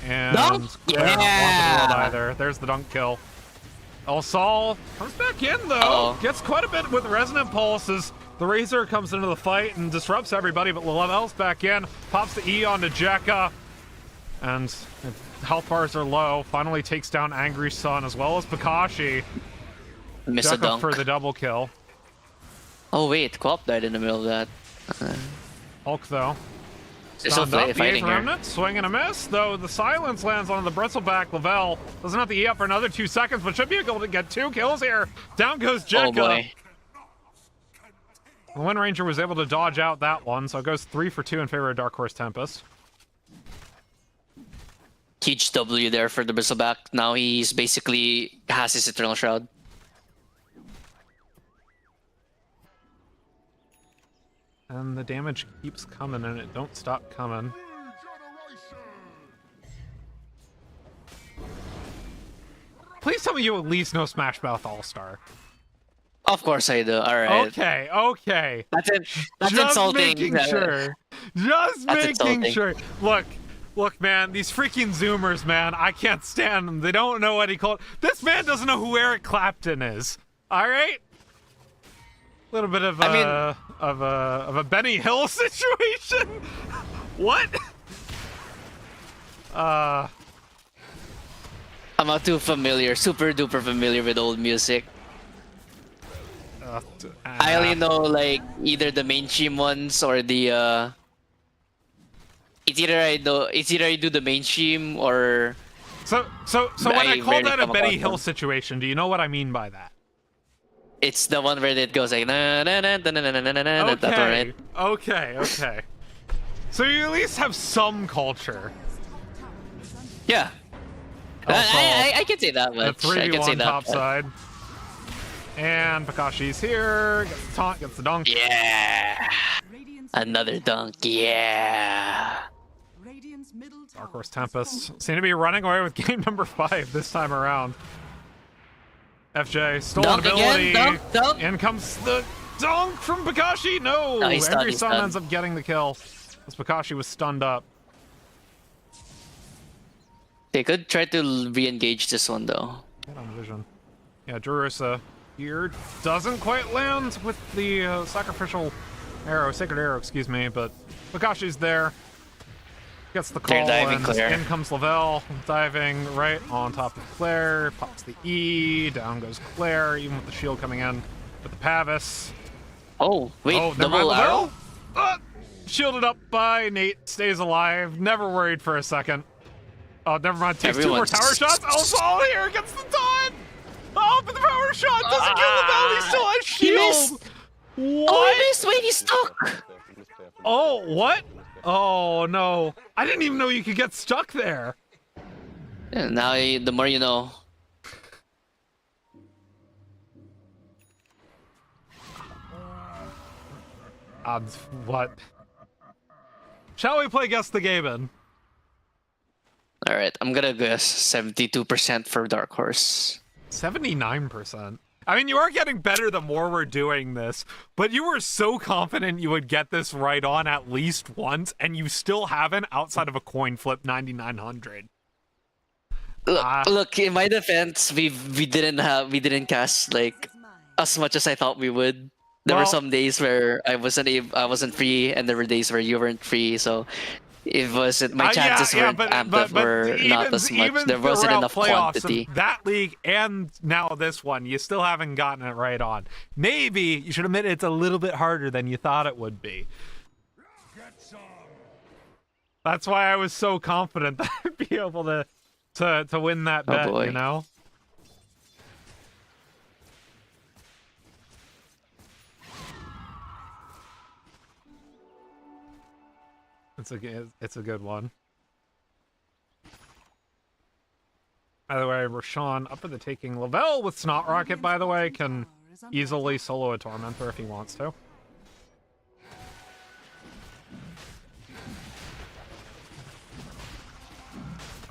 And Dunk? Claire not Yeah! want the world either. There's the dunk kill. El Sol comes back in though. Uh-oh. Gets quite a bit with Resonant Pulses. The Razor comes into the fight and disrupts everybody, but Lavel's back in. Pops the E onto Jekka. And health bars are low. Finally takes down Angry Sun as well as Pikashi. Miss a Jekka dunk. for the double kill. Oh wait, Co-op died in the middle of that. Hulk though. They're still Stunned up, the fighting eighth here. remnant, swing and a miss, though the silence lands on the bristleback. Lavelle doesn't have to E up for another 2 seconds, but should be able to get 2 kills here. Down goes Jekka. Oh boy. The Wind Ranger was able to dodge out that one, so it goes 3 for 2 in favor of Dark Horse Tempest. Huge W there for the bristleback. Now he's basically has his Eternal Shroud. And the damage keeps coming, and it don't stop coming. Please tell me you at least know Smash Mouth All-Star. Of course I do. All right. Okay, okay. That's it. That's Just insulting. making sure. Just That's making insulting. sure. Look, man, these freaking Zoomers, man, I can't stand them. They don't know what he called. This man doesn't know who Eric Clapton is. All right. A little bit of a Benny Hill situation. What? I'm not too familiar, super duper familiar with old music. I only know like either the mainstream ones or the It's either I do the mainstream or So when I I call barely that a come Benny across Hill them. situation, do you know what I mean by that? it's the one where it goes like na na na na na na na na na. That one, right? Okay. So you at least have some culture. Yeah. Also, I can say that the much. I can say 3v1 that. top side. And Pakashi's here. Gets the taunt, gets the dunk. Yeah. Another dunk. Yeah. Radiant's middle tower Dark Horse has Tempest fallen. seem to be running away with game number 5 this time around. FJ, stolen Dunk ability. again. Dunk. In comes the dunk from Pakashi. No! No, he's stunned, Angry he's Sun stunned. ends up getting the kill. As Pakashi was stunned up. They could try to re-engage this one though. Hit on vision. Yeah, Jurusa here doesn't quite land with the sacrificial arrow, sacred arrow, excuse me, but Pakashi's there. Gets the call, They're diving and Claire. in comes Lavelle, diving right on top of Claire, pops the E, down goes Claire, even with the shield coming in with the Pavis. Oh wait, Oh, never mind, double arrow. Shielded up by Nate, stays alive, never worried for a second. Oh, never mind, takes 2 more Everyone's- tower shots. Oh, Saul here gets the taunt! Oh, but the power shot doesn't kill Lavelle, he still has He shield! missed. What? Oh, he missed. Wait, he's stuck. Oh, what? Oh, no. I didn't even know you could get stuck there. Yeah, now the more you know. What? Shall we play Guess the Gaben? All right, I'm gonna guess 72% for Dark Horse. 79%. I mean, you are getting better the more we're doing this, but you were so confident you would get this right on at least once, and you still haven't outside of a coin flip 9,900. Look, in my defense, we didn't cast like as much as I thought we would. There were Well- some days where I wasn't free, and there were days where you weren't free. So it wasn't my chances were amped up were not as much. Even There wasn't throughout enough playoffs of quantity. that league and now this one, you still haven't gotten it right on. Maybe you should admit it's a little bit harder than you thought it would be. That's why I was so confident that I'd be able to win that Oh, bet, boy. you know? It's a good one. By the way, Rashawn up for the taking. Lavelle with Snot Rocket, by the way, can easily solo a Tormentor if he wants to.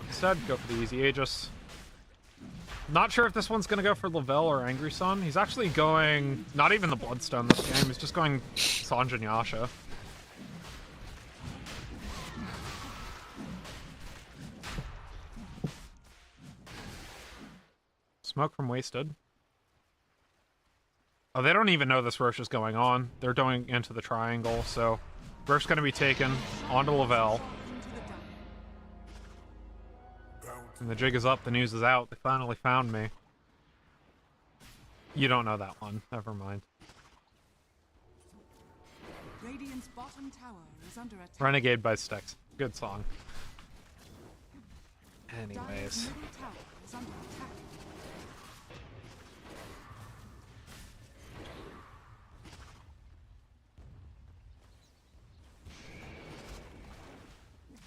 Instead, go for the easy Aegis. Not sure if this one's going to go for Lavelle or Angry Sun. He's actually going... Not even the Bloodstone this game. He's just going Sanj and Yasha. Smoke from Wasted. Oh, they don't even know this Roche is going on. They're going into the triangle, so... Roche's going to be taken onto Lavelle. And the jig is up, the news is out. They finally found me. You don't know that one. Never mind. Radiant's bottom tower is under attack. Renegade by Styx. Good song. Dire's Anyways. middle tower is under attack.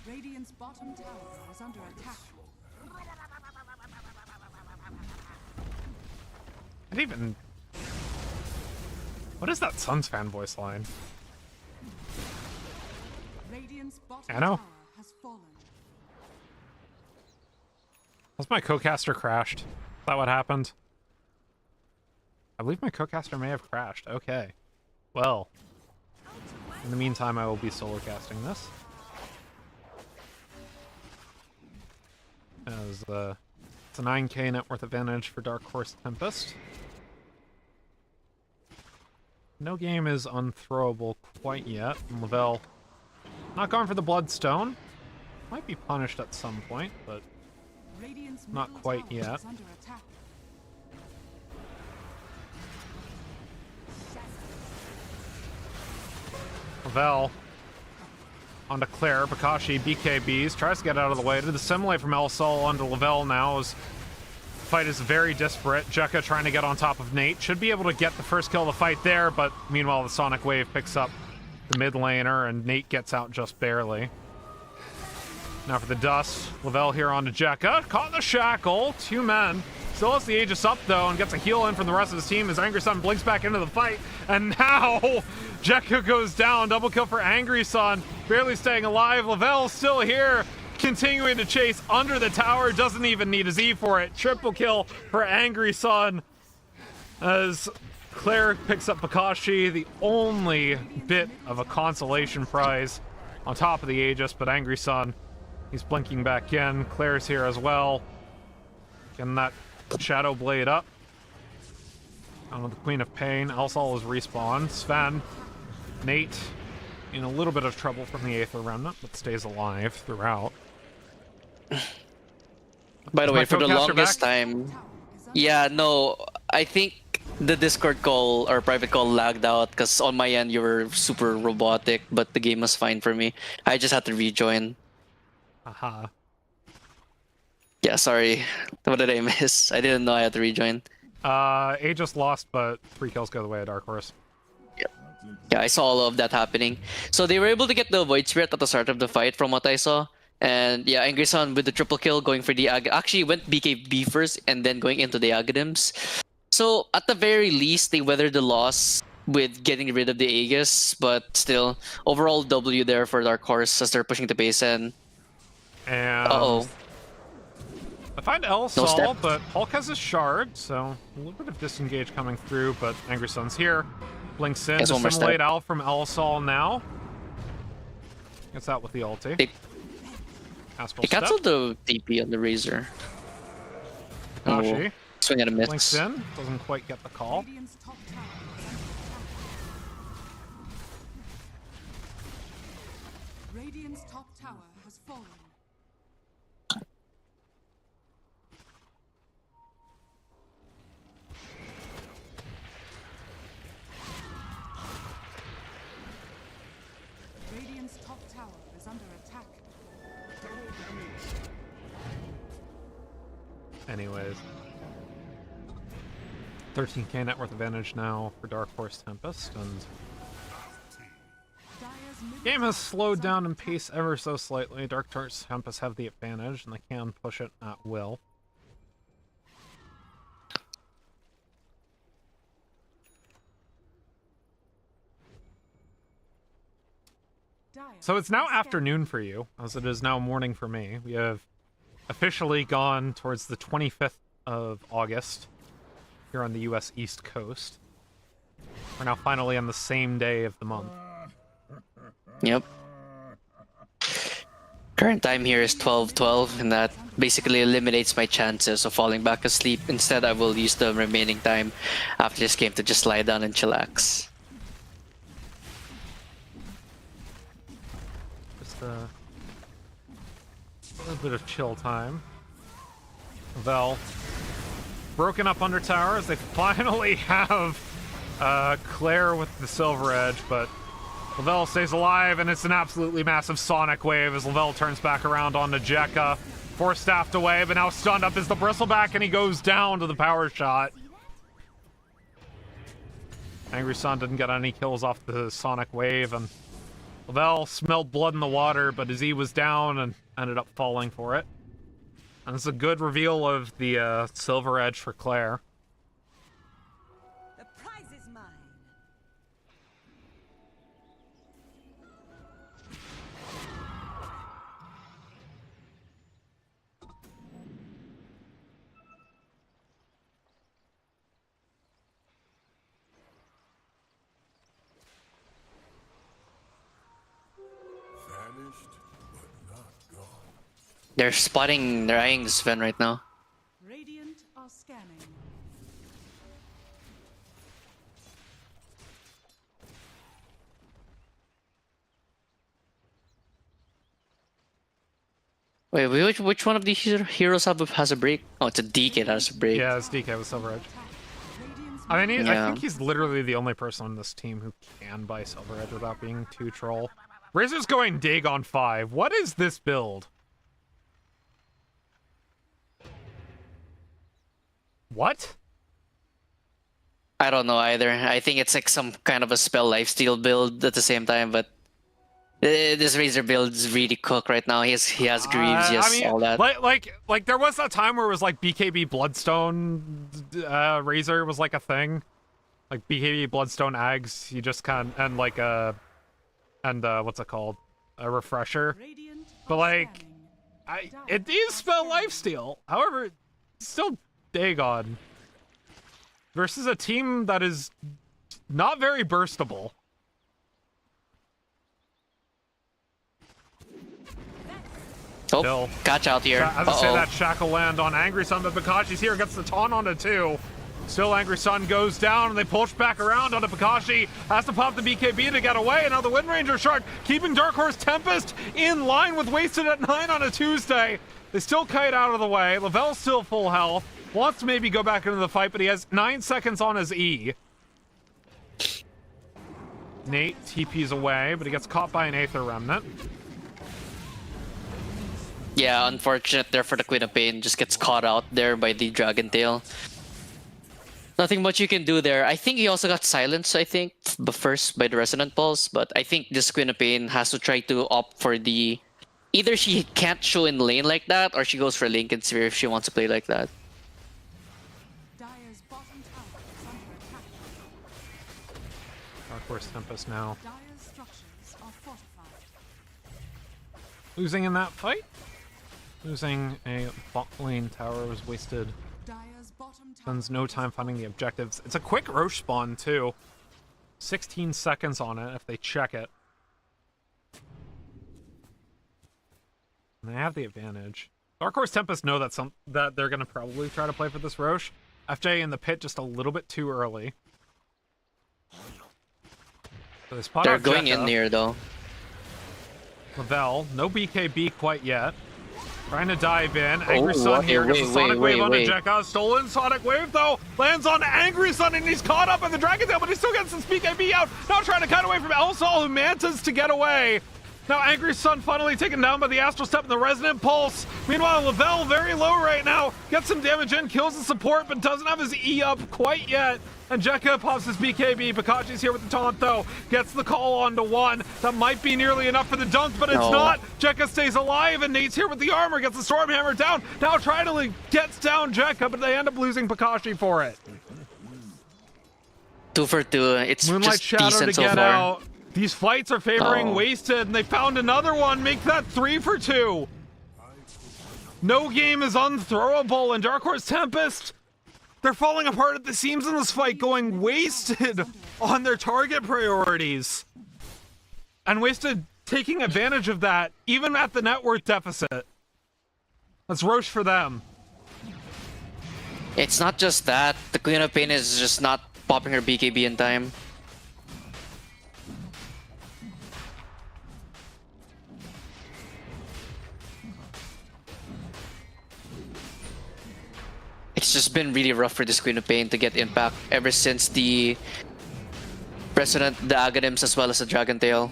Radiant's bottom tower is under attack. I didn't even... What is that Suns fan voice line? Radiant's bottom I know. tower has fallen. Has my co-caster crashed? Is that what happened? I believe my co-caster may have crashed. Okay. Well. In the meantime, I will be solo casting this. As it's a 9k net worth advantage for Dark Horse Tempest. No game is unthrowable quite yet. And Lavelle not going for the Bloodstone. Might be punished at some point, but Radiant's Not middle quite tower yet. is under attack. Lavelle onto Claire. Bakashi BKBs, tries to get out of the way. To dissimulate from El Sol onto Lavelle now as the fight is very disparate. Jekka trying to get on top of Nate. Should be able to get the first kill of the fight there, but meanwhile the Sonic Wave picks up the mid laner and Nate gets out just barely. Now for the dust. Lavelle here onto Jekka. Caught in the shackle. 2 men. Still has the Aegis up though and gets a heal in from the rest of his team as Angry Sun blinks back into the fight. And now Jekka goes down. Double kill for Angry Sun. Barely staying alive. Lavelle still here. Continuing to chase under the tower. Doesn't even need a Z for it. Triple kill for Angry Sun. As Claire picks up Bakashi. The only bit of a consolation prize on top of the Aegis. But Angry Sun, he's blinking back in. Claire's here as well. Getting that Shadow Blade up. On the Queen of Pain. Elsol is respawned. Sven. Nate in a little bit of trouble from the Aether Remnant, but stays alive throughout. By the way, for the Toadcaster longest back? time, yeah, no, I think the Discord call or private call lagged out because on my end you were super robotic, but the game was fine for me. I just had to rejoin. Aha. Yeah, sorry. What did I miss? I didn't know I had to rejoin. Aegis lost, but 3 kills go the way of Dark Horse. Yeah, I saw all of that happening. So they were able to get the Void Spirit at the start of the fight from what I saw. And yeah, Angry Sun with the triple kill going for the actually went BKB first and then going into the Aghanim's. So at the very least, they weathered the loss with getting rid of the Aegis, but still, overall W there for Dark Horse as they're pushing the base in. And Uh-oh. I find El No Sol, step. but Hulk has his shard, so a little bit of disengage coming through, but Angry Sun's here. Blinks in, Has one more dissimulate step. out from El Sol now. Gets out with the ulti. They- Astral He Step. canceled the TP on the Razor. Kashi. Swing and a miss. Blinks in, doesn't quite get the call. Radiant's top tower is under attack. Radiant's top tower has fallen. Radiant's top tower is under attack. Anyways. 13k net worth advantage now for Dark Horse Tempest, and Dire's middle game has tower slowed is down under in pace ever so slightly. Dark Horse Tempest have the advantage, and they can push it at will. Dire So it's now is scanning. afternoon for you, as it is now morning for me. We have officially gone towards the 25th of August here on the US East Coast. We're now finally on the same day of the month. Yep. Current time here is 12:12, and that basically eliminates my chances of falling back asleep. Instead, I will use the remaining time after this game to just lie down and chillax. Just a little bit of chill time. Vel broken up under tower as they finally have Claire with the Silver Edge, but Lavelle stays alive, and it's an absolutely massive Sonic Wave as Lavelle turns back around onto Jekka. Force staffed away, but now stunned up is the Bristleback, and he goes down to the power shot. Angry Sun didn't get any kills off the Sonic Wave, and Lavelle smelled blood in the water, but his E was down and ended up falling for it. And it's a good reveal of the Silver Edge for Claire. The prize is mine. Vanished, but not gone. They're spotting, they're eyeing Sven right now. Radiant are scanning. Wait, which one of these heroes has a break? Oh, it's a DK that has a break. Yeah, it's DK with Silver Edge. Radiant's I mean, I Yeah. think he's literally the only person on this team who can buy Silver Edge without being too troll. Razor's going Dig on 5. What is this build? What? I don't know either. I think it's like some kind of a spell lifesteal build at the same time, but this Razor build is really cooked right now. He has Greaves, he has all that. Like there was that time where it was like BKB Bloodstone Razor was like a thing. Like BKB Bloodstone Ags, you just kind of, and like what's it called? A refresher. Radiant But are like scanning. it is spell lifesteal. However, it's still Dagon versus a team that is not very burstable. Oh, Still. catch out here. As I say that, Shackle land on Angry Sun, but Pikashi's here, gets the taunt onto 2. Still Angry Sun goes down, and they push back around onto Pikashi. Has to pop the BKB to get away, and now the Wind Ranger Shark keeping Dark Horse Tempest in line with Wasted at 9 on a Tuesday. They still kite out of the way. Lavelle's still full health. Wants to maybe go back into the fight, but he has 9 seconds on his E. Nate TP's away, but he gets caught by an Aether Remnant. Yeah, unfortunate there for the Queen of Pain. Just gets caught out there by the Dragon Tail. Nothing much you can do there. I think he also got silenced, I think, but first by the Resonant Pulse. But I think this Queen of Pain has to try to opt for the... Either she can't show in lane like that, or she goes for Lincoln Sphere if she wants to play like that. Dire's bottom tower is under attack. Dark Horse Tempest now Dire's structures are fortified. losing in that fight. Losing a bot lane tower was wasted. Dire's bottom tower Spends no time finding the objectives. It's a quick Roche spawn too. 16 seconds on it if they check it. And they have the advantage. Dark Horse Tempest know that they're gonna probably try to play for this Roche. FJ in the pit just a little bit too early. So they spot They're out going Jekka. in near though. Lavelle, no BKB quite yet. Trying to dive in. Angry Sun what? here gets a Sonic Wave onto Wait. Jekka. Stolen Sonic Wave though. Lands on Angry Sun and he's caught up in the Dragon Tail, but he still gets his BKB out. Now trying to cut away from Elsol, who mantas to get away. Now Angry Sun finally taken down by the Astral Step and the Resonant Pulse. Meanwhile, Lavelle very low right now. Gets some damage in, kills the support, but doesn't have his E up quite yet. And Jekka pops his BKB. Pikashi's here with the taunt though. Gets the call onto 1. That might be nearly enough for the dunk, but it's not. Jekka stays alive, and Nate's here with the armor. Gets the Stormhammer down. Now trying to gets down Jekka, but they end up losing Pikashi for it. 2 for 2. It's Moonlight just Shadow to decent so get far. out. These fights are favoring Oh. Wasted, and they found another one. Make that 3 for 2. No game is unthrowable, and Dark Horse Tempest, they're falling apart at the seams in this fight, going Wasted on their target priorities. And Wasted taking advantage of that, even at the net worth deficit. That's Roche for them. It's not just that. The Queen of Pain is just not popping her BKB in time. It's just been really rough for this Queen of Pain to get impact ever since the Resonant, the Aghanims, as well as the Dragon Tail.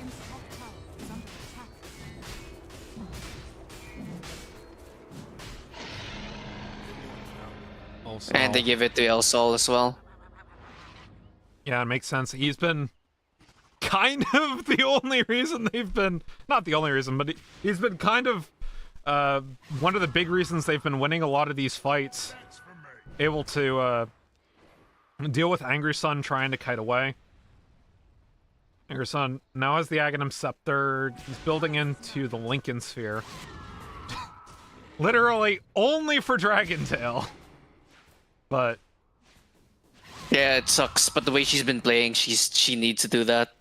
Also, And they give it to El Sol as well. yeah, it makes sense. He's been kind of the only reason they've been, not the only reason, but he's been kind of one of the big reasons they've been winning a lot of these fights. Able to deal with Angry Sun trying to kite away. Angry Sun now has the Aghanim Scepter. He's building into the Lincoln Sphere. Literally only for Dragon Tail. But Yeah, it sucks, but the way she's been playing, she needs to do that.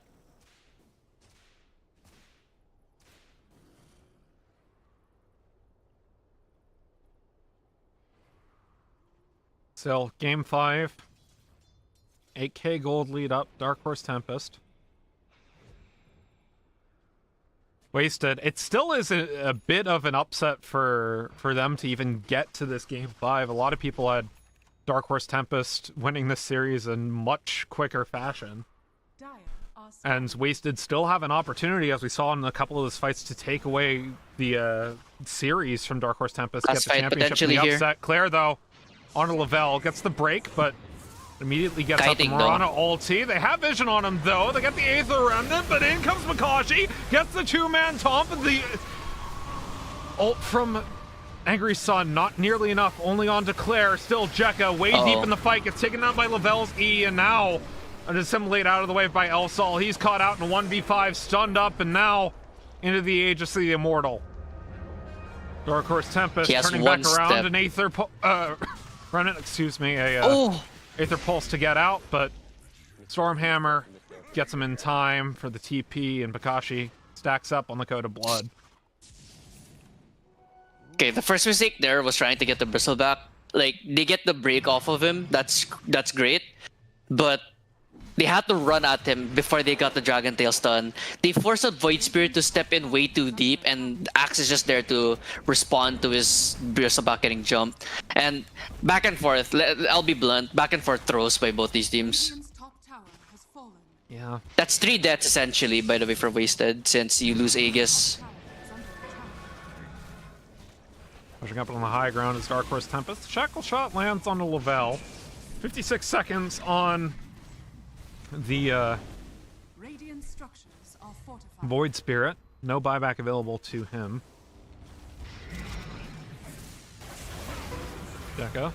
still, game 5. 8k gold lead up, Dark Horse Tempest. Wasted. It still is a bit of an upset for them to even get to this game 5. A lot of people had Dark Horse Tempest winning this series in much quicker fashion. Dire are And Wasted still have an opportunity, as we saw in a couple of those fights, to take away the series from Dark Horse Tempest, Last get the fight championship in potentially the here. upset. Claire, though, on Lavelle, gets the break, but immediately gets Kiting, up the Marana ulti. They have vision on him, though. They got the Aether Remnant, but in comes Makashi, gets the two-man taunt, and the ult from Angry Sun, not nearly enough, only on to Claire. Still Jekka, way deep in the fight, gets taken down by Lavelle's E, and now an assimilate out of the way by Elsol. He's caught out in a 1v5, stunned up, and now into the Aegis of the Immortal. Dark Horse Tempest He has turning one back around, step. an Aether Remnant, excuse me, Oh! Aether Pulse to get out, but Stormhammer gets him in time for the TP, and Bakashi stacks up on the Code of Blood. Okay, the first mistake there was trying to get the Bristleback. Like, they get the break off of him. That's great. But they had to run at him before they got the Dragon Tail stun. They forced a Void Spirit to step in way too deep, and Axe is just there to respond to his Bristleback getting jumped. And back and forth, I'll be blunt, back and forth throws by both these teams. Radiant's top tower has fallen. Yeah. That's 3 deaths essentially, by the way, for Wasted, since you lose Aegis. Tower is under attack. Pushing up on the high ground is Dark Horse Tempest. Shackle Shot lands on the Lavelle. 56 seconds on the Radiant structures are fortified. Void Spirit. No buyback available to him. Jekka.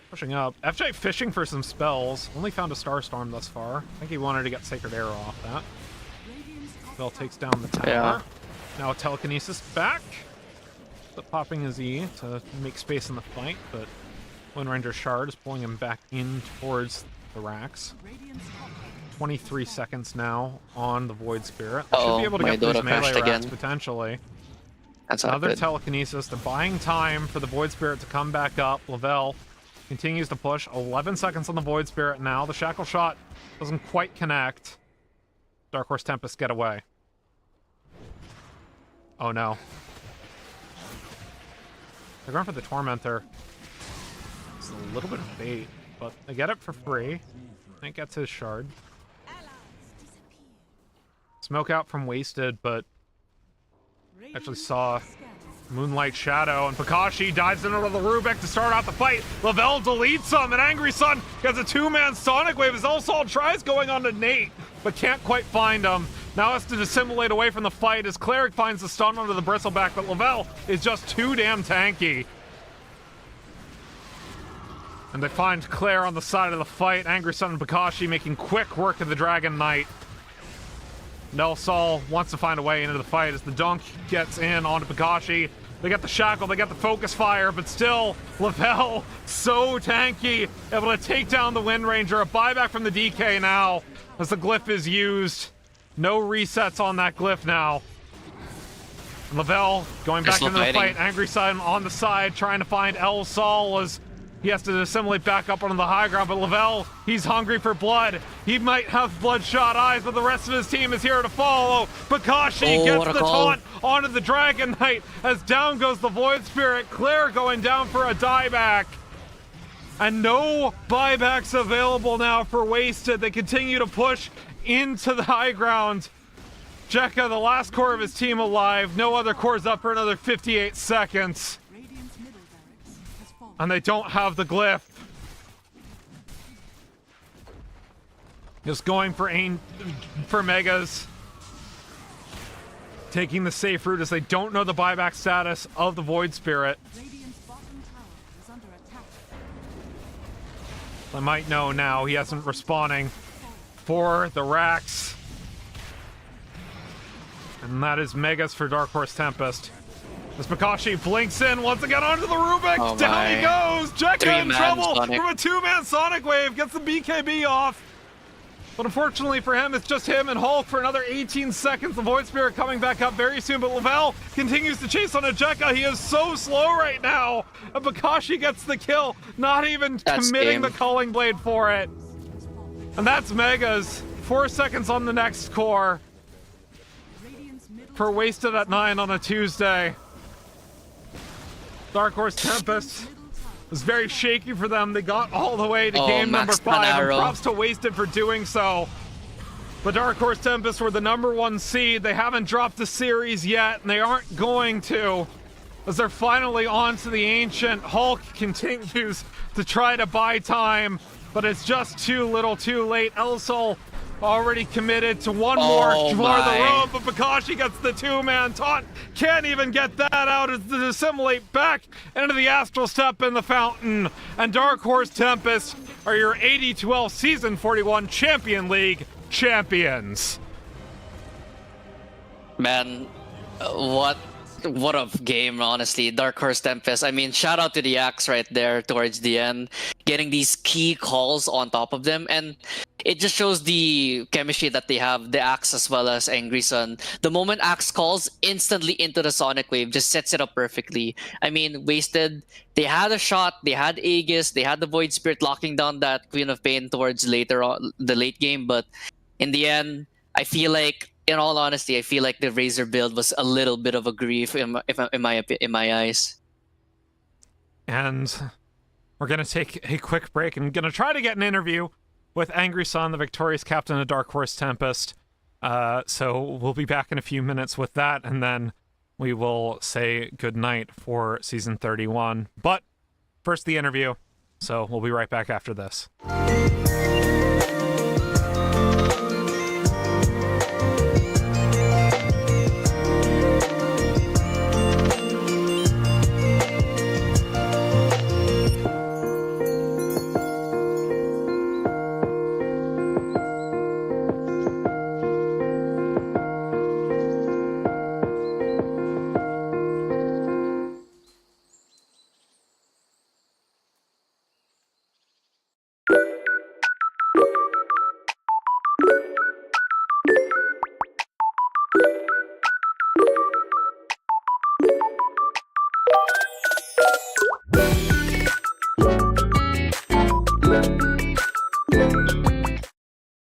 Pushing up. FJ fishing for some spells. Only found a Starstorm thus far. I think he wanted to get Sacred Arrow off that. Radiant's top Bell tower takes down the tower. Yeah. Now Telekinesis back. But popping his E to make space in the fight, but Wind Ranger Shard is pulling him back in towards the racks. Radiant's top tower 23 seconds now on the Void Spirit. They should Uh-oh, be able to my get those Dota melee crashed racks again. potentially. That's not Another good. Telekinesis. They're buying time for the Void Spirit to come back up. Lavelle continues to push. 11 seconds on the Void Spirit now. The Shackle Shot doesn't quite connect. Dark Horse Tempest get away. Oh no. They're going for the Tormentor. It's a little bit of bait, but they get it for free. It gets his shard. Smoke out from Wasted, but actually saw Moonlight Shadow, and Bakashi dives into the Rubik to start out the fight. Lavelle deletes him, and Angry Sun gets a two-man Sonic Wave as Elsol tries going on to Nate, but can't quite find him. Now has to dissimulate away from the fight as Cleric finds the stun onto the Bristleback, but Lavelle is just too damn tanky. And they find Claire on the side of the fight. Angry Sun and Bakashi making quick work of the Dragon Knight. Nelsol wants to find a way into the fight as the dunk gets in onto Bakashi. They got the shackle, they got the focus fire, but still, Lavelle, so tanky, able to take down the Wind Ranger. A buyback from the DK now as the glyph is used. No resets on that glyph now. Lavelle going back Still into the fighting. fight. Angry Sun on the side trying to find Elsol as he has to assimilate back up onto the high ground, but Lavelle, he's hungry for blood. He might have bloodshot eyes, but the rest of his team is here to follow. Bakashi Oh, gets what a the call. taunt onto the Dragon Knight as down goes the Void Spirit. Claire going down for a dieback. And no buybacks available now for Wasted. They continue to push into the high ground. Jekka, the last core of his team alive. No other cores up for another 58 seconds. Radiant's middle barracks has fallen. And they don't have the glyph. Just going for Megas. Taking the safe route as they don't know the buyback status of the Void Spirit. Radiant's bottom tower is under attack. They might know now. He hasn't responding for the racks. And that is Megas for Dark Horse Tempest. As Bakashi blinks in once again onto the Rubik. Oh Down he my. goes. Jekka in Three-man trouble Sonic. from a two-man Sonic Wave. Gets the BKB off. But unfortunately for him, it's just him and Hulk for another 18 seconds. The Void Spirit coming back up very soon, but Lavelle continues to chase on Jekka. He is so slow right now. And Bakashi gets the kill, not even That's committing game. the Culling Blade for it. And that's Megas. 4 seconds on the next core Radiant's middle for Wasted at 9 on a Tuesday. Dark Horse Tempest middle tower was very shaky for them. They got all the way to Oh, game number Max 5, and Panaro. props to Wasted for doing so. But Dark Horse Tempest were the #1 seed. They haven't dropped the series yet, and they aren't going to, as they're finally on to the Ancient. Hulk continues to try to buy time, but it's just too little too late. Elsol already committed to one more for the road, but Bakashi gets the two-man taunt. Can't even get that out as they assimilate back into the Astral Step in the fountain. And Dark Horse Tempest are your AD2L Season 41 Champion League champions. Man, what a game, honestly. Dark Horse Tempest. I mean, shout out to the Axe right there towards the end, getting these key calls on top of them, and it just shows the chemistry that they have, the Axe as well as Angry Sun. The moment Axe calls, instantly into the Sonic Wave, just sets it up perfectly. I mean, Wasted, they had a shot, they had Aegis, they had the Void Spirit locking down that Queen of Pain towards later on, the late game, but in the end, I feel like, in all honesty, I feel like the Razor build was a little bit of a grief in my eyes. And we're going to take a quick break and going to try to get an interview with Angry Sun, the victorious captain of Dark Horse Tempest. So we'll be back in a few minutes with that, and then we will say goodnight for Season 31. But first, the interview. So we'll be right back after this.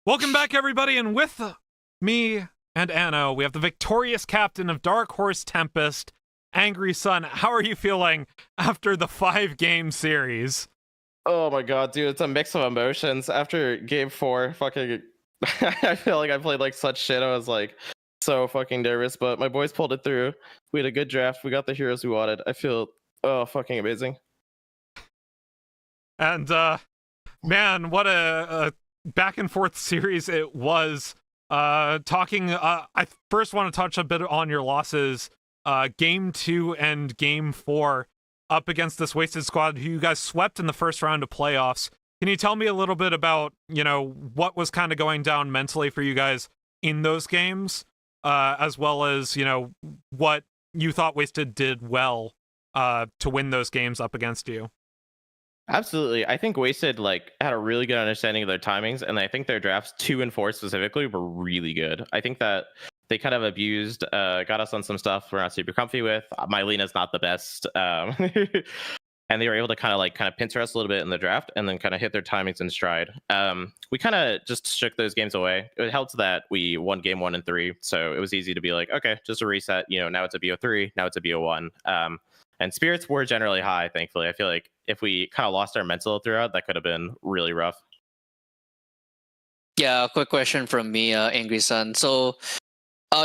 Welcome back, everybody, and with me and Anno, we have the victorious captain of Dark Horse Tempest, Angry Sun. How are you feeling after the 5-game series? Oh my god, dude, it's a mix of emotions. After game 4, fucking, I feel like I played like such shit. I was like so fucking nervous, but my boys pulled it through. We had a good draft. We got the heroes we wanted. I feel fucking amazing. And man, what a back and forth series it was. I first want to touch a bit on your losses. Game 2 and game 4 up against this Wasted squad who you guys swept in the first round of playoffs. Can you tell me a little bit about, what was kind of going down mentally for you guys in those games, as well as, what you thought Wasted did well to win those games up against you? Absolutely. I think Wasted had a really good understanding of their timings, and I think their drafts 2 and 4 specifically were really good. I think that they kind of abused, got us on some stuff we're not super comfy with. Mylena's not the best. And they were able to kind of pincer us a little bit in the draft and then kind of hit their timings in stride. We kind of just shook those games away. It helped that we won game 1 and 3. So it was easy to be like, okay, just a reset. Now it's a BO3, now it's a BO1. And spirits were generally high, thankfully. I feel like if we kind of lost our mental throughout, that could have been really rough. Yeah, a quick question from me, Angry Sun. So,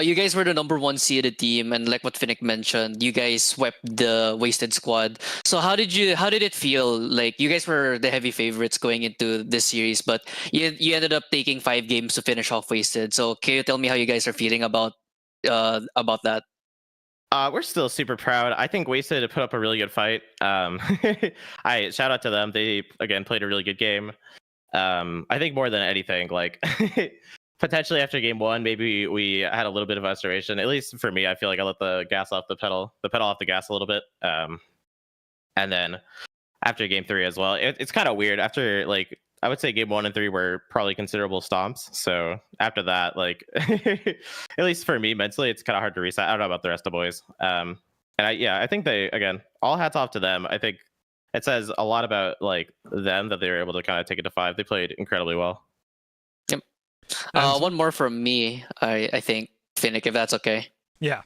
you guys were the #1 seeded team, and like what Finnick mentioned, you guys swept the Wasted squad. So how did it feel? Like, you guys were the heavy favorites going into this series, but you ended up taking 5 games to finish off Wasted. So can you tell me how you guys are feeling about that? We're still super proud. I think Wasted put up a really good fight. I shout out to them. They again played a really good game. I think more than anything, potentially after game 1, maybe we had a little bit of frustration. At least for me, I feel like I let the pedal off the gas a little bit. And then after game 3 as well, it's kind of weird. After I would say game 1 and 3 were probably considerable stomps. So after that, at least for me mentally, it's kind of hard to reset. I don't know about the rest of the boys. And I think they, again, all hats off to them. I think it says a lot about them that they were able to kind of take it to 5. They played incredibly well. Yep. One more from me, I think, Finnick, if that's okay. Yeah.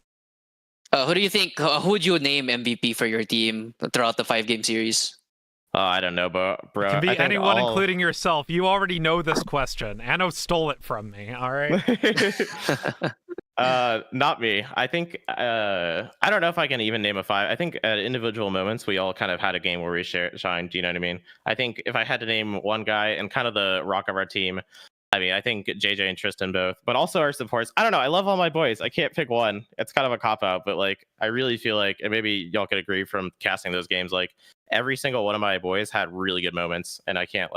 Who do you think? Who would you name MVP for your team throughout the 5-game series? Oh, I don't know, bro. It can be I think anyone, including yourself. You already know this question. Anno stole it from me. All right. Not me. I think I don't know if I can even name a 5. I think at individual moments we all kind of had a game where we shined. Do you know what I mean? I think if I had to name one guy and kind of the rock of our team, I mean, I think JJ and Tristan both, but also our supports. I don't know. I love all my boys. I can't pick one. It's kind of a cop out, but like I really feel like, and maybe y'all could agree from casting those games, like every single one of my boys had really good moments, and I can't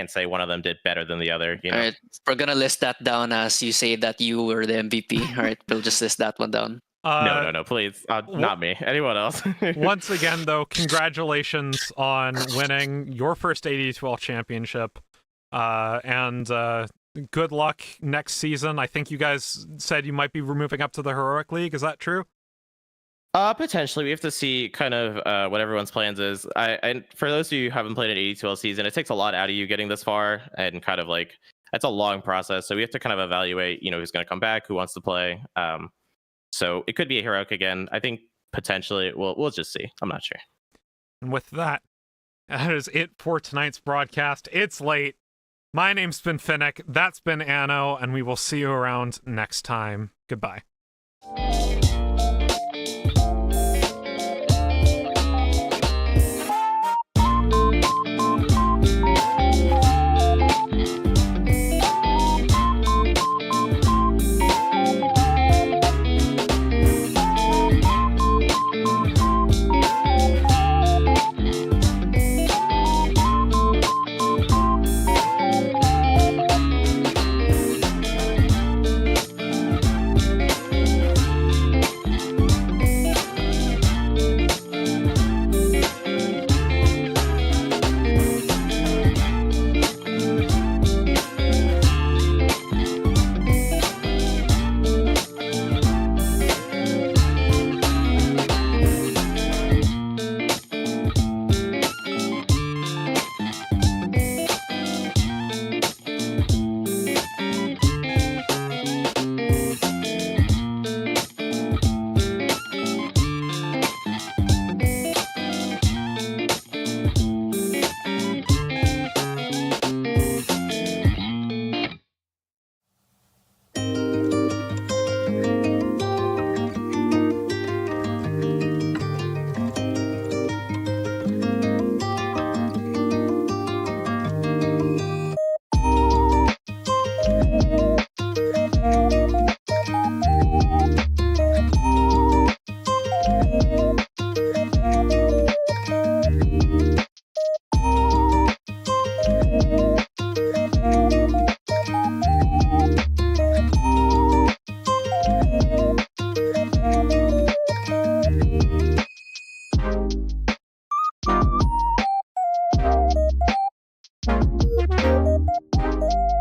say one of them did better than the other. You know? All right, we're gonna list that down as you say that you were the MVP. All right, we'll just list that one down. No, please, not me. Anyone else? Once again, though, congratulations on winning your first AD2L championship, and good luck next season. I think you guys said you might be moving up to the Heroic League. Is that true? Potentially. We have to see kind of what everyone's plans is. And for those of you who haven't played an AD2L season, it takes a lot out of you getting this far, and kind of like it's a long process. So we have to kind of evaluate, who's going to come back, who wants to play. So it could be a heroic again. I think potentially we'll just see. I'm not sure. And with that, that is it for tonight's broadcast. It's late. My name's been Finnick. That's been Anno, and we will see you around next time. Goodbye.